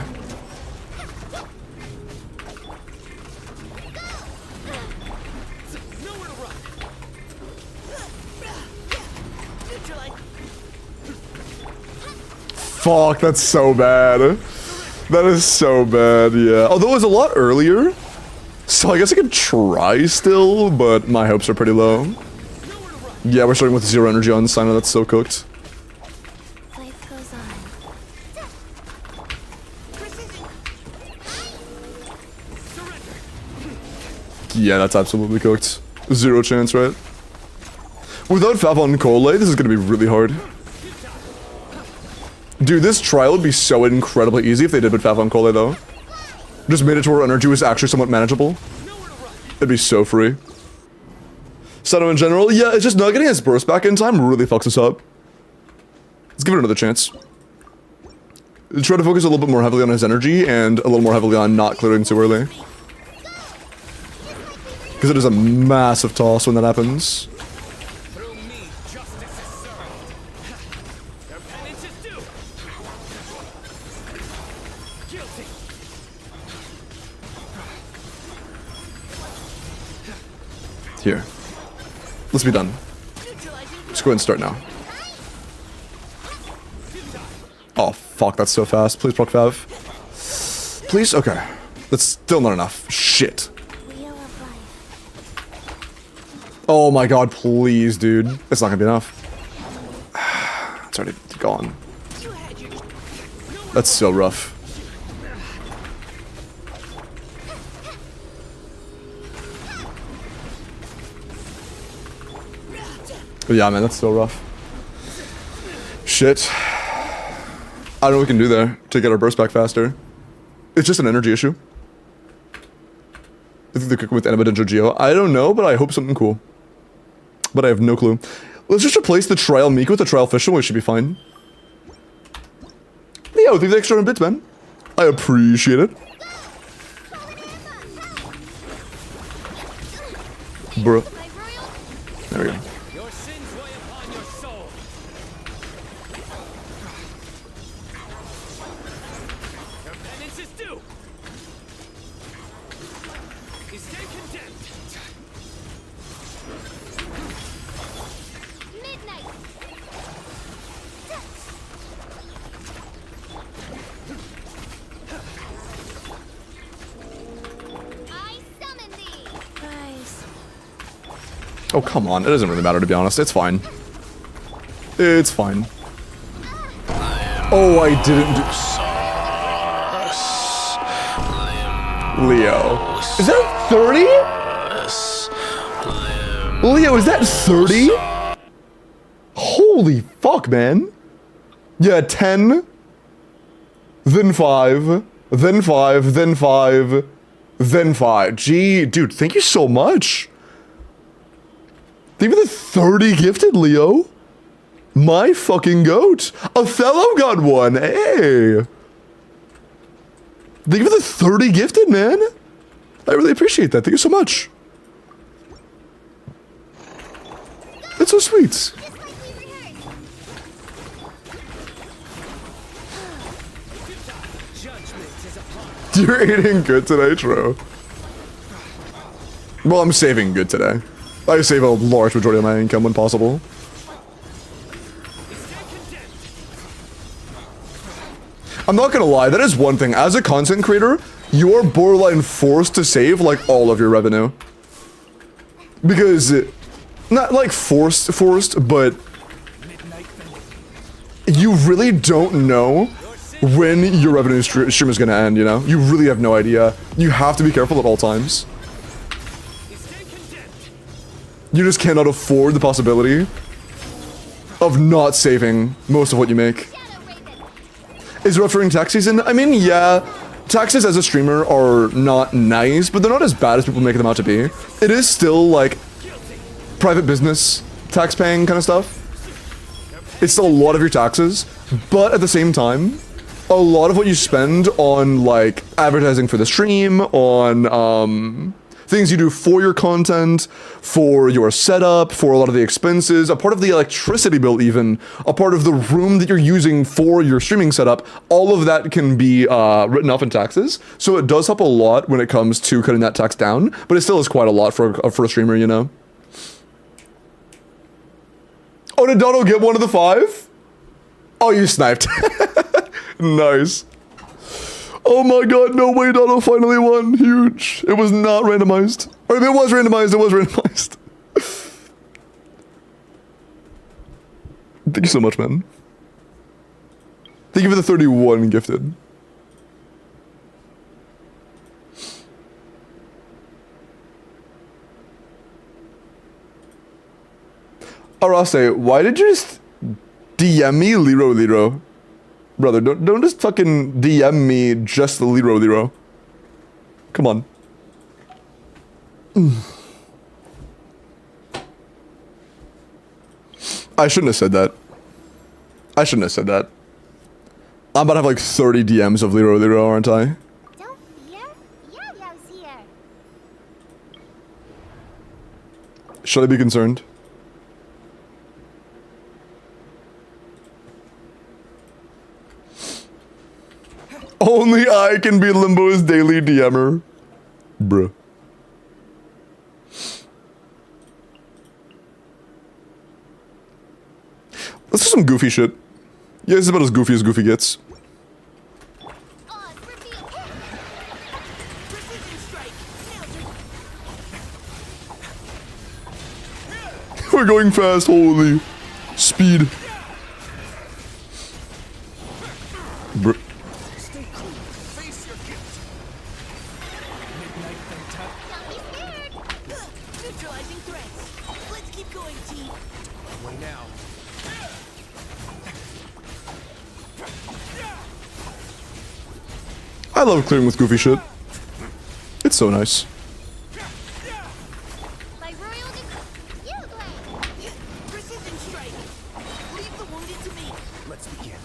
A: Fuck, that's so bad. That is so bad, yeah. Although it was a lot earlier, So I guess I could try still, but my hopes are pretty low. Yeah, we're starting with 0 energy on Sino, that's so cooked.
F: Life goes on.
A: Yeah, that's absolutely cooked. 0 chance, right? Without Favon Cole, this is gonna be really hard. Dude, this trial would be so incredibly easy if they did with Favon Cole, though. Just made it to where energy was actually somewhat manageable. It'd be so free. Sano in general, yeah, it's just not getting his burst back in time really fucks us up. Let's give it another chance. Try to focus a little bit more heavily on his energy and a little more heavily on not clearing too early. Because it is a massive toss when that happens.
E: Through me, justice is served. Their penance is due. Guilty.
A: Here. Let's be done. Let's go ahead and start now. Oh, fuck, that's so fast. Please proc Fav. Please? Okay. That's still not enough. Shit.
F: Wheel of life.
A: Oh my god, please, dude. It's not gonna be enough. It's already gone. That's so rough. But yeah, man, that's so rough. Shit. I don't know what we can do there to get our burst back faster. It's just an energy issue. I think they're cooking with Anima Dendro Geo. I don't know, but I hope something cool. But I have no clue. Let's just replace the Trial Mika with the Trial Fisher, we should be fine. Yeah, with the extra bits, man. I appreciate it. Bruh. There we go.
E: Your sins weigh upon your soul. Your penance is due. You stay condemned.
F: Midnight. I summon thee. Guys.
A: Oh, come on. It doesn't really matter, to be honest. It's fine. It's fine. Oh, I didn't do... Leo. Is that 30? Leo, is that 30? Holy fuck, man. Yeah, 10. Then 5. Then 5. Then 5. Then 5. Gee, dude, thank you so much. Thank you for the 30 gifted, Leo. My fucking goat. Othello got one. Hey. Thank you for the 30 gifted, man. I really appreciate that. Thank you so much. That's so sweet. You're eating good today, Tro. Well, I'm saving good today. I save a large majority of my income when possible. I'm not gonna lie, that is one thing. As a content creator, you are borderline forced to save, like, all of your revenue. Because, not like forced, but you really don't know when your revenue stream is gonna end, you know? You really have no idea. You have to be careful at all times. You just cannot afford the possibility of not saving most of what you make. Is rough during tax season? I mean, yeah, taxes as a streamer are not nice, but they're not as bad as people make them out to be. It is still, like, private business tax paying kind of stuff. It's still a lot of your taxes, but at the same time, a lot of what you spend on, like, advertising for the stream, on, things you do for your content, for your setup, for a lot of the expenses, a part of the electricity bill even, a part of the room that you're using for your streaming setup, all of that can be written off in taxes. So it does help a lot when it comes to cutting that tax down, but it still is quite a lot for a streamer, you know? Oh, did Dono get one of the 5? Oh, you sniped. Nice. Oh my god, no way, Dono finally won. Huge. It was not randomized. Or it was randomized, it was randomized. Thank you so much, man. Thank you for the 31 gifted. Arase, why did you just DM me Liro? Brother, don't just fucking DM me just the Liro. Come on. I shouldn't have said that. I'm about to have like 30 DMs of Liro, aren't I?
F: Don't fear. Yo-yo's here.
A: Should I be concerned? Only I can be Limbo's daily DMer. Bruh. Let's do some goofy shit. Yeah, this is about as goofy gets.
F: On, repeat.
E: Precision strike. Nailed it.
A: We're going fast, holy. Speed. Bruh.
E: Stay cool. Face your guilt. Midnight Venta.
F: Don't be scared.
E: Neutralizing threats. Let's keep going, team. Way now.
A: I love clearing with goofy shit. It's so nice.
F: By royal decree. You play.
E: Precision strike. Leave the wounded to me. Let's begin.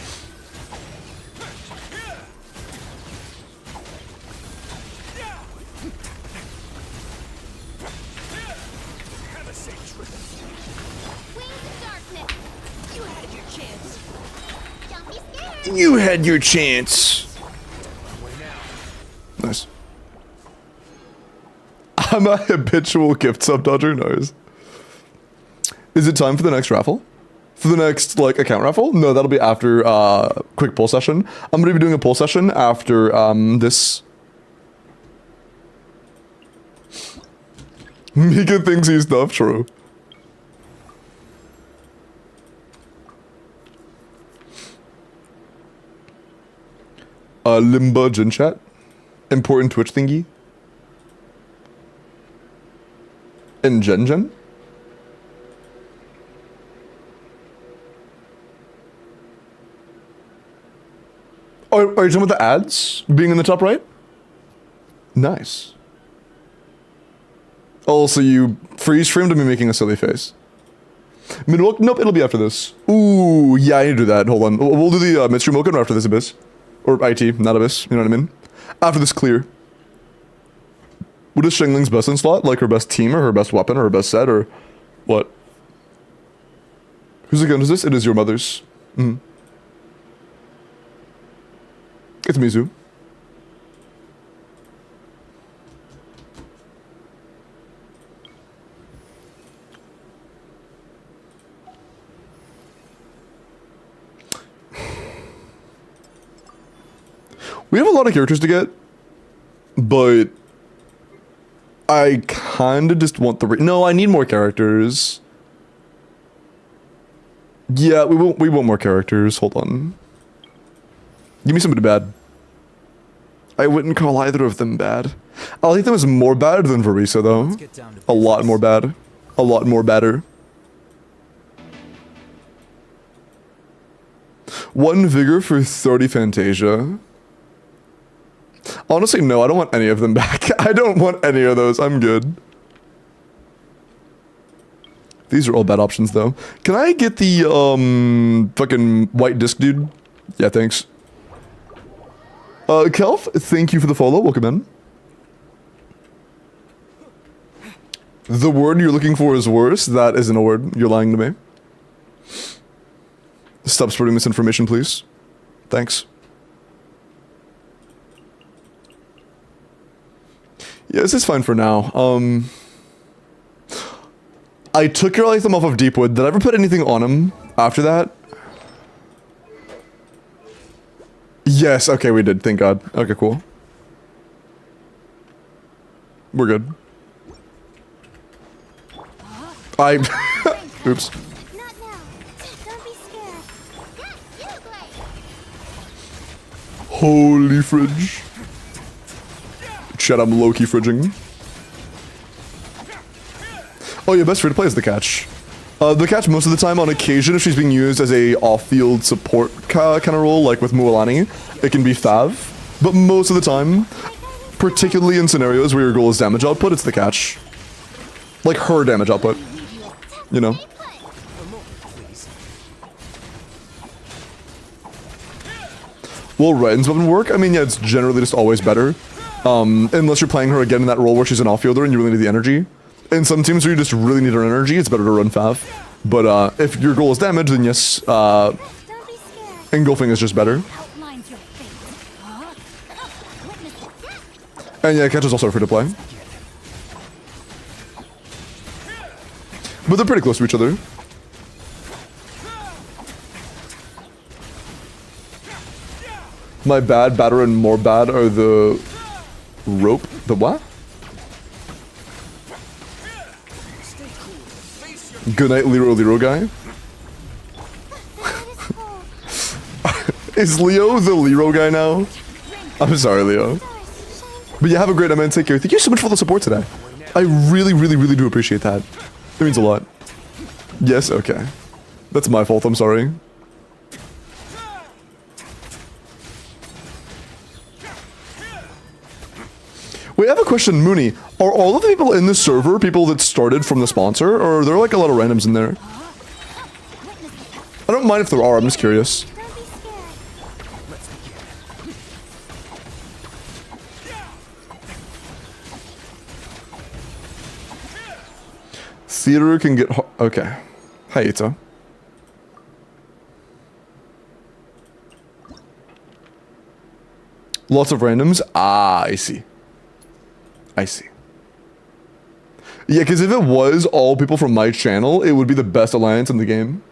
E: Have a safe trip.
F: Wings of darkness.
E: You had your chance.
F: Don't be scared.
A: You had your chance.
E: Way now.
A: Nice. I'm a habitual gift sub dodger. Nice. Is it time for the next raffle? For the next, like, account raffle? No, that'll be after, quick poll session. I'm gonna be doing a poll session after, this. Mika thinks he's tough, true. Limba Jin chat. Important Twitch thingy. And Genshin. Oh, are you talking about the ads being in the top right? Nice. Oh, so you freeze framed me making a silly face. Midwalk? Nope, it'll be after this. Ooh, yeah, I need to do that. Hold on. We'll do the midstream Woken after this Abyss. Or IT, not Abyss, you know what I mean? After this clear. What is Shengling's best in slot? Like her best team or her best weapon or her best set or what? Whose account is this? It is your mother's. Mm. It's Mizu. We have a lot of characters to get, but I kind of just want the... No, I need more characters. Yeah, we want more characters. Hold on. Give me somebody bad. I wouldn't call either of them bad. I think them as more bad than Verisa, though. A lot more bad. A lot more badder. 1 Vigor for 30 Fantasia. Honestly, no, I don't want any of them back. I don't want any of those. I'm good. These are all bad options, though. Can I get the, fucking white disc, dude? Yeah, thanks. Kelf, thank you for the follow. Welcome in. The word you're looking for is worse. That isn't a word. You're lying to me. Stop spreading misinformation, please. Thanks. Yeah, this is fine for now. I took your item off of Deepwood. Did I ever put anything on him after that? Yes, okay, we did, thank God. Okay, cool. We're good. I... Oops.
F: Not now. Don't be scared. You great.
A: Holy fridge. Chat, I'm low-key fridging. Oh yeah, best free to play is the catch. The catch most of the time, on occasion, if she's being used as a off-field support kind of role, like with Mualani, it can be Fav. But most of the time, particularly in scenarios where your goal is damage output, it's the catch. Like her damage output. You know? Will Ren's weapon work? I mean, yeah, it's generally just always better. Unless you're playing her again in that role where she's an off-fielder and you really need the energy. In some teams where you just really need her energy, it's better to run Fav. But if your goal is damage, then yes,
F: Don't be scared.
A: engulfing is just better.
F: Outlines your fate. Witness it.
A: And yeah, catch is also free to play. But they're pretty close to each other. My bad, badder, and more bad are the rope. The what? Good night, Lero guy. Is Leo the Lero guy now? I'm sorry, Leo. But yeah, have a great night, man. Take care. Thank you so much for the support today. I really, really, really do appreciate that. It means a lot. Yes, okay. That's my fault, I'm sorry. Wait, I have a question, Mooney. Are all of the people in the server people that started from the sponsor, or are there like a lot of randoms in there? I don't mind if there are, I'm just curious.
F: Don't be scared.
A: Theater can get okay. Hi, Ita. Lots of randoms? Ah, I see. I see. Yeah, because if it was all people from my channel, it would be the best alliance in the game.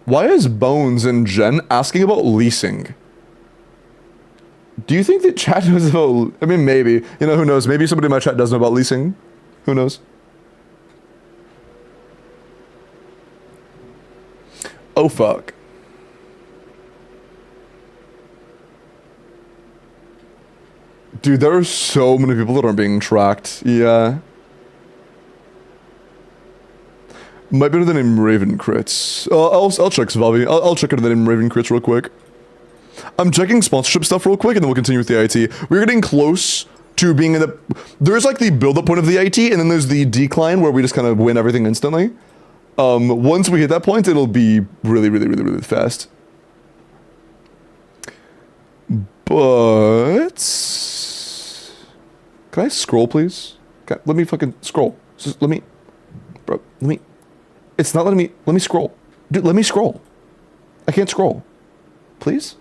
A: Why is Bones and Jen asking about leasing? Do you think that chat knows about... I mean, maybe. You know, who knows? Maybe somebody in my chat does know about leasing. Who knows? Oh, fuck. Dude, there are so many people that aren't being tracked. Yeah. Might be under the name Raven Crits. I'll check, Svalvi. I'll check under the name Raven Crits real quick. I'm checking sponsorship stuff real quick, and then we'll continue with the IT. We're getting close to being in the... There's like the build-up point of the IT, and then there's the decline where we just kind of win everything instantly. Once we hit that point, it'll be really, really, really, really fast. But... Can I scroll, please? Let me fucking scroll. Just let me... Bro, let me... It's not letting me... Let me scroll. Dude, let me scroll. I can't scroll. Please?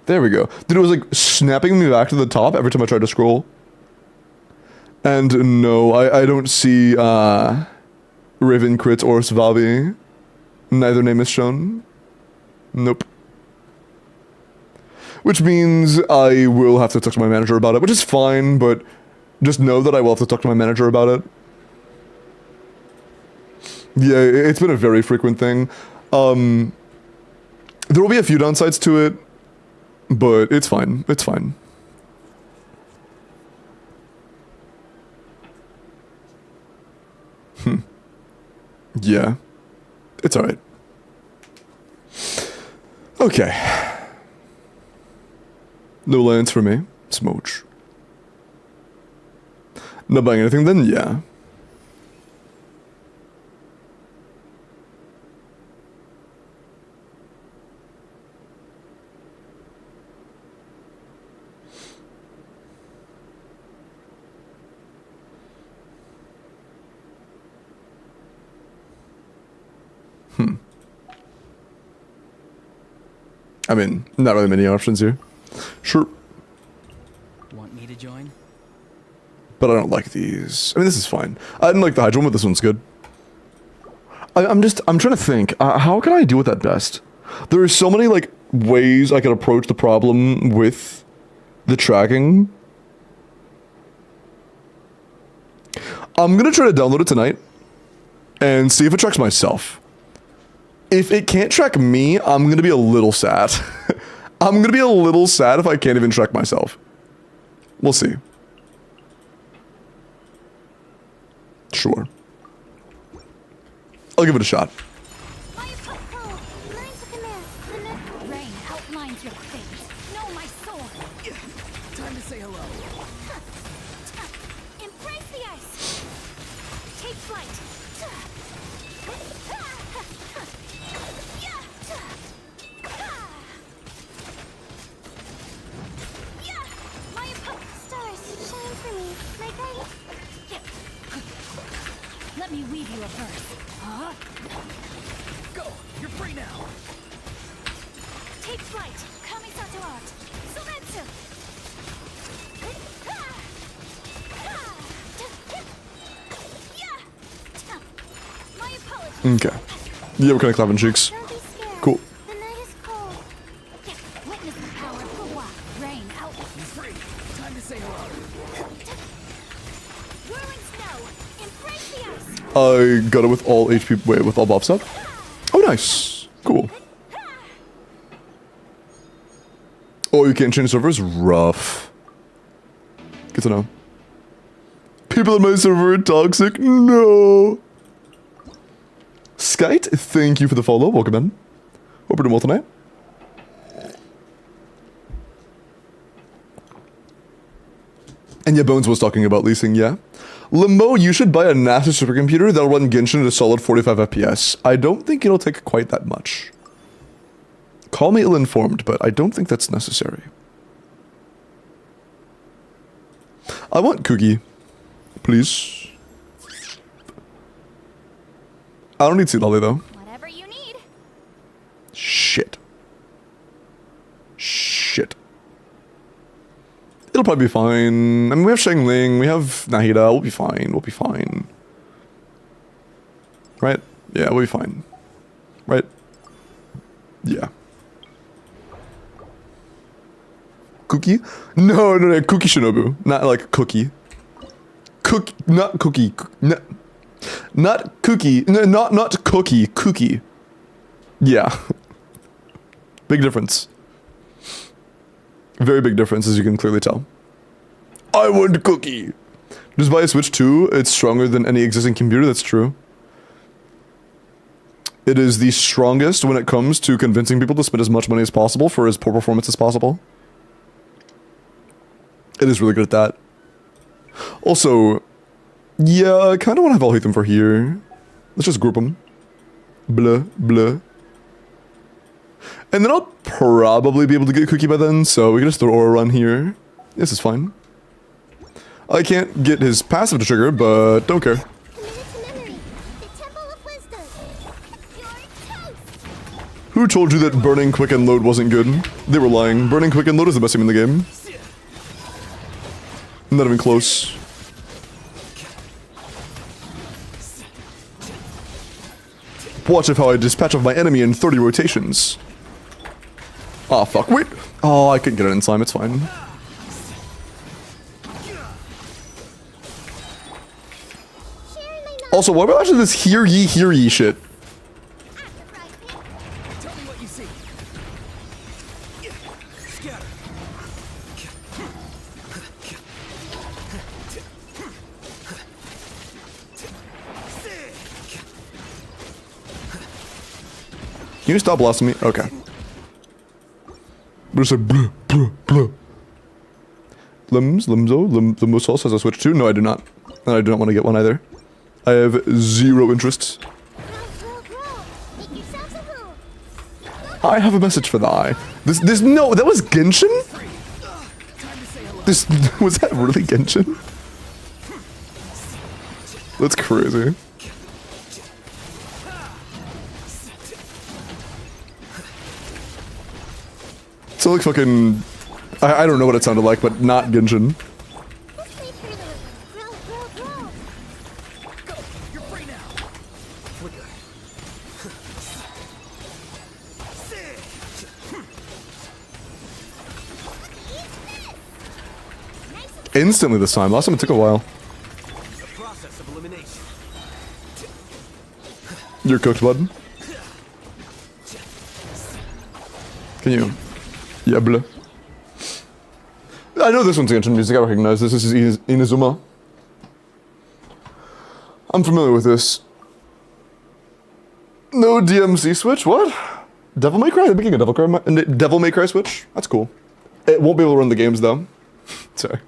A: There we go. Dude, it was like snapping me back to the top every time I tried to scroll. And no, I don't see Raven Crit or Svavi. Neither name is shown. Nope. Which means I will have to talk to my manager about it, which is fine, but just know that I will have to talk to my manager about it. Yeah, it's been a very frequent thing. There will be a few downsides to it, but it's fine. It's fine. Yeah. It's alright. Okay. No lands for me. Smooch. Not buying anything then? Yeah. I mean, not really many options here. Sure.
E: Want me to join?
A: But I don't like these. I mean, this is fine. I didn't like the Hydro one, but this one's good. I'm trying to think. How can I deal with that best? There are so many, like, ways I could approach the problem with the tracking. I'm gonna try to download it tonight and see if it tracks myself. If it can't track me, I'm gonna be a little sad. I'm gonna be a little sad if I can't even track myself. We'll see. Sure. I'll give it a shot.
F: Rain outlines your fate. Know my sword.
E: Time to say hello.
F: Embrace the ice. Take flight. My stars shine for me, like I. Let me weave you a verse. Huh?
E: Go! You're free now!
F: Take flight. Kamisato art. Soretsu. My apologies.
A: Okay. Yeah, we're kind of clapping cheeks.
F: Don't be scared.
A: Cool.
F: The night is cold. Witness the power of the walk. Rain out.
E: You're free! Time to say hello.
F: Whirling snow. Embrace the ice.
A: I got it with all HP. Wait, with all buffs up? Oh, nice. Cool. Oh, you can't change servers? Rough. Good to know. People in my server are toxic? No. Skite, thank you for the follow. Welcome in. Hope you're doing well tonight. And yeah, Bones was talking about leasing, yeah. Limbo, you should buy a NASA supercomputer that'll run Genshin at a solid 45 FPS. I don't think it'll take quite that much. Call me ill-informed, but I don't think that's necessary. I want cookie. Please. I don't need Sea Lolly, though.
F: Whatever you need.
A: Shit. Shit. It'll probably be fine. I mean, we have Shengling, we have Nahida. We'll be fine. We'll be fine. Right? Yeah, we'll be fine. Right? Yeah. Cookie? No, Cookie Shinobu. Not like cookie. Not cookie. No, not cookie. No, not cookie. Cookie. Yeah. Big difference. Very big difference, as you can clearly tell. I want cookie. Just buy a Switch 2. It's stronger than any existing computer. That's true. It is the strongest when it comes to convincing people to spend as much money as possible for as poor performance as possible. It is really good at that. Also, yeah, I kind of want to have Alhaitham for here. Let's just group them. Blah, blah. And then I'll probably be able to get Cookie by then, so we can just throw Aura Run here. This is fine. I can't get his passive to trigger, but don't care.
F: Committed to memory. The Temple of Wisdom. You're toast.
A: Who told you that Burning Quick and Load wasn't good? They were lying. Burning Quick and Load is the best team in the game. Not even close. Watch of how I dispatch of my enemy in 30 rotations. Ah, fuck. Wait. Oh, I couldn't get it in time. It's fine. Also, what about actually this hear ye shit?
E: Tell me what you see. Scatter.
A: Can you stop blasting me? Okay. But it's like blah, blah, blah. Limbo Sauce has a Switch too? No, I do not. And I do not want to get one either. I have zero interest.
F: Make yourselves a home.
A: I have a message for the eye. No, that was Genshin? Was that really Genshin? That's crazy. So like fucking... I don't know what it sounded like, but not Genshin.
E: Go! You're free now! Flicker.
A: Instantly this time. Last time it took a while.
E: The process of elimination.
A: You're cooked, bud. Can you? Yeah, blah. I know this one's Genshin music. I recognize this. This is Inazuma. I'm familiar with this. No DMC switch? What? Devil May Cry? They're making a Devil May Cry switch? That's cool. It won't be able to run the games though. Sorry.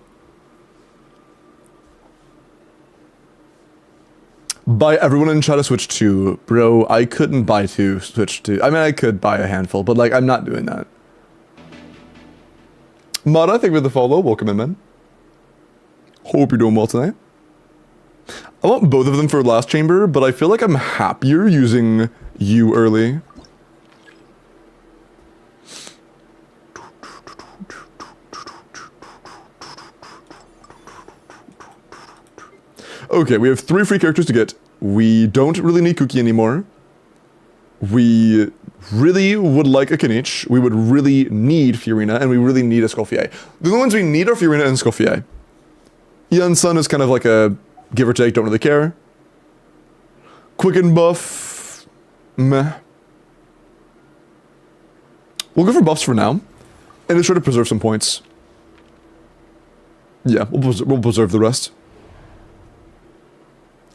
A: Buy everyone in chat a Switch 2. Bro, I couldn't buy two Switch 2. I mean, I could buy a handful, but like, I'm not doing that. Mada, thank you for the follow. Welcome in, man. Hope you're doing well tonight. I want both of them for last chamber, but I feel like I'm happier using you early. Okay, we have 3 free characters to get. We don't really need Cookie anymore. We really would like a Kinich. We would really need Fiorina, and we really need a Escoffier. The only ones we need are Fiorina and Escoffier. Yan Sun is kind of like a give or take, don't really care. Quicken buff, meh. We'll go for buffs for now, and just try to preserve some points. Yeah, we'll preserve the rest.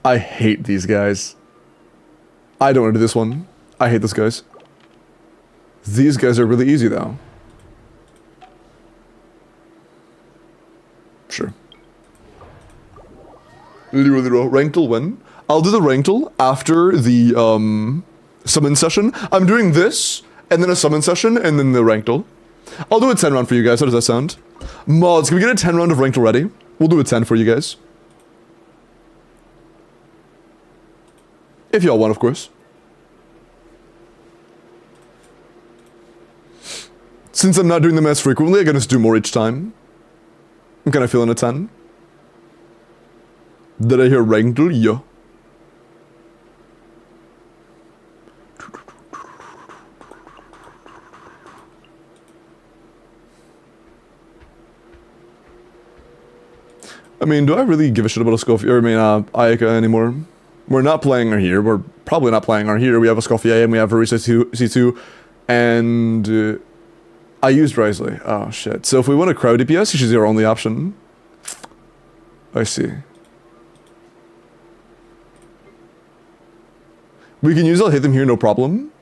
A: I hate these guys. I don't want to do this one. I hate these guys. These guys are really easy though. Sure. Ranked win. I'll do the Ranked after the summon session. I'm doing this, and then a summon session, and then the Ranked. I'll do a 10 round for you guys. How does that sound? Mods, can we get a 10 round of Ranked already? We'll do a 10 for you guys. If y'all want, of course. Since I'm not doing them as frequently, I can just do more each time. I'm kind of feeling a 10. Did I hear Ranked? Yeah. I mean, do I really give a shit about a Scofier? I mean, Ayaka anymore? We're not playing her here. We're probably not playing her here. We have a Escoffier and we have Harissa C2. And I used Risley. Oh, shit. So if we want a crowd DPS, she's our only option. I see. We can use I'll hit them here, no problem.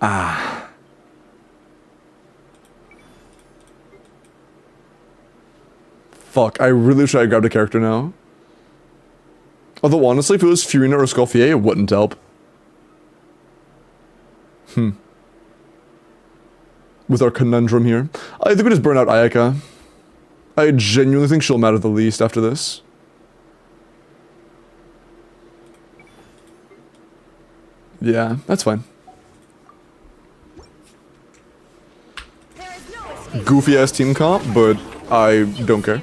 A: Ah. Fuck, I really wish I grabbed a character now. Although honestly, if it was Fiorina or Escoffier, it wouldn't help. With our conundrum here. I think we just burn out Ayaka. I genuinely think she'll matter the least after this. Yeah, that's fine. Goofy ass team comp, but I don't care.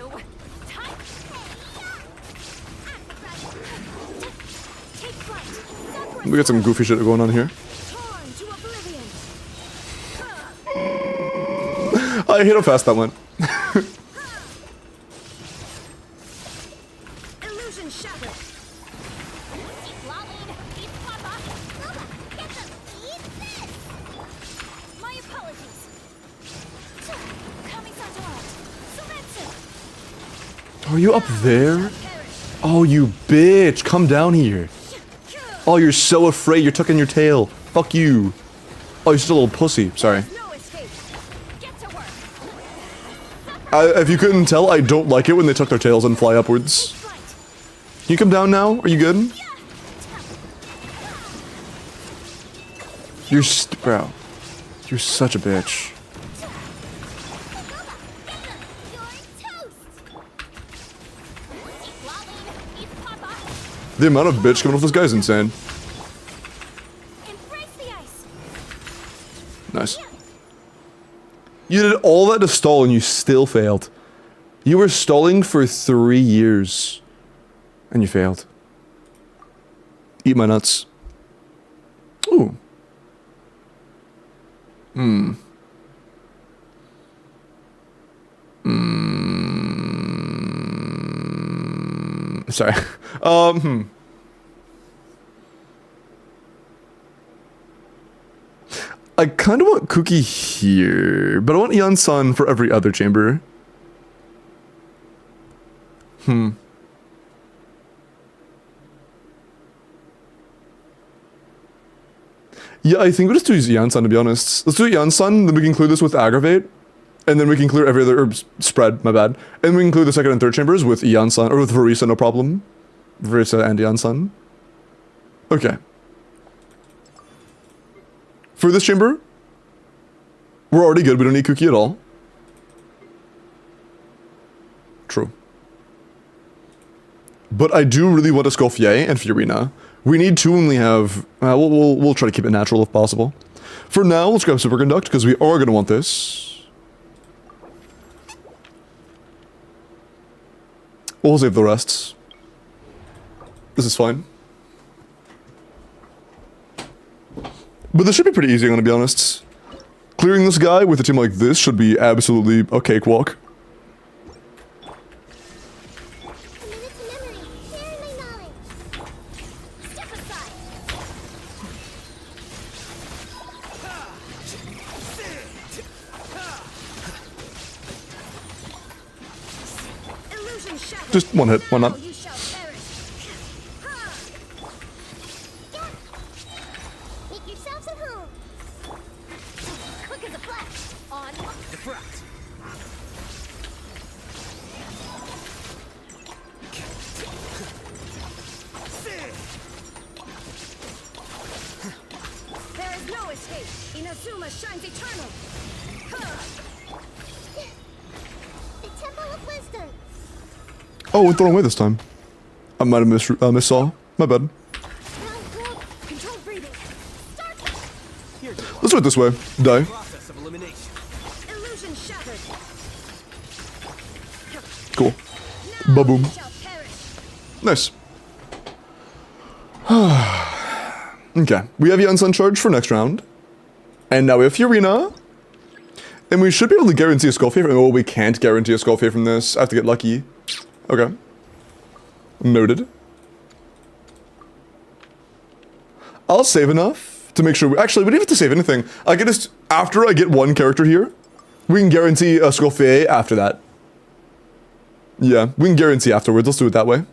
A: We got some goofy shit going on here. I hate how fast that went.
F: Illusion shattered. My apologies.
A: Are you up there? Oh, you bitch. Come down here. Oh, you're so afraid. You're tucking your tail. Fuck you. Oh, you're just a little pussy. Sorry. If you couldn't tell, I don't like it when they tuck their tails and fly upwards. Can you come down now? Are you good? You're bro. You're such a bitch. The amount of bitch coming off this guy is insane.
F: Embrace the ice.
A: Nice. You did all that to stall and you still failed. You were stalling for 3 years. And you failed. Eat my nuts. Ooh. Sorry. I kind of want Cookie here, but I want Yan-san for every other chamber. Yeah, I think we'll just do Yan-san, to be honest. Let's do Yan-san, then we can clear this with Aggravate. And then we can clear every other spread, my bad. And we can clear the second and third chambers with Yan-san, or with Verisa, no problem. Verisa and Yan-san. Okay. For this chamber, we're already good. We don't need Cookie at all. True. But I do really want Escoffier and Fiorina. We need to only have... we'll try to keep it natural if possible. For now, let's grab Superconduct, because we are going to want this. We'll save the rests. This is fine. But this should be pretty easy, I'm gonna be honest. Clearing this guy with a team like this should be absolutely a cakewalk. Just one hit, why not? Oh, went the wrong way this time. I might have missed saw. My bad. Let's do it this way. Die. Cool. Ba-boom. Nice. Okay. We have Yan-san charge for next round. And now we have Fiorina. And we should be able to guarantee a Skullface. Oh, we can't guarantee a Skullface from this. I have to get lucky. Okay. Noted. I'll save enough to make sure we... Actually, we don't have to save anything. I can just... After I get one character here, we can guarantee a Skullface after that. Yeah, we can guarantee afterwards. Let's do it that way.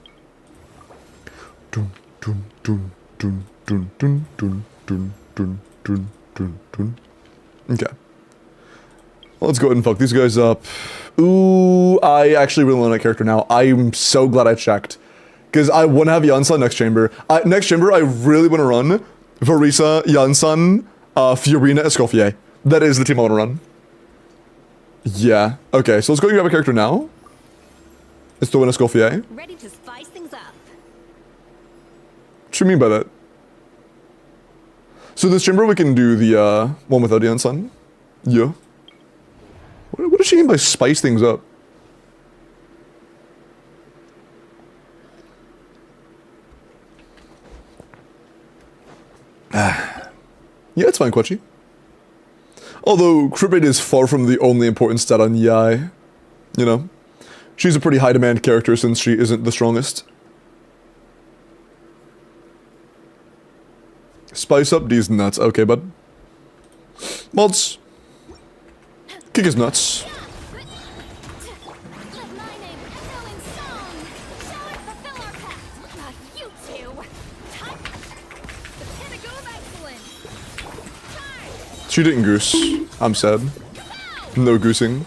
A: Dun, dun, dun, dun, dun, dun, dun, dun, dun, dun, dun, dun. Okay. Let's go ahead and fuck these guys up. Ooh, I actually really want that character now. I'm so glad I checked. Because I want to have Yan-san next chamber. Next chamber, I really want to run Verisa, Yan-san, Fiorina, Escoffier. That is the team I want to run. Yeah. Okay, so let's go grab a character now. Let's throw in Escoffier.
B: Ready to spice things up.
A: What do you mean by that? So this chamber we can do the one without Yan-san. Yeah. What does she mean by spice things up? Yeah, it's fine, Quetchy. Although, crit rate is far from the only important stat on Yai. You know? She's a pretty high demand character since she isn't the strongest. Spice up these nuts. Okay, bud. Mods. Kick his nuts. She didn't goose. I'm sad. No goosing.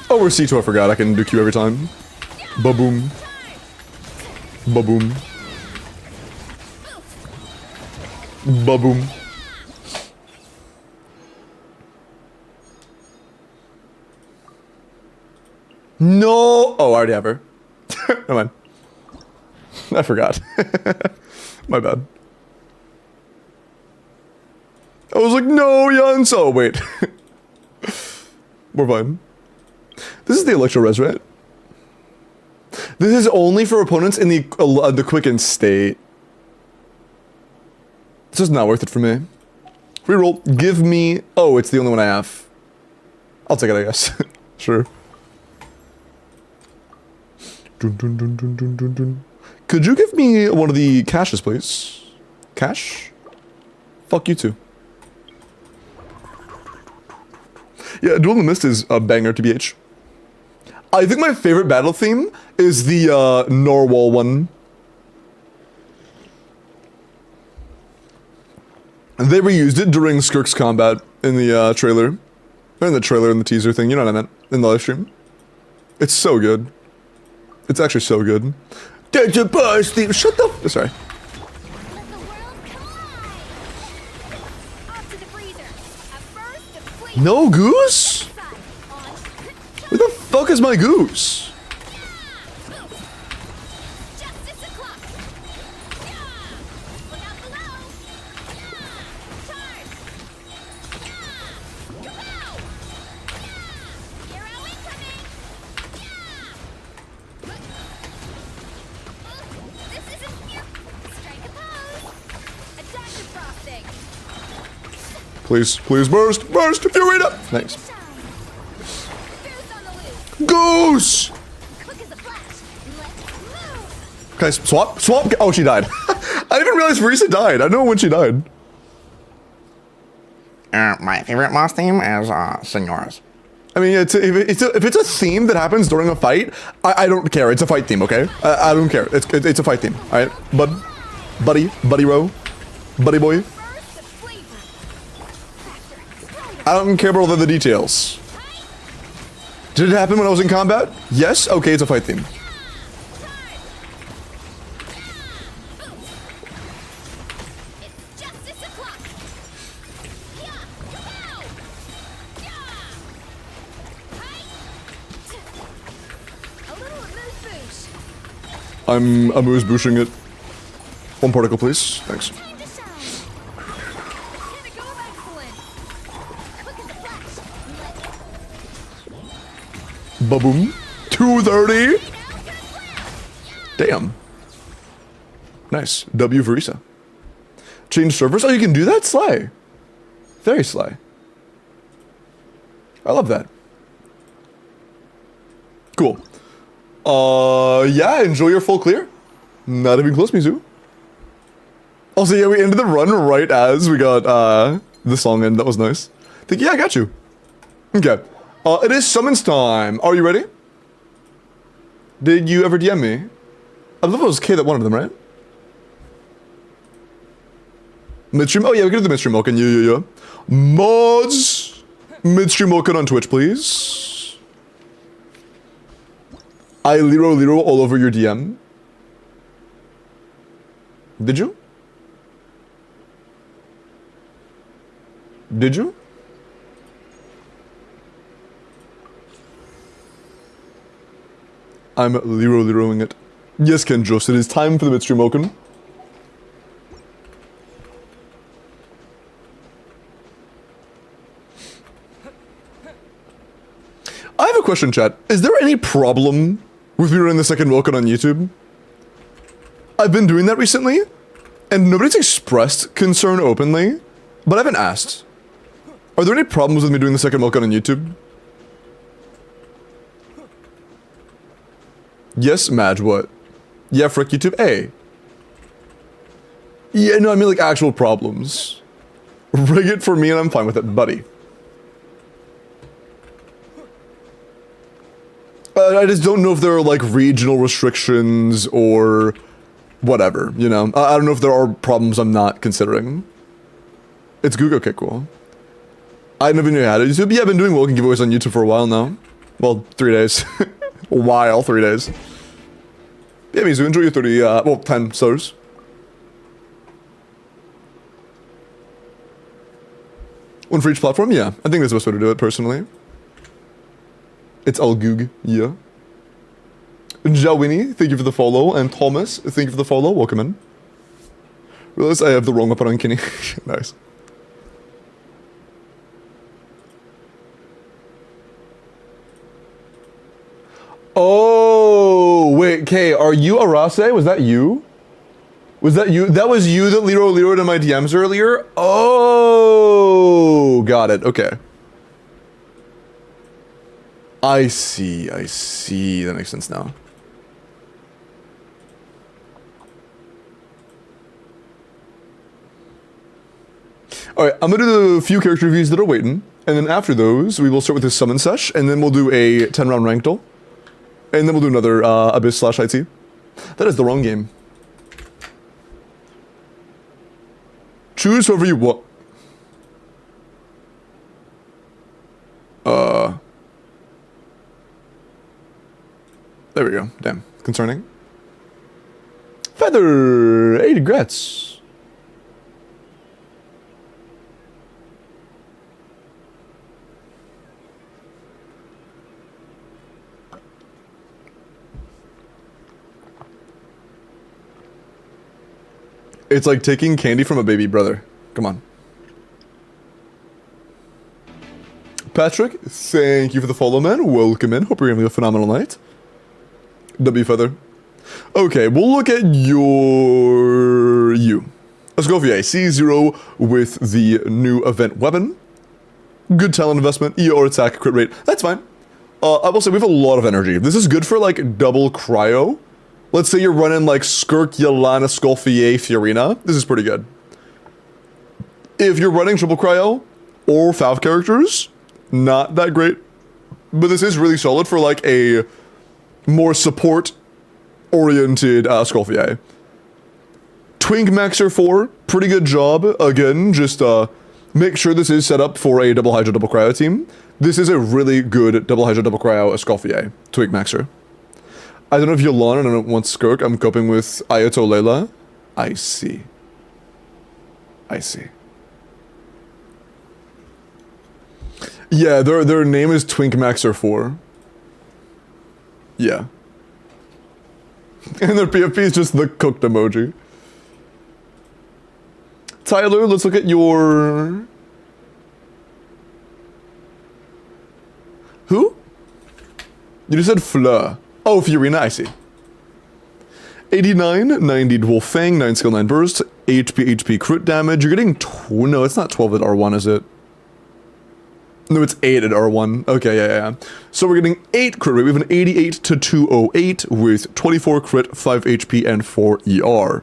A: Oh, we're C2, I forgot. I can do Q every time. Ba-boom. Ba-boom. Ba-boom. No! Oh, I already have her. Never mind. I forgot. My bad. I was like, no, Yanso. Wait. We're fine. This is the Electro Res, right? This is only for opponents in the quickened state. This is not worth it for me. Reroll. Give me... Oh, it's the only one I have. I'll take it, I guess. Sure. Dun, dun, dun, dun, dun, dun, dun. Could you give me one of the caches, please? Cash? Fuck you too. Yeah, Duel in the Mist is a banger, TBH. I think my favorite battle theme is the Narwhal one. They reused it during Skirk's combat in the trailer. Or in the trailer and the teaser thing, you know what I meant. In the live stream. It's so good. It's actually so good. Shut the... Sorry.
F: Let the world collide! Off to the freezer. A burst of flavor
A: No goose?
F: side on
A: Where the fuck is my goose?
F: Justice o'clock. Yeah! Look out below. Yeah! Charge. Yeah! Kapow! Yeah! Hero incoming. Yeah! This isn't here. Strike a pose. A dash of frosting.
A: Please, please burst, burst, Furina! Thanks.
F: Shine. Goose on the loose.
A: Goose!
F: Quick as a flash. Let's move.
A: Can I swap? Swap? Oh, she died. I didn't realize Marisa died. I know when she died.
H: My favorite boss theme is Senoras.
A: I mean, if it's a theme that happens during a fight, I don't care. It's a fight theme, okay? I don't care. It's a fight theme, all right? Buddy row, buddy boy.
F: Burst of flavor. Faster. Stronger.
A: I don't care about all the details. Did it happen when I was in combat? Yes? Okay, it's a fight theme.
F: It's justice o'clock. Yeah. Kapow. Yeah. Hi. A little amuse bouche.
A: I'm amuse-bouching it. One particle, please. Thanks.
F: Time to shine. Pinnacle of excellence. Quick as a flash. Let's
A: Ba-boom. 230. Damn. Nice. W Verisa. Change servers? Oh, you can do that? Sly. Very sly. I love that. Cool. Yeah, enjoy your full clear. Not even close, Mizu. Also, yeah, we ended the run right as we got, the song in. That was nice. Think, yeah, I got you. Okay. It is summons time. Are you ready? Did you ever DM me? I believe it was K that wanted them, right? Midstream? Oh yeah, we can do the midstream Oken. Yeah. Mods! Midstream Oken on Twitch, please. I Liro all over your DM. Did you? Did you? I'm Liroing it. Yes, Kenjos, it is time for the midstream Oken. I have a question, chat. Is there any problem with me running the second Oken on YouTube? I've been doing that recently, and nobody's expressed concern openly, but I haven't asked. Are there any problems with me doing the second Oken on YouTube? Yes, Madge, what? Yeah, frick YouTube, A. Yeah, no, I mean like actual problems. Rig it for me and I'm fine with it, buddy. I just don't know if there are like regional restrictions or whatever, you know? I don't know if there are problems I'm not considering. It's Google, okay, cool. I never knew how to YouTube. Yeah, I've been doing Woken giveaways on YouTube for a while now. Well, 3 days. A while, 3 days. Yeah, Mizu, enjoy your 30, well, 10 stars. One for each platform? Yeah, I think that's the best way to do it, personally. It's all Goog, yeah. Jawini, thank you for the follow. And Thomas, thank you for the follow. Welcome in. Realize I have the wrong weapon on Kinney. Nice. Oh, wait, Kay, are you Arase? Was that you? Was that you? That was you that Leroyed in my DMs earlier? Oh, got it. Okay. I see. That makes sense now. Alright, I'm gonna do the few character reviews that are waiting, and then after those, we will start with the summon sesh, and then we'll do a 10-round ranked duel. And then we'll do another Abyss/IT. That is the wrong game. Choose whoever you want. There we go. Damn. Concerning. Feather! 80 grats. It's like taking candy from a baby brother. Come on. Patrick, thank you for the follow, man. Welcome in. Hope you're having a phenomenal night. W Feather. Okay, we'll look at you. Let's go for C0 with the new event weapon. Good talent investment, ER attack, crit rate. That's fine. I will say we have a lot of energy. This is good for like double cryo. Let's say you're running like Skirk, Yelana, Skolfier, Fiorina. This is pretty good. If you're running triple cryo or Falv characters, not that great. But this is really solid for like a more support-oriented Skolfier. Twink Maxer 4, pretty good job. Again, just make sure this is set up for a double Hydra, double cryo team. This is a really good double Hydra, double cryo Skolfier. Twink Maxer. I don't know if Yolanda, I don't want Skirk. I'm coping with Ayato Layla. I see. Yeah, their name is Twink Maxer 4. Yeah. And their PFP is just the cooked emoji. Tyler, let's look at your... Who? You just said Fleur. Oh, Fiorina, I see. 89, 90 Dwarf Fang, 9 skill, 9 burst, HP crit damage. You're getting... No, it's not 12 at R1, is it? No, it's 8 at R1. Okay, yeah. So we're getting 8 crit rate. We have an 88 to 208 with 24 crit, 5 HP, and 4 ER.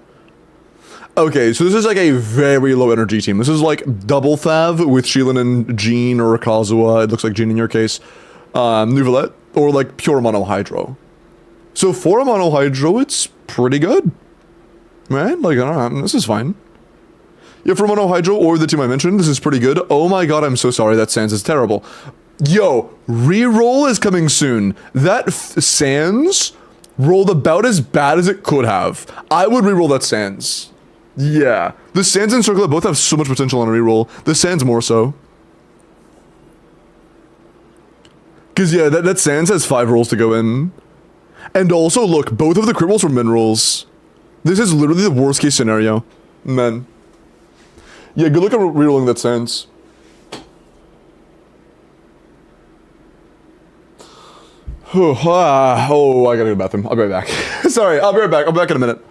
A: Okay, so this is like a very low energy team. This is like double Fav with Shilin and Jean or Kazuha. It looks like Jean in your case. Nuvolette, or like pure mono hydro. So for a mono hydro, it's pretty good. Right? Like, I don't know, this is fine. Yeah, for mono hydro or the team I mentioned, this is pretty good. Oh my god, I'm so sorry, that Sans is terrible. Yo, reroll is coming soon. That Sans rolled about as bad as it could have. I would reroll that Sans. Yeah. The Sans and Circlet both have so much potential on a reroll. The Sans more so. Because yeah, that Sans has 5 rolls to go in. And also, look, both of the crit rolls were min rolls. This is literally the worst case scenario. Man. Yeah, good luck at rerolling that Sans. Oh, I gotta go to the bathroom. I'll be right back. Sorry, I'll be right back. I'll be back in a minute.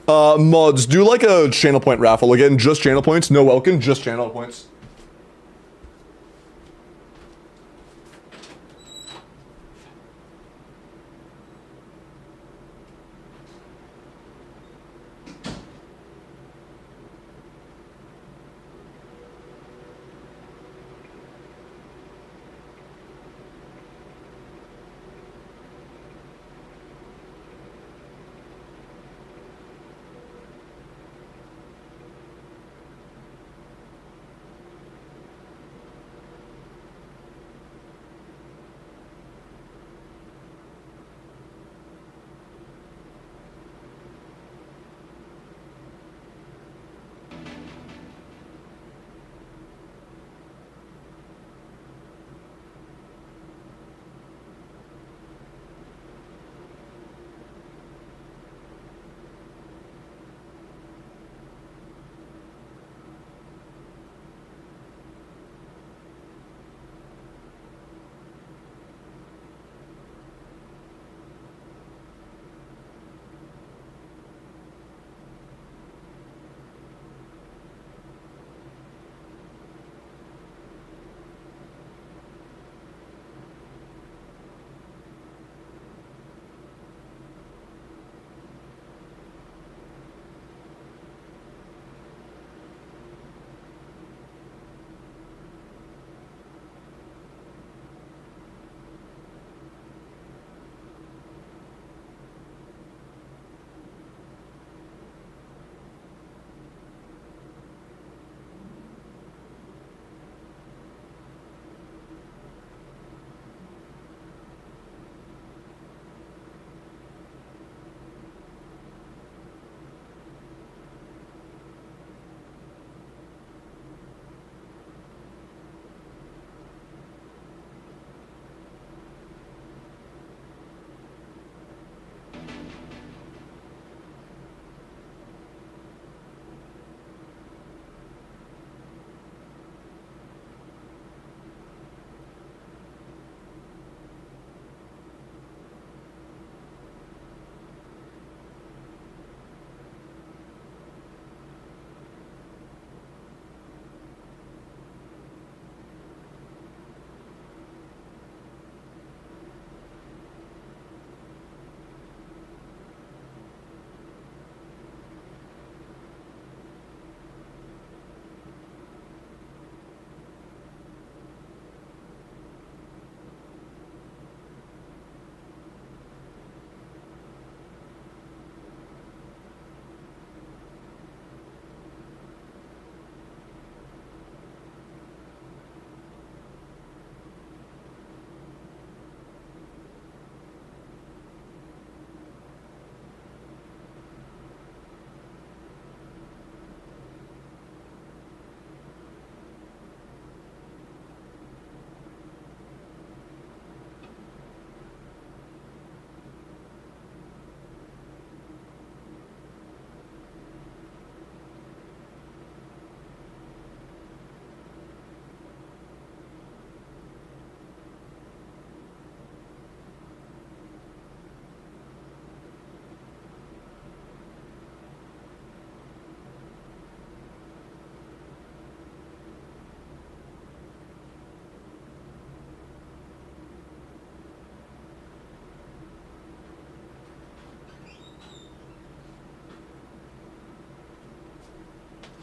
A: Mods, do like a channel point raffle. Again, just channel points. No Welkin, just channel points.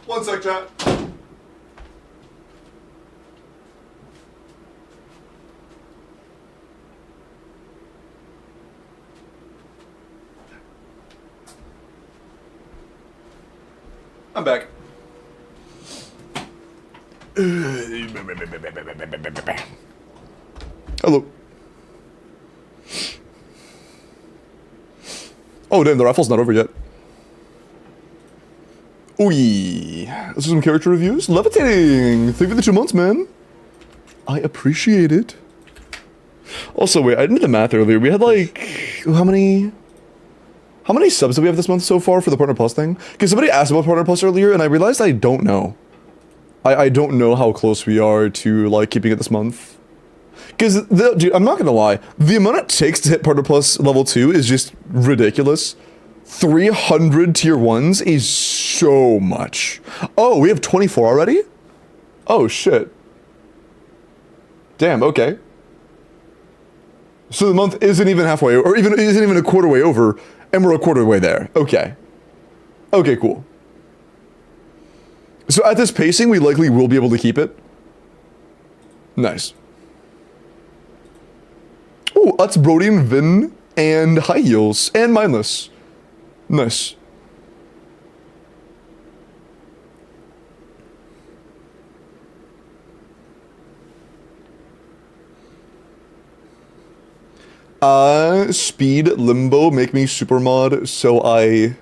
A: One sec, chat. I'm back. Hello. Oh damn, the raffle's not over yet. Ooh, this is some character reviews. Levitating! Thank you for the 2 months, man. I appreciate it. Also, wait, I didn't do the math earlier. We had like, how many subs do we have this month so far for the Partner Plus thing? Because somebody asked about Partner Plus earlier, and I realized I don't know. I don't know how close we are to, like, keeping it this month. Because, dude, I'm not gonna lie. The amount it takes to hit Partner Plus level 2 is just ridiculous. 300 tier 1s is so much. Oh, we have 24 already? Oh, shit. Damn, okay. So the month isn't even halfway, or even isn't even a quarter way over, and we're a quarter way there. Okay. Okay, cool. So at this pacing, we likely will be able to keep it. Nice. Ooh, Utz, Brody, and Vin, and High Heels, and Mindless. Nice. Speed, Limbo, make me super mod so I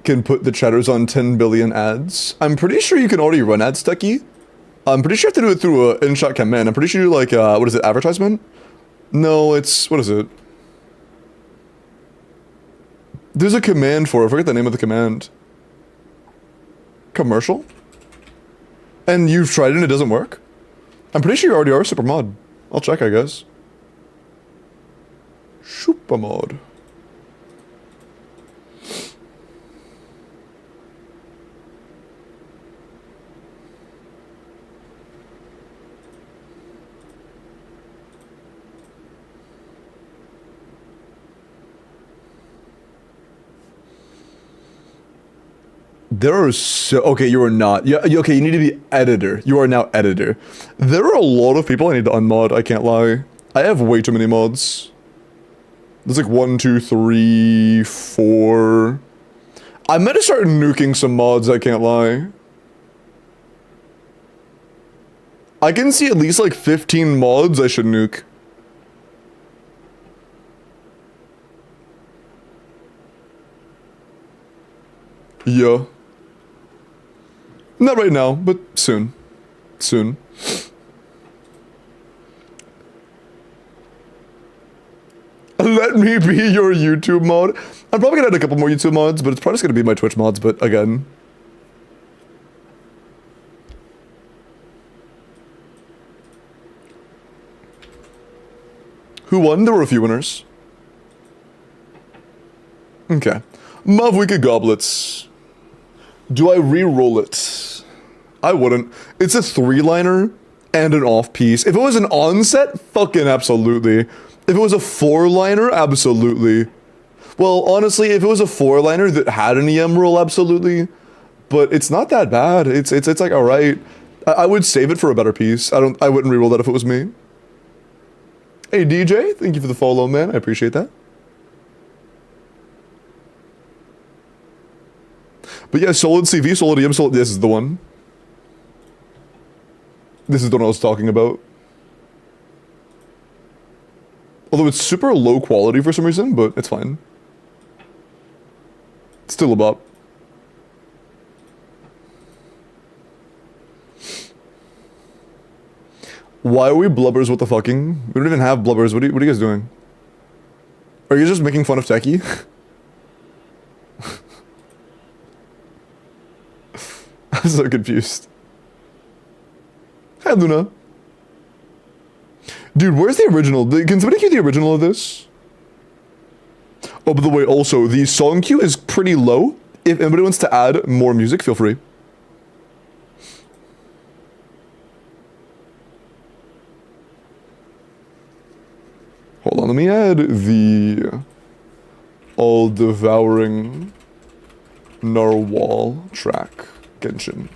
A: can put the chatters on 10 billion ads. I'm pretty sure you can already run ads, Techie. I'm pretty sure you have to do it through a InShot command. I'm pretty sure you like, what is it, advertisement? No, it's, what is it? There's a command for it. I forget the name of the command. Commercial? And you've tried it and it doesn't work? I'm pretty sure you already are super mod. I'll check, I guess. Super mod. There are so... Okay, you are not. Yeah, okay, you need to be editor. You are now editor. There are a lot of people I need to unmod, I can't lie. I have way too many mods. There's like 1, 2, 3, 4... I might have started nuking some mods, I can't lie. I can see at least like 15 mods I should nuke. Yeah. Not right now, but soon. Soon. Let me be your YouTube mod. I'm probably gonna add a couple more YouTube mods, but it's probably just gonna be my Twitch mods, but again. Who won? There were a few winners. Okay. Mov Wicked Goblets. Do I re-roll it? I wouldn't. It's a 3-liner and an off-piece. If it was an onset, fucking absolutely. If it was a 4-liner, absolutely. Well, honestly, if it was a 4-liner that had an EM roll, absolutely. But it's not that bad. It's like alright. I would save it for a better piece. I wouldn't re-roll that if it was me. Hey DJ, thank you for the follow, man. I appreciate that. But yeah, solid CV, solid EM, solid. This is the one. This is the one I was talking about. Although it's super low quality for some reason, but it's fine. It's still a bop. Why are we blubbers? What the fucking? We don't even have blubbers. What are you guys doing? Are you just making fun of Techie? I'm so confused. Hi, Luna. Dude, where's the original? Can somebody cue the original of this? Oh, by the way, also, the song queue is pretty low. If anybody wants to add more music, feel free. Hold on, let me add the all-devouring narwhal track. Genshin.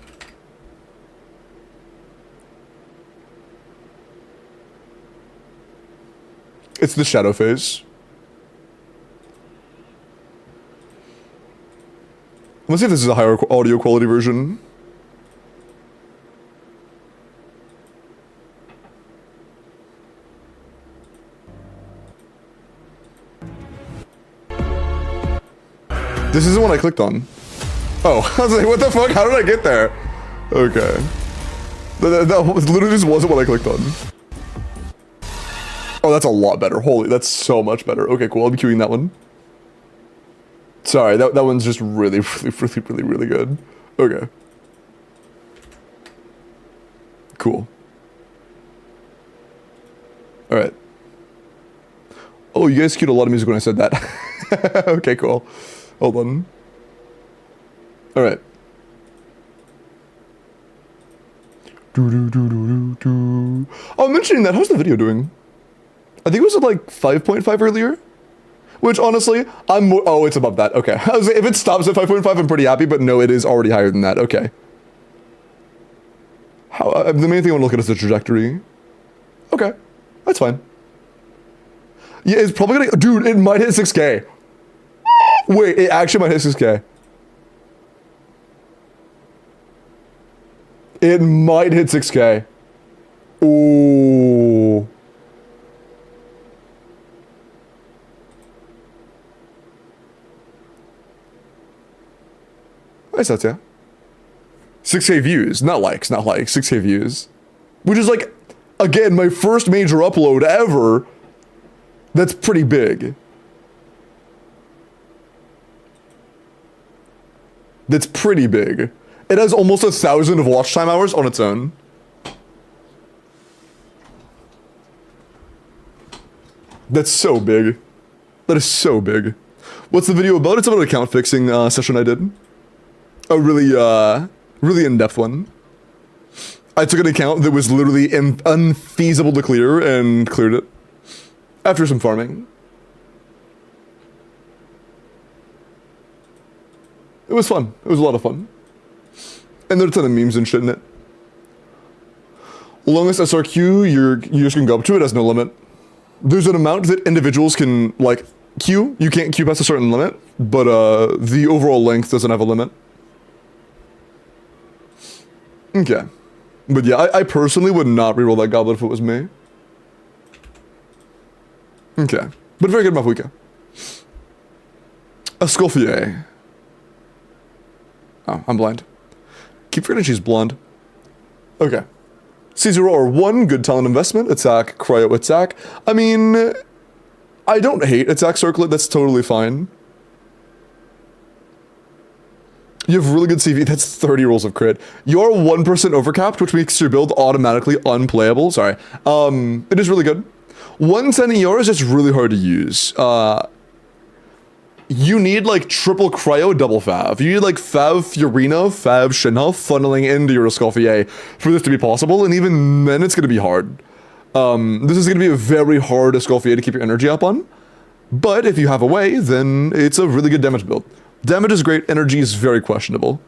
A: It's the shadow phase. Let's see if this is a higher audio quality version. This isn't what I clicked on. Oh, I was like, what the fuck? How did I get there? Okay. That literally just wasn't what I clicked on. Oh, that's a lot better. Holy, that's so much better. Okay, cool. I'll be queuing that one. Sorry, that one's just really good. Okay. Cool. Alright. Oh, you guys queued a lot of music when I said that. Okay, cool. Hold on. Alright. Oh, mentioning that, how's the video doing? I think it was at like 5.5 earlier. Which honestly, I'm more, oh, it's above that. Okay. I was, if it stops at 5.5, I'm pretty happy, but no, it is already higher than that. Okay. How, the main thing I want to look at is the trajectory. Okay. That's fine. Yeah, it's probably gonna, dude, it might hit 6K. Wait, it actually might hit 6K. It might hit 6K. Ooh. Nice, that's yeah. 6K views, not likes, 6K views. Which is like, again, my first major upload ever. That's pretty big. That's pretty big. It has almost 1,000 of watch time hours on its own. That's so big. That is so big. What's the video about? It's about an account fixing session I did. A really in-depth one. I took an account that was literally unfeasible to clear and cleared it. After some farming. It was fun. It was a lot of fun. And there's a ton of memes and shit in it. Longest SRQ your users can go up to, it has no limit. There's an amount that individuals can, like, queue. You can't queue past a certain limit, but the overall length doesn't have a limit. Okay. But yeah, I personally would not reroll that goblet if it was me. Okay. But very good, Mafuika. Escoffier. Oh, I'm blind. Keep forgetting she's blonde. Okay. C0 or 1, good talent investment, attack, cryo attack. I mean, I don't hate attack circlet, that's totally fine. You have really good CV, that's 30 rolls of crit. You're 1% overcapped, which makes your build automatically unplayable. Sorry. It is really good. 110 ER is just really hard to use. You need like triple cryo, double fav. You need like fav Furina, fav Shinha funneling into your Escoffier for this to be possible, and even then it's gonna be hard. This is gonna be a very hard Escoffier to keep your energy up on. But if you have a way, then it's a really good damage build. Damage is great, energy is very questionable.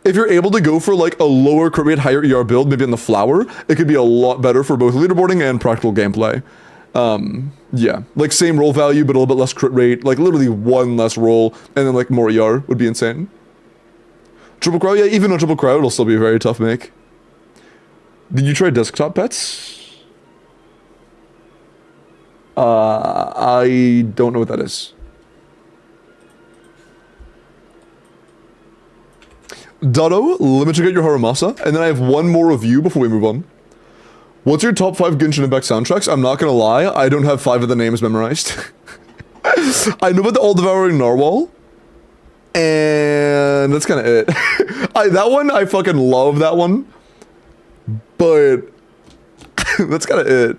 A: If you're able to go for like a lower crit rate, higher ER build, maybe on the flower, it could be a lot better for both leaderboarding and practical gameplay. Yeah, like same roll value, but a little bit less crit rate, like literally one less roll, and then like more ER would be insane. Triple crowd, yeah, even on triple crowd, it'll still be a very tough make. Did you try desktop pets? I don't know what that is. Dotto, let me check out your Haramasa, and then I have one more review before we move on. What's your top 5 Genshin Impact soundtracks? I'm not gonna lie, I don't have 5 of the names memorized. I know about the All Devouring Narwhal, and that's kind of it. That one, I fucking love that one, but that's kind of it.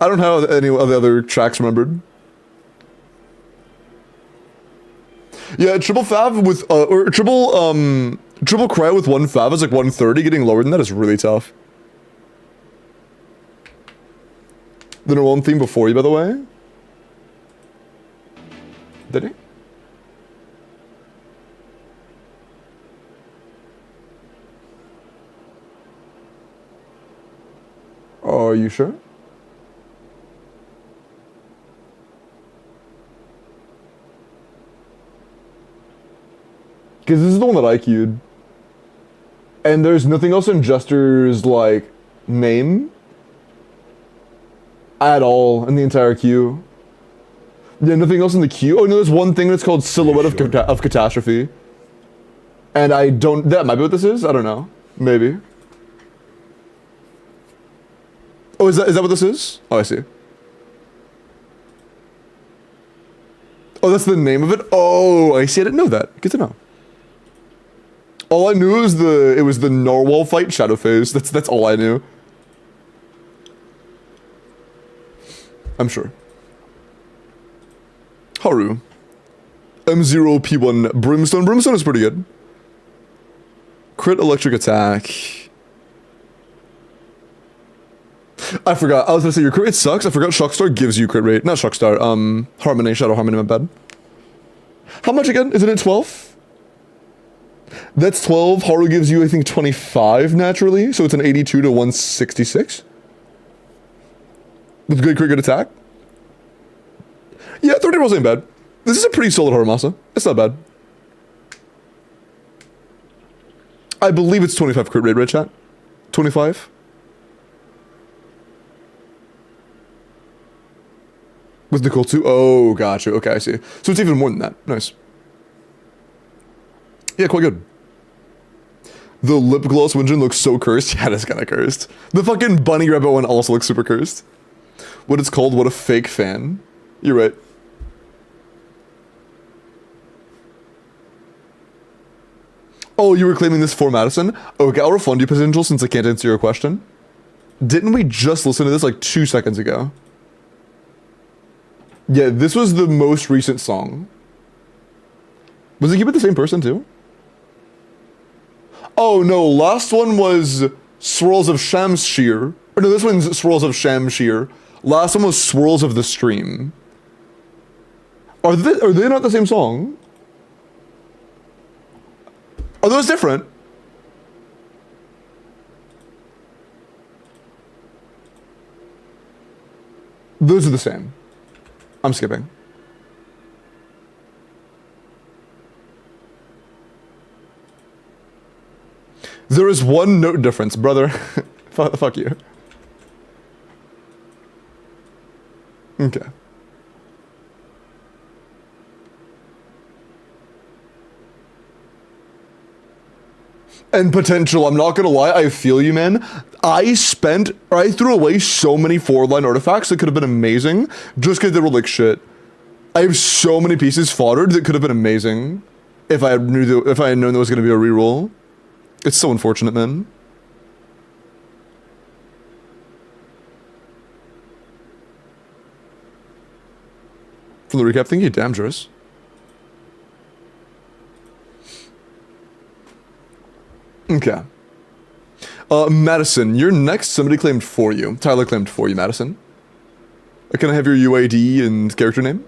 A: I don't have any of the other tracks remembered. Yeah, triple fav with, or triple cryo with 1 fav is like 130, getting lower than that is really tough. The Nerone theme before you, by the way? Did he? Are you sure? Because this is the one that I queued. And there's nothing else in Jester's, like, name at all in the entire queue. Yeah, nothing else in the queue. Oh, no, there's one thing that's called Silhouette of Catastrophe. And I don't... That might be what this is? I don't know. Maybe. Oh, is that what this is? Oh, I see. Oh, that's the name of it? Oh, I see. I didn't know that. Good to know. All I knew was it was the Narwhal fight Shadow Phase. That's all I knew. I'm sure. Haru. M0P1 Brimstone. Brimstone is pretty good. Crit electric attack. I forgot. I was gonna say your crit rate sucks. I forgot Shockstar gives you crit rate. Not Shockstar. Harmony. Shadow Harmony. My bad. How much again? Isn't it 12? That's 12. Haru gives you, I think, 25 naturally. So it's an 82 to 166. With good crit, good attack. Yeah, 30 rolls ain't bad. This is a pretty solid Haramasa. It's not bad. I believe it's 25 crit rate, right, chat? 25? With Nicole too? Oh, gotcha. Okay, I see. So it's even more than that. Nice. Yeah, quite good. The lip gloss Winjin looks so cursed. Yeah, that's kind of cursed. The fucking bunny rabbit one also looks super cursed. What it's called, what a fake fan. You're right. Oh, you were claiming this for Madison? Okay, I'll refund you, Potential, since I can't answer your question. Didn't we just listen to this like 2 seconds ago? Yeah, this was the most recent song. Was it keep it the same person too? Oh no, last one was Swirls of Shamshir. Or no, this one's Swirls of Shamshir. Last one was Swirls of the Stream. Are they not the same song? Are those different? Those are the same. I'm skipping. There is one note difference, brother. Fuck you. Okay. And Potential, I'm not gonna lie, I feel you, man. I threw away so many 4-line artifacts that could have been amazing just because they were like shit. I have so many pieces foddered that could have been amazing if I had known there was gonna be a reroll. It's so unfortunate, man. For the recap, thank you, Damjurous. Okay. Madison, you're next. Somebody claimed for you. Tyler claimed for you, Madison. Can I have your UID and character name?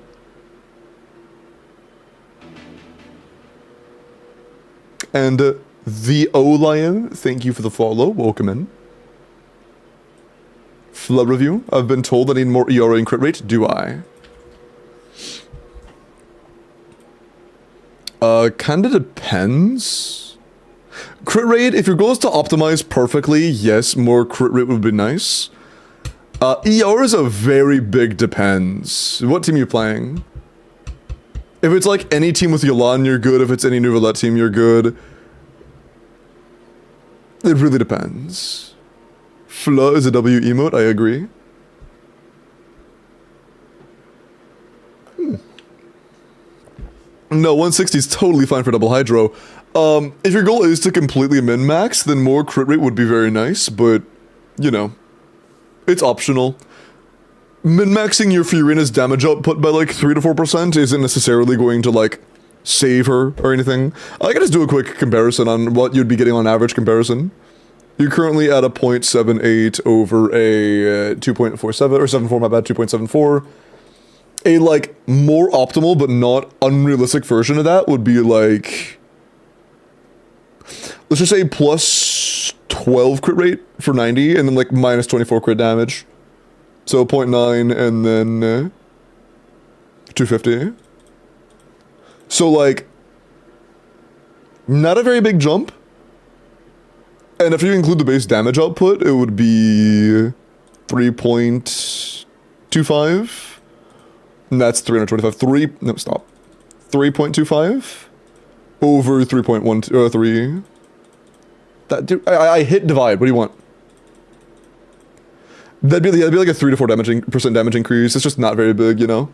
A: And the O-Lion, thank you for the follow. Welcome in. Flood review. I've been told I need more ERA and crit rate. Do I? Kinda depends. Crit rate, if your goal is to optimize perfectly, yes, more crit rate would be nice. ER is a very big depends. What team are you playing? If it's like any team with Yolan, you're good. If it's any Nouvellette team, you're good. It really depends. Fla is a W emote, I agree. No, 160 is totally fine for double hydro. If your goal is to completely min-max, then more crit rate would be very nice, but, you know, it's optional. Min-maxing your Fiorina's damage output by like 3 to 4% isn't necessarily going to like save her or anything. I can just do a quick comparison on what you'd be getting on average comparison. You're currently at a 0.78 over a 2.47, or 7.4, my bad, 2.74. A like more optimal but not unrealistic version of that would be like, let's just say plus 12 crit rate for 90, and then like minus 24 crit damage. So 0.9 and then 250. So like, not a very big jump. And if you include the base damage output, it would be 3.25. And that's 325. No, stop. 3.25 over 3.13. That dude, I hit divide. What do you want? That'd be like a 3 to 4 percent damage increase. It's just not very big, you know.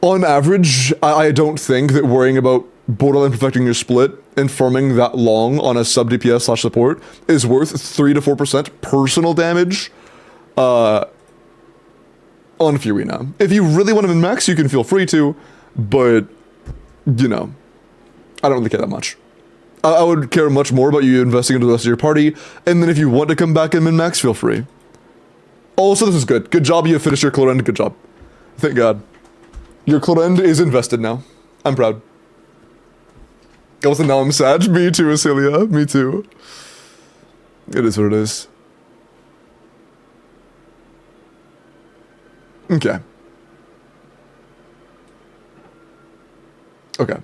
A: On average, I don't think that worrying about borderline perfecting your split and farming that long on a sub DPS / support is worth 3 to 4% personal damage on Furina. If you really want to min-max, you can feel free to, but, you know, I don't really care that much. I would care much more about you investing into the rest of your party, and then if you want to come back and min-max, feel free. Also, this is good. Good job, you finished your Clorend. Good job. Thank God. Your Clorend is invested now. I'm proud. Also, now I'm sad. Me too, Asilia. Me too. It is what it is. Okay. Okay.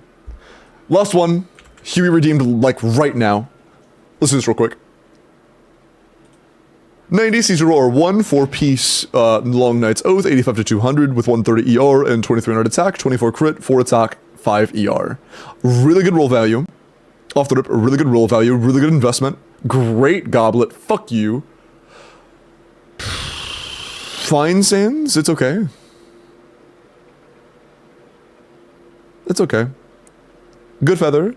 A: Last one. Huey redeemed, like, right now. Let's do this real quick. 90 Caesar or 1 4-piece Long Knight's Oath, 85 to 200 with 130 ER and 2300 attack, 24 crit, 4 attack, 5 ER. Really good roll value. Off the rip, really good roll value, really good investment. Great goblet, fuck you. Fine sands, it's okay. It's okay. Good feather.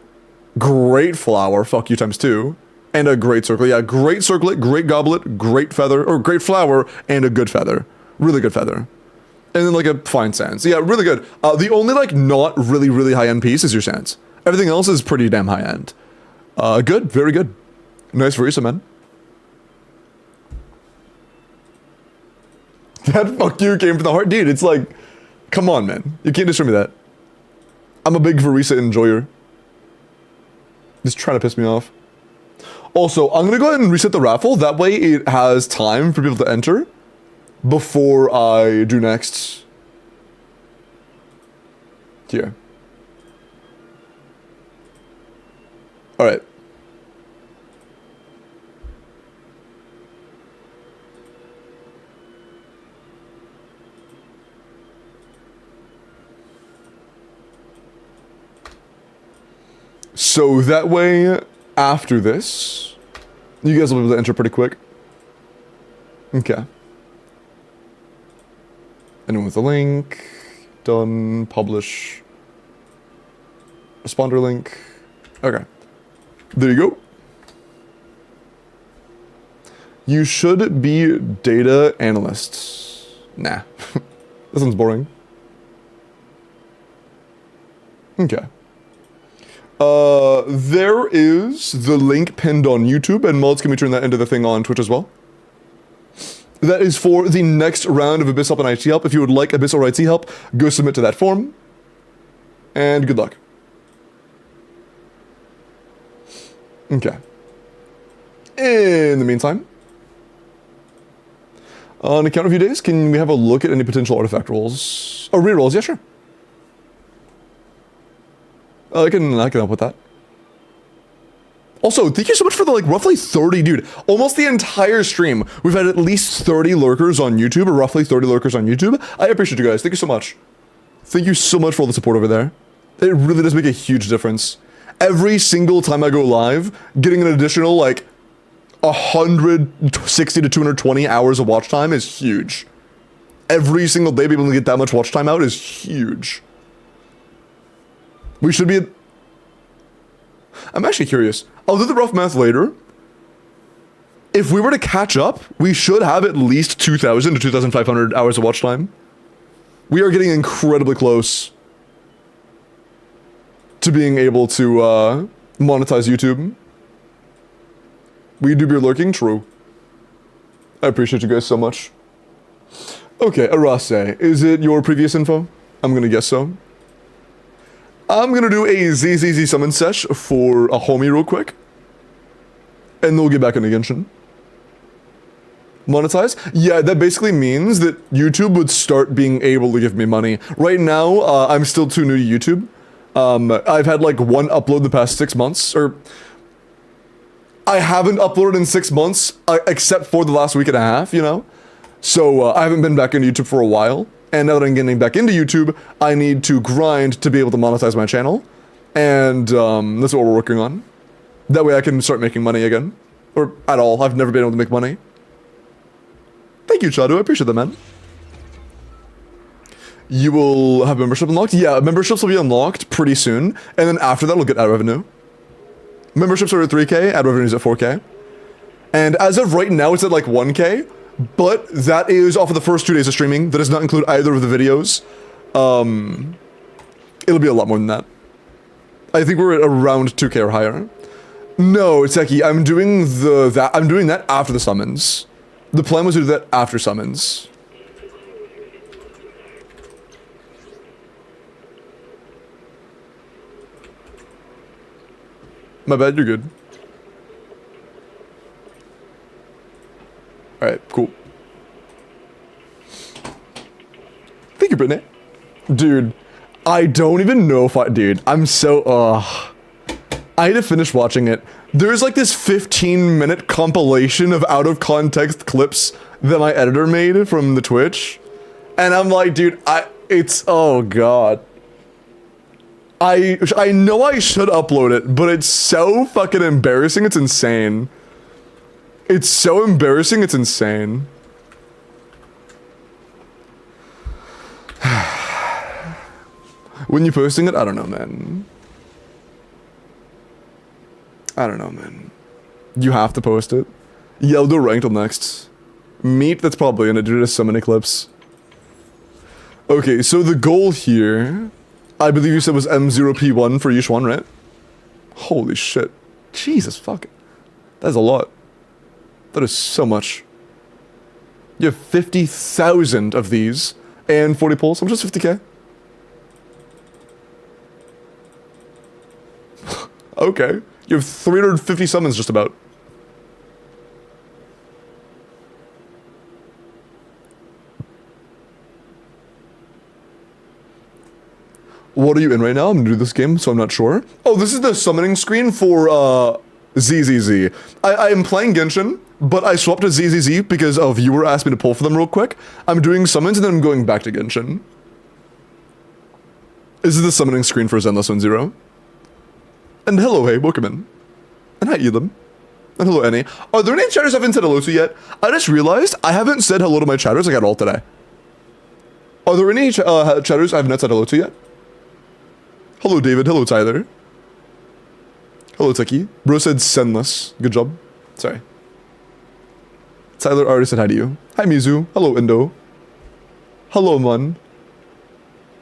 A: Great flower, fuck you times 2. And a great circlet. Yeah, great circlet, great goblet, great feather, or great flower, and a good feather. Really good feather. And then like a fine sands. Yeah, really good. The only like not really high-end piece is your sands. Everything else is pretty damn high-end. Good, very good. Nice Verisa, man. That fuck you came from the heart. Dude, it's like, come on, man. You can't destroy me that. I'm a big Verisa enjoyer. Just trying to piss me off. Also, I'm gonna go ahead and reset the raffle. That way it has time for people to enter before I do next. Here. Alright. So that way, after this, you guys will be able to enter pretty quick. Okay. Anyone with a link? Done. Publish. Responder link. Okay. There you go. You should be data analysts. Nah. That sounds boring. Okay. There is the link pinned on YouTube, and Mods can be turning that into the thing on Twitch as well. That is for the next round of Abyss Help and IT Help. If you would like Abyss or IT Help, go submit to that form. And good luck. Okay. In the meantime, on a count of a few days, can we have a look at any potential artifact rolls? Or rerolls? Yeah, sure. I can help with that. Also, thank you so much for the, like, roughly 30, dude. Almost the entire stream, we've had at least 30 lurkers on YouTube, or roughly 30 lurkers on YouTube. I appreciate you guys. Thank you so much. Thank you so much for all the support over there. It really does make a huge difference. Every single time I go live, getting an additional, like, 160 to 220 hours of watch time is huge. Every single day being able to get that much watch time out is huge. We should be at... I'm actually curious. I'll do the rough math later. If we were to catch up, we should have at least 2,000 to 2,500 hours of watch time. We are getting incredibly close to being able to monetize YouTube. We do be lurking? True. I appreciate you guys so much. Okay, Arase, is it your previous info? I'm gonna guess so. I'm gonna do a ZZZ summon sesh for a homie real quick. and they'll get back into Genshin. Monetize? Yeah, that basically means that YouTube would start being able to give me money. Right now, I'm still too new to YouTube. I've had like one upload the past 6 months, or I haven't uploaded in 6 months, except for the last week and a half, you know? So I haven't been back into YouTube for a while, and now that I'm getting back into YouTube, I need to grind to be able to monetize my channel, and that's what we're working on. That way I can start making money again, or at all. I've never been able to make money. Thank you, Chadu. I appreciate that, man. You will have membership unlocked? Yeah, memberships will be unlocked pretty soon, and then after that, we'll get ad revenue. Memberships are at 3K, ad revenue is at 4K. And as of right now, it's at like 1K, but that is off of the first 2 days of streaming. That does not include either of the videos. It'll be a lot more than that. I think we're at around 2K or higher. No, Teki, I'm doing that after the summons. The plan was to do that after summons. My bad, you're good. Alright, cool. Thank you, Brittany. Dude, I don't even know if dude, I'm so, I had to finish watching it. There's like this 15-minute compilation of out-of-context clips that my editor made from the Twitch. And I'm like, dude, oh god. I know I should upload it, but it's so fucking embarrassing, it's insane. It's so embarrassing, it's insane. When you posting it? I don't know, man. I don't know, man. You have to post it. Yeah, I'll do ranked next. Meat, that's probably in it, dude. There's so many clips. Okay, so the goal here, I believe you said was M0P1 for each one, right? Holy shit. Jesus fuck. That's a lot. That is so much. You have 50,000 of these and 40 polls. I'm just 50k. Okay. You have 350 summons just about. What are you in right now? I'm gonna do this game, so I'm not sure. Oh, this is the summoning screen for, ZZZ. I am playing Genshin, but I swapped to ZZZ because a viewer asked me to pull for them real quick. I'm doing summons and then I'm going back to Genshin. This is the summoning screen for Zenless 1-0. And hello, hey, welcome in. And hi, Elam. And hello, Annie. Are there any chatters I haven't said hello to yet? I just realized I haven't said hello to my chatters like at all today. Are there any chatters I have not said hello to yet? Hello, David. Hello, Tyler. Hello, Tucky. Bro said sendless. Good job. Sorry. Tyler already said hi to you. Hi, Mizu. Hello, Indo. Hello, Mun.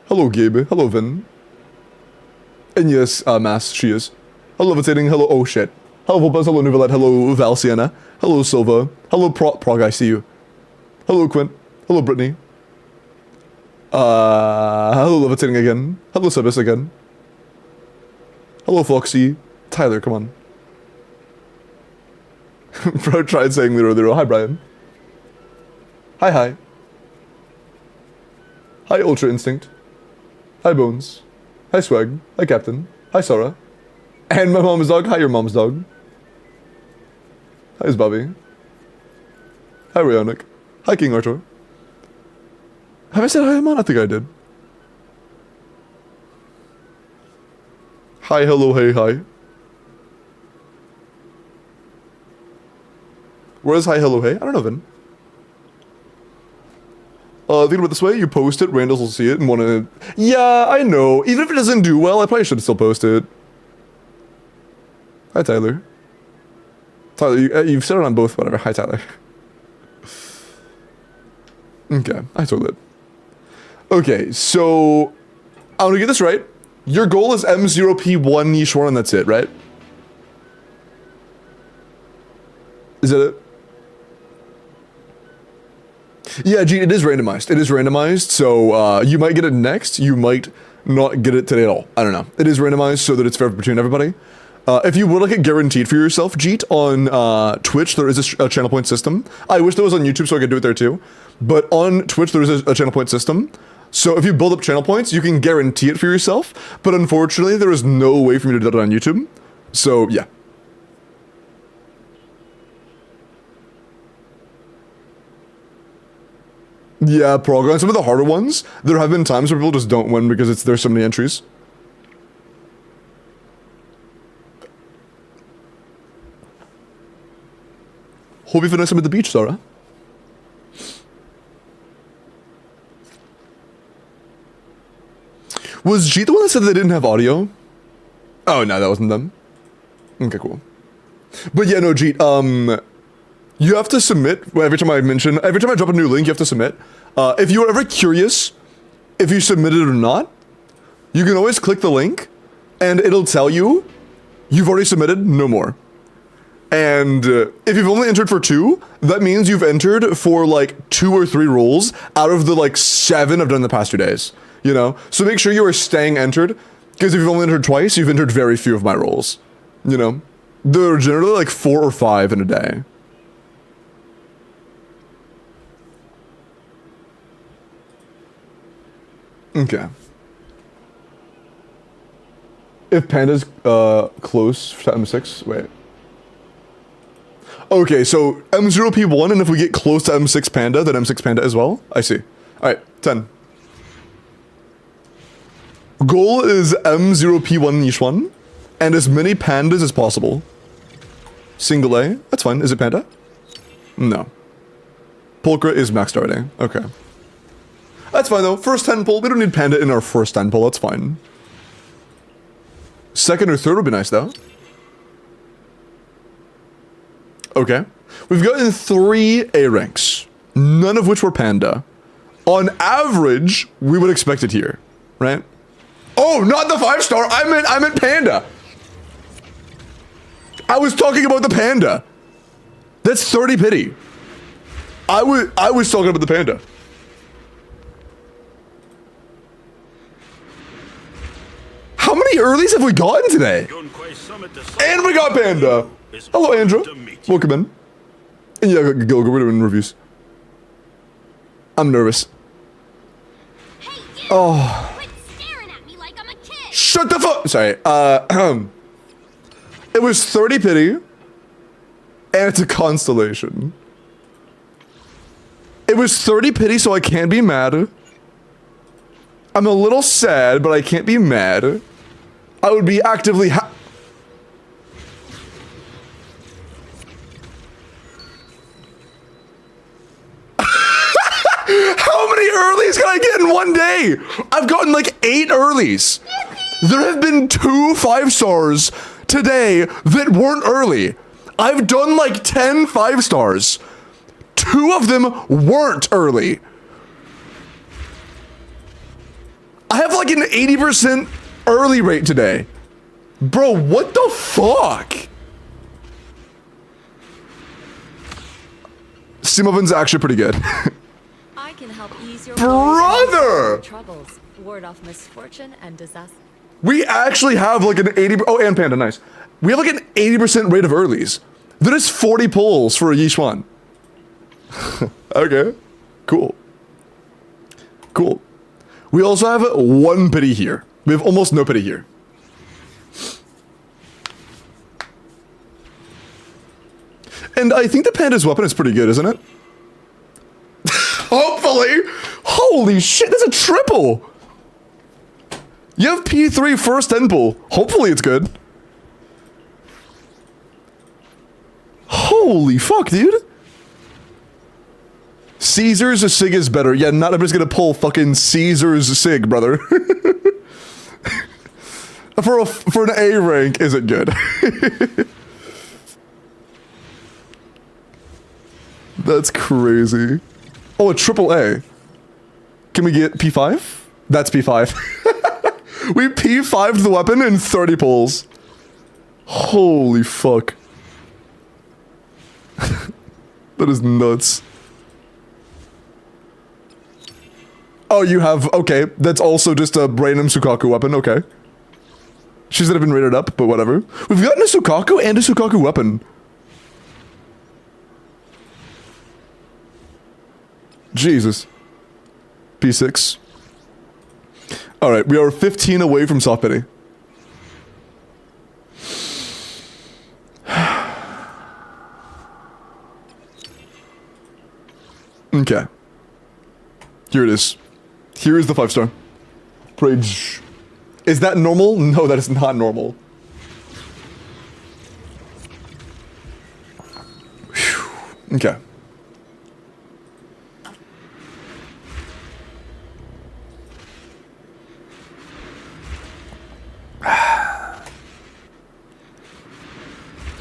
A: Hello, Gabe. Hello, Vin. And yes, Mass, she is. Hello, Levitating. Hello, oh shit. Hello, Volpez. Hello, Nuvalet. Hello, Valsiana. Hello, Silva. Hello, Prog, I see you. Hello, Quint. Hello, Brittany. Hello, Levitating again. Hello, Sebas again. Hello, Foxy. Tyler, come on. Bro tried saying Lero. Hi, Brian. Hi. Hi, Ultra Instinct. Hi, Bones. Hi, Swag. Hi, Captain. Hi, Sora. And my mom's dog. Hi, your mom's dog. Hi, Bobby. Hi, Rayonic. Hi, King Arthur. Have I said hi, Amon? I think I did. Hi, hello, hey, hi. Where's hi, hello, hey? I don't know, Vin. Think about it this way, you post it, randos will see it and wanna... Yeah, I know. Even if it doesn't do well, I probably should still post it. Hi, Tyler. Tyler, you've said it on both, whatever. Hi, Tyler. Okay, I told it. Okay, so... I'm gonna get this right. Your goal is M0P1 niche 1 and that's it, right? Is that it? Yeah, Gene, it is randomized. It is randomized, so you might get it next. You might not get it today at all. I don't know. It is randomized so that it's fair between everybody. If you would like it guaranteed for yourself, Jeet, on Twitch, there is a channel point system. I wish there was on YouTube so I could do it there too. But on Twitch, there is a channel point system. So if you build up channel points, you can guarantee it for yourself. But unfortunately, there is no way for me to do it on YouTube. So, yeah. Yeah, Prog, on some of the harder ones, there have been times where people just don't win because there's so many entries. Hope you finish some at the beach, Sarah. Was G the one that said they didn't have audio? Oh, no, that wasn't them. Okay, cool. But yeah, no, G, you have to submit, every time I drop a new link, you have to submit. If you're ever curious if you submitted it or not, you can always click the link, and it'll tell you, you've already submitted, no more. And if you've only entered for 2, that means you've entered for like 2 or 3 roles out of the like 7 I've done in the past 2 days. You know? So make sure you are staying entered, because if you've only entered twice, you've entered very few of my roles. You know? There are generally like 4 or 5 in a day. Okay. If Panda's close to M6, wait. Okay, so M0P1, and if we get close to M6 Panda, then M6 Panda as well? I see. Alright, 10. Goal is M0P1 niche 1, and as many pandas as possible. Single A, that's fine. Is it Panda? No. Pulchra is maxed already. Okay. That's fine though. First 10 pull, we don't need Panda in our first 10 pull, that's fine. Second or third would be nice though. Okay. We've gotten 3 A ranks, none of which were Panda. On average, we would expect it here, right? Oh, not the 5-star. I meant Panda. I was talking about the Panda. That's 30 pity. I was talking about the Panda. How many earlies have we gotten today? And we got Panda. Hello, Andrew. Welcome in. And yeah, go, we're doing reviews. I'm nervous.
F: Hey, you!
A: Oh.
F: Quit staring at me like I'm a kid!
A: Shut the fuck. Sorry. It was 30 pity, and it's a constellation. It was 30 pity, so I can't be mad. I'm a little sad, but I can't be mad. I would be actively How many earlies can I get in one day? I've gotten like 8 earlies. There have been 2 5-stars today that weren't early. I've done like 10 5-stars. 2 of them weren't early. I have like an 80% early rate today. Bro, what the fuck? Steam Oven's actually pretty good.
B: I can help ease your
A: Brother!
B: troubles, ward off misfortune and disaster.
A: We actually have like an 80... Oh, and Panda, nice. We have like an 80% rate of earlies. That is 40 pulls for a Yishuan. Okay. Cool. Cool. We also have 1 pity here. We have almost no pity here. And I think the Panda's weapon is pretty good, isn't it? Hopefully! Holy shit, that's a triple! You have P3 first 10 pull. Hopefully it's good. Holy fuck, dude. Caesar's Sig is better. Yeah, not everybody's gonna pull fucking Caesar's Sig, brother. For an A rank, is it good? That's crazy. Oh, a triple A. Can we get P5? That's P5. We P5'd the weapon in 30 pulls. Holy fuck. That is nuts. Oh, you have... Okay, that's also just a random Sukaku weapon, okay. She said I've been rated up, but whatever. We've gotten a Sukaku and a Sukaku weapon. Jesus. P6. Alright, we are 15 away from soft pity. Okay. Here it is. Here is the 5-star. Rage. Is that normal? No, that is not normal. Whew. Okay.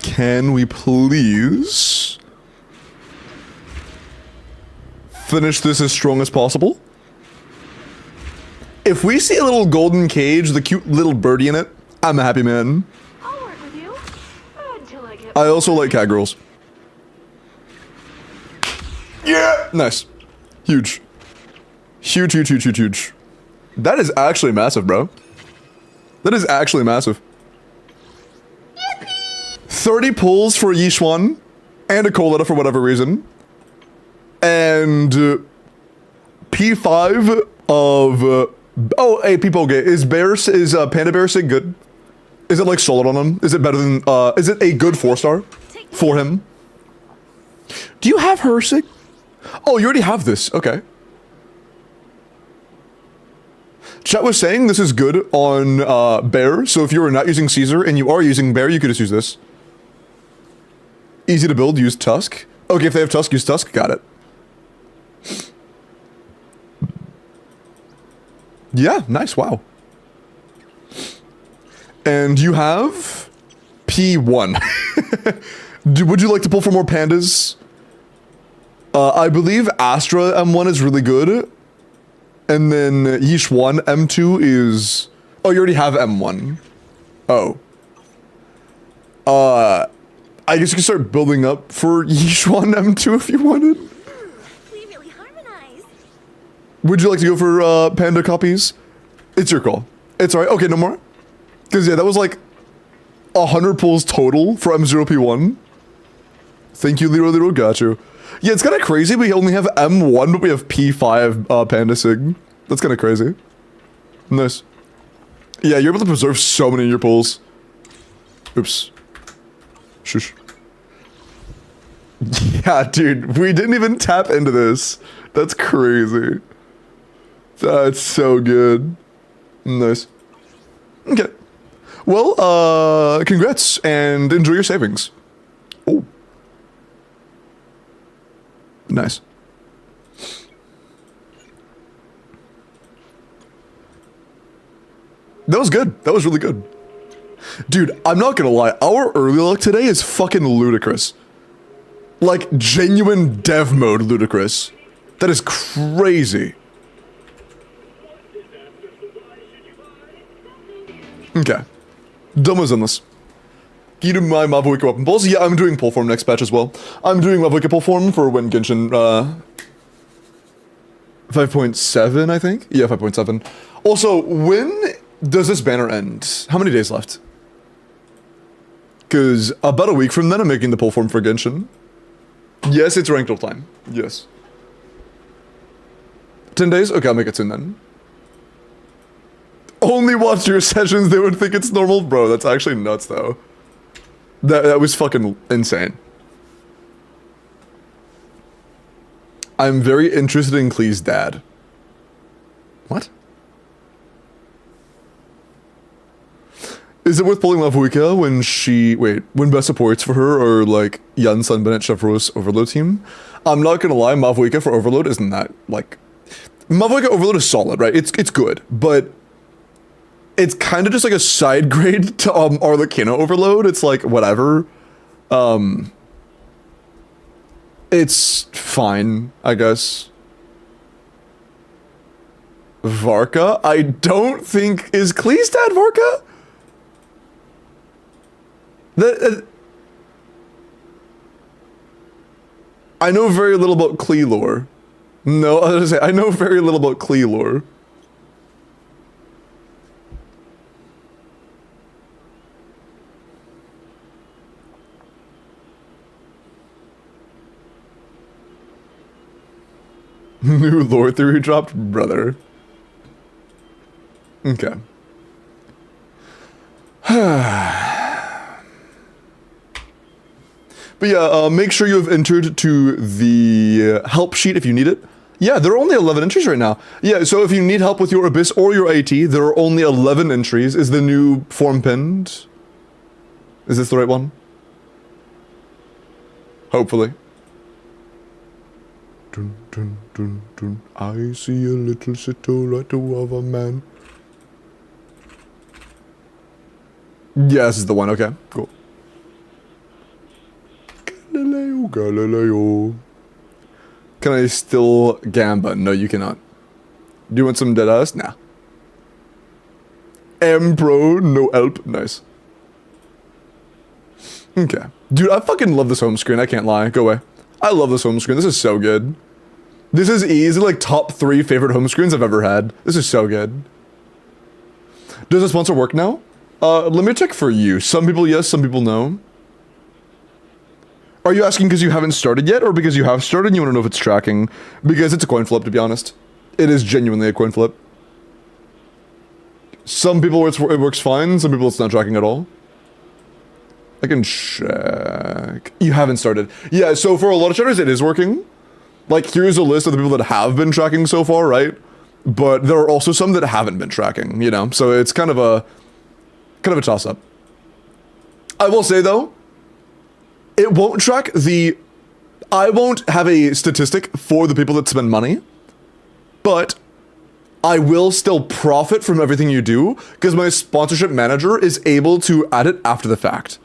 A: Can we please finish this as strong as possible? If we see a little golden cage, the cute little birdie in it, I'm a happy man.
D: I'll work with you until I get.
A: I also like cat girls. Yeah! Nice. Huge. Huge, huge, huge, huge, huge. That is actually massive, bro. That is actually massive. 30 pulls for Yishuan and a Coletta for whatever reason. And P5 of oh, hey, people, okay, is Panda Bear Sig good? Is it like solid on him? Is it better than is it a good 4-star for him? Do you have her Sig? Oh, you already have this. Okay. Chat was saying this is good on Bear, so if you are not using Caesar and you are using Bear, you could just use this. Easy to build, use Tusk. Okay, if they have Tusk, use Tusk. Got it. Yeah, nice, wow. And you have P1. Would you like to pull for more pandas? I believe Astra M1 is really good. And then Yish1 M2 is... Oh, you already have M1. Oh. I guess you can start building up for Yish1 M2 if you wanted.
F: We really harmonize.
A: Would you like to go for panda copies? It's your call. It's alright. Okay, no more. Because yeah, that was like 100 pulls total for M0P1. Thank you, Lero. Got you. Yeah, it's kind of crazy. We only have M1, but we have P5 Panda Sig. That's kind of crazy. Nice. Yeah, you're able to preserve so many of your pulls. Oops. Shush. Yeah, dude, we didn't even tap into this. That's crazy. That's so good. Nice. Okay. Well, congrats and enjoy your savings. Oh. Nice. That was good. That was really good. Dude, I'm not gonna lie. Our early luck today is fucking ludicrous. Like, genuine dev mode ludicrous. That is crazy. Okay. Done was endless. Can you do my Mavuika weapon pulls? Yeah, I'm doing pull form next patch as well. I'm doing Mavuika pull form for when Genshin, 5.7, I think? Yeah, 5.7. Also, when does this banner end? How many days left? Because about a week from then, I'm making the pull form for Genshin. Yes, it's ranked all time. Yes. 10 days? Okay, I'll make it soon then. Only watch your sessions, they would think it's normal? Bro, that's actually nuts though. That was fucking insane. I'm very interested in Klee's dad. What? Is it worth pulling Mavuika when best supports for her are like Yan, Sun, Bennett, Chevros, Overload team? I'm not gonna lie, Mavuika for Overload isn't that, like... Mavuika Overload is solid, right? It's good, but... It's kind of just like a side grade to Arlecchino Overload. It's like, whatever. It's fine, I guess. Varka? I don't think... Is Klee's dad Varka? I know very little about Klee lore. No, I was gonna say, I know very little about Klee lore. New lore theory dropped, brother. Okay. But yeah, make sure you have entered to the help sheet if you need it. Yeah, there are only 11 entries right now. Yeah, so if you need help with your Abyss or your AT, there are only 11 entries. Is the new form pinned? Is this the right one? Hopefully. Dun, dun, dun, dun. I see a little silhouette of a man. Yeah, this is the one. Okay, cool. Galileo, Galileo. Can I still gamba? No, you cannot. Do you want some deadass? Nah. M Pro, no help. Nice. Okay. Dude, I fucking love this home screen. I can't lie. Go away. I love this home screen. This is so good. This is easily like top 3 favorite home screens I've ever had. This is so good. Does the sponsor work now? Let me check for you. Some people yes, some people no. Are you asking because you haven't started yet, or because you have started and you want to know if it's tracking? Because it's a coin flip, to be honest. It is genuinely a coin flip. Some people it works fine, some people it's not tracking at all. I can check. You haven't started. Yeah, so for a lot of chatters, it is working. Like, here's a list of the people that have been tracking so far, right? But there are also some that haven't been tracking, you know? So it's kind of a toss-up. I will say, though, it won't track I won't have a statistic for the people that spend money, but I will still profit from everything you do because my sponsorship manager is able to add it after the fact.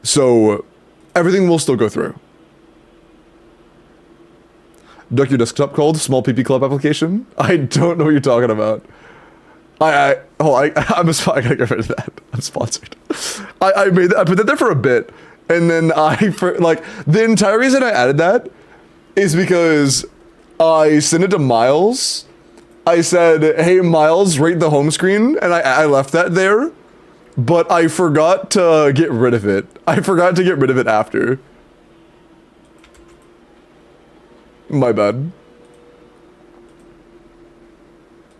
A: So everything will still go through. Duck your desktop called Small PP Club application? I don't know what you're talking about. I gotta get rid of that. I'm sponsored. I put that there for a bit, and then the entire reason I added that is because I sent it to Miles. I said, "Hey Miles, rate the home screen," and I left that there, but I forgot to get rid of it. I forgot to get rid of it after. My bad.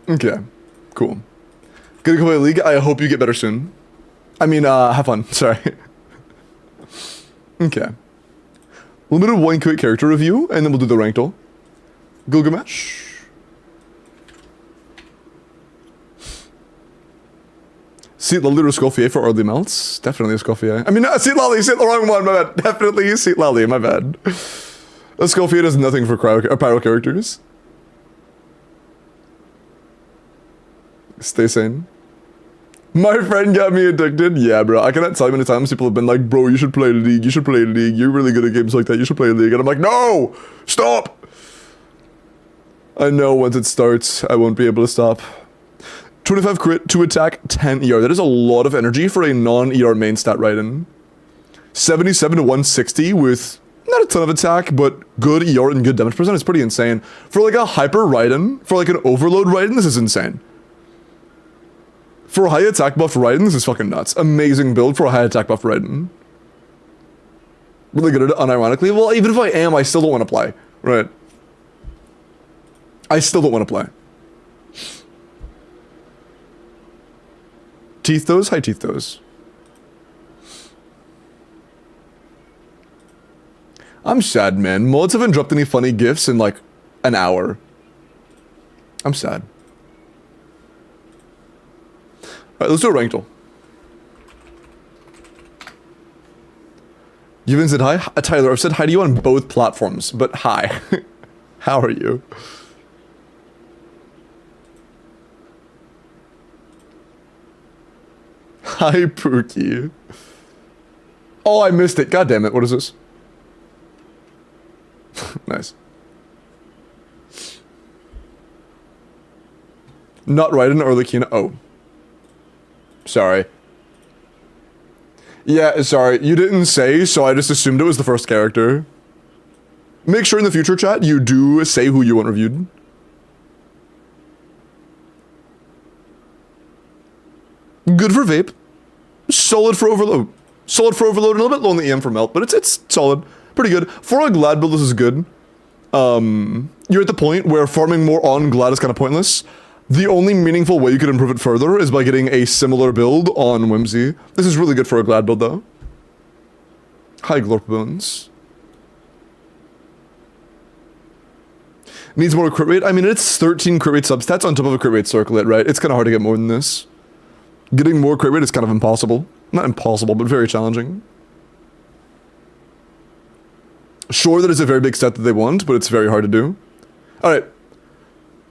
A: Okay, cool. Gonna go play League. I hope you get better soon. I mean, have fun. Sorry. Okay. Limited 1 quick character review, and then we'll do the ranked all. Gilgamesh. Seat Lolly or Scoffier for early melts? Definitely a Scoffier. I mean, no, Seat Lolly, the wrong one, my bad. Definitely Seat Lolly, my bad. A Scoffier does nothing for pyro characters. Stay sane. My friend got me addicted. Yeah, bro. I cannot tell you how many times people have been like, bro, you should play League. You should play League. You're really good at games like that. You should play League. And I'm like, no! Stop! I know once it starts, I won't be able to stop. 25 crit, 2 attack, 10 ER. That is a lot of energy for a non-ER main stat Raiden. 77 to 160 with not a ton of attack, but good ER and good damage percent is pretty insane. For like a hyper Raiden, for like an overload Raiden, this is insane. For a high attack buff Raiden, this is fucking nuts. Amazing build for a high attack buff Raiden. Really good at it, unironically. Well, even if I am, I still don't want to play. Right. I still don't want to play. Teeth those? Hi, teeth those. I'm sad, man. Mods haven't dropped any funny gifs in like an hour. I'm sad. Alright, let's do a ranked all. You haven't said hi? Tyler, I've said hi to you on both platforms, but hi. How are you? Hi, Pookie. Oh, I missed it. God damn it. What is this? Nice. Not Raiden or Lakina. Oh. Sorry. Yeah, sorry. You didn't say, so I just assumed it was the first character. Make sure in the future, chat, you do say who you want reviewed. Good for vape. Solid for overload. Solid for overload and a little bit low on the EM for melt, but it's solid. Pretty good. For a glad build, this is good. you're at the point where farming more on Glad is kind of pointless. The only meaningful way you could improve it further is by getting a similar build on Whimsy. This is really good for a Glad build, though. Hi, Glorp Bones. Needs more crit rate? I mean, it's 13 crit rate substats on top of a crit rate circlet, right? It's kind of hard to get more than this. Getting more crit rate is kind of impossible. Not impossible, but very challenging. Sure, that is a very big stat that they want, but it's very hard to do. Alright.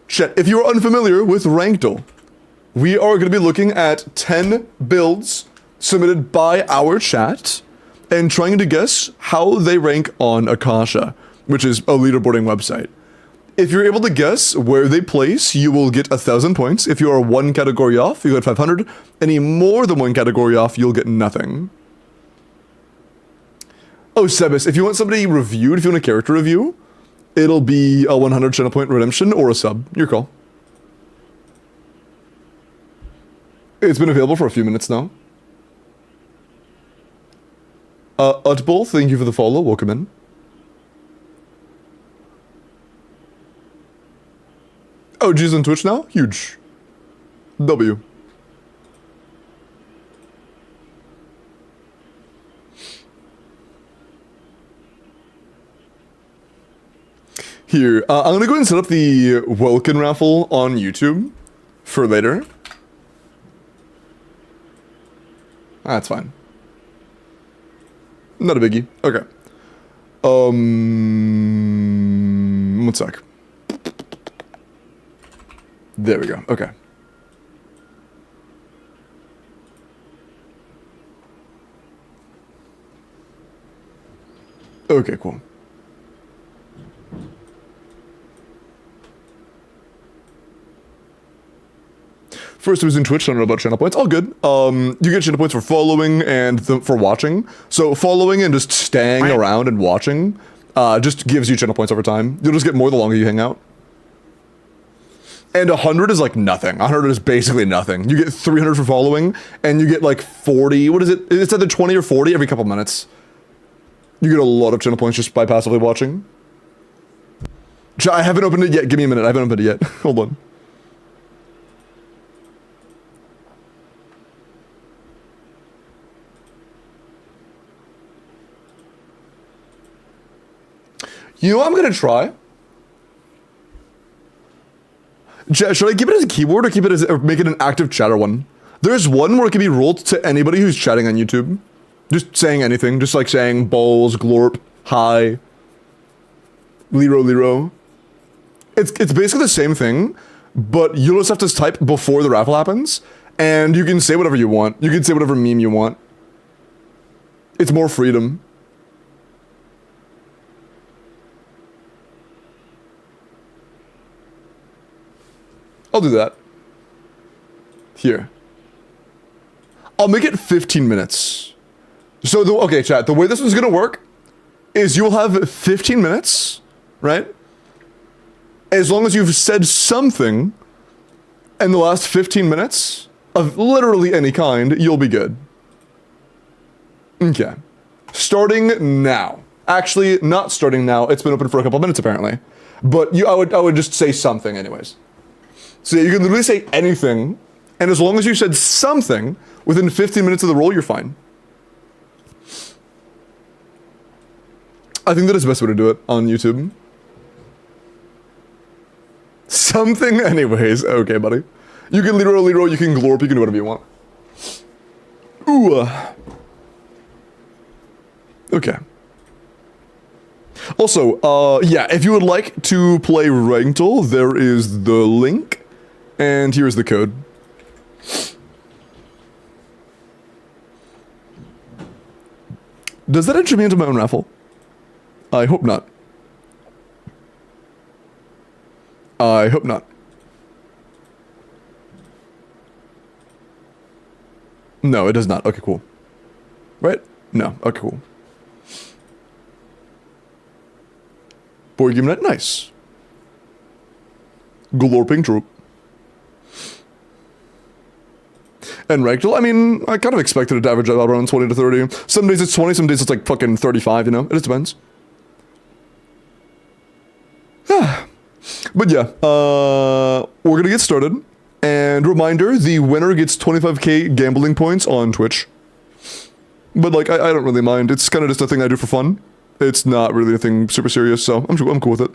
A: Chat, if you are unfamiliar with Rankdle, we are going to be looking at 10 builds submitted by our chat and trying to guess how they rank on Akasha, which is a leaderboarding website. If you're able to guess where they place, you will get 1,000 points. If you are one category off, you get 500. Any more than one category off, you'll get nothing. Oh, Sebas, if you want somebody reviewed, if you want a character review, it'll be a 100 channel point redemption or a sub. Your call. It's been available for a few minutes now. Utbull, thank you for the follow. Welcome in. Oh, G's on Twitch now? Huge. W. Here, I'm gonna go ahead and set up the Welkin raffle on YouTube for later. That's fine. Not a biggie. Okay. One sec. There we go. Okay. Okay, cool. First it was in Twitch, I don't know about channel points. All good. You get channel points for following and for watching. So following and just staying around and watching just gives you channel points over time. You'll just get more the longer you hang out. And 100 is like nothing. 100 is basically nothing. You get 300 for following, and you get like 40. What is it? It's either 20 or 40 every couple minutes. You get a lot of channel points just by passively watching. I haven't opened it yet. Give me a minute. I haven't opened it yet. Hold on. You know what I'm gonna try? Should I keep it as a keyboard or keep it as, or make it an active chatter one? There's one where it can be rolled to anybody who's chatting on YouTube. Just saying anything, just like saying balls, glorp, hi, Lero. It's basically the same thing, but you'll just have to type before the raffle happens, and you can say whatever you want. You can say whatever meme you want. It's more freedom. I'll do that. Here. I'll make it 15 minutes. So, okay, chat, the way this one's gonna work is you'll have 15 minutes, right? As long as you've said something in the last 15 minutes of literally any kind, you'll be good. Okay. Starting now. Actually, not starting now. It's been open for a couple minutes, apparently. But I would just say something anyways. So you can literally say anything, and as long as you said something within 15 minutes of the roll, you're fine. I think that is the best way to do it on YouTube. Something anyways. Okay, buddy. You can literally roll, you can glorp, you can do whatever you want. Ooh. Okay. Also, yeah, if you would like to play Rankdle, there is the link. And here's the code. Does that enter me into my own raffle? I hope not. I hope not. No, it does not. Okay, cool. Right? No. Okay, cool. Board game night. Nice. Glorping troop. And Rankdle, I mean, I kind of expected it to average out around 20 to 30. Some days it's 20, some days it's like fucking 35, you know? It just depends. But yeah, we're gonna get started. And reminder, the winner gets 25k gambling points on Twitch. But like, I don't really mind. It's kind of just a thing I do for fun. It's not really a thing super serious, so I'm cool with it.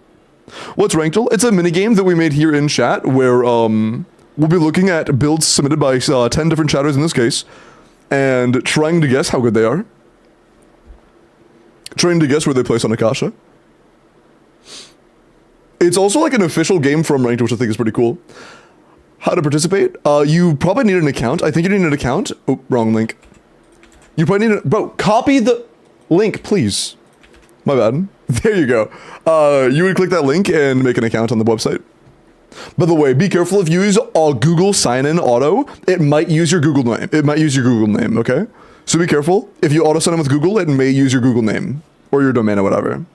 A: What's Ranked? It's a minigame that we made here in chat where we'll be looking at builds submitted by 10 different chatters in this case, and trying to guess how good they are. Trying to guess where they place on Akasha. It's also like an official game from Ranked, which I think is pretty cool. How to participate? You probably need an account. I think you need an account. Oh, wrong link. You probably need bro, copy the link, please. My bad. There you go. You would click that link and make an account on the website. By the way, be careful if you use Google sign-in auto. It might use your Google name. It might use your Google name, okay? So be careful. If you auto sign in with Google, it may use your Google name or your domain or whatever.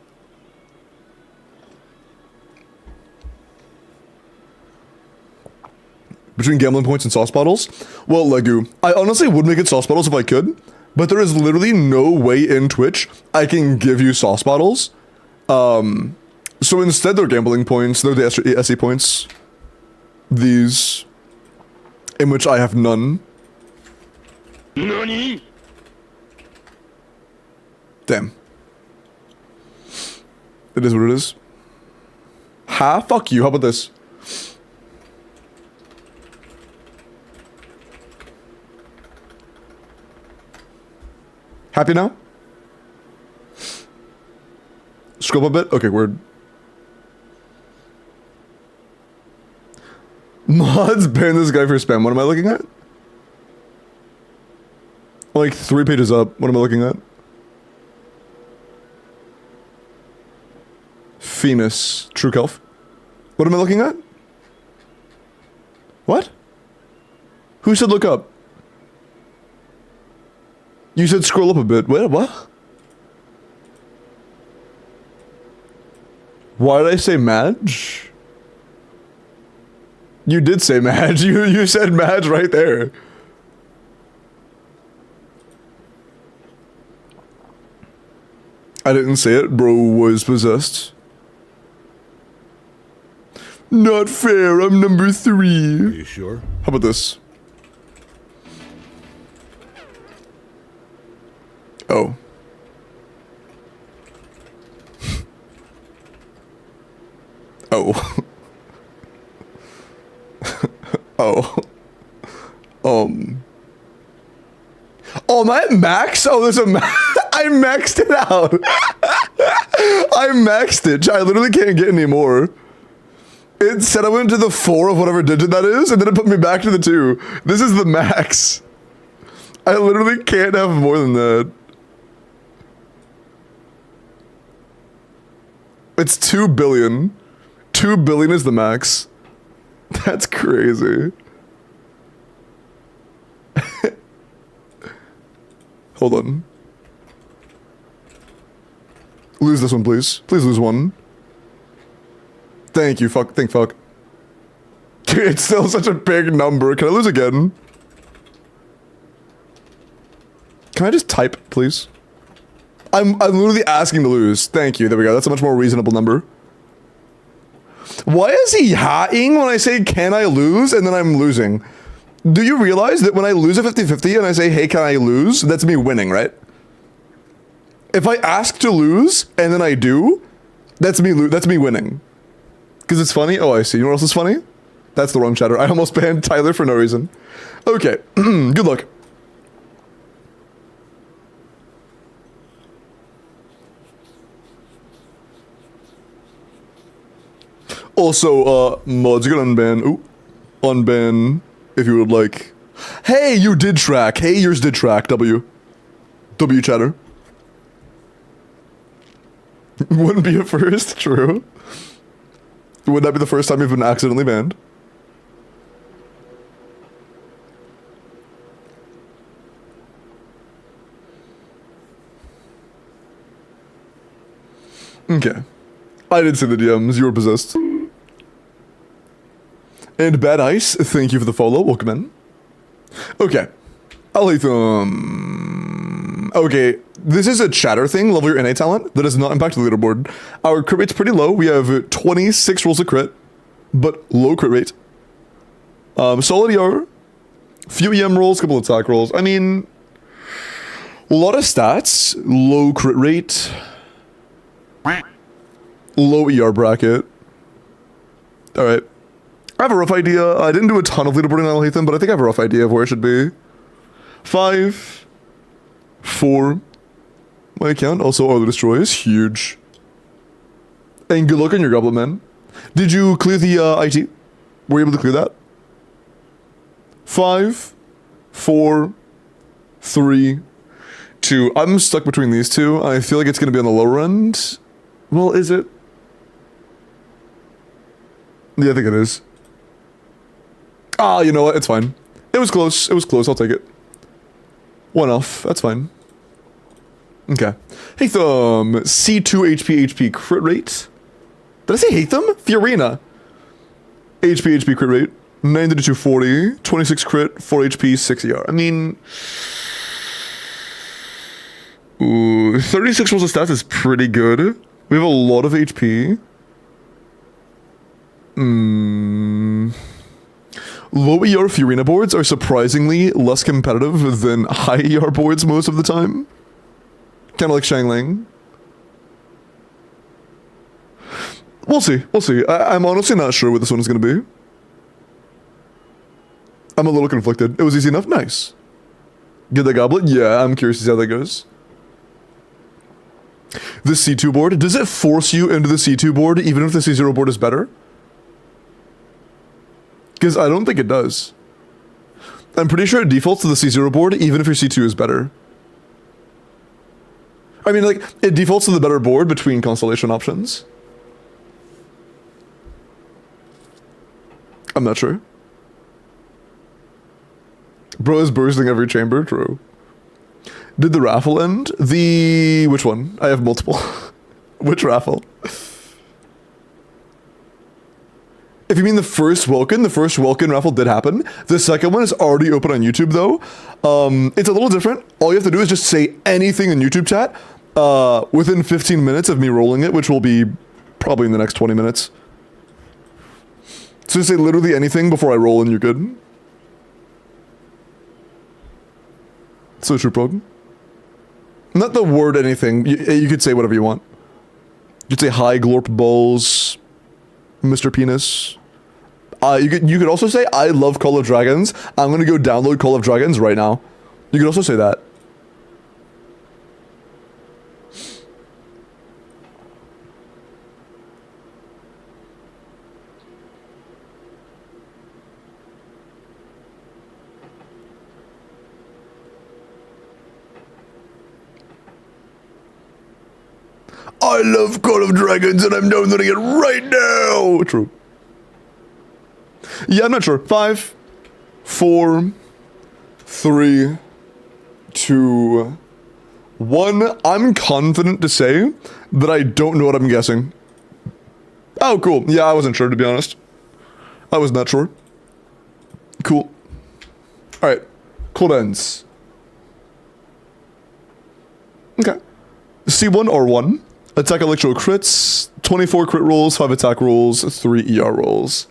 A: Between gambling points and sauce bottles? Well, Legu, I honestly would make it sauce bottles if I could, but there is literally no way in Twitch I can give you sauce bottles. So instead they're gambling points, they're the SE points. These, in which I have none.
C: NANI?
A: Damn. It is what it is. Ha? Fuck you, how about this? Happy now? Scroll up a bit? Okay, word. Mods ban this guy for spam. What am I looking at? Like 3 pages up. What am I looking at? Phoenix. True Kelf. What am I looking at? What? Who said look up? You said scroll up a bit. Wait, what? Why did I say Madge? You did say Madge. You said Madge right there. I didn't say it. Bro was possessed. Not fair. I'm number 3.
C: Are you sure?
A: How about this? Oh. Oh. Oh. Oh, am I at max? Oh, there's a I maxed it out. I maxed it. I literally can't get any more. It said I went to the 4 of whatever digit that is, and then it put me back to the 2. This is the max. I literally can't have more than that. It's 2 billion. 2 billion is the max. That's crazy. Hold on. Lose this one, please. Please lose one. Thank you, fuck. Thank fuck. Dude, it's still such a big number. Can I lose again? Can I just type, please? I'm literally asking to lose. Thank you. There we go. That's a much more reasonable number. Why is he ha-ing when I say, can I lose? And then I'm losing. Do you realize that when I lose a 50-50 and I say, hey, can I lose? That's me winning, right? If I ask to lose and then I do, that's me winning. Because it's funny? Oh, I see. You know what else is funny? That's the wrong chatter. I almost banned Tyler for no reason. Okay. Good luck. Also, mods, you can unban. Ooh. Unban if you would like. Hey, you did track. Hey, yours did track. W chatter. Wouldn't be a first, true. Would that be the first time you've been accidentally banned? Okay. I didn't see the DMs, you were possessed. And Bad Ice, thank you for the follow, welcome in. Okay. Alethum. Okay, this is a chatter thing, level your NA talent, that does not impact the leaderboard. Our crit rate's pretty low, we have 26 rolls of crit. but low crit rate. Solid ER, few EM rolls, couple attack rolls. I mean, a lot of stats, low crit rate, low ER bracket. Alright. I have a rough idea. I didn't do a ton of leaderboarding on Lathan, but I think I have a rough idea of where it should be. 5, 4. My account, also Arlo Destroy is huge. And good luck on your goblet, man. Did you clear the IT? Were you able to clear that? 5, 4, 3, 2. I'm stuck between these two. I feel like it's going to be on the lower end. Well, is it? Yeah, I think it is. Ah, you know what? It's fine. It was close. It was close. I'll take it. 1 off. That's fine. Okay. Hatham. C2 HP crit rate. Did I say Hatham? Fiorina. HP crit rate. 90 to 240. 26 crit. 4 HP. 6 ER. I mean... Ooh, 36 rolls of stats is pretty good. We have a lot of HP. Low ER Fiorina boards are surprisingly less competitive than high ER boards most of the time. Kind of like Shangling. We'll see. We'll see. I'm honestly not sure what this one is going to be. I'm a little conflicted. It was easy enough. Nice. Get the goblet? Yeah, I'm curious to see how that goes. The C2 board, does it force you into the C2 board even if the C0 board is better? Because I don't think it does. I'm pretty sure it defaults to the C0 board even if your C2 is better. I mean, like, it defaults to the better board between constellation options. I'm not sure. Bro is bursting every chamber, true. Did the raffle end? Which one? I have multiple. Which raffle? If you mean the first Welkin raffle did happen. The second one is already open on YouTube though. It's a little different. All you have to do is just say anything in YouTube chat within 15 minutes of me rolling it, which will be probably in the next 20 minutes. So just say literally anything before I roll and you're good. So true, Prog. Not the word anything. You could say whatever you want. You could say hi, Glorp Balls, Mr. Penis. You could also say I love Call of Dragons. I'm gonna go download Call of Dragons right now. You could also say that. I love Call of Dragons and I'm downloading it right now! True. Yeah, I'm not sure. 5, 4, 3, 2, 1. I'm confident to say that I don't know what I'm guessing. Oh, cool. Yeah, I wasn't sure, to be honest. I was not sure. Cool. Alright. Cold ends. Okay. C1 or 1. Attack electro crits, 24 crit rolls, 5 attack rolls, 3 ER rolls.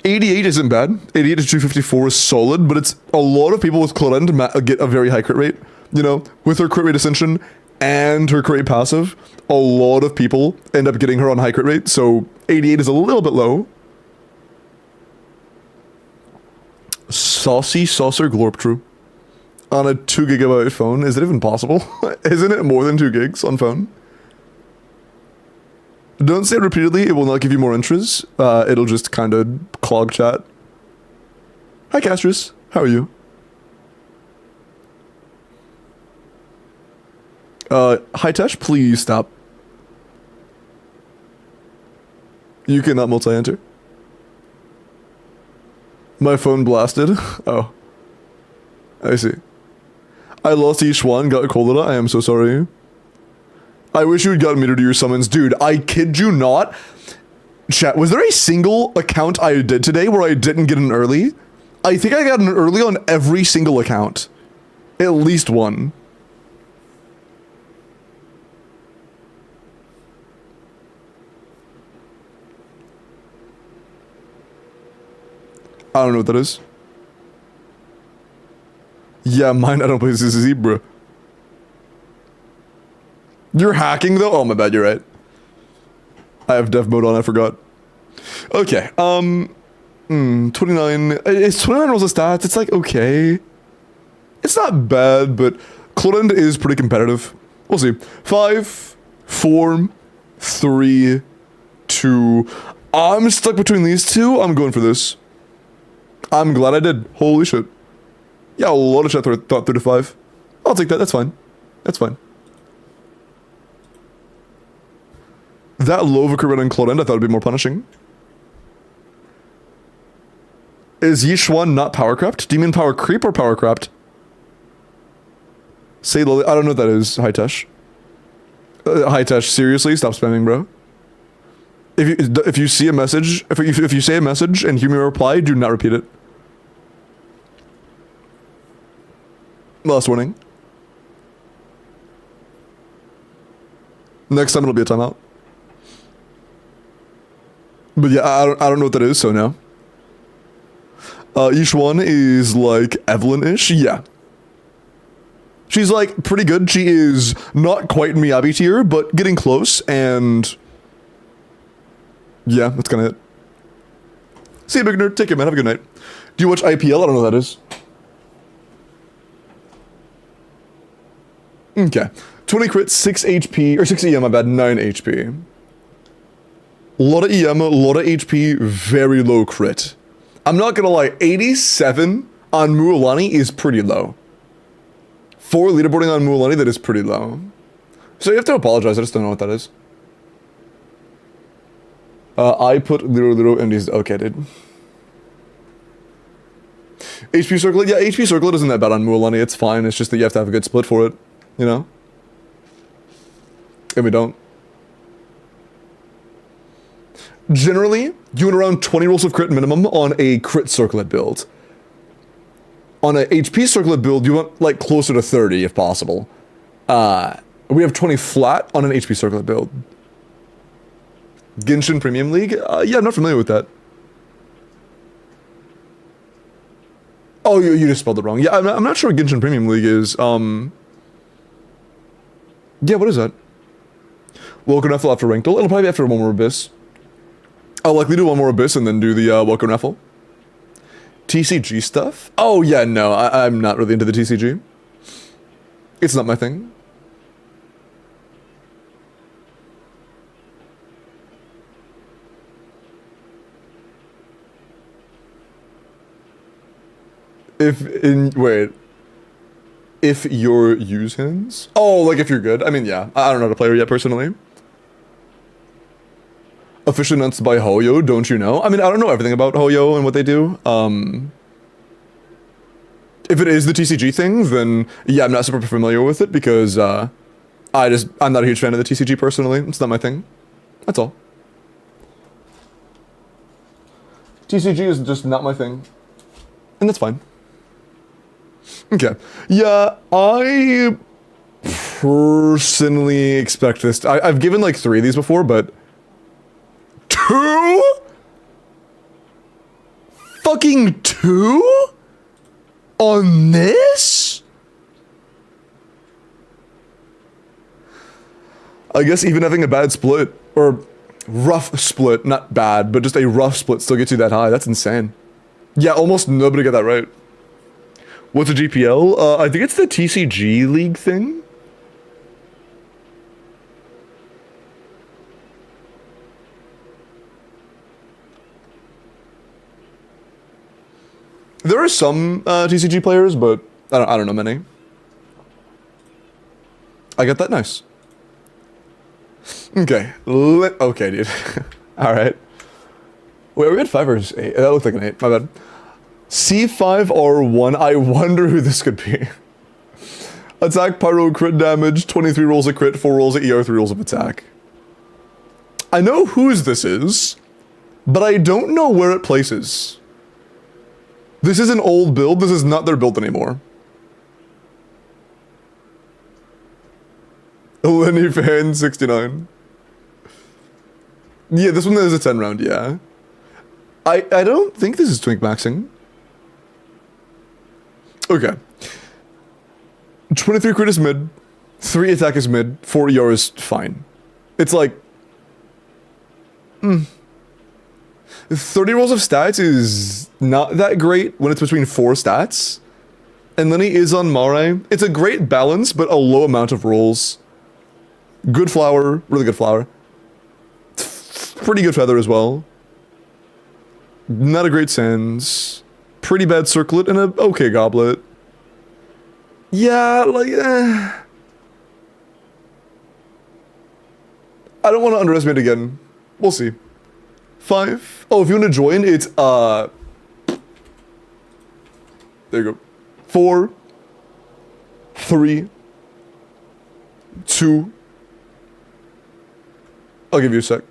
A: 88 isn't bad. 88 to 254 is solid, but it's a lot of people with Clorend get a very high crit rate. You know, with her crit rate ascension and her crit rate passive, a lot of people end up getting her on high crit rate, so 88 is a little bit low. Saucy Saucer Glorp True. On a 2 GB phone, is it even possible? Isn't it more than 2 gigs on phone? Don't say it repeatedly, it will not give you more entries. It'll just kind of clog chat. Hi Castris, how are you? Hi Tesh, please stop. You cannot multi-enter. My phone blasted? Oh. I see. I lost each one, got cholera, I am so sorry. I wish you had gotten me to do your summons. Dude, I kid you not. Chat, was there a single account I did today where I didn't get an early? I think I got an early on every single account. At least one. I don't know what that is. Yeah, mine, I don't play CCC, bro. You're hacking though? Oh, my bad, you're right. I have dev mode on, I forgot. Okay, 29. It's 29 rolls of stats. It's like, okay. It's not bad, but Clodend is pretty competitive. We'll see. 5, 4, 3, 2. I'm stuck between these two. I'm going for this. I'm glad I did. Holy shit. Yeah, a lot of chat thought 3 to 5. I'll take that. That's fine. That's fine. That low of a crit rate on Clodend, I thought would be more punishing. Is Yishuan not power crept? Do you mean power creep or power crept? Say Lily. I don't know what that is, Hitesh. Hitesh, seriously, stop spamming, bro. If you see a message, if you say a message and hear me reply, do not repeat it. Last warning. Next time it'll be a timeout. But yeah, I don't know what that is, so no. Each one is like Evelyn-ish, yeah. She's like pretty good. She is not quite Miyabi tier, but getting close, and yeah, that's kind of it. See you, big nerd. Take care, man. Have a good night. Do you watch IPL? I don't know what that is. Okay. 20 crit, 6 HP, or 6 EM, my bad, 9 HP. A lot of EM, a lot of HP, very low crit. I'm not gonna lie, 87 on Mualani is pretty low. For leaderboarding on Mualani, that is pretty low. So you have to apologize, I just don't know what that is. I put Liro in these, okay, dude. HP Circlet, yeah, HP Circlet isn't that bad on Mualani, it's fine, it's just that you have to have a good split for it, you know? And we don't. Generally, you want around 20 rolls of crit minimum on a crit circlet build. On a HP circlet build, you want like closer to 30 if possible. We have 20 flat on an HP circlet build. Genshin Premium League? Yeah, I'm not familiar with that. Oh, you just spelled it wrong. Yeah, I'm not sure what Genshin Premium League is. Yeah, what is that? Welcome Raffle after Ranked. It'll probably be after one more Abyss. I'll likely do one more Abyss and then do the Welcome Raffle. TCG stuff? Oh, yeah, no, I'm not really into the TCG. It's not my thing. If you're use hands? Oh, like if you're good? I mean, yeah, I don't know how to play her yet personally. Officially announced by Hoyo, don't you know? I mean, I don't know everything about Hoyo and what they do. If it is the TCG thing, then yeah, I'm not super familiar with it because I'm not a huge fan of the TCG personally. It's not my thing. That's all. TCG is just not my thing. And that's fine. Okay. Yeah, I personally expect this. I've given like 3 of these before, but 2? Fucking 2? On this? I guess even having a bad split, or rough split, not bad, but just a rough split still gets you that high. That's insane. Yeah, almost nobody got that right. What's a GPL? I think it's the TCG League thing. There are some TCG players, but I don't know many. I got that nice. Okay, okay, dude. All right. Wait, are we at 5 or 8? That looked like an 8. My bad. C5R1. I wonder who this could be. Attack, pyro, crit damage. 23 rolls of crit, 4 rolls of ER, 3 rolls of attack. I know whose this is, but I don't know where it places. This is an old build. This is not their build anymore. Lenny fan 69. Yeah, this one is a 10 round, yeah. I don't think this is twink maxing. Okay. 23 crit is mid, 3 attack is mid, 4 ER is fine. It's like... 30 rolls of stats is not that great when it's between 4 stats. And then he is on Mare. It's a great balance, but a low amount of rolls. Good flower, really good flower. Pretty good feather as well. Not a great sands. Pretty bad circlet and a okay goblet. Yeah, like, I don't want to underestimate again. We'll see. 5. Oh, if you want to join, it's, there you go. 4, 3, 2. I'll give you a sec.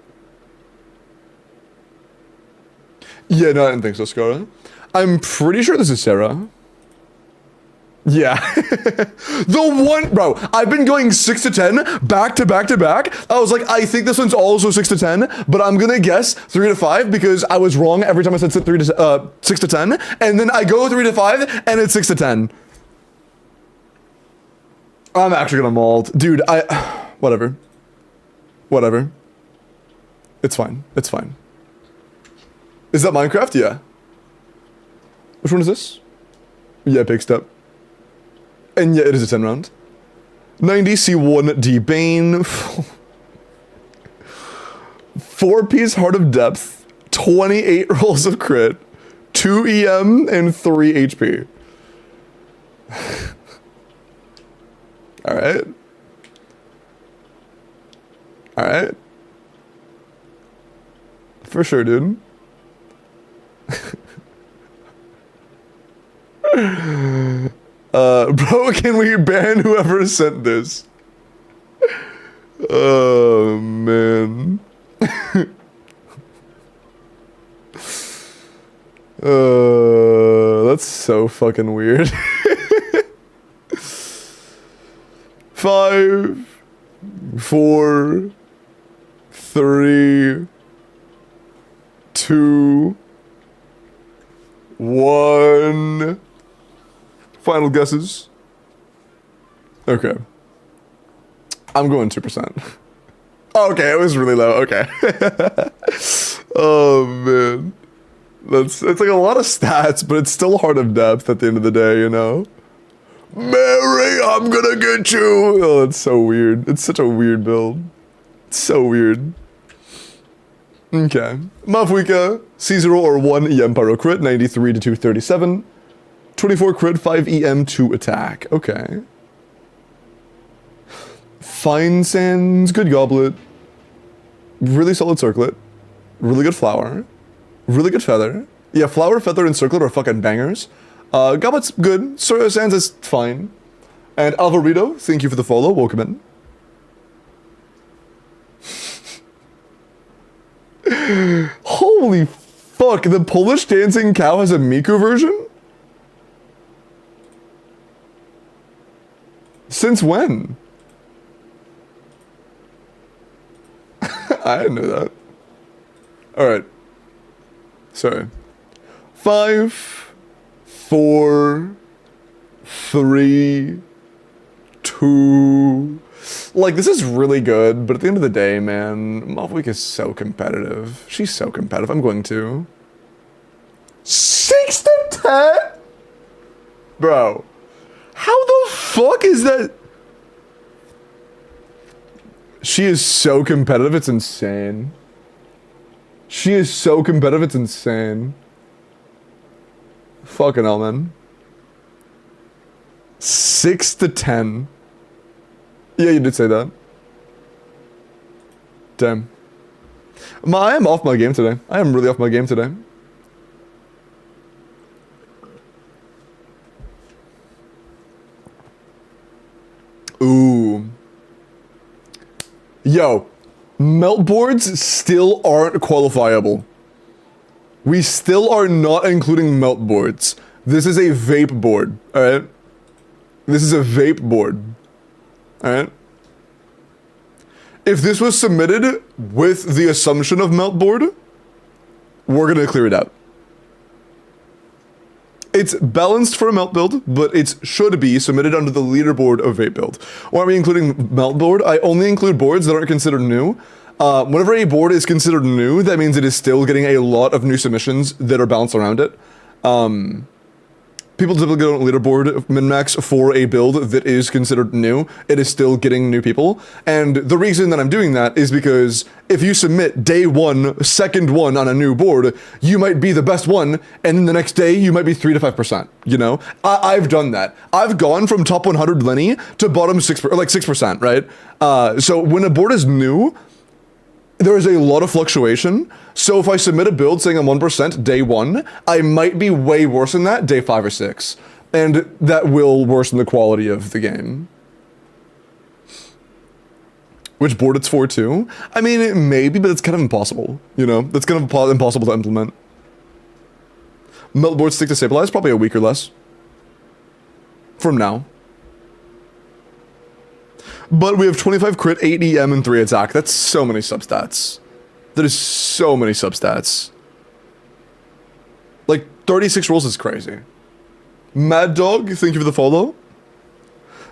A: Yeah, no, I didn't think so, Scara. I'm pretty sure this is Sarah. Yeah. The one, bro, I've been going 6 to 10 back to back to back. I was like, I think this one's also 6 to 10, but I'm gonna guess 3 to 5 because I was wrong every time I said 6 to 10. And then I go 3 to 5 and it's 6 to 10. I'm actually gonna mold. Dude, whatever. Whatever. It's fine. It's fine. Is that Minecraft? Yeah. Which one is this? Yeah, Big Step. And yeah, it is a 10 round. 90 C1D Bane. 4-piece Heart of Depth. 28 rolls of crit. 2 EM and 3 HP. Alright. Alright. For sure, dude. Bro, can we ban whoever sent this? Oh, man. That's so fucking weird. 5, 4, 3, 2, 1. Final guesses. Okay. I'm going 2%. Okay, it was really low. Okay. Oh man. It's like a lot of stats, but it's still Heart of Depth at the end of the day, you know? Mary, I'm gonna get you! Oh, it's so weird. It's such a weird build. It's so weird. Okay. Mafuika, C0 or 1 EM Pyro crit, 93 to 237. 24 crit, 5 EM, 2 attack. Okay. Fine Sands, good goblet. Really solid circlet. Really good flower. Really good feather. Yeah, flower, feather, and circlet are fucking bangers. Goblet's good. Sands is fine. And Alvarito, thank you for the follow. Welcome in. Holy fuck, the Polish dancing cow has a Miku version? Since when? I didn't know that. Alright. Sorry. 5, 4, 3, 2. Like, this is really good, but at the end of the day, man, Mofweek is so competitive. She's so competitive. I'm going to. 6 to 10? Bro. How the fuck is that? She is so competitive, it's insane. She is so competitive, it's insane. Fucking hell, man. 6 to 10. Yeah, you did say that. Damn. I am off my game today. I am really off my game today. Ooh. Yo, melt boards still aren't qualifiable. We still are not including melt boards. This is a vape board, alright? This is a vape board, alright? If this was submitted with the assumption of melt board, We're gonna clear it out. It's balanced for a melt build, but it should be submitted under the leaderboard of vape build. Why are we including melt board? I only include boards that aren't considered new. Whenever a board is considered new, that means it is still getting a lot of new submissions that are balanced around it. People typically don't leaderboard min-max for a build that is considered new. It is still getting new people. And the reason that I'm doing that is because if you submit day one, second one on a new board, you might be the best one, and then the next day you might be 3 to 5%, you know? I've done that. I've gone from top 100 Lenny to bottom 6, or like 6%, right? So when a board is new, there is a lot of fluctuation. So if I submit a build saying I'm 1% day one, I might be way worse than that day 5 or 6. And that will worsen the quality of the game. Which board it's for too? I mean, maybe, but it's kind of impossible. You know, that's kind of impossible to implement. Melt board stick to stabilize, probably a week or less. From now. But we have 25 crit, 8 EM, and 3 attack. That's so many substats. That is so many substats. Like, 36 rolls is crazy. Mad Dog, thank you for the follow.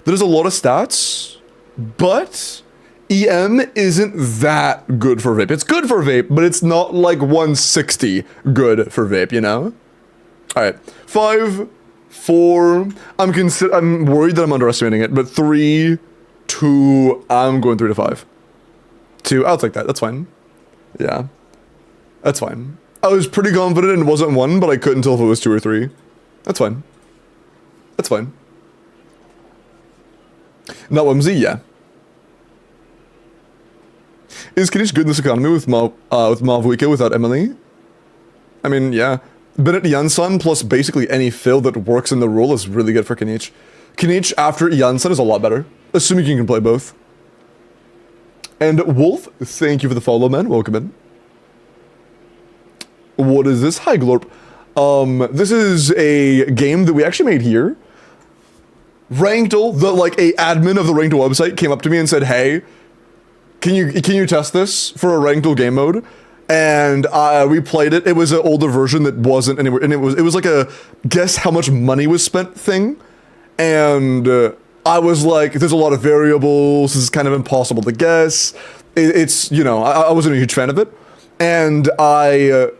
A: There's a lot of stats, but EM isn't that good for vape. It's good for vape, but it's not like 160 good for vape, you know? Alright, 5, 4, I'm worried that I'm underestimating it, but 3, 2, I'm going 3 to 5. 2, I'll take that, that's fine. Yeah, that's fine. I was pretty confident it wasn't 1, but I couldn't tell if it was 2 or 3. That's fine. That's fine. Not whimsy, yeah. Is Kanish good in this economy with Malvuika without Emily? I mean, yeah. Bennett Janssen plus basically any fill that works in the role is really good for Kanish. Kanish after Janssen is a lot better, assuming you can play both. And Wolf, thank you for the follow, man. Welcome in. What is this? Hi, Glorp. This is a game that we actually made here. Rankdle, a admin of the Rankdle website, came up to me and said, "Hey, can you test this for a Rankdle game mode?" And we played it. It was an older version that wasn't anywhere, and it was like a guess how much money was spent thing. And I was like, there's a lot of variables. This is kind of impossible to guess. It's, you know, I wasn't a huge fan of it. And I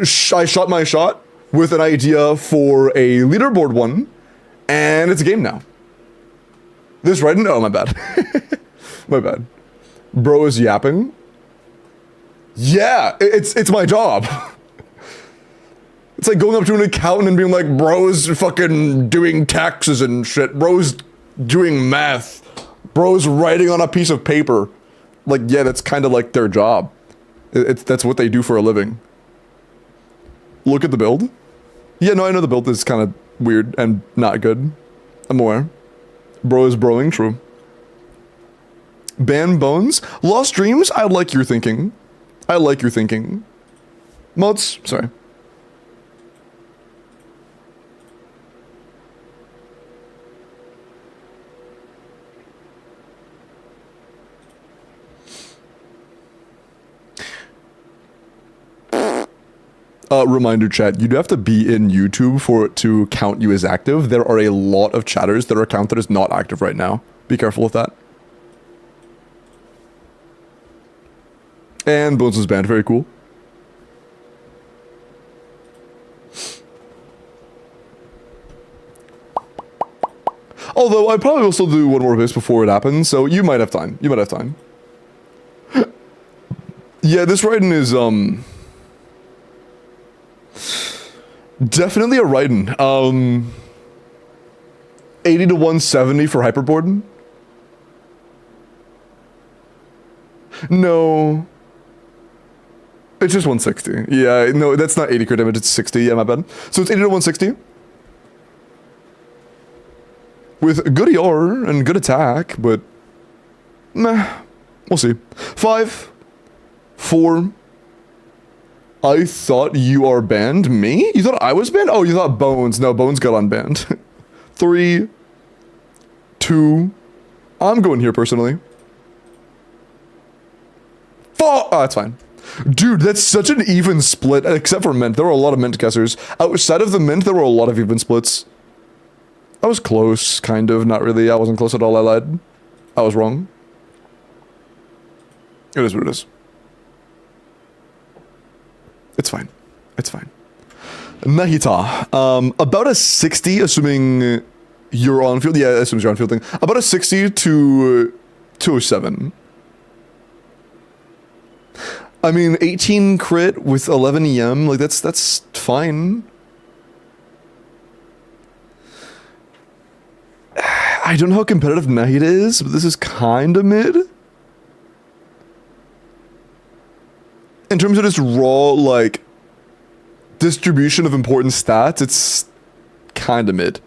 A: shot my shot with an idea for a leaderboard one, and it's a game now. This right? No, my bad. My bad. Bro is yapping. Yeah, it's my job. It's like going up to an accountant and being like, bro's fucking doing taxes and shit. Bro's doing math. Bro's writing on a piece of paper. Like, yeah, that's kind of like their job. That's what they do for a living. Look at the build. Yeah, no, I know the build is kind of weird and not good. I'm aware. Bro is broing, true. Ban Bones. Lost Dreams, I like your thinking. I like your thinking. Mods, sorry. Reminder chat, you'd have to be in YouTube for it to count you as active. There are a lot of chatters that are counted as not active right now. Be careful with that. And Bones is banned, very cool. Although I probably will still do one more of this before it happens, so you might have time. You might have time. Yeah, this Raiden is definitely a Raiden. 80 to 170 for Hyperboard. No. It's just 160. Yeah, no, that's not 80 crit damage, it's 60. Yeah, my bad. So it's 80 to 160. With good ER and good attack, but meh. We'll see. 5, 4. I thought you are banned. Me? You thought I was banned? Oh, you thought Bones. No, Bones got unbanned. 3, 2. I'm going here personally. 4. Oh, that's fine. Dude, that's such an even split, except for Mint. There were a lot of Mint guessers. Outside of the Mint, there were a lot of even splits. I was close, kind of. Not really. I wasn't close at all. I lied. I was wrong. It is what it is. It's fine. It's fine. Nahita. About a 60, assuming you're on field. Yeah, assuming you're on fielding. About a 60 to 207. I mean, 18 crit with 11 EM, like that's fine. I don't know how competitive Nahita is, but this is kinda mid. In terms of just raw, like, distribution of important stats, it's kinda mid.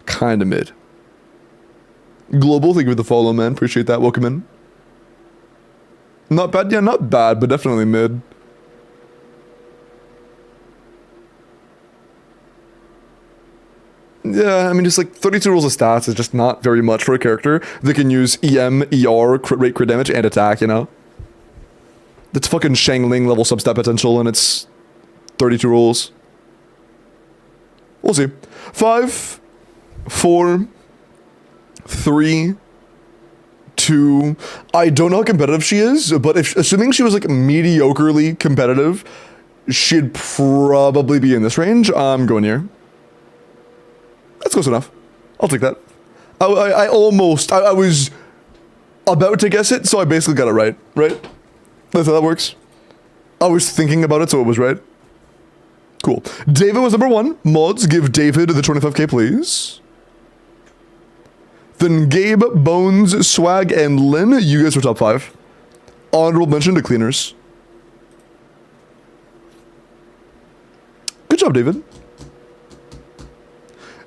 A: Kinda mid. Global, thank you for the follow, man. Appreciate that. Welcome in. Not bad. Yeah, not bad, but definitely mid. Yeah, I mean, just like 32 rolls of stats is just not very much for a character that can use EM, ER, crit rate, crit damage, and attack, you know? That's fucking Shangling level substat potential, and it's 32 rolls. We'll see. 5, 4, 3, 2. I don't know how competitive she is, but assuming she was like mediocrely competitive, she'd probably be in this range. I'm going here. That's close enough. I'll take that. I was about to guess it, so I basically got it right. Right? That's how that works. I was thinking about it, so it was right. Cool. David was number 1. Mods, give David the 25k, please. Then Gabe, Bones, Swag, and Lynn, you guys were top 5. Honorable mention to Cleaners. Good job, David.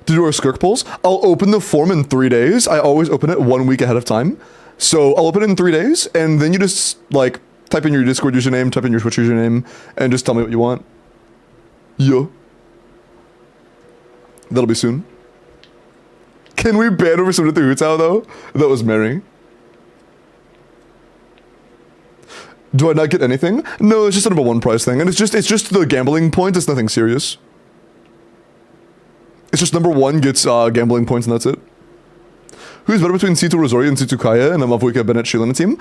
A: To do our Skirk polls, I'll open the form in 3 days. I always open it 1 week ahead of time. So I'll open it in 3 days, and then you just, like, type in your Discord username, type in your Twitch username, and just tell me what you want. Yeah. That'll be soon. Can we ban over someone at the Hootao, though? That was Mary. Do I not get anything? No, it's just a number 1 prize thing, and it's just the gambling point. It's nothing serious. It's just number 1 gets gambling points, and that's it. Who's better between C2 Rosaria and C2 Kaya and a Mavuika Bennett Shilin team?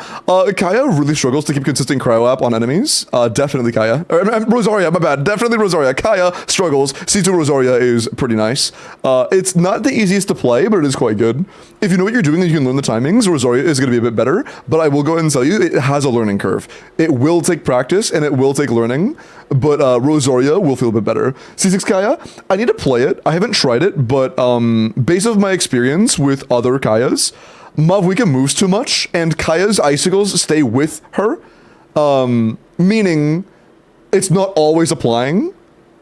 A: Kaya really struggles to keep consistent cryo app on enemies. Definitely Kaya. Rosaria, my bad. Definitely Rosaria. Kaya struggles. C2 Rosaria is pretty nice. It's not the easiest to play, but it is quite good. If you know what you're doing and you can learn the timings, Rosaria is going to be a bit better, but I will go ahead and tell you, it has a learning curve. It will take practice and it will take learning, but Rosaria will feel a bit better. C6 Kaya, I need to play it. I haven't tried it, but based off my experience with other Kayas, Mavuika moves too much, and Kaya's icicles stay with her, meaning it's not always applying.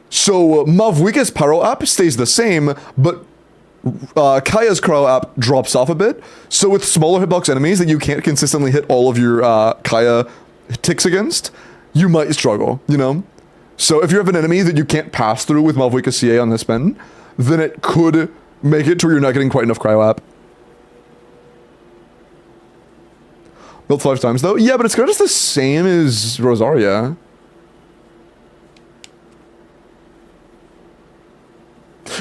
A: So Mavuika's Pyro app stays the same, but Kaya's Cryo app drops off a bit. So with smaller hitbox enemies that you can't consistently hit all of your Kaya ticks against, you might struggle, you know? So if you have an enemy that you can't pass through with Mavuika CA on this spin, then it could make it to where you're not getting quite enough Cryo app. Built 5 times though? Yeah, but it's kind of just the same as Rosaria.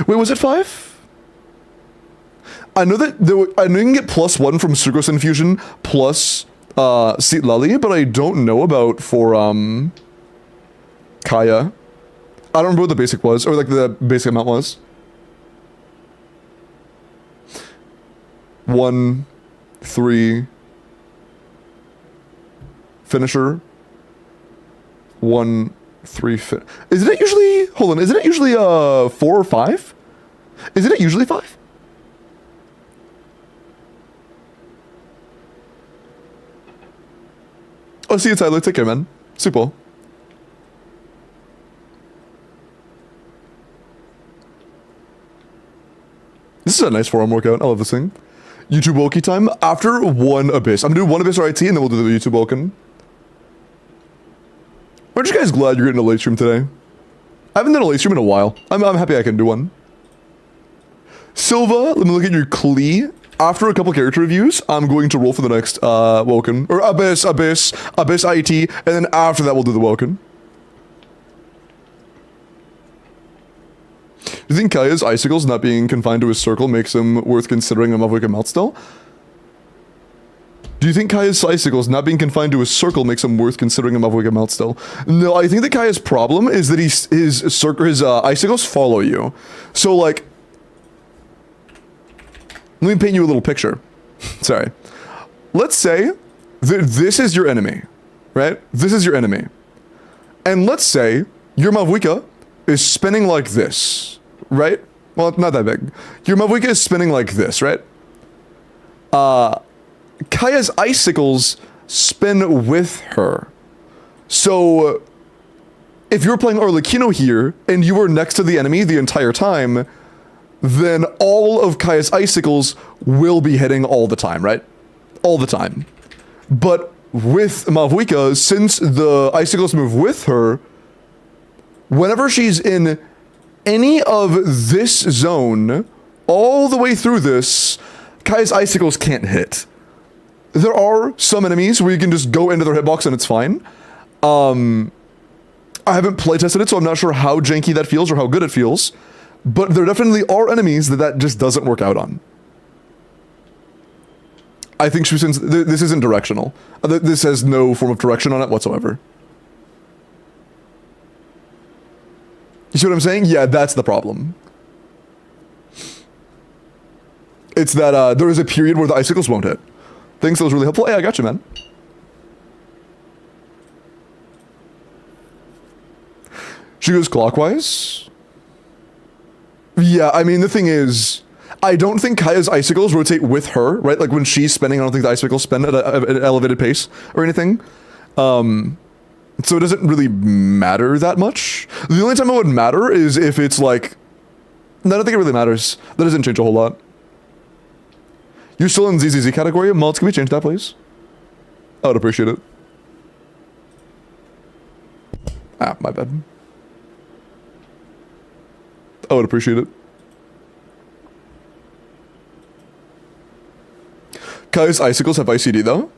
A: Wait, was it 5? I know that I know you can get +1 from Sucrose Infusion plus Seat Lully, but I don't know about for Kaya. I don't remember what the basic was, or like the basic amount was. 1, 3, finisher. 1, 3, isn't it usually, hold on, isn't it usually 4 or 5? Isn't it usually 5? Oh, see you, Tyler. Take care, man. Super. This is a nice forearm workout. I love this thing. YouTube Woki time. After 1 Abyss. I'm gonna do 1 Abyss RIT and then we'll do the YouTube Woken. Aren't you guys glad you're getting a late stream today? I haven't done a late stream in a while. I'm happy I can do one. Silva, let me look at your Klee. after a couple character reviews, I'm going to roll for the next Woken. Or Abyss IT, and then after that we'll do the Woken. Do you think Kaya's icicles not being confined to his circle makes him worth considering a Mavwika melt still? Do you think Kaya's icicles not being confined to his circle makes him worth considering a Mavwika melt still? No, I think that Kaya's problem is that his icicles follow you. So like, let me paint you a little picture. Sorry. Let's say that this is your enemy, right? This is your enemy. And let's say your Mavwika is spinning like this, right? Well, not that big. Your Mavwika is spinning like this, right? Kaya's icicles spin with her. So if you're playing Arlecchino here and you were next to the enemy the entire time, then all of Kaya's icicles will be hitting all the time, right? All the time. But with Mavwika, since the icicles move with her, whenever she's in any of this zone, all the way through this, Kaya's icicles can't hit. There are some enemies where you can just go into their hitbox and it's fine. I haven't playtested it, so I'm not sure how janky that feels or how good it feels. But there definitely are enemies that just doesn't work out on. I think since this isn't directional. This has no form of direction on it whatsoever. You see what I'm saying? Yeah, that's the problem. It's that there is a period where the icicles won't hit. Thanks, that was really helpful. Hey, I got you, man. She goes clockwise. Yeah, I mean, the thing is, I don't think Kaya's icicles rotate with her, right? Like when she's spinning, I don't think the icicles spin at an elevated pace or anything. So it doesn't really matter that much. The only time it would matter is if it's like, no, I don't think it really matters. That doesn't change a whole lot. You're still in ZZZ category? Maltz, can we change that, please? I would appreciate it. Ah, my bad. I would appreciate it. Kaya's icicles have ICD though?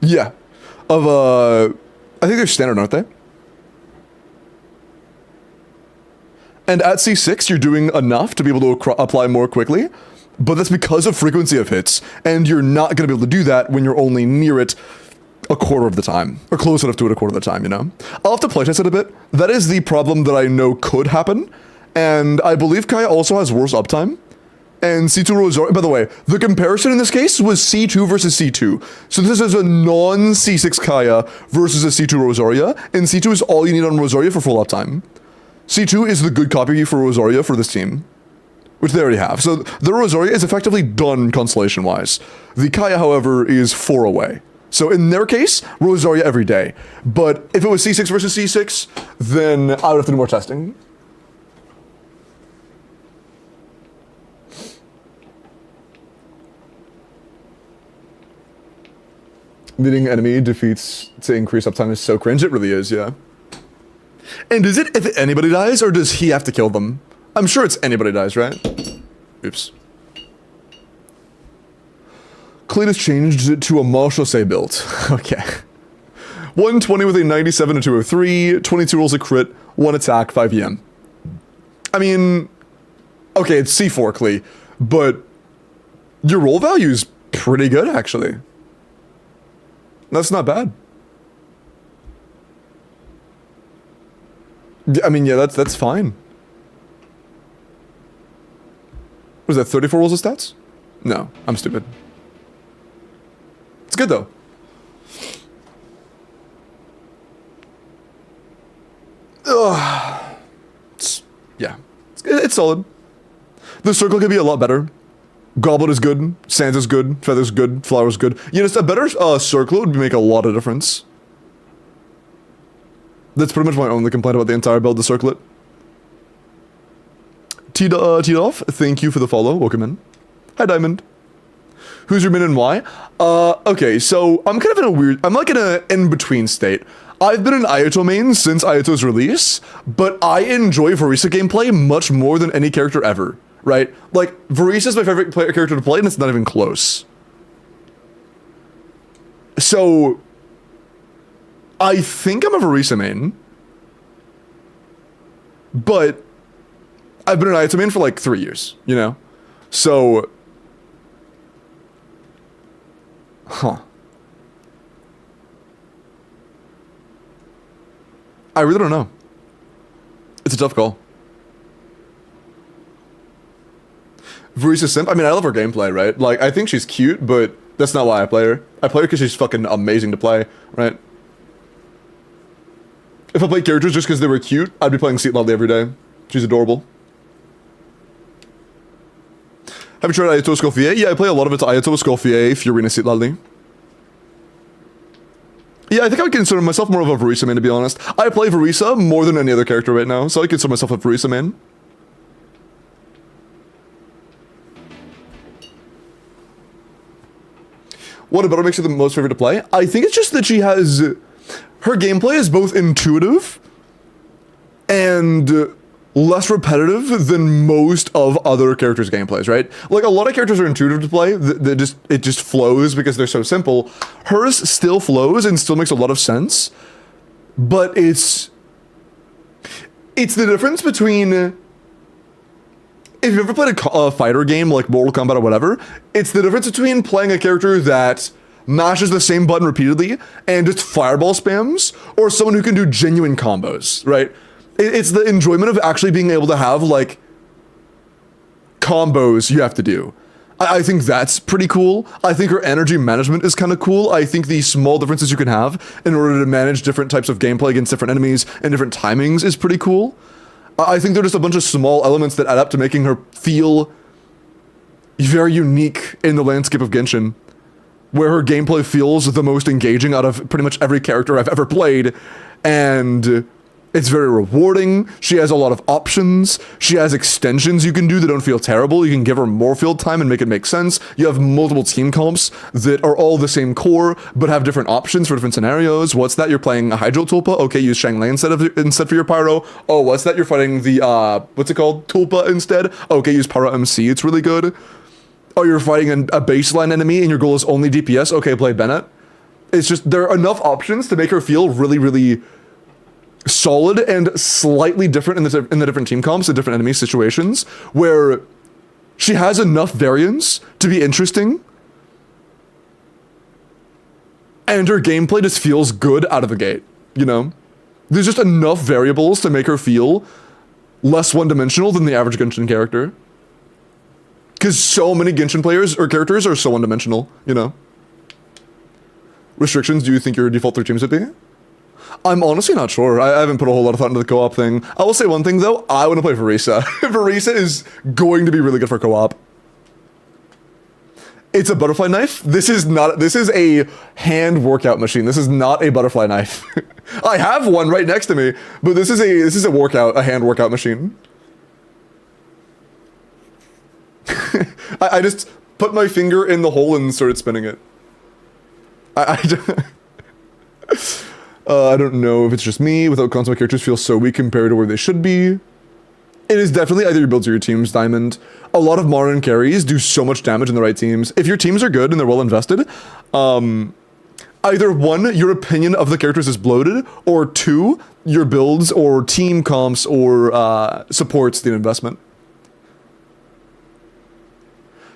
A: Yeah. I think they're standard, aren't they? And at C6, you're doing enough to be able to apply more quickly, but that's because of frequency of hits, and you're not going to be able to do that when you're only near it a quarter of the time, or close enough to it a quarter of the time, you know? I'll have to playtest it a bit. That is the problem that I know could happen, and I believe Kaya also has worse uptime. And C2 Rosaria, by the way, the comparison in this case was C2 versus C2. So this is a non-C6 Kaya versus a C2 Rosaria, and C2 is all you need on Rosaria for full uptime. C2 is the good copy for Rosaria for this team, which they already have. So the Rosaria is effectively done constellation-wise. The Kaya, however, is 4 away. So in their case, Rosaria every day. But if it was C6 versus C6, then I would have to do more testing. Leading enemy defeats to increase uptime is so cringe. It really is, yeah. And is it if anybody dies, or does he have to kill them? I'm sure it's anybody dies, right? Oops. Cletus changed it to a Marshal build. Okay. 120 with a 97 to 203, 22 rolls a crit, 1 attack, 5 EM. I mean, okay, it's C4, Klee, but your roll value is pretty good, actually. That's not bad. I mean, yeah, that's fine. Was that 34 rolls of stats? No, I'm stupid. It's good though. Ugh. It's solid. The circle could be a lot better. Goblet is good, Sands is good, Feather's good, Flower's good. You know, just a better circle would make a lot of difference. That's pretty much my only complaint about the entire build, the circlet. T-Off, thank you for the follow, welcome in. Hi, Diamond. Who's your min and why? Okay, so I'm kind of in a weird, I'm like in an in-between state. I've been an Ayato main since Ayato's release, but I enjoy Farisa gameplay much more than any character ever. right? Like, Varisa's my favorite character to play, and it's not even close. So, I think I'm a Varisa main. But, I've been an Ayato main for like 3 years, you know? So... Huh. I really don't know. It's a tough call. Varisa simp? I mean, I love her gameplay, right? Like, I think she's cute, but that's not why I play her. I play her because she's fucking amazing to play, right? If I played characters just because they were cute, I'd be playing Seat Loudly every day. She's adorable. Have you tried Ayato Escoffier? Yeah, I play a lot of it to Ayato Escoffier, Fiorina Seat Loudly. Yeah, I think I would consider myself more of a Varisa main, to be honest. I play Varisa more than any other character right now, so I consider myself a Varisa main. What about her makes her the most favorite to play? I think it's just that she has... Her gameplay is both intuitive and less repetitive than most of other characters' gameplays, right? Like, a lot of characters are intuitive to play, it just flows because they're so simple. Hers still flows and still makes a lot of sense, but it's the difference between... If you've ever played a fighter game like Mortal Kombat or whatever, it's the difference between playing a character that mashes the same button repeatedly and just fireball spams, or someone who can do genuine combos, right? It's the enjoyment of actually being able to have, like, combos you have to do. I think that's pretty cool. I think her energy management is kind of cool. I think the small differences you can have in order to manage different types of gameplay against different enemies and different timings is pretty cool. I think they're just a bunch of small elements that add up to making her feel very unique in the landscape of Genshin, where her gameplay feels the most engaging out of pretty much every character I've ever played, and it's very rewarding. She has a lot of options. She has extensions you can do that don't feel terrible. You can give her more field time and make it make sense. You have multiple team comps that are all the same core, but have different options for different scenarios. What's that? You're playing a Hydro Tulpa? Okay, use Shanglei instead for your Pyro. Oh, what's that? You're fighting the, what's it called? Tulpa instead? Okay, use Pyro MC. It's really good. Oh, you're fighting a baseline enemy and your goal is only DPS? Okay, play Bennett. It's just, there are enough options to make her feel really, really solid and slightly different in the different team comps and different enemy situations, where she has enough variance to be interesting, and her gameplay just feels good out of the gate, you know? There's just enough variables to make her feel less one-dimensional than the average Genshin character. Because so many Genshin players or characters are so one-dimensional, you know? Restrictions, do you think your default 3 teams would be? I'm honestly not sure. I haven't put a whole lot of thought into the co-op thing. I will say one thing, though. I want to play Varisa. Varisa is going to be really good for co-op. It's a butterfly knife. This is a hand workout machine. This is not a butterfly knife. I have one right next to me, but this is a hand workout machine. I just put my finger in the hole and started spinning it. I don't know if it's just me. Without console, characters feel so weak compared to where they should be. It is definitely either your builds or your teams, Diamond. A lot of modern carries do so much damage in the right teams. If your teams are good and they're well invested, either one, your opinion of the characters is bloated, or two, your builds or team comps or supports the investment.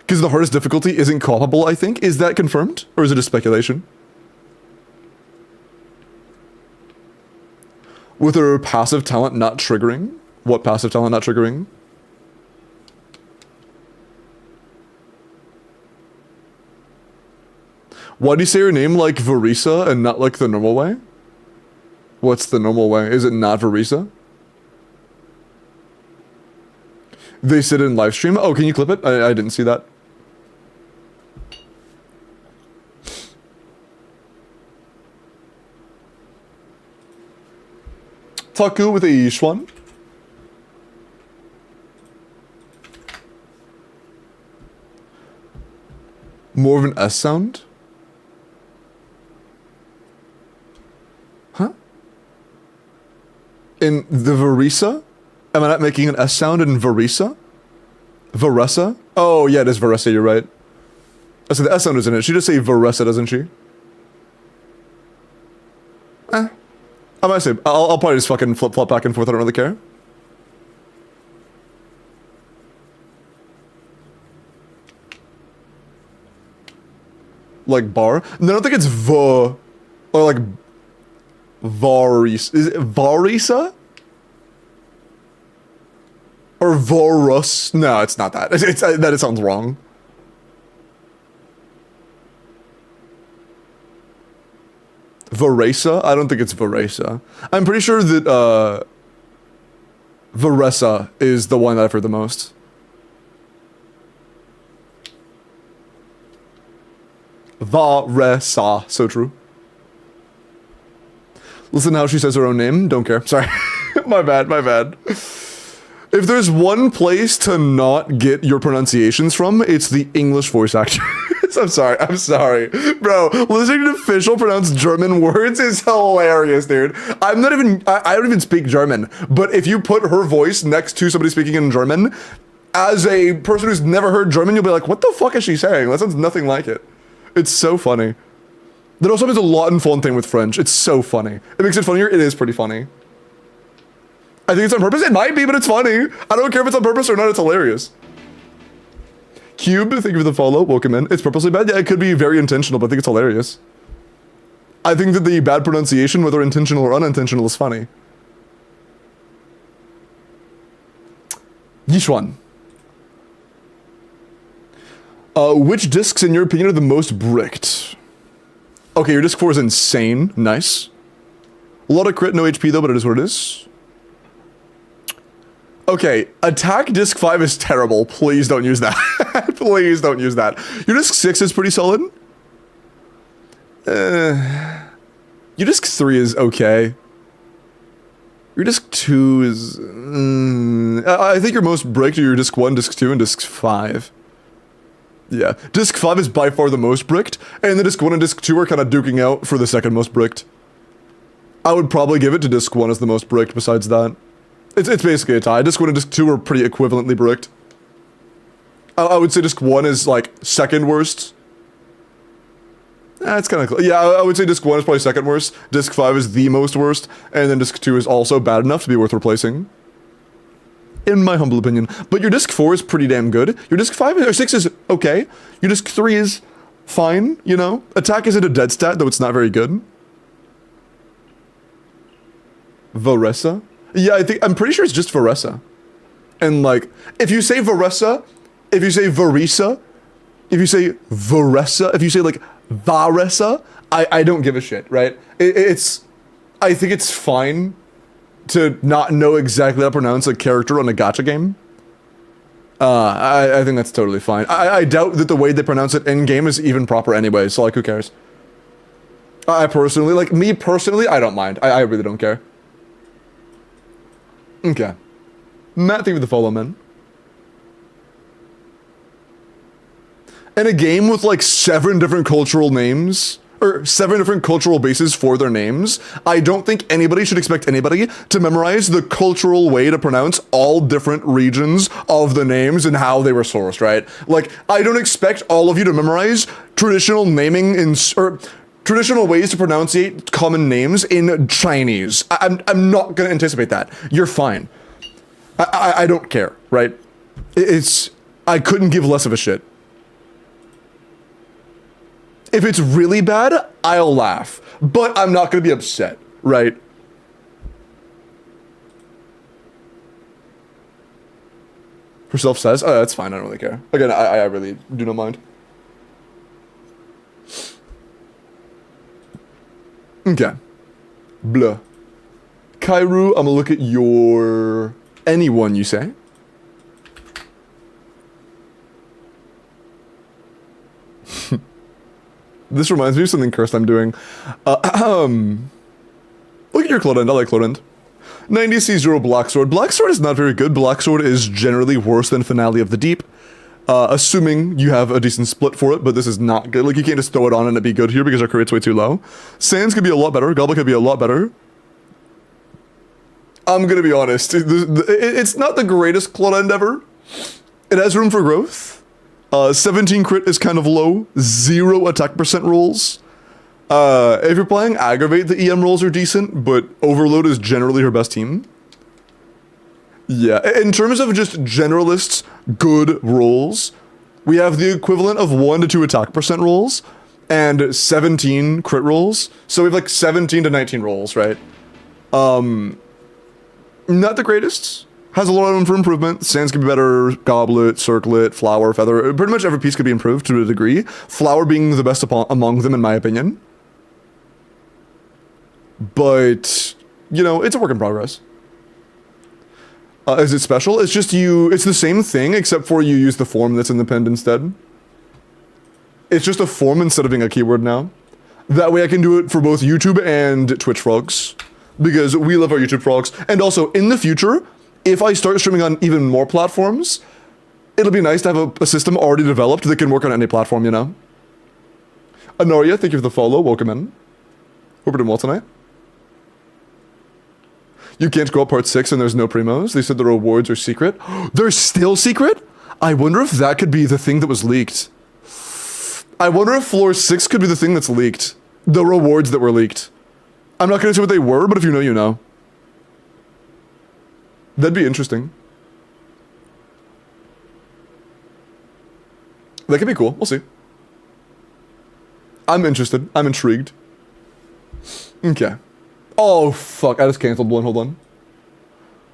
A: Because the hardest difficulty isn't co-opable, I think. Is that confirmed? Or is it a speculation? With her passive talent not triggering? What passive talent not triggering? Why do you say her name like Varisa and not like the normal way? What's the normal way? Is it not Varisa? They said it in live stream. Oh, can you clip it? I didn't see that. Taku with a Yishwan. More of an S sound? Huh? In the Varisa? Am I not making an S sound in Varisa? Varessa? Oh, yeah, it is Varessa, you're right. I said the S sound is in it. She just say Varessa, doesn't she? I might say, I'll probably just fucking flip-flop back and forth, I don't really care. Like bar? No, I don't think it's or like Varis. Is it Varisa? Or Vorus? No, it's not that. That sounds wrong. Varesa? I don't think it's Varesa. I'm pretty sure that Varesa is the one that I've heard the most. Varesa. So true. Listen to how she says her own name. Don't care. Sorry. My bad, my bad. If there's one place to not get your pronunciations from, it's the English voice actors. I'm sorry. Bro, listening to official pronounced German words is hilarious, dude. I don't even speak German, but if you put her voice next to somebody speaking in German, as a person who's never heard German, you'll be like, what the fuck is she saying? That sounds nothing like it. It's so funny. That also means a lot in Fontaine with French. It's so funny. It makes it funnier. It is pretty funny. I think it's on purpose. It might be, but it's funny. I don't care if it's on purpose or not. It's hilarious. Cube, thank you for the follow. Welcome in. It's purposely bad. Yeah, it could be very intentional, but I think it's hilarious. I think that the bad pronunciation, whether intentional or unintentional, is funny. Yishuan. Which discs, in your opinion, are the most bricked? Okay, your disc 4 is insane. Nice. A lot of crit, no HP though, but it is what it is. Okay, attack disc 5 is terrible. Please don't use that. Please don't use that. Your disc 6 is pretty solid. Your disc 3 is okay. Your disc 2 is... I think your most bricked are your disc 1, disc 2, and disc 5. Yeah, disc 5 is by far the most bricked, and the disc 1 and disc 2 are kind of duking out for the second most bricked. I would probably give it to disc 1 as the most bricked besides that. It's basically a tie. Disc 1 and disc 2 are pretty equivalently bricked. I would say disc 1 is like second worst. It's kind of close. Yeah, I would say disc 1 is probably second worst. Disc 5 is the most worst, and then disc 2 is also bad enough to be worth replacing. In my humble opinion. But your disc 4 is pretty damn good. Your disc 5 or 6 is okay. Your disc 3 is fine, you know? Attack isn't a dead stat, though it's not very good. Varessa? Yeah, I'm pretty sure it's just Varessa. And like, if you say Varessa, if you say Varisa, if you say Varessa, if you say like Varessa, I don't give a shit, right? I think it's fine to not know exactly how to pronounce a character on a gacha game. I think that's totally fine. I doubt that the way they pronounce it in-game is even proper anyway, so like, who cares? I personally, like, me personally, I don't mind. I really don't care. Okay. Matt, thank you for the follow, man. In a game with like 7 different cultural names, or 7 different cultural bases for their names, I don't think anybody should expect anybody to memorize the cultural way to pronounce all different regions of the names and how they were sourced, right? Like, I don't expect all of you to memorize traditional naming or traditional ways to pronunciate common names in Chinese. I'm not gonna anticipate that. You're fine. I don't care, right? I couldn't give less of a shit. If it's really bad, I'll laugh. But I'm not gonna be upset, right? Herself says, oh, that's fine, I don't really care. Again, I really do not mind. Okay. Blah. Kairu, I'm gonna look at your... anyone, you say? This reminds me of something cursed I'm doing. Look at your Clodend. I like Clodend. 90C0 Blacksword. Blacksword is not very good. Blacksword is generally worse than Finale of the Deep. Assuming you have a decent split for it, but this is not good. Like, you can't just throw it on and it'd be good here because our crit's way too low. Sands could be a lot better. Goblin could be a lot better. I'm gonna be honest. It's not the greatest Clodend ever. It has room for growth. 17 crit is kind of low. 0 attack percent rolls. If you're playing Aggravate, the EM rolls are decent, but Overload is generally her best team. Yeah, in terms of just generalists, good rolls, we have the equivalent of 1 to 2 attack percent rolls and 17 crit rolls. So we have like 17 to 19 rolls, right? Not the greatest. Has a lot of room for improvement. Sands could be better. Goblet, Circlet, Flower, Feather. Pretty much every piece could be improved to a degree. Flower being the best among them, in my opinion. But, you know, it's a work in progress. Is it special? It's just it's the same thing, except for you use the form that's in the pinned instead. It's just a form instead of being a keyword now. That way I can do it for both YouTube and Twitch frogs. Because we love our YouTube frogs. And also, in the future, if I start streaming on even more platforms, it'll be nice to have a system already developed that can work on any platform, you know? Anoria, thank you for the follow. Welcome in. Hope you're doing well tonight. You can't go up part 6 and there's no primos. They said the rewards are secret. They're still secret? I wonder if that could be the thing that was leaked. I wonder if floor 6 could be the thing that's leaked. The rewards that were leaked. I'm not gonna say what they were, but if you know, you know. That'd be interesting. That could be cool. We'll see. I'm interested. I'm intrigued. Okay. Oh, fuck. I just canceled one. Hold on.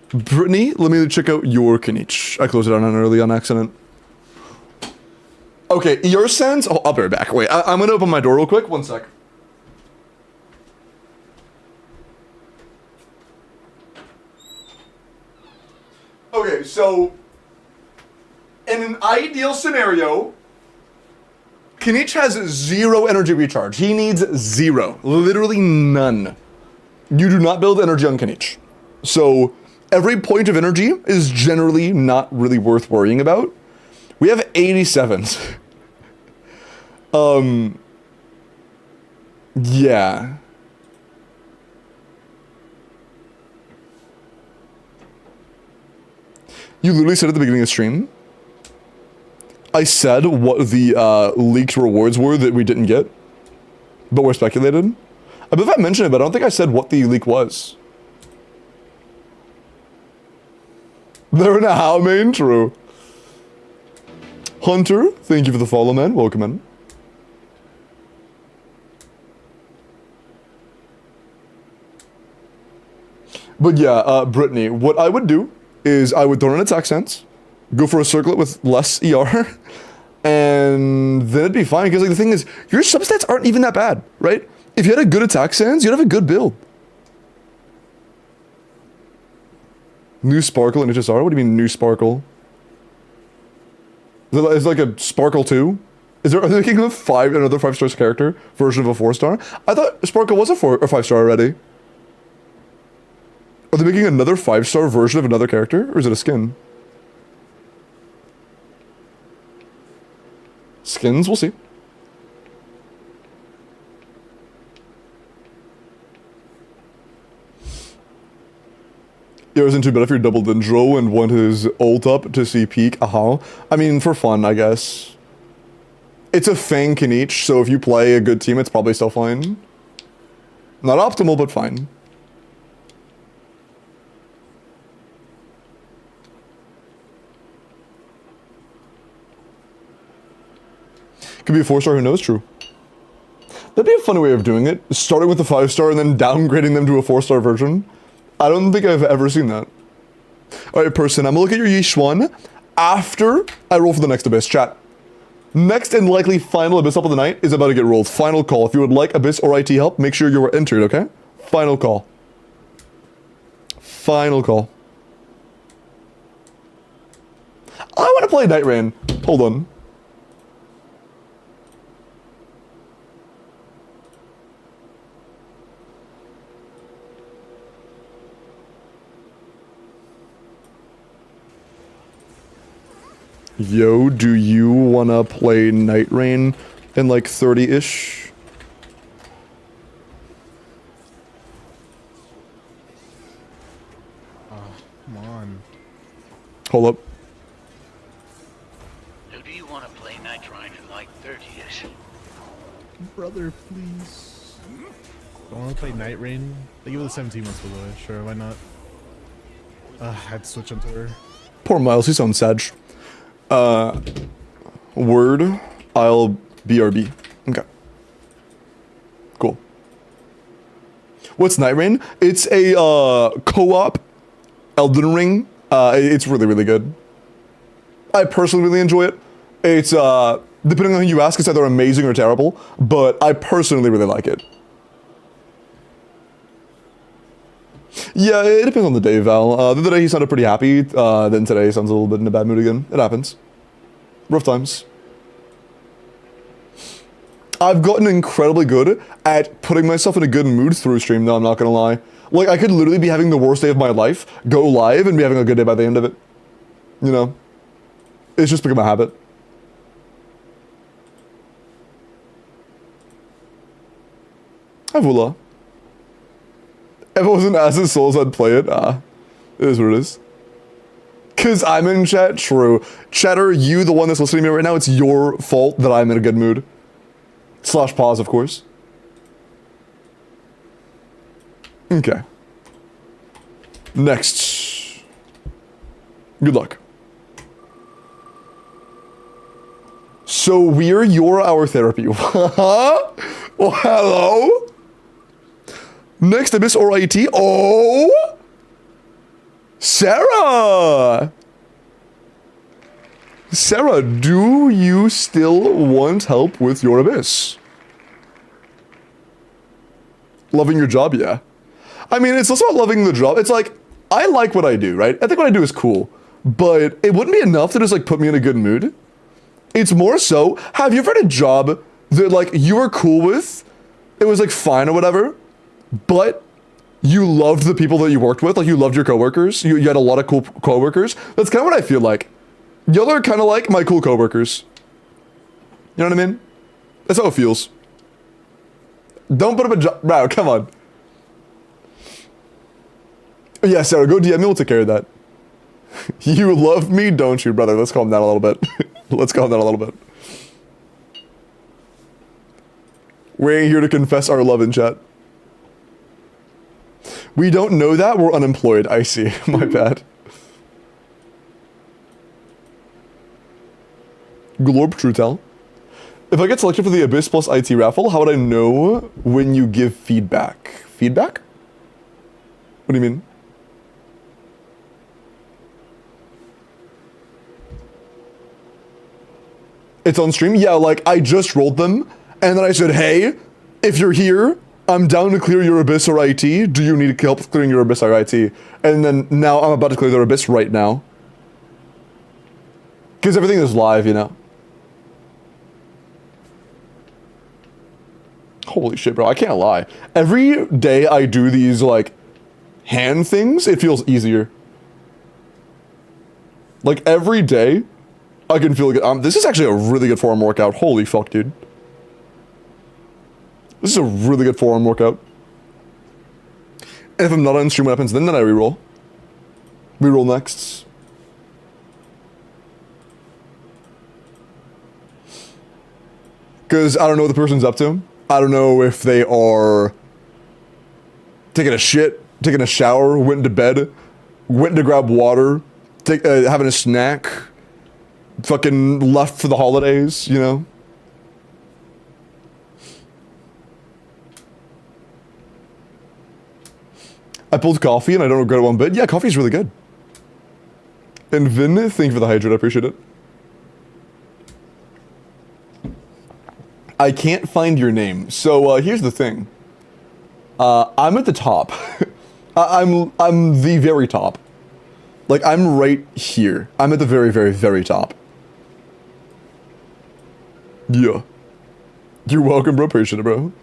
A: Brittany, let me check out your Kanich. I closed it on early on accident. Okay, your sense... Oh, I'll be right back. Wait, I'm gonna open my door real quick. One sec. Okay, so... in an ideal scenario... Kanich has 0 energy recharge. He needs 0. Literally none. You do not build energy on Kanich. So, every point of energy is generally not really worth worrying about. We have 87s. Yeah. You literally said at the beginning of the stream, I said what the leaked rewards were that we didn't get, but were speculated. I believe I mentioned it, but I don't think I said what the leak was. They're in a how main? True. Hunter, thank you for the follow, man. Welcome in. But yeah, Brittany, what I would do is I would throw in attack sense, go for a circlet with less ER, and then it'd be fine. Because like the thing is, your substats aren't even that bad, right? If you had a good attack sense, you'd have a good build. New Sparkle in HSR? What do you mean new Sparkle? Is it like a Sparkle 2? Are they making another 5-star character version of a 4-star? I thought Sparkle was a 5-star already. Are they making another 5-star version of another character? Or is it a skin? Skins? We'll see. It wasn't too bad if you're double Dendro and want his ult up to see peak. Aha. I mean, for fun, I guess. It's a Fang Kanich, so if you play a good team, it's probably still fine. Not optimal, but fine. Could be a 4-star, who knows? True. That'd be a funny way of doing it. Starting with a 5-star and then downgrading them to a 4-star version. I don't think I've ever seen that. Alright, person, I'm gonna look at your Yeesh one after I roll for the next Abyss. Chat. Next and likely final Abyss help of the night is about to get rolled. Final call. If you would like Abyss or IT help, make sure you're entered, okay? Final call. Final call. I want to play Night Rain. Hold on. Yo, do you wanna play Night Rain in like 30-ish?
I: Come on.
A: Hold up.
C: 30-ish.
I: Brother, please. I want to play Night Rain. They give it the 17 months, by the way. Sure, why not? I had to switch onto her.
A: Poor Miles, he sounds sad. Word, I'll BRB. Okay. Cool. What's Night Rain? It's a co-op Elden Ring. It's really, really good. I personally really enjoy it. It's depending on who you ask, it's either amazing or terrible, but I personally really like it. Yeah, it depends on the day, Val. The other day he sounded pretty happy, then today he sounds a little bit in a bad mood again. It happens. Rough times. I've gotten incredibly good at putting myself in a good mood through stream, though, I'm not gonna lie. Like, I could literally be having the worst day of my life, go live, and be having a good day by the end of it. You know? It's just become a habit. Avula. If it wasn't As's Souls, I'd play it. It is what it is. Cause I'm in chat, true. Chatter, you, the one that's listening to me right now, it's your fault that I'm in a good mood. Slash pause, of course. Okay. Next. Good luck. So we're our therapy. Huh? Oh, hello? Next Abyss or IT? Oh! Sarah! Sarah, do you still want help with your Abyss? Loving your job, yeah. I mean, it's also about loving the job. It's like, I like what I do, right? I think what I do is cool. But it wouldn't be enough to just, like, put me in a good mood. It's more so, have you ever had a job that, like, you were cool with? It was, like, fine or whatever. But you loved the people that you worked with. Like, you loved your coworkers. You had a lot of cool coworkers. That's kind of what I feel like. Y'all are kind of like my cool coworkers. You know what I mean? That's how it feels. Don't put up a job. Bro, come on. Yeah, Sarah, go DM me. We'll take care of that. You love me, don't you, brother? Let's calm down a little bit. Let's calm down a little bit. We ain't here to confess our love in chat. We don't know that. We're unemployed. I see. My bad. Glorb Truetel. If I get selected for the Abyss plus IT raffle, how would I know when you give feedback? Feedback? What do you mean? It's on stream? Yeah, like, I just rolled them, and then I said, hey, if you're here, I'm down to clear your Abyss or IT. Do you need help clearing your Abyss or IT? And then now I'm about to clear their Abyss right now. Because everything is live, you know? Holy shit, bro, I can't lie. Every day I do these, like, hand things, it feels easier. Like, every day, I can feel good. This is actually a really good forearm workout. Holy fuck, dude. This is a really good forearm workout. And if I'm not on stream, what happens then? Then I reroll. Reroll next. Because I don't know what the person's up to. I don't know if they are taking a shit, taking a shower, went to bed, went to grab water, having a snack, fucking left for the holidays, you know? I pulled coffee and I don't regret it one bit. Yeah, coffee's really good. And Vin, thank you for the hydrate, I appreciate it. I can't find your name. So here's the thing. I'm at the top. I'm the very top. Like, I'm right here. I'm at the very, very, very top. Yeah. You're welcome, bro. Appreciate it, bro.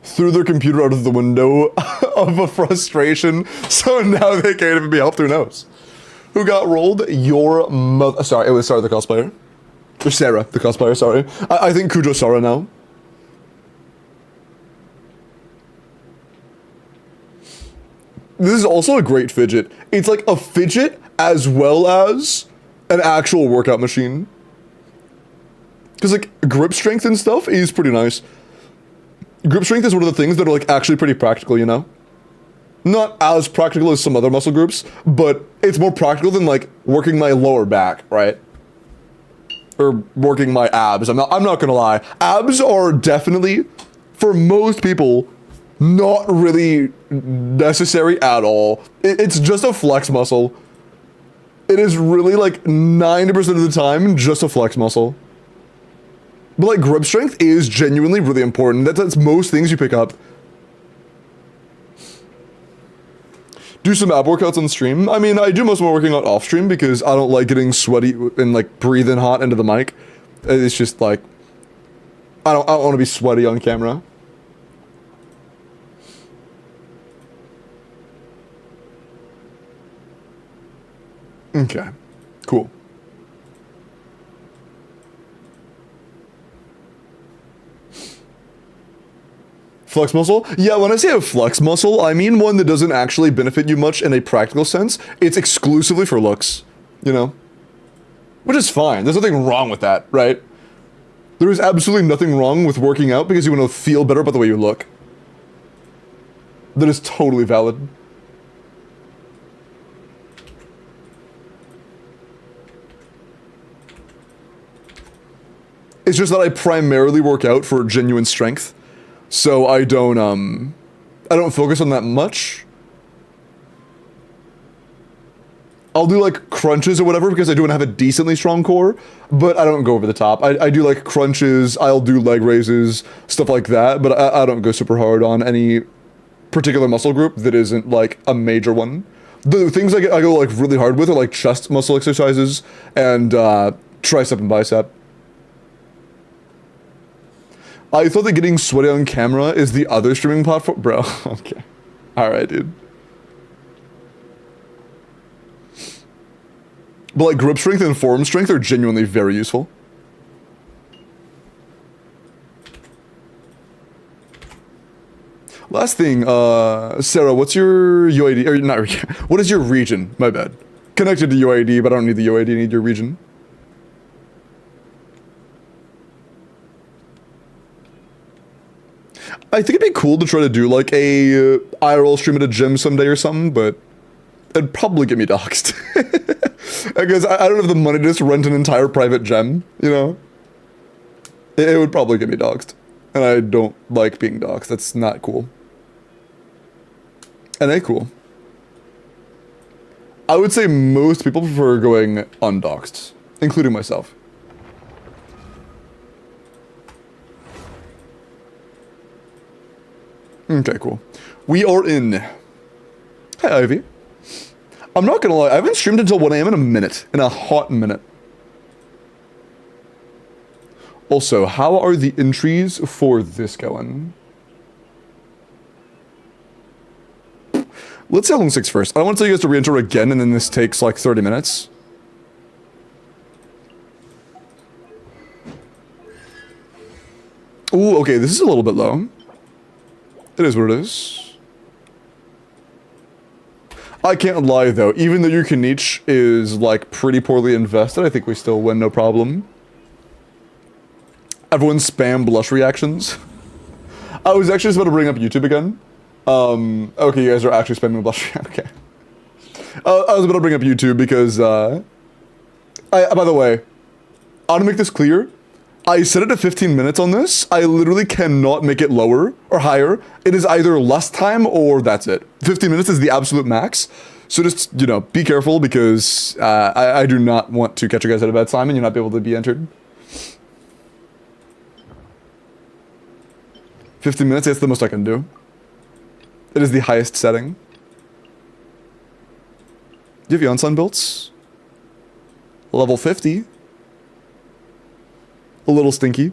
A: Threw their computer out of the window of a frustration, so now they can't even be helped. Who knows? Who got rolled? Your mother. Sorry, it was Sarah the cosplayer. Or Sarah the cosplayer, sorry. I think Kujo Sarah now. This is also a great fidget. It's like a fidget as well as an actual workout machine. Because, like, grip strength and stuff is pretty nice. Grip strength is one of the things that are, like, actually pretty practical, you know? Not as practical as some other muscle groups, but it's more practical than, like, working my lower back, right? Or working my abs. I'm not gonna lie. Abs are definitely, for most people, not really necessary at all. It's just a flex muscle. It is really, like, 90% of the time just a flex muscle. But, like, grip strength is genuinely really important. That's most things you pick up. Do some ab workouts on stream. I mean, I do most of my working out off stream because I don't like getting sweaty and, like, breathing hot into the mic. It's just, like, I don't want to be sweaty on camera. Okay, cool. Flex muscle? Yeah, when I say a flex muscle, I mean one that doesn't actually benefit you much in a practical sense. It's exclusively for looks, you know? Which is fine. There's nothing wrong with that, right? There is absolutely nothing wrong with working out because you want to feel better about the way you look. That is totally valid. It's just that I primarily work out for genuine strength. So I don't focus on that much. I'll do like crunches or whatever because I do have a decently strong core, but I don't go over the top. I do like crunches, I'll do leg raises, stuff like that, but I don't go super hard on any particular muscle group that isn't like a major one. The things I go like really hard with are like chest muscle exercises and tricep and bicep. I thought that getting sweaty on camera is the other streaming platform. Bro, okay. Alright, dude. But like grip strength and form strength are genuinely very useful. Last thing, Sarah, what's your UID? Or not, what is your region? My bad. Connected to UID, but I don't need the UID, I need your region. I think it'd be cool to try to do like a IRL stream at a gym someday or something, but it'd probably get me doxxed. Because I don't have the money to just rent an entire private gym, you know? It would probably get me doxxed. And I don't like being doxxed. That's not cool. And ain't cool. I would say most people prefer going undoxed, including myself. Okay, cool. We are in. Hi, Ivy. I'm not gonna lie, I haven't streamed until 1 AM in a minute. In a hot minute. Also, how are the entries for this going? Let's see how long this takes first. I don't want to tell you guys to re-enter again and then this takes like 30 minutes. Ooh, okay, this is a little bit low. It is what it is. I can't lie though, even though your niche is like pretty poorly invested, I think we still win no problem. Everyone spam blush reactions. I was actually just about to bring up YouTube again. Okay, you guys are actually spamming blush. Okay. I was about to bring up YouTube because, by the way, I want to make this clear. I set it at 15 minutes on this. I literally cannot make it lower or higher. It is either less time or that's it. 15 minutes is the absolute max. So just, you know, be careful because I do not want to catch you guys at a bad time and you're not be able to be entered. 15 minutes, that's the most I can do. It is the highest setting. Do you have Yonsan builds? Level 50. A little stinky.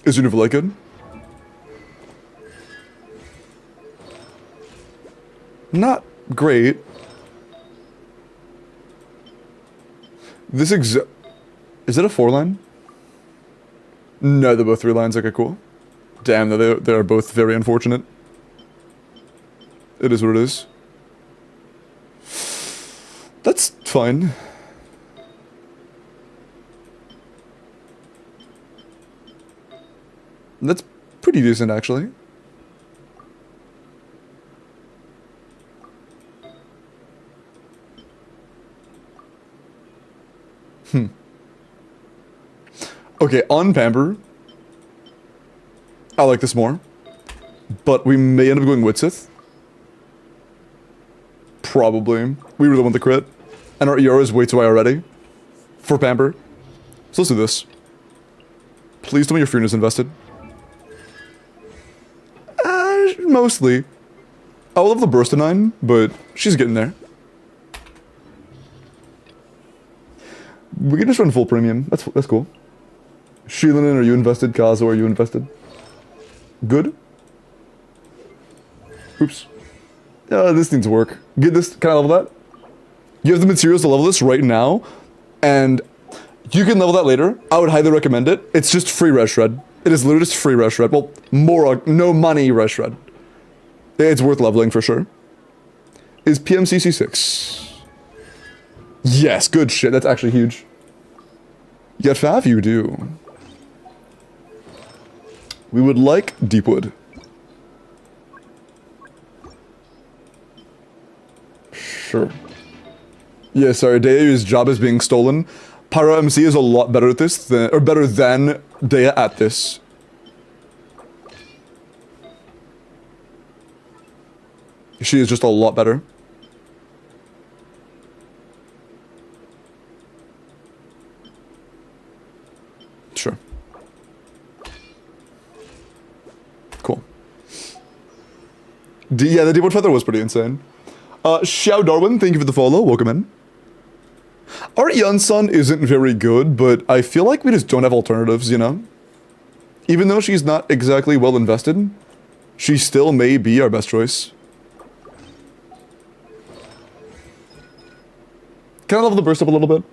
A: Is your Nuvula good? Not great. This is it a 4-line? No, they're both 3 lines. Okay, cool. Damn, they're both very unfortunate. It is what it is. That's fine. That's pretty decent, actually. Okay, on Pamper, I like this more. But we may end up going Witsith. Probably. We really want the crit. And our ER is way too high already. For Pamper. So let's do this. Please tell me your Fiona's invested. Mostly. I will love the burst of 9, but she's getting there. We can just run full premium. That's cool. Sheelin, are you invested? Kazo, are you invested? Good. Oops. This needs work. Get this. Can I level that? You have the materials to level this right now, and you can level that later. I would highly recommend it. It's just free res shred. It is literally just free res shred. Well, more no money res shred. It's worth leveling for sure. Is PMCC 6? Yes, good shit. That's actually huge. Yet Fav, you do. We would like Deepwood. Sure. Yeah, sorry, Dea's job is being stolen. Pyro MC is a lot better at this than, or better than Dea at this. She is just a lot better. Sure. Cool. Yeah, the Deepwood Feather was pretty insane. Xiao Darwin, thank you for the follow. Welcome in. Our Yunsun isn't very good, but I feel like we just don't have alternatives, you know? Even though she's not exactly well invested, she still may be our best choice. Can I level the burst up a little bit?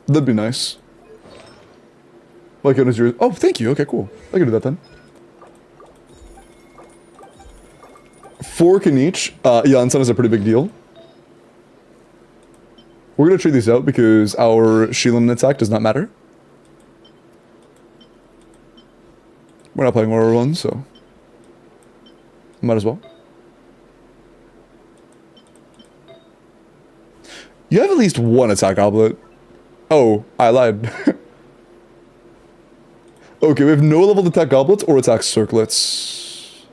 A: That'd be nice. Like it was yours. Oh, thank you. Okay, cool. I can do that then. 4 can each. Yunsun is a pretty big deal. We're gonna trade these out because our Sheelin attack does not matter. We're not playing Aurora Run, so might as well. You have at least one attack goblet. Oh, I lied. Okay, we have no leveled attack goblets or attack circlets.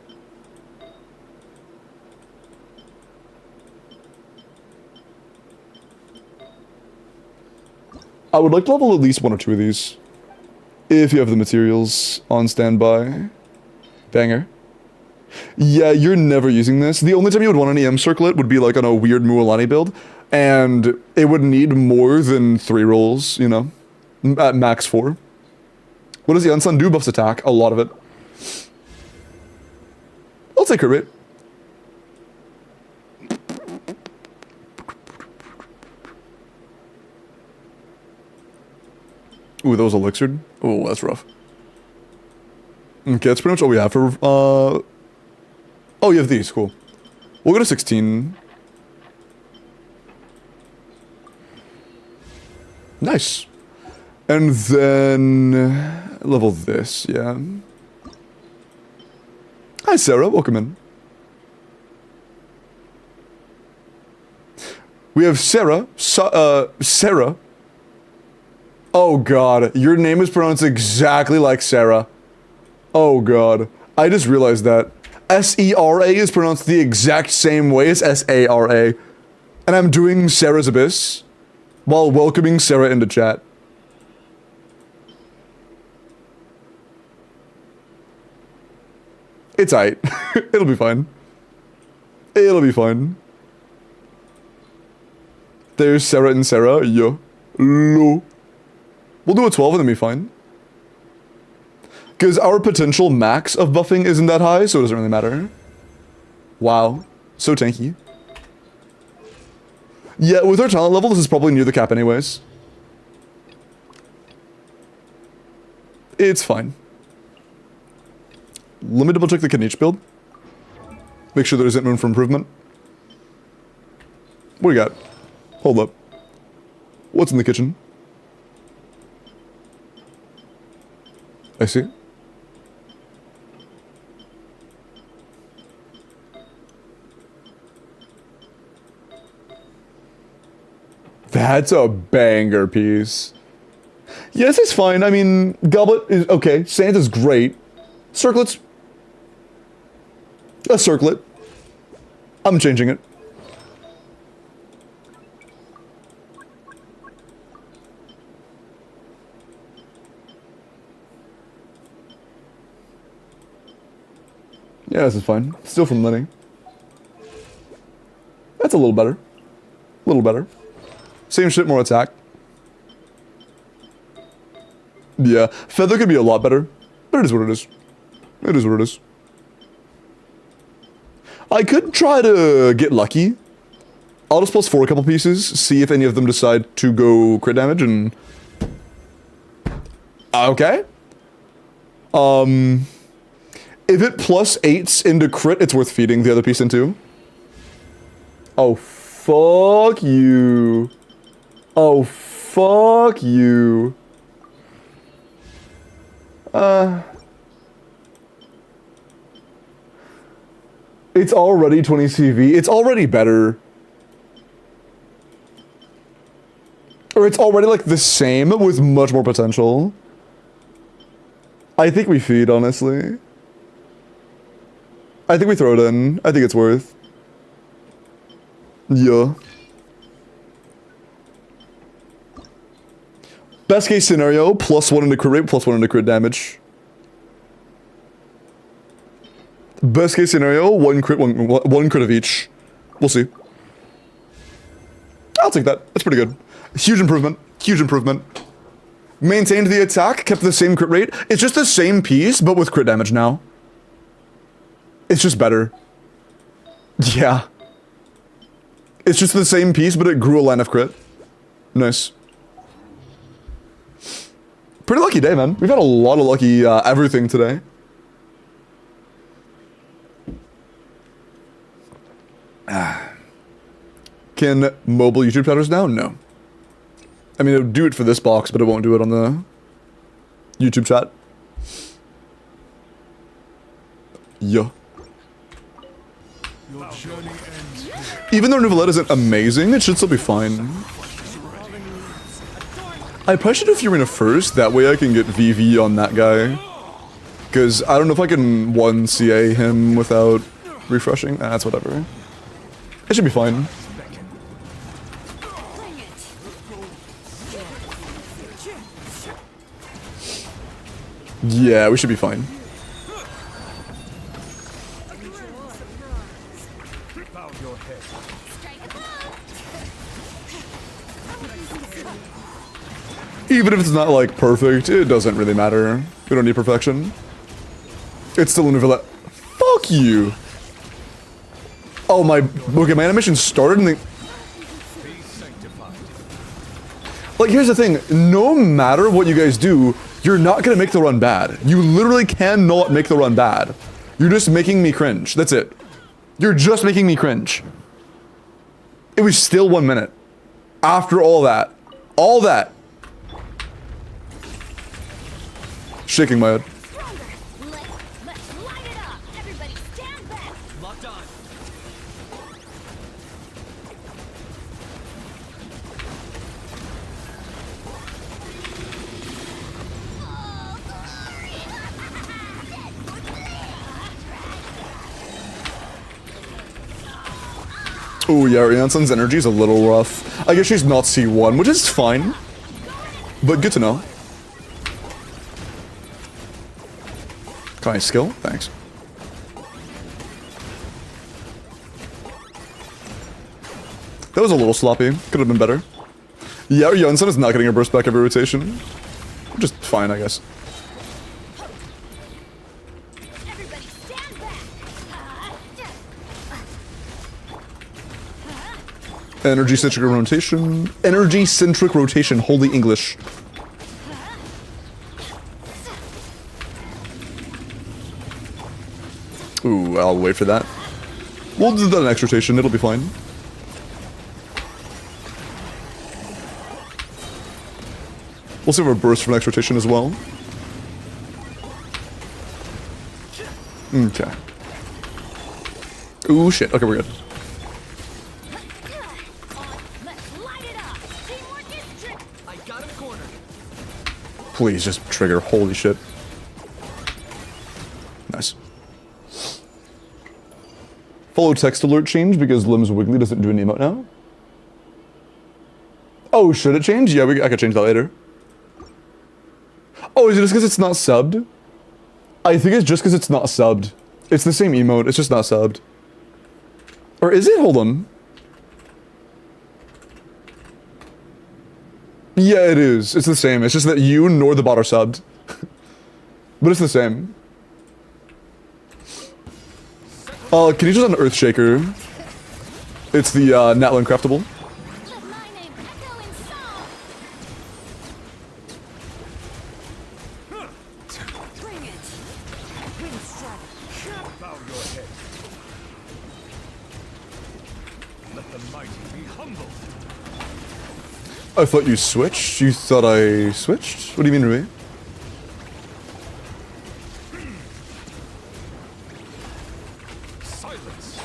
A: I would like to level at least 1 or 2 of these. If you have the materials on standby. Banger. Yeah, you're never using this. The only time you would want an EM circlet would be like on a weird Mualani build. And it would need more than 3 rolls, you know? At max 4. What does the Unsun do? Buffs attack. A lot of it. I'll take her rate. Ooh, that was elixired. Oh, that's rough. Okay, that's pretty much all we have for, oh, you have these. Cool. We'll go to 16. Nice. And then level this, yeah. Hi, Sarah. Welcome in. We have Sarah. Sarah. Oh, God. Your name is pronounced exactly like Sarah. Oh, God. I just realized that. S-E-R-A is pronounced the exact same way as S-A-R-A. And I'm doing Sarah's Abyss while welcoming Sarah into chat. It's aight. It'll be fine. It'll be fine. There's Sarah and Sarah. Yo. Lo. We'll do a 12 and then be fine. Because our potential max of buffing isn't that high, so it doesn't really matter. Wow. So tanky. Yeah, with our talent level, this is probably near the cap anyways. It's fine. Let me double check the Kanichi build. Make sure there isn't room for improvement. What do you got? Hold up. What's in the kitchen? I see. That's a banger piece. Yes, it's fine. I mean, Goblet is okay. Santa's great. Circlet's a circlet. I'm changing it. Yeah, this is fine. Still from Lenny. That's a little better. A little better. Same shit, more attack. Yeah, Feather could be a lot better, but it is what it is. It is what it is. I could try to get lucky. I'll just plus 4 a couple pieces, see if any of them decide to go crit damage, and... Okay. If it plus 8s into crit, it's worth feeding the other piece into. Oh, fuck you. Oh, fuck you. It's already 20 CV. It's already better. Or it's already like the same with much more potential. I think we feed, honestly. I think we throw it in. I think it's worth. Yeah. Best case scenario, +1 into crit rate, +1 into crit damage. Best case scenario, one crit of each. We'll see. I'll take that. That's pretty good. Huge improvement. Huge improvement. Maintained the attack, kept the same crit rate. It's just the same piece, but with crit damage now. It's just better. Yeah. It's just the same piece, but it grew a line of crit. Nice. Pretty lucky day, man. We've had a lot of lucky everything today. Can mobile YouTube chatters now? No. I mean, it would do it for this box, but it won't do it on the YouTube chat. Yeah. Even though Nouvellette isn't amazing, it should still be fine. I probably should do Furina first, that way I can get VV on that guy. Because I don't know if I can 1CA him without refreshing. That's whatever. It should be fine. Yeah, we should be fine. Even if it's not, like, perfect, it doesn't really matter. We don't need perfection. It's still a Nouvellette. Fuck you! Oh, my... Okay, my animation started and then... Like, here's the thing. No matter what you guys do, you're not gonna make the run bad. You literally cannot make the run bad. You're just making me cringe. That's it. You're just making me cringe. It was still 1 minute. After all that. All that. Shaking my head.
F: Let's light it up. Everybody stand back.
E: Locked on.
A: Oh yeah, Rianson's energy is a little rough. I guess she's not C1, which is fine. But good to know. Can I skill? Thanks. That was a little sloppy. Could have been better. Yeah, Janssen is not getting a burst back every rotation. Just fine, I guess.
F: Everybody stand back.
A: Energy-centric rotation. Energy-centric rotation. Holy English. Ooh, I'll wait for that. We'll do that in exhortation, it'll be fine. We'll save our burst from exhortation as well. Okay. Ooh, shit. Okay, we're good.
F: Let's light it up. Teamwork is trick.
E: I got him cornered.
A: Please, just trigger. Holy shit. Nice. Follow text alert change because Limbs Wiggly doesn't do an emote now. Oh, should it change? Yeah, I could change that later. Oh, is it just because it's not subbed? I think it's just because it's not subbed. It's the same emote, it's just not subbed. Or is it? Hold on. Yeah, it is. It's the same. It's just that you nor the bot are subbed. But it's the same. Can you just on Earthshaker? It's the Natlan craftable.
F: Let my name echo in song. Bring it. Wind strike.
E: Bow your head. Let the mighty be humbled.
A: I thought you switched? You thought I switched? What do you mean, Rui?
E: Silence.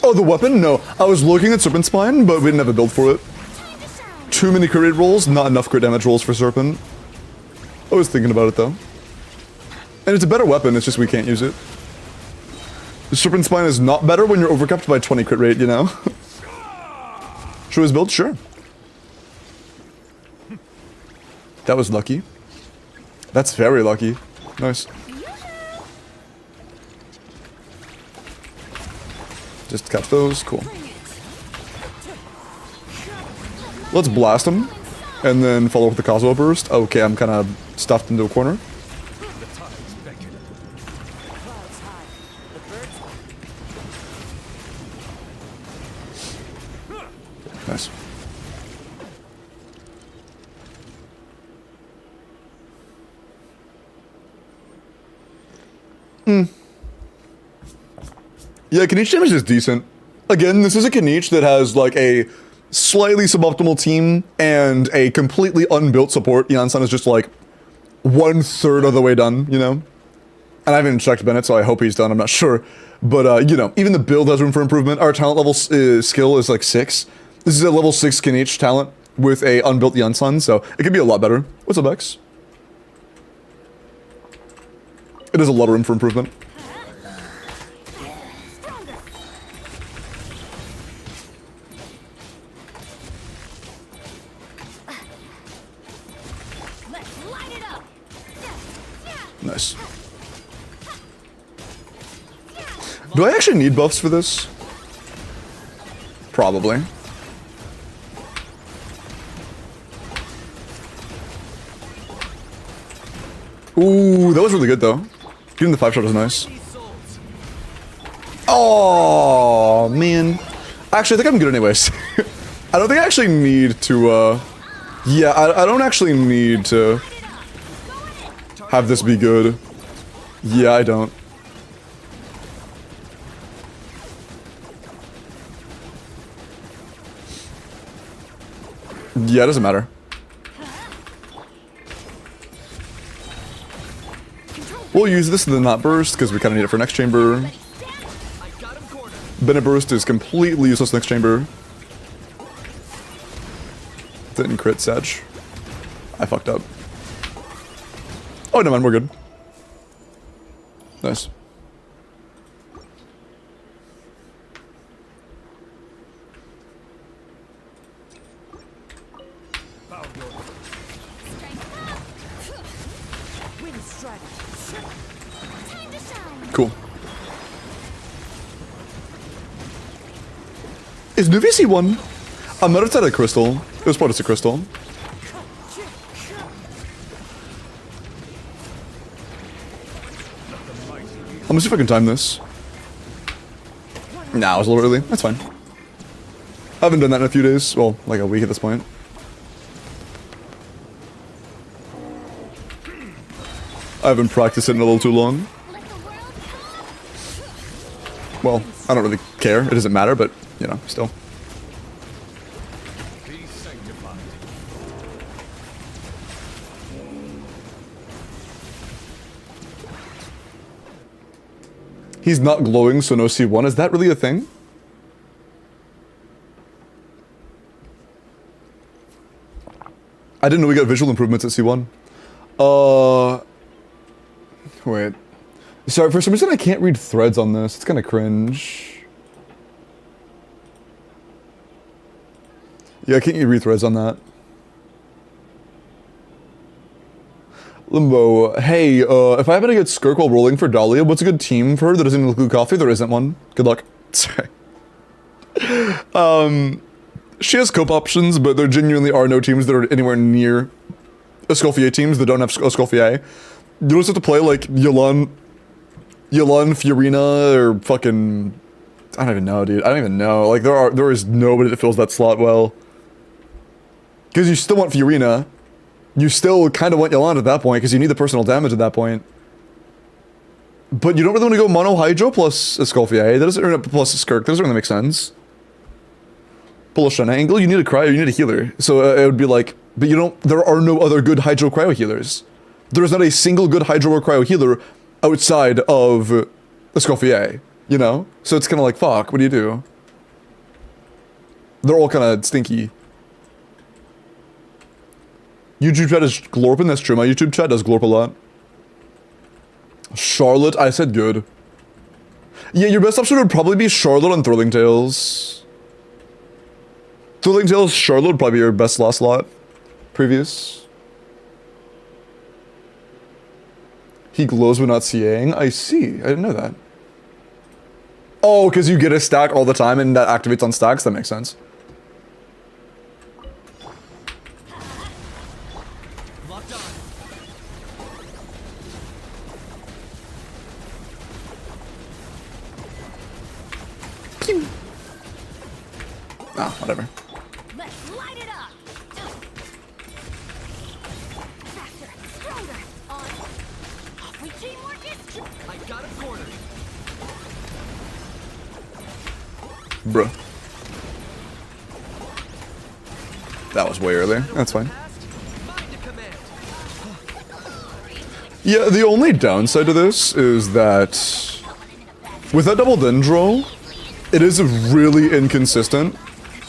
A: Oh, the weapon? No. I was looking at Serpent Spine, but we didn't have a build for it.
F: Time to shine.
A: Too many crit rate rolls, not enough crit damage rolls for Serpent. I was thinking about it, though. And it's a better weapon, it's just we can't use it. The Serpent Spine is not better when you're overcapped by 20 crit rate, you know? Should we build? Sure. That was lucky. That's very lucky. Nice. Just catch those. Cool. Let's blast them. And then follow up with the Kazuo burst. Okay, I'm kind of stuffed into a corner.
E: The tides beckon.
B: Clouds high. The birds
A: Nice. Yeah, Kanichi damage is decent. Again, this is a Kanichi that has like a slightly suboptimal team and a completely unbuilt support. Yansan is just like 1/3 of the way done, you know? And I haven't checked Bennett, so I hope he's done, I'm not sure. But, you know, even the build has room for improvement. Our talent level skill is like 6. This is a level 6 Kanichi talent with a unbuilt Yansan, so it could be a lot better. What's up, X? It has a lot of room for improvement.
F: Let's light it up.
A: Nice. Do I actually need buffs for this? Probably. Ooh, that was really good though. Getting the 5-shot was nice. Oh man. Actually, I think I'm good anyways. I don't think I actually need to, yeah, I don't actually need to have this be good. Yeah, I don't. Yeah, it doesn't matter. We'll use this and then not burst because we kind of need it for next chamber.
E: I got him cornered.
A: Bennett burst is completely useless next chamber. Didn't crit Sedge. I fucked up. Oh, no man, we're good. Nice.
E: Bow your head.
B: wind strike.
F: Time to shine.
A: Cool. Is Nuvisi one? I might have said a crystal. It was probably just a crystal. I'm gonna see if I can time this. Nah, it was a little early. That's fine. I haven't done that in a few days. Well, like a week at this point. I haven't practiced it in a little too long.
F: Let the world come.
A: Well, I don't really care. It doesn't matter, but, you know, still.
E: Be sanctified.
A: He's not glowing, so no C1. Is that really a thing? I didn't know we got visual improvements at C1. Wait. Sorry, for some reason I can't read threads on this. It's kind of cringe. Yeah, can't you read threads on that? Limbo, hey, if I happen to get Skirk while rolling for Dahlia, what's a good team for her that doesn't include coffee? There isn't one. Good luck. Sorry. She has cope options, but there genuinely are no teams that are anywhere near Escoffier teams that don't have Escoffier. You just have to play like Yelan, Fiorina, or fucking... I don't even know, dude. I don't even know. Like, there is nobody that fills that slot well. Because you still want Fiorina. You still kind of want Yelan at that point, because you need the personal damage at that point. But you don't really want to go Mono Hydro plus Escoffier. That doesn't, or plus Skirk. That doesn't really make sense. Pull a Shen angle, you need a cryo, you need a healer. So it would be like, but you don't, there are no other good Hydro cryo healers. There is not a single good Hydro or cryo healer outside of Escoffier, you know? So it's kind of like, fuck, what do you do? They're all kind of stinky. YouTube chat is glorping, that's true. My YouTube chat does glorp a lot. Charlotte, I said good. Yeah, your best option would probably be Charlotte on Thrilling Tales. Thrilling Tales, Charlotte would probably be your best last slot. Previous. He glows when not CAing. I see. I didn't know that. Oh, because you get a stack all the time and that activates on stacks? That makes sense.
E: Locked on.
A: Ah, whatever.
F: Let's light it up. Faster, stronger. On. We teamwork is true.
E: I got a corner.
A: Bruh. That was way earlier. That's fine.
E: Mind to command.
A: Yeah, the only downside to this is that with that double Dendro, it is really inconsistent.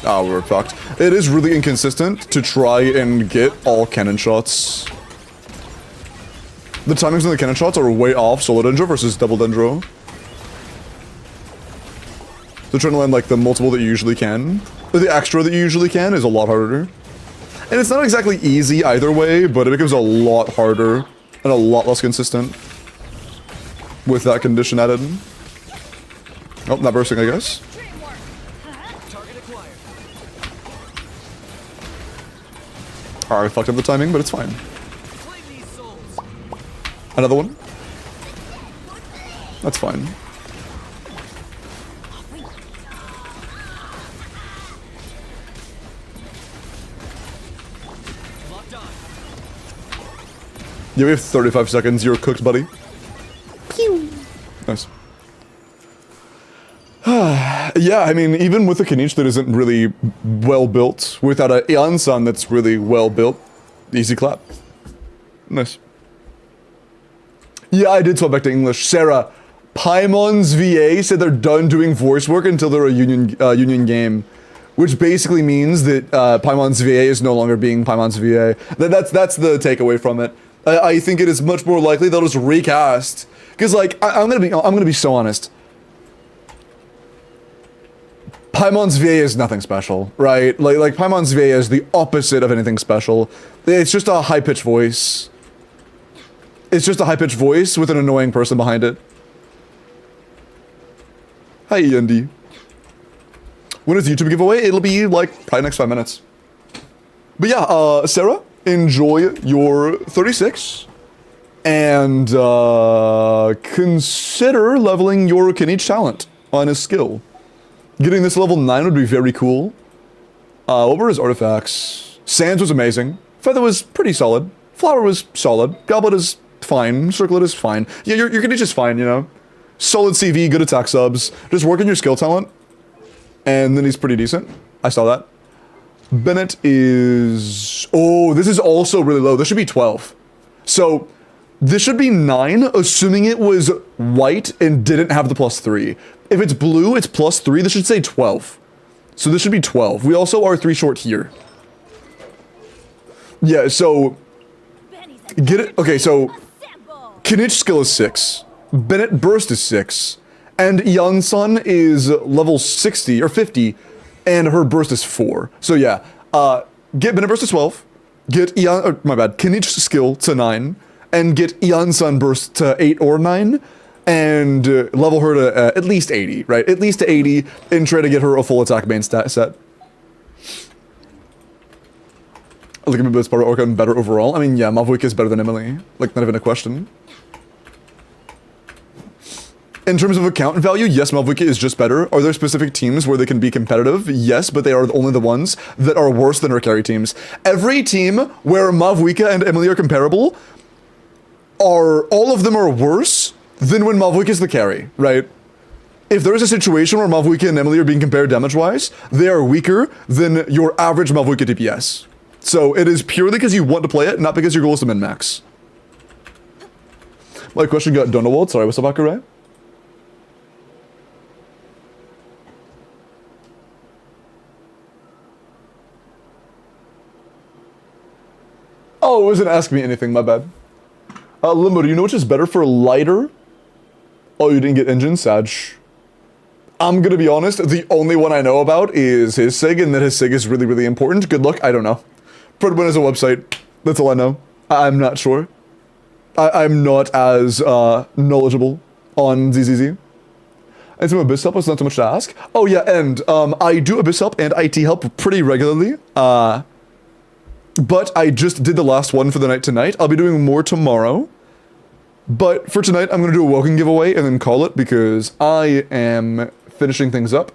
A: Ah, we were fucked. It is really inconsistent to try and get all cannon shots. The timings on the cannon shots are way off solo Dendro versus double Dendro. So trying to land like the multiple that you usually can, or the extra that you usually can, is a lot harder. And it's not exactly easy either way, but it becomes a lot harder and a lot less consistent with that condition added. Oh, not bursting, I guess.
E: Target acquired.
A: Alright, I fucked up the timing, but it's fine.
E: Claim these souls.
A: Another one? That's fine.
E: Locked on.
A: Yeah, we have 35 seconds. You're cooked, buddy. Pew! Nice. Yeah, I mean, even with a Kanichi that isn't really well built, without a Yansan that's really well built, easy clap. Nice. Yeah, I did swap back to English. Sarah, Paimon's VA said they're done doing voice work until they're a union game, which basically means that Paimon's VA is no longer being Paimon's VA. That's the takeaway from it. I think it is much more likely they'll just recast, because like I'm gonna be so honest. Paimon's VA is nothing special, right? Like Paimon's VA is the opposite of anything special. It's just a high-pitched voice. It's just a high-pitched voice with an annoying person behind it. Hi, Andy. When is YouTube giveaway? It'll be like probably next 5 minutes. But yeah, Sarah, enjoy your 36. And consider leveling your Kanichi talent on his skill. Getting this level 9 would be very cool. What were his artifacts? Sands was amazing. Feather was pretty solid. Flower was solid. Goblet is fine. Circlet is fine. Yeah, your Kanichi is fine, you know? solid CV, good attack subs. Just work on your skill talent, and then he's pretty decent. I saw that. Bennett is... Oh, this is also really low. This should be 12. So, this should be 9, assuming it was white and didn't have the +3. If it's blue, it's +3. This should say 12. So this should be 12. We also are 3 short here. Yeah, so... Get it? Okay, so... Kinich skill is 6. Bennett burst is 6. And Yansun is level 60, or 50, and her burst is 4. So yeah, get Bennett burst to 12. Get Kinich's skill to 9. And get Yansun burst to 8 or 9. And level her to at least 80, right? At least to 80, and try to get her a full attack main stat set. Look at me, but Sparta Orca better overall. I mean, yeah, Mavwika is better than Emily. Like, not even a question. In terms of account value, yes, Mavwika is just better. Are there specific teams where they can be competitive? Yes, but they are only the ones that are worse than her carry teams. Every team where Mavwika and Emily are comparable, all of them are worse than when Mavwika is the carry, right? If there is a situation where Mavwika and Emily are being compared damage-wise, they are weaker than your average Mavwika DPS. So it is purely because you want to play it, not because your goal is to min-max. My question got Donald. Sorry, what's up, Akure? Oh, it wasn't asking me anything, my bad. Limbo, do you know which is better for lighter? Oh, you didn't get engine, Sag. I'm gonna be honest, the only one I know about is his SIG, and that his SIG is really, really important. Good luck, I don't know. Prodwin is a website, that's all I know. I'm not sure. I'm not as knowledgeable on ZZZ. And some Abyss help is not so much to ask. Oh yeah, and I do Abyss help and IT help pretty regularly. But I just did the last one for the night tonight. I'll be doing more tomorrow. But for tonight, I'm going to do a welcome giveaway and then call it because I am finishing things up.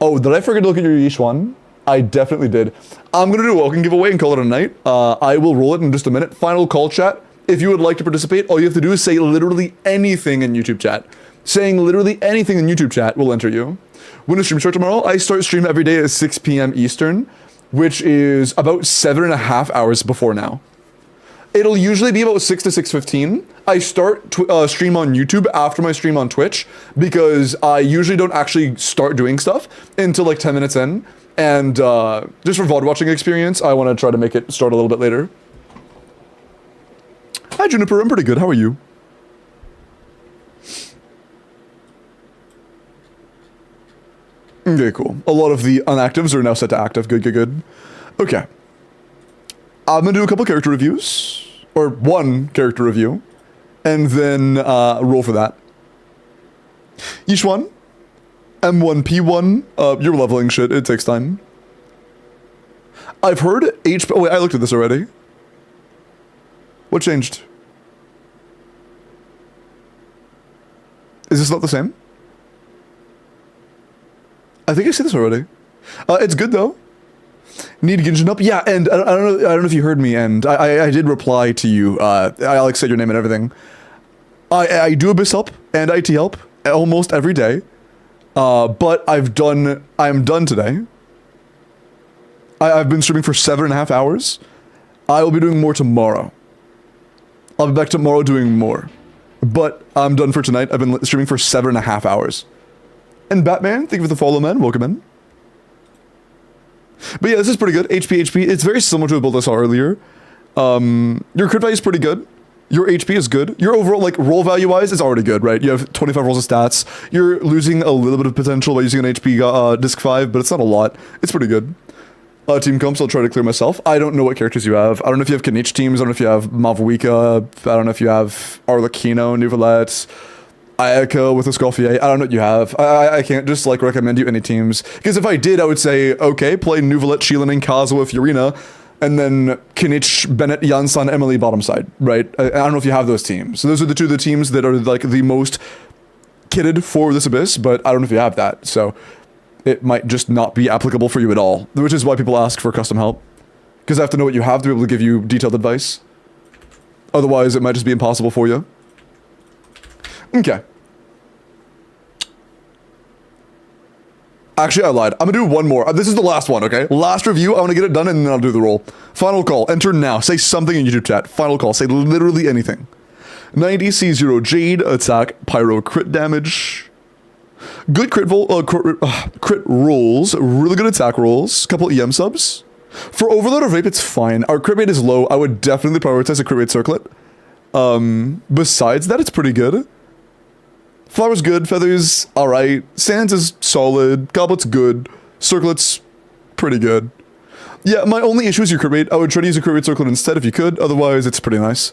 A: Oh, did I forget to look at your Yeesh one? I definitely did. I'm going to do a welcome giveaway and call it a night. I will roll it in just a minute. Final call chat. If you would like to participate, all you have to do is say literally anything in YouTube chat. Saying literally anything in YouTube chat will enter you. When does stream start tomorrow? I start stream every day at 6 p.m. Eastern, which is about 7.5 hours before now. It'll usually be about 6 to 6:15. I start stream on YouTube after my stream on Twitch because I usually don't actually start doing stuff until like 10 minutes in. And just for VOD watching experience, I want to try to make it start a little bit later. Hi Juniper, I'm pretty good. How are you? Okay, cool. A lot of the unactives are now set to active. Good, good, good. Okay. I'm gonna do a couple character reviews, or one character review, and then roll for that. Yishwan, M1, P1, you're leveling shit, it takes time. I've heard HP, oh wait, I looked at this already. What changed? Is this not the same? I think I see this already. It's good though. Need Genshin up? Yeah, and I don't know if you heard me, and I did reply to you. I like said your name and everything. I do Abyss help and IT help almost every day. But I'm done today. I've been streaming for 7.5 hours. I will be doing more tomorrow. I'll be back tomorrow doing more. But I'm done for tonight. I've been streaming for 7.5 hours. And Batman, thank you for the follow, man. Welcome in. But yeah, this is pretty good. HP. It's very similar to the build I saw earlier. Your crit value is pretty good. Your HP is good. Your overall, like, roll value-wise is already good, right? You have 25 rolls of stats. You're losing a little bit of potential by using an HP disc 5, but it's not a lot. It's pretty good. Team comps, I'll try to clear myself. I don't know what characters you have. I don't know if you have Kanich teams. I don't know if you have Mavwika. I don't know if you have Arlecchino, Nuvolette, Ayaka with Escoffier. I don't know what you have. I can't just, like, recommend you any teams. Because if I did, I would say, okay, play Nuvolette, Shielan, and Kazuha, Fiorina, and then Kinich, Bennett, Yansan, Emily bottom side, right? I don't know if you have those teams. So those are the two of the teams that are, like, the most kitted for this Abyss, but I don't know if you have that. So it might just not be applicable for you at all, which is why people ask for custom help. Because I have to know what you have to be able to give you detailed advice. Otherwise, it might just be impossible for you. Okay. Actually, I lied. I'm gonna do one more. This is the last one, okay? Last review. I want to get it done and then I'll do the roll. Final call. Enter now. Say something in YouTube chat. Final call. Say literally anything. 90 C0 Jade. Attack. Pyro crit damage. Good crit rolls. Really good attack rolls. Couple EM subs. For Overload or Vape, it's fine. Our crit rate is low. I would definitely prioritize a crit rate circlet. Besides that, it's pretty good. Flower's good. Feathers, alright. Sands is solid. Goblet's good. Circlet's pretty good. Yeah, my only issue is your crit rate. I would try to use a crit rate circlet instead if you could. Otherwise, it's pretty nice.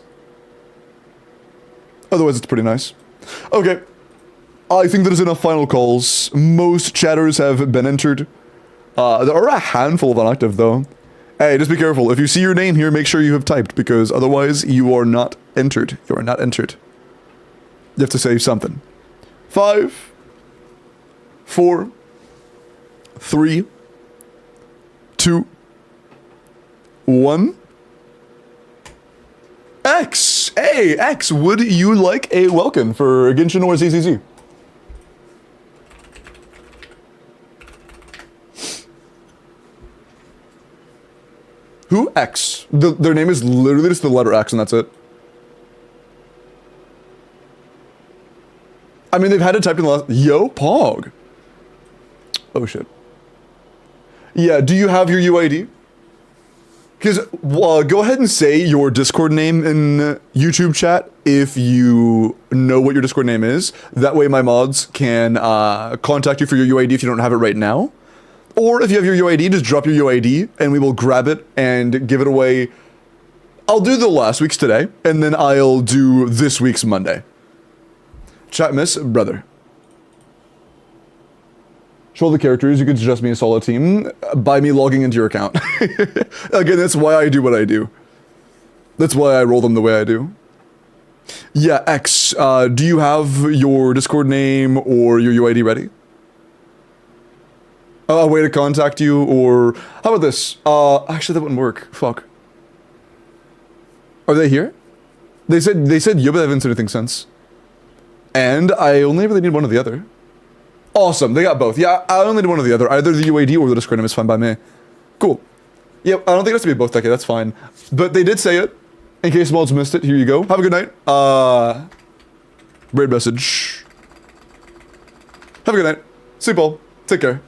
A: Okay. I think that is enough final calls. Most chatters have been entered. There are a handful of inactive, though. Hey, just be careful. If you see your name here, make sure you have typed, because otherwise you are not entered. You are not entered. You have to say something. 5, 4, 3, 2, 1. X! Hey, X, would you like a welcome for Genshin or ZZZ? Who? X. Their name is literally just the letter X and that's it. I mean, they've had to type in the last... Yo, Pog. Oh, shit. Yeah, do you have your UID? Because, go ahead and say your Discord name in YouTube chat if you know what your Discord name is. That way my mods can contact you for your UID if you don't have it right now. Or if you have your UID, just drop your UID and we will grab it and give it away. I'll do the last week's today, and then I'll do this week's Monday. Chat miss, brother. Show the characters, you can suggest me a solo team by me logging into your account. Again, that's why I do what I do. That's why I roll them the way I do. Yeah, X, do you have your Discord name or your UID ready? A way to contact you, or how about this? Actually, that wouldn't work. Fuck. Are they here? They said yeah, but they haven't said anything since. And I only really need one or the other. Awesome, they got both. Yeah, I only need one or the other. Either the UAD or the Discord name is fine by me. Cool. Yep, I don't think it has to be both, okay, that's fine. But they did say it. In case mods missed it, here you go. Have a good night. Raid message. Have a good night. Sleep well. Take care.